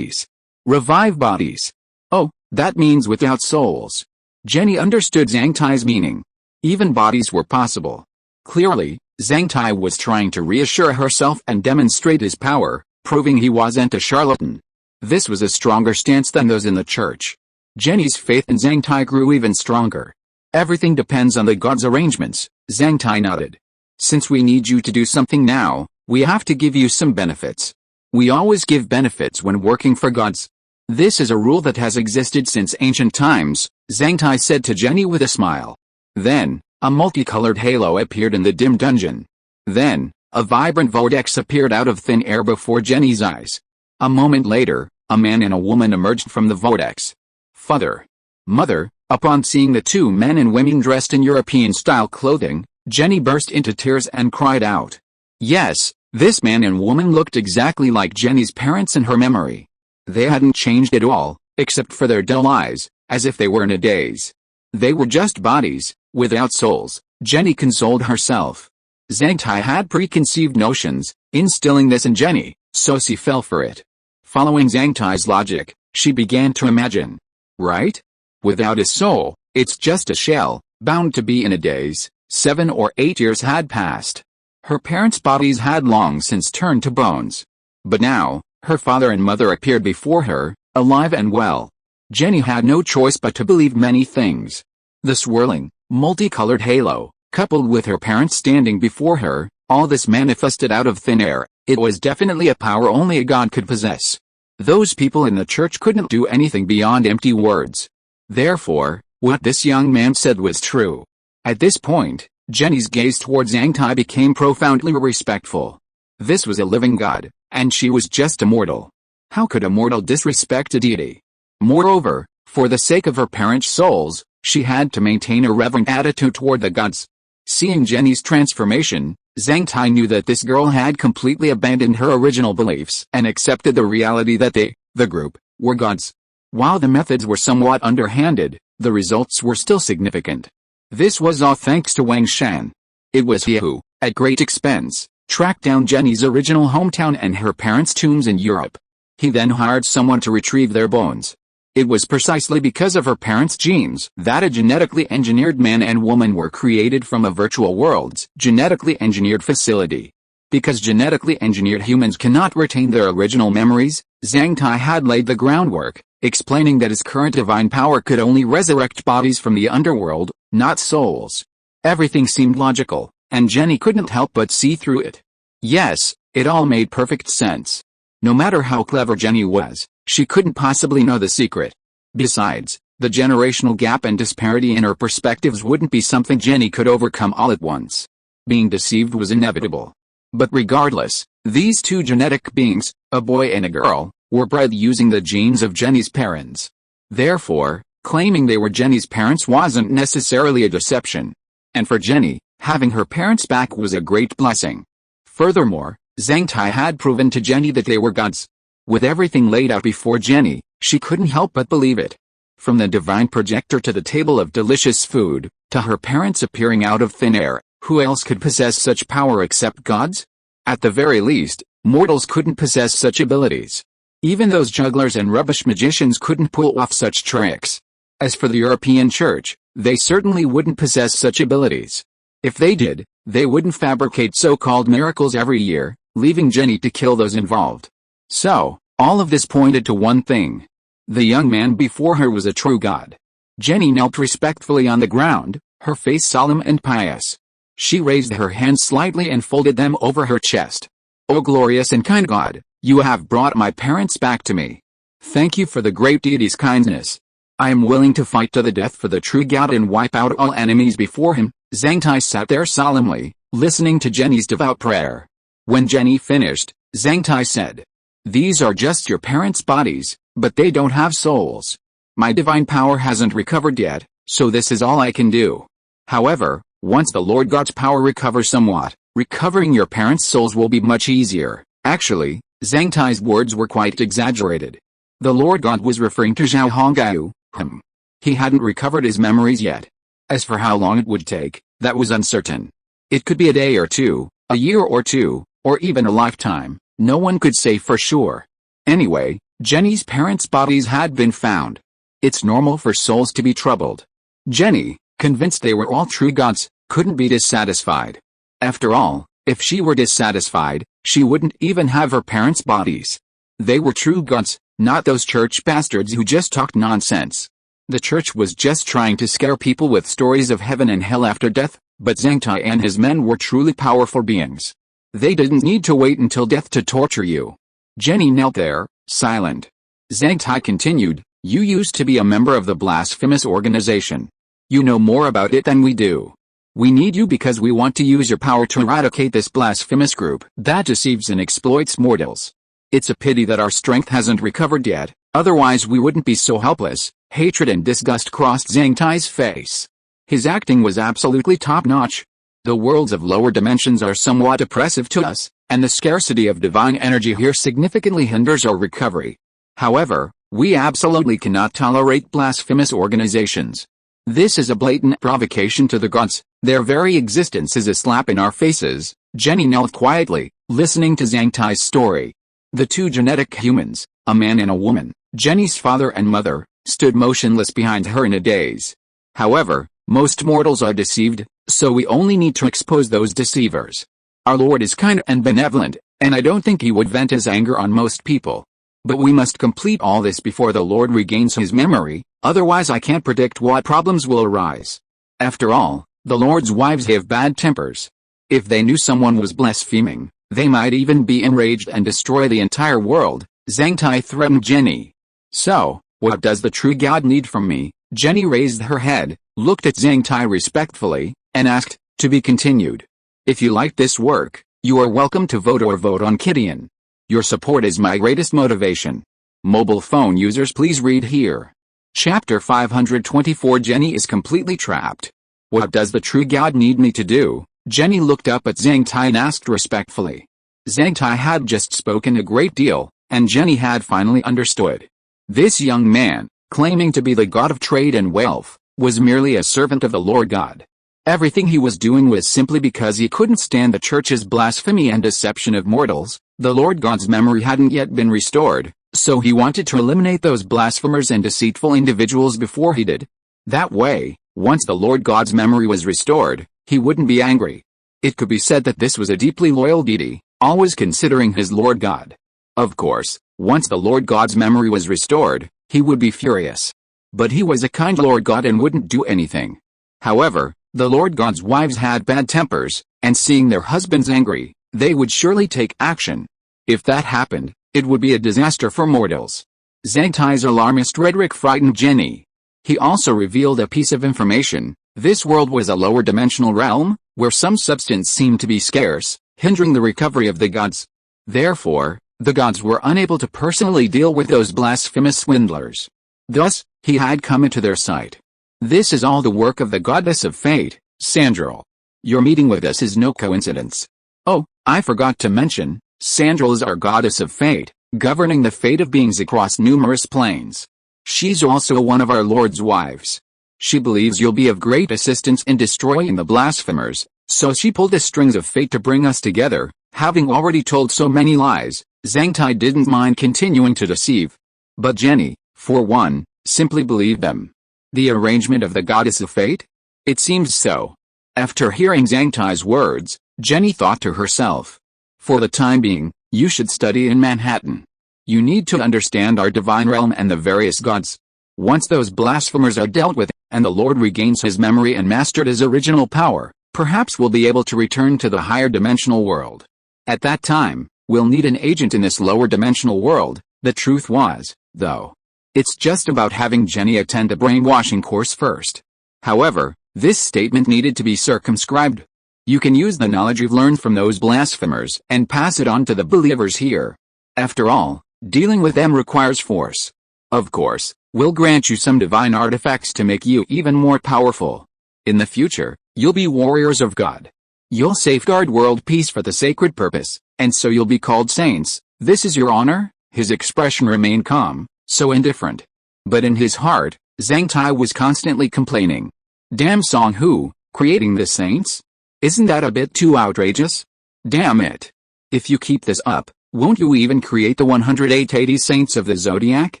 Revive bodies. Oh, that means without souls. Jenny understood Zhang Tai's meaning. Even bodies were possible. Clearly, Zhang Tai was trying to reassure herself and demonstrate his power, proving he wasn't a charlatan. This was a stronger stance than those in the church. Jenny's faith in Zhang Tai grew even stronger. Everything depends on the god's arrangements, Zhang Tai nodded. Since we need you to do something now, we have to give you some benefits. We always give benefits when working for gods. This is a rule that has existed since ancient times, Zhang Tai said to Jenny with a smile. Then, a multicolored halo appeared in the dim dungeon. Then, a vibrant vortex appeared out of thin air before Jenny's eyes. A moment later, a man and a woman emerged from the vortex. Father. Mother. Upon seeing the two men and women dressed in European-style clothing, Jenny burst into tears and cried out. Yes, this man and woman looked exactly like Jenny's parents in her memory. They hadn't changed at all, except for their dull eyes, as if they were in a daze. They were just bodies, without souls, Jenny consoled herself. Zhang Tai had preconceived notions, instilling this in Jenny, so she fell for it. Following Zhang Tai's logic, she began to imagine. Right? Without a soul, it's just a shell, bound to be in a daze. 7 or 8 years had passed. Her parents' bodies had long since turned to bones. But now, her father and mother appeared before her, alive and well. Jenny had no choice but to believe many things. The swirling, multicolored halo, coupled with her parents standing before her, all this manifested out of thin air. It was definitely a power only a god could possess. Those people in the church couldn't do anything beyond empty words. Therefore, what this young man said was true. At this point, Jenny's gaze towards Zhang Tai became profoundly respectful. This was a living god, and she was just a mortal. How could a mortal disrespect a deity? Moreover, for the sake of her parents' souls, she had to maintain a reverent attitude toward the gods. Seeing Jenny's transformation, Zhang Tai knew that this girl had completely abandoned her original beliefs and accepted the reality that they, the group, were gods. While the methods were somewhat underhanded, the results were still significant. This was all thanks to Wang Shan. It was he who, at great expense, tracked down Jenny's original hometown and her parents' tombs in Europe. He then hired someone to retrieve their bones. It was precisely because of her parents' genes that a genetically engineered man and woman were created from a virtual world's genetically engineered facility. Because genetically engineered humans cannot retain their original memories, Zhang Tai had laid the groundwork, explaining that his current divine power could only resurrect bodies from the underworld, not souls. Everything seemed logical, and Jenny couldn't help but see through it. Yes, it all made perfect sense. No matter how clever Jenny was, she couldn't possibly know the secret. Besides, the generational gap and disparity in her perspectives wouldn't be something Jenny could overcome all at once. Being deceived was inevitable. But regardless, these two genetic beings, a boy and a girl, were bred using the genes of Jenny's parents. Therefore, claiming they were Jenny's parents wasn't necessarily a deception. And for Jenny, having her parents back was a great blessing. Furthermore, Zhang Tai had proven to Jenny that they were gods. With everything laid out before Jenny, she couldn't help but believe it. From the divine projector to the table of delicious food, to her parents appearing out of thin air, who else could possess such power except gods? At the very least, mortals couldn't possess such abilities. Even those jugglers and rubbish magicians couldn't pull off such tricks. As for the European Church, they certainly wouldn't possess such abilities. If they did, they wouldn't fabricate so-called miracles every year, leaving Jenny to kill those involved. So, all of this pointed to one thing. The young man before her was a true god. Jenny knelt respectfully on the ground, her face solemn and pious. She raised her hands slightly and folded them over her chest. "O glorious and kind God, you have brought my parents back to me. Thank you for the great deity's kindness. I am willing to fight to the death for the true God and wipe out all enemies before him." Zhang Tai sat there solemnly, listening to Jenny's devout prayer. When Jenny finished, Zhang Tai said, "These are just your parents' bodies, but they don't have souls. My divine power hasn't recovered yet, so this is all I can do. However, once the Lord God's power recovers somewhat, recovering your parents' souls will be much easier." Actually, Zhang Tai's words were quite exaggerated. The Lord God was referring to Zhao Hongyu, him. He hadn't recovered his memories yet. As for how long it would take, that was uncertain. It could be a day or two, a year or two, or even a lifetime. No one could say for sure. Anyway, Jenny's parents' bodies had been found. It's normal for souls to be troubled. Jenny, convinced they were all true gods, couldn't be dissatisfied. After all, if she were dissatisfied, she wouldn't even have her parents' bodies. They were true gods, not those church bastards who just talked nonsense. The church was just trying to scare people with stories of heaven and hell after death, but Zhang Tai and his men were truly powerful beings. They didn't need to wait until death to torture you. Jenny knelt there, silent. Zhang Tai continued, "You used to be a member of the blasphemous organization. You know more about it than we do. We need you because we want to use your power to eradicate this blasphemous group that deceives and exploits mortals. It's a pity that our strength hasn't recovered yet, otherwise we wouldn't be so helpless." Hatred and disgust crossed Zhang Tai's face. His acting was absolutely top-notch. The worlds of lower dimensions are somewhat oppressive to us, and the scarcity of divine energy here significantly hinders our recovery. However, we absolutely cannot tolerate blasphemous organizations. This is a blatant provocation to the gods, Their very existence is a slap in our faces. Jenny knelt quietly, listening to Zhang Tai's story. The two genetic humans, a man and a woman, Jenny's father and mother, stood motionless behind her in a daze. However, most mortals are deceived, so we only need to expose those deceivers. Our Lord is kind and benevolent, and I don't think he would vent his anger on most people. But we must complete all this before the Lord regains his memory, otherwise I can't predict what problems will arise. After all, the Lord's wives have bad tempers. If they knew someone was blaspheming, they might even be enraged and destroy the entire world, Zhang Tai threatened Jenny. So, what does the true God need from me? Jenny raised her head, looked at Zhang Tai respectfully, and asked, to be continued. If you like this work, you are welcome to vote or vote on Gideon. Your support is my greatest motivation. Mobile phone users, please read here. Chapter 524. Jenny is completely trapped. What does the true God need me to do? Jenny looked up at Zhang Tai and asked respectfully. Zhang Tai had just spoken a great deal, and Jenny had finally understood. This young man, claiming to be the god of trade and wealth, was merely a servant of the Lord God. Everything he was doing was simply because he couldn't stand the church's blasphemy and deception of mortals. The Lord God's memory hadn't yet been restored, so he wanted to eliminate those blasphemers and deceitful individuals before he did. That way, once the Lord God's memory was restored, he wouldn't be angry. It could be said that this was a deeply loyal deity, always considering his Lord God. Of course, once the Lord God's memory was restored, he would be furious. But he was a kind Lord God and wouldn't do anything. However, the Lord God's wives had bad tempers, and seeing their husbands angry, they would surely take action. If that happened, it would be a disaster for mortals. Zhang Tai's alarmist rhetoric frightened Jenny. He also revealed a piece of information. This world was a lower dimensional realm, where some substance seemed to be scarce, hindering the recovery of the gods. Therefore, the gods were unable to personally deal with those blasphemous swindlers. Thus, he had come into their sight. This is all the work of the goddess of fate, Sandral. Your meeting with us is no coincidence. Oh, I forgot to mention, Sandral is our goddess of fate, governing the fate of beings across numerous planes. She's also one of our Lord's wives. She believes you'll be of great assistance in destroying the blasphemers, so she pulled the strings of fate to bring us together. Having already told so many lies, Zhang Tai didn't mind continuing to deceive. But Jenny, for one, simply believed them. The arrangement of the goddess of fate? It seems so. After hearing Zhang Tai's words, Jenny thought to herself. For the time being, you should study in Manhattan. You need to understand our divine realm and the various gods. Once those blasphemers are dealt with, and the Lord regains his memory and mastered his original power, perhaps we'll be able to return to the higher dimensional world. At that time, we'll need an agent in this lower dimensional world. The truth was, though, it's just about having Jenny attend a brainwashing course first. However, this statement needed to be circumscribed. You can use the knowledge you've learned from those blasphemers and pass it on to the believers here. After all, dealing with them requires force. Of course, we'll grant you some divine artifacts to make you even more powerful. In the future, you'll be warriors of God. You'll safeguard world peace for the sacred purpose, and so you'll be called saints. This is your honor? His expression remained calm, so indifferent. But in his heart, Zhang Tai was constantly complaining. Damn Song Hu, creating the saints? Isn't that a bit too outrageous? Damn it. If you keep this up, won't you even create the 180 saints of the zodiac?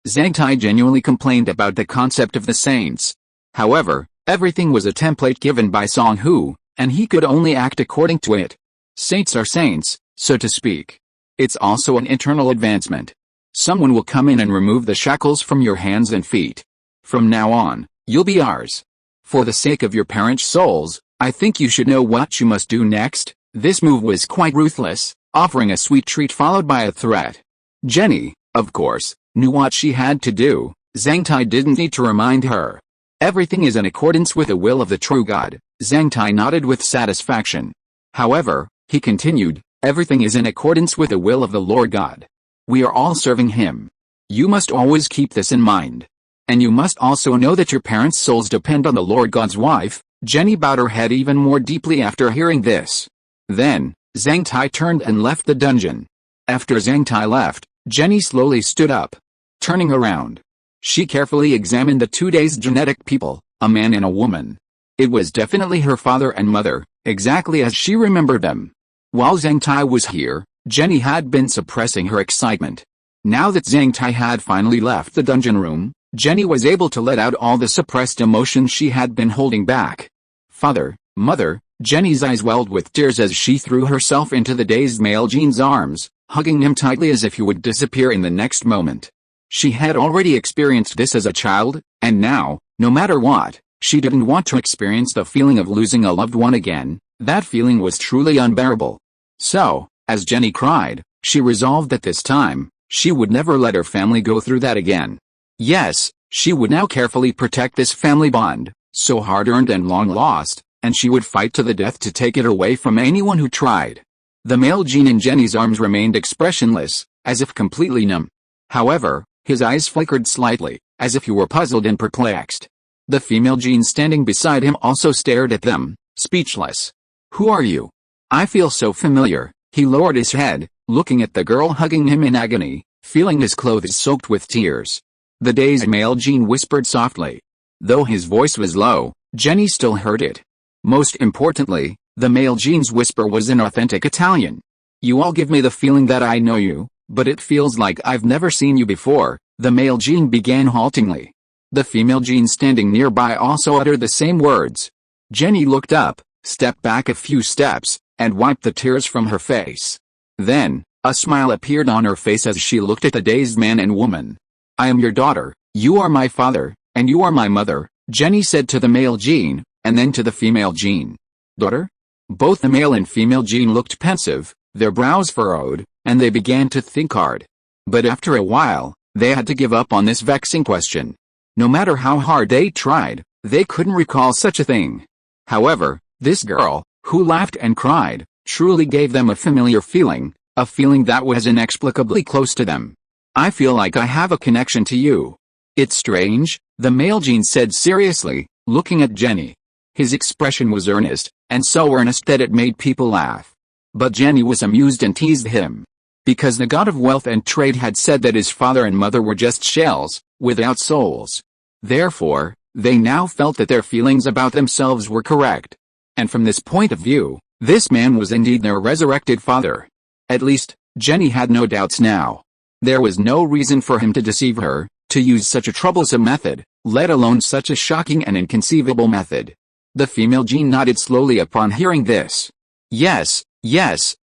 Zhang Tai genuinely complained about the concept of the saints. However, everything was a template given by Song Hu, and he could only act according to it. Saints are saints, so to speak. It's also an internal advancement. Someone will come in and remove the shackles from your hands and feet. From now on, you'll be ours. For the sake of your parents' souls, I think you should know what you must do next. This move was quite ruthless, offering a sweet treat followed by a threat. Jenny, of course, knew what she had to do. Zhang Tai didn't need to remind her. Everything is in accordance with the will of the true God. Zhang Tai nodded with satisfaction. However, he continued, everything is in accordance with the will of the Lord God. We are all serving him. You must always keep this in mind. And you must also know that your parents' souls depend on the Lord God's wife. Jenny bowed her head even more deeply after hearing this. Then, Zhang Tai turned and left the dungeon. After Zhang Tai left, Jenny slowly stood up. Turning around, she carefully examined the 2 days genetic people, a man and a woman. It was definitely her father and mother, exactly as she remembered them. While Zhang Tai was here, Jenny had been suppressing her excitement. Now that Zhang Tai had finally left the dungeon room, Jenny was able to let out all the suppressed emotions she had been holding back. Father, mother, Jenny's eyes welled with tears as she threw herself into the dazed male Jean's arms, hugging him tightly as if he would disappear in the next moment. She had already experienced this as a child, and now, no matter what, she didn't want to experience the feeling of losing a loved one again. That feeling was truly unbearable. So, as Jenny cried, she resolved that this time, she would never let her family go through that again. Yes, she would now carefully protect this family bond, so hard-earned and long lost, and she would fight to the death to take it away from anyone who tried. The male Jean in Jenny's arms remained expressionless, as if completely numb. However, his eyes flickered slightly, as if he were puzzled and perplexed. The female Jean standing beside him also stared at them, speechless. "Who are you? I feel so familiar." He lowered his head, looking at the girl hugging him in agony, feeling his clothes soaked with tears. The dazed male Jean whispered softly. Though his voice was low, Jenny still heard it. Most importantly, the male Jean's whisper was in authentic Italian. "You all give me the feeling that I know you, but it feels like I've never seen you before," the male Jean began haltingly. The female Jean standing nearby also uttered the same words. Jenny looked up, stepped back a few steps, and wiped the tears from her face. Then, a smile appeared on her face as she looked at the dazed man and woman. "I am your daughter, you are my father, and you are my mother," Jenny said to the male Jean, and then to the female Jean. "Daughter?" Both the male and female Jean looked pensive, their brows furrowed, and they began to think hard. But after a while, they had to give up on this vexing question. No matter how hard they tried, they couldn't recall such a thing. However, this girl, who laughed and cried, truly gave them a familiar feeling, a feeling that was inexplicably close to them. "I feel like I have a connection to you." "It's strange," the male Jean said seriously, looking at Jenny. His expression was earnest, and so earnest that it made people laugh. But Jenny was amused and teased him. Because the god of wealth and trade had said that his father and mother were just shells, without souls. Therefore, they now felt that their feelings about themselves were correct. And from this point of view, this man was indeed their resurrected father. At least, Jenny had no doubts now. There was no reason for him to deceive her, to use such a troublesome method, let alone such a shocking and inconceivable method. The female Jean nodded slowly upon hearing this. Yes,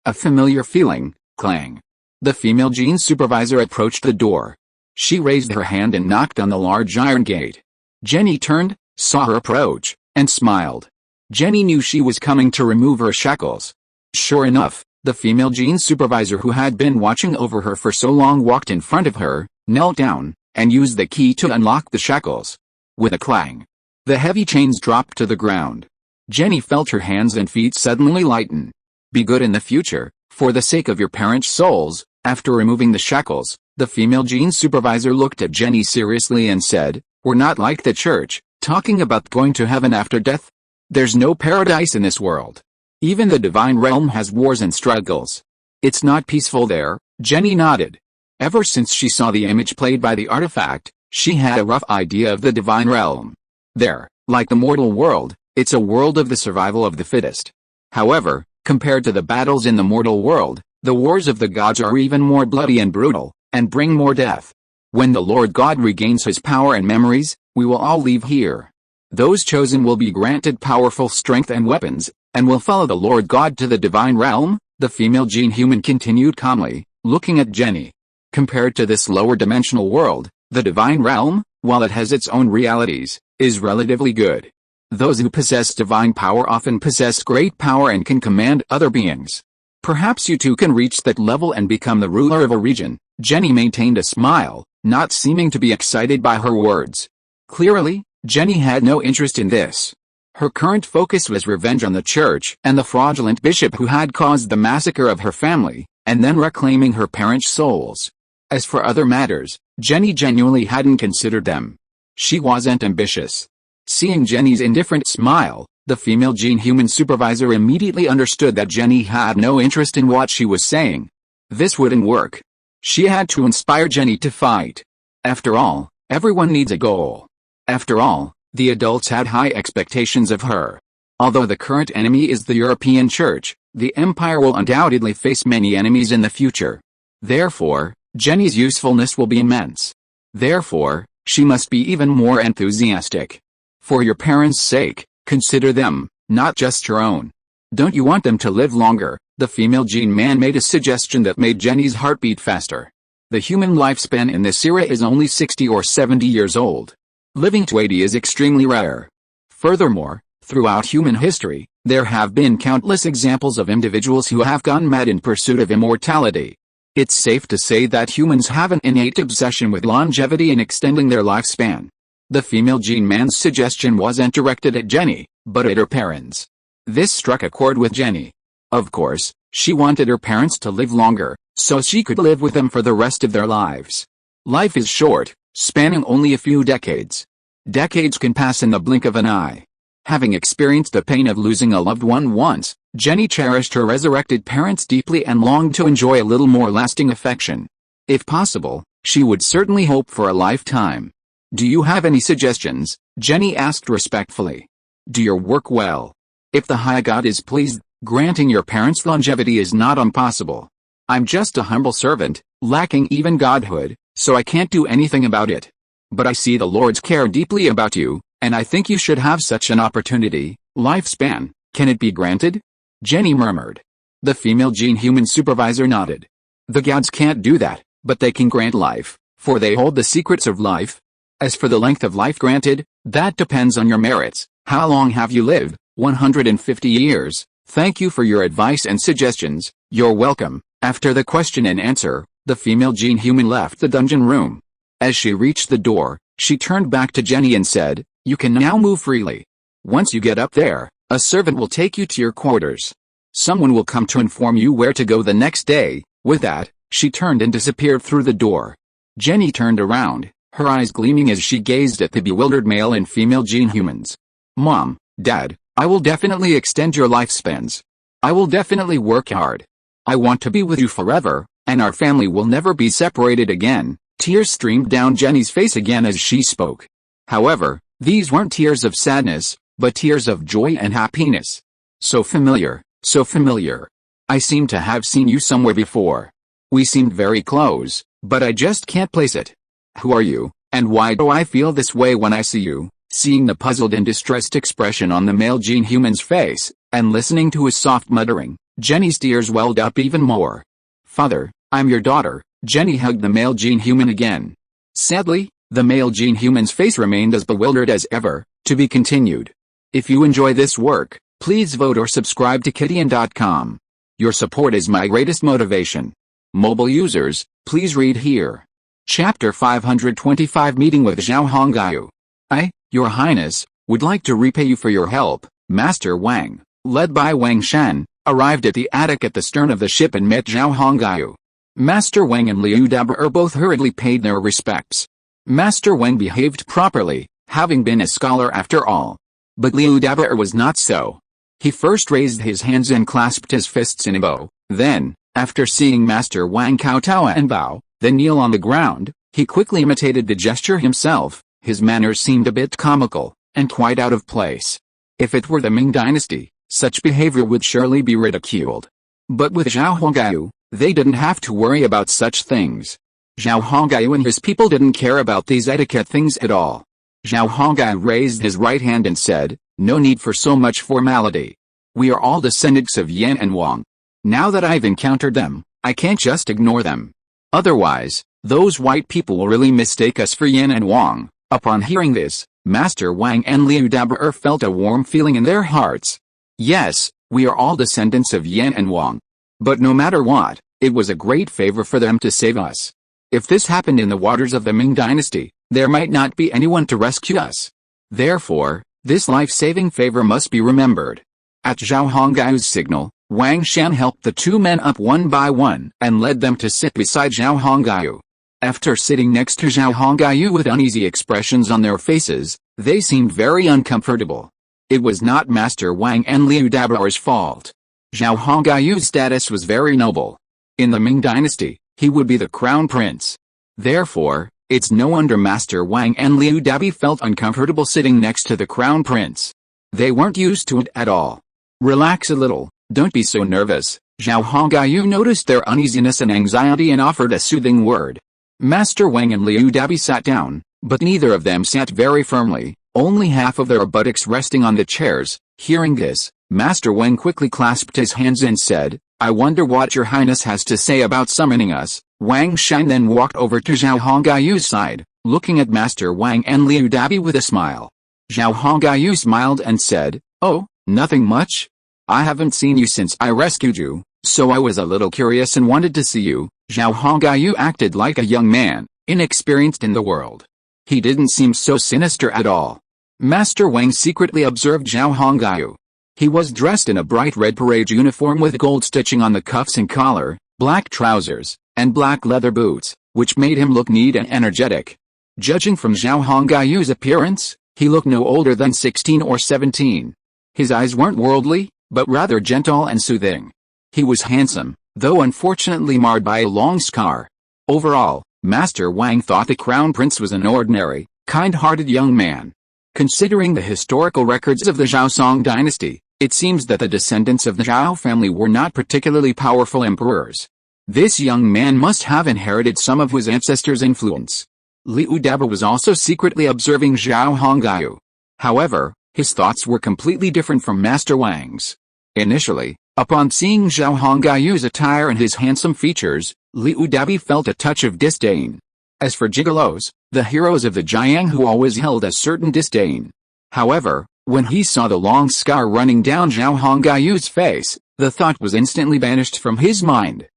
a familiar feeling, clang. The female Jean supervisor approached the door. She raised her hand and knocked on the large iron gate. Jenny turned, saw her approach, and smiled. Jenny knew she was coming to remove her shackles. Sure enough, the female Jean supervisor who had been watching over her for so long walked in front of her, knelt down, and used the key to unlock the shackles. With a clang, the heavy chains dropped to the ground. Jenny felt her hands and feet suddenly lighten. Be good in the future, for the sake of your parents' souls. After removing the shackles, the female Jean supervisor looked at Jenny seriously and said, "We're not like the church, talking about going to heaven after death. There's no paradise in this world. Even the divine realm has wars and struggles. It's not peaceful there." Jenny nodded. Ever since she saw the image played by the artifact, she had a rough idea of the divine realm. There, like the mortal world, it's a world of the survival of the fittest. However, compared to the battles in the mortal world, the wars of the gods are even more bloody and brutal, and bring more death. When the Lord God regains his power and memories, we will all leave here. Those chosen will be granted powerful strength and weapons, and will follow the Lord God to the divine realm, the female Jean human continued calmly, looking at Jenny. Compared to this lower dimensional world, the divine realm, while it has its own realities, is relatively good. Those who possess divine power often possess great power and can command other beings. Perhaps you too can reach that level and become the ruler of a region. Jenny maintained a smile, not seeming to be excited by her words. Clearly, Jenny had no interest in this. Her current focus was revenge on the church and the fraudulent bishop who had caused the massacre of her family, and then reclaiming her parents' souls. As for other matters, Jenny genuinely hadn't considered them. She wasn't ambitious. Seeing Jenny's indifferent smile, the female Jean human supervisor immediately understood that Jenny had no interest in what she was saying. This wouldn't work. She had to inspire Jenny to fight. After all, everyone needs a goal. After all, The adults had high expectations of her. Although the current enemy is the European Church, the empire will undoubtedly face many enemies in the future. Therefore, Jenny's usefulness will be immense. Therefore, she must be even more enthusiastic. For your parents' sake, consider them, not just your own. Don't you want them to live longer? The female gene man made a suggestion that made Jenny's heart beat faster. The human lifespan in this era is only 60 or 70 years old. Living to 80 is extremely rare. Furthermore, throughout human history, there have been countless examples of individuals who have gone mad in pursuit of immortality. It's safe to say that humans have an innate obsession with longevity and extending their lifespan. The female gene man's suggestion wasn't directed at Jenny, but at her parents. This struck a chord with Jenny. Of course, she wanted her parents to live longer, so she could live with them for the rest of their lives. Life is short, spanning only a few decades. Decades can pass in the blink of an eye. Having experienced the pain of losing a loved one once, Jenny cherished her resurrected parents deeply and longed to enjoy a little more lasting affection. If possible, she would certainly hope for a lifetime. Do you have any suggestions? Jenny asked respectfully. Do your work well. If the High God is pleased, granting your parents longevity is not impossible. I'm just a humble servant, lacking even godhood, so I can't do anything about it. But I see the Lord's care deeply about you, and I think you should have such an opportunity. Lifespan, can it be granted? Jenny murmured. The female gene human supervisor nodded. The gods can't do that, but they can grant life, for they hold the secrets of life. As for the length of life granted, that depends on your merits. How long have you lived? 150 years. Thank you for your advice and suggestions. You're welcome. After the question and answer, the female gene human left the dungeon room. As she reached the door, she turned back to Jenny and said, "You can now move freely. Once you get up there, a servant will take you to your quarters. Someone will come to inform you where to go the next day." With that, she turned and disappeared through the door. Jenny turned around, her eyes gleaming as she gazed at the bewildered male and female gene humans. "Mom, Dad, I will definitely extend your lifespans. I will definitely work hard. I want to be with you forever, and our family will never be separated again." Tears streamed down Jenny's face again as she spoke. However, these weren't tears of sadness, but tears of joy and happiness. So familiar, so familiar. I seem to have seen you somewhere before. We seemed very close, but I just can't place it. Who are you, and why do I feel this way when I see you? Seeing the puzzled and distressed expression on the male gene human's face, and listening to his soft muttering, Jenny's tears welled up even more. "Father, I'm your daughter." Jenny hugged the male gene human again. Sadly, the male gene human's face remained as bewildered as ever. To be continued. If you enjoy this work, please vote or subscribe to Kidian.com. Your support is my greatest motivation. Mobile users, please read here. Chapter 525 Meeting with Zhao Hongyu. I, Your Highness, would like to repay you for your help. Master Wang, led by Wang Shan, arrived at the attic at the stern of the ship and met Zhao Hongyu. Master Wang and Liu Dabur both hurriedly paid their respects. Master Wang behaved properly, having been a scholar after all. But Liu Dabur was not so. He first raised his hands and clasped his fists in a bow, then, after seeing Master Wang kowtow and bow, then kneel on the ground, he quickly imitated the gesture himself. His manners seemed a bit comical, and quite out of place. If it were the Ming dynasty, such behavior would surely be ridiculed. But with Zhao Hongyu, they didn't have to worry about such things. Zhao Hongyu and his people didn't care about these etiquette things at all. Zhao Hongyu raised his right hand and said, "No need for so much formality. We are all descendants of Yan and Wang. Now that I've encountered them, I can't just ignore them. Otherwise, those white people will really mistake us for Yan and Wang." Upon hearing this, Master Wang and Liu Dabur felt a warm feeling in their hearts. Yes, we are all descendants of Yan and Wang. But no matter what, it was a great favor for them to save us. If this happened in the waters of the Ming dynasty, there might not be anyone to rescue us. Therefore, this life-saving favor must be remembered. At Zhao Hongyu's signal, Wang Shan helped the two men up one by one and led them to sit beside Zhao Hongyu. After sitting next to Zhao Hongyu with uneasy expressions on their faces, they seemed very uncomfortable. It was not Master Wang and Liu Dabur's fault. Zhao Hongyu's status was very noble. In the Ming dynasty, he would be the crown prince. Therefore, It's no wonder Master Wang and Liu Dabi felt uncomfortable sitting next to the crown prince. They weren't used to it at all. Relax a little, don't be so nervous. Zhao Hongyu noticed their uneasiness and anxiety and offered a soothing word. Master Wang and Liu Dabi sat down, but neither of them sat very firmly, only half of their buttocks resting on the chairs. Hearing this, Master Wang quickly clasped his hands and said, I wonder what your highness has to say about summoning us. Wang Shan then walked over to Zhao Hongyu's side, looking at Master Wang and Liu Dabi with a smile. Zhao Hongyu smiled and said, Oh, nothing much. I haven't seen you since I rescued you, so I was a little curious and wanted to see you. Zhao Hongyu acted like a young man, inexperienced in the world. He didn't seem so sinister at all. Master Wang secretly observed Zhao Hongyu. He was dressed in a bright red parade uniform with gold stitching on the cuffs and collar, black trousers, and black leather boots, which made him look neat and energetic. Judging from Zhao Hongyu's appearance, he looked no older than 16 or 17. His eyes weren't worldly, but rather gentle and soothing. He was handsome, though unfortunately marred by a long scar. Overall, Master Wang thought the crown prince was an ordinary, kind-hearted young man. Considering the historical records of the Zhao Song dynasty, it seems that the descendants of the Zhao family were not particularly powerful emperors. This young man must have inherited some of his ancestors' influence. Liu Dabi was also secretly observing Zhao Hongyu. However, his thoughts were completely different from Master Wang's. Initially, upon seeing Zhao Hongyu's attire and his handsome features, Liu Dabi felt a touch of disdain. As for gigolos, the heroes of the Jianghu always held a certain disdain. However, when he saw the long scar running down Zhao Hongyu's face, the thought was instantly banished from his mind.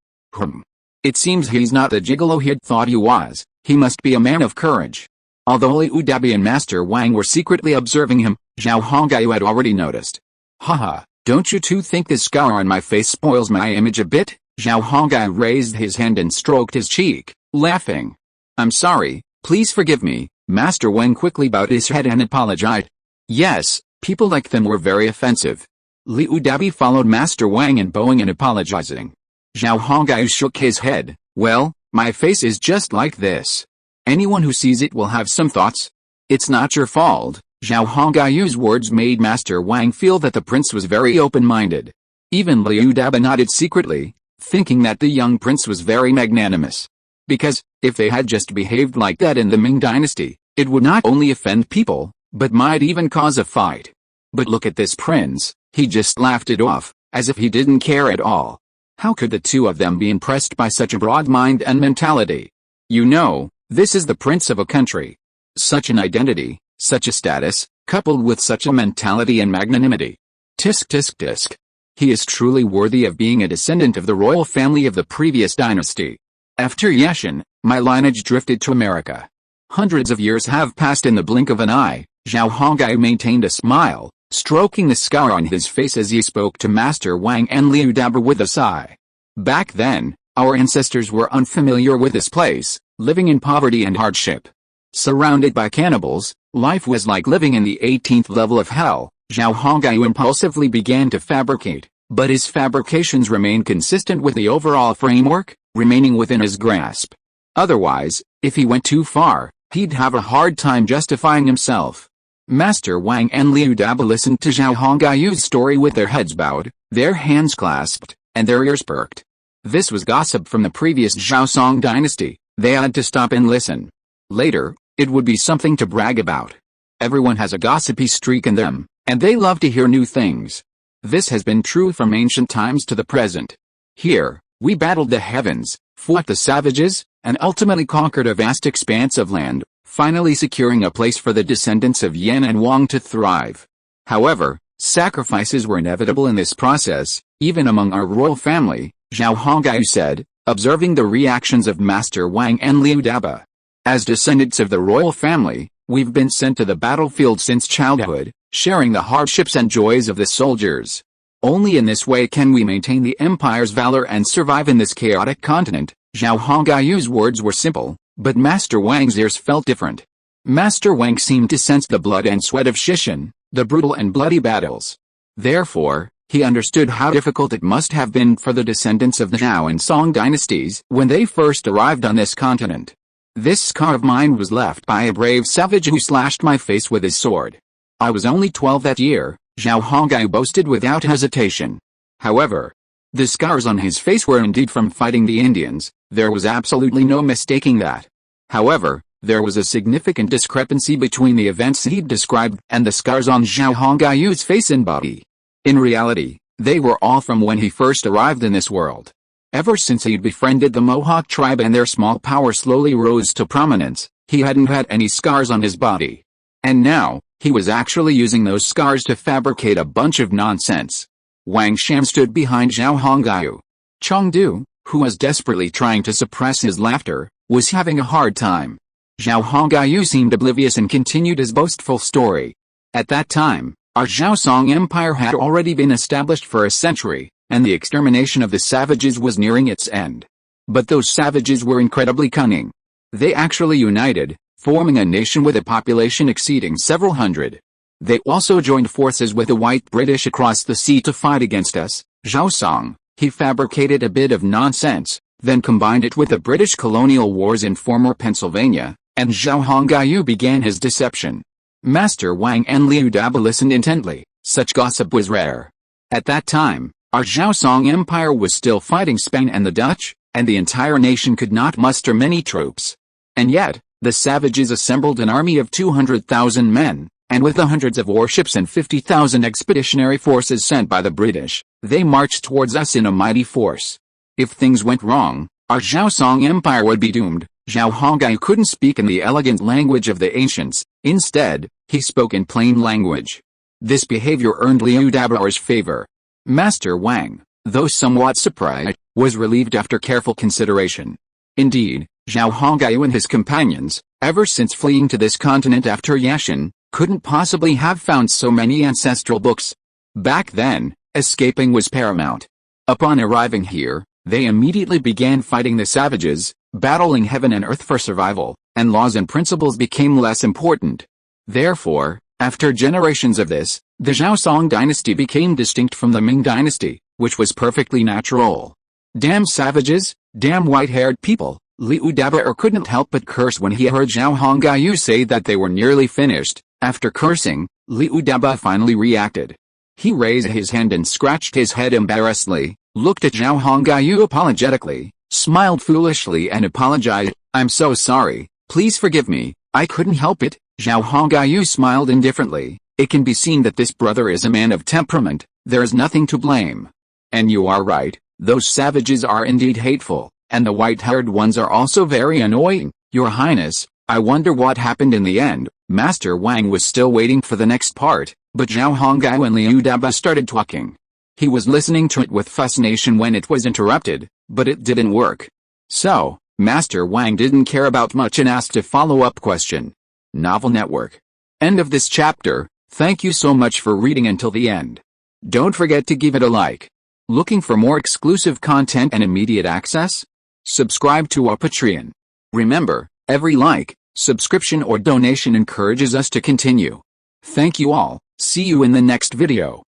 It seems he's not the gigolo he'd thought he was. He must be a man of courage. Although Liu Dabi and Master Wang were secretly observing him, Zhao Hongyu had already noticed. Haha, don't you two think this scar on my face spoils my image a bit? Zhao Hongyu raised his hand and stroked his cheek, laughing. I'm sorry, please forgive me. Master Wang quickly bowed his head and apologized. Yes, people like them were very offensive. Liu Dabi followed Master Wang in bowing and apologizing. Zhao Hongyu shook his head. Well, my face is just like this. Anyone who sees it will have some thoughts. It's not your fault. Zhao Hongyu's words made Master Wang feel that the prince was very open-minded. Even Liu Dabi nodded secretly, thinking that the young prince was very magnanimous. Because, if they had just behaved like that in the Ming dynasty, it would not only offend people, but might even cause a fight. But look at this prince, he just laughed it off, as if he didn't care at all. How could the two of them be impressed by such a broad mind and mentality? You know, this is the prince of a country. Such an identity, such a status, coupled with such a mentality and magnanimity. Tisk tisk tisk. He is truly worthy of being a descendant of the royal family of the previous dynasty. After Yashin, my lineage drifted to America. Hundreds of years have passed in the blink of an eye. Zhao Hongyu maintained a smile, stroking the scar on his face as he spoke to Master Wang and Liu Dabi with a sigh. Back then, our ancestors were unfamiliar with this place, living in poverty and hardship. Surrounded by cannibals, life was like living in the 18th level of hell. Zhao Hongyu impulsively began to fabricate, but his fabrications remained consistent with the overall framework, remaining within his grasp. Otherwise, if he went too far, he'd have a hard time justifying himself. Master Wang and Liu Dabi listened to Zhao Hongyu's story with their heads bowed, their hands clasped, and their ears perked. This was gossip from the previous Zhao Song dynasty. They had to stop and listen. Later, it would be something to brag about. Everyone has a gossipy streak in them, and they love to hear new things. This has been true from ancient times to the present. Here, we battled the heavens, fought the savages, and ultimately conquered a vast expanse of land, finally securing a place for the descendants of Yan and Wang to thrive. However, sacrifices were inevitable in this process, even among our royal family, Zhao Hongyu said, observing the reactions of Master Wang and Liu Dabi. As descendants of the royal family, we've been sent to the battlefield since childhood, sharing the hardships and joys of the soldiers. Only in this way can we maintain the empire's valor and survive in this chaotic continent. Zhao Hongyu's words were simple, but Master Wang's ears felt different. Master Wang seemed to sense the blood and sweat of Shishan, the brutal and bloody battles. Therefore, he understood how difficult it must have been for the descendants of the Zhao and Song dynasties when they first arrived on this continent. This scar of mine was left by a brave savage who slashed my face with his sword. I was only 12 that year, Zhao Hongai boasted without hesitation. However, the scars on his face were indeed from fighting the Indians, there was absolutely no mistaking that. However, there was a significant discrepancy between the events he'd described and the scars on Zhao Hongai's face and body. In reality, they were all from when he first arrived in this world. Ever since he'd befriended the Mohawk tribe and their small power slowly rose to prominence, he hadn't had any scars on his body. And now, he was actually using those scars to fabricate a bunch of nonsense. Wang Sham stood behind Zhao Hongaiu. Chengdu, who was desperately trying to suppress his laughter, was having a hard time. Zhao Hongaiu seemed oblivious and continued his boastful story. At that time, our Zhaosong Empire had already been established for a century, and the extermination of the savages was nearing its end. But those savages were incredibly cunning. They actually united, forming a nation with a population exceeding several hundred. They also joined forces with the white British across the sea to fight against us. Zhao Song, he fabricated a bit of nonsense, then combined it with the British colonial wars in former Pennsylvania, and Zhao Hongaiu began his deception. Master Wang and Liu Daba listened intently, such gossip was rare. At that time, our Zhaosong Empire was still fighting Spain and the Dutch, and the entire nation could not muster many troops. And yet, the savages assembled an army of 200,000 men, and with the hundreds of warships and 50,000 expeditionary forces sent by the British, they marched towards us in a mighty force. If things went wrong, our Zhaosong Empire would be doomed. Zhao Hongai couldn't speak in the elegant language of the ancients, instead, he spoke in plain language. This behavior earned Liu Dabao's favor. Master Wang, though somewhat surprised, was relieved after careful consideration. Indeed, Zhao Hongaiu and his companions, ever since fleeing to this continent after Yashin, couldn't possibly have found so many ancestral books. Back then, escaping was paramount. Upon arriving here, they immediately began fighting the savages, battling heaven and earth for survival, and laws and principles became less important. Therefore, after generations of this, the Zhaosong dynasty became distinct from the Ming dynasty, which was perfectly natural. Damn savages, damn white-haired people, Liu Daba couldn't help but curse when he heard Zhao Hongaiu say that they were nearly finished. After cursing, Liu Daba finally reacted. He raised his hand and scratched his head embarrassedly, looked at Zhao Hongaiu apologetically, smiled foolishly and apologized. "I'm so sorry, please forgive me, I couldn't help it." Zhao Hongaiu smiled indifferently. It can be seen that this brother is a man of temperament, there is nothing to blame. And you are right, those savages are indeed hateful, and the white-haired ones are also very annoying. Your Highness, I wonder what happened in the end. Master Wang was still waiting for the next part, but Zhao Hongaiu and Liu Daba started talking. He was listening to it with fascination when it was interrupted, but it didn't work. So, Master Wang didn't care about much and asked a follow-up question. Novel Network. End of this chapter. Thank you so much for reading until the end. Don't forget to give it a like. Looking for more exclusive content and immediate access? Subscribe to our Patreon. Remember, every like, subscription or donation encourages us to continue. Thank you all, see you in the next video.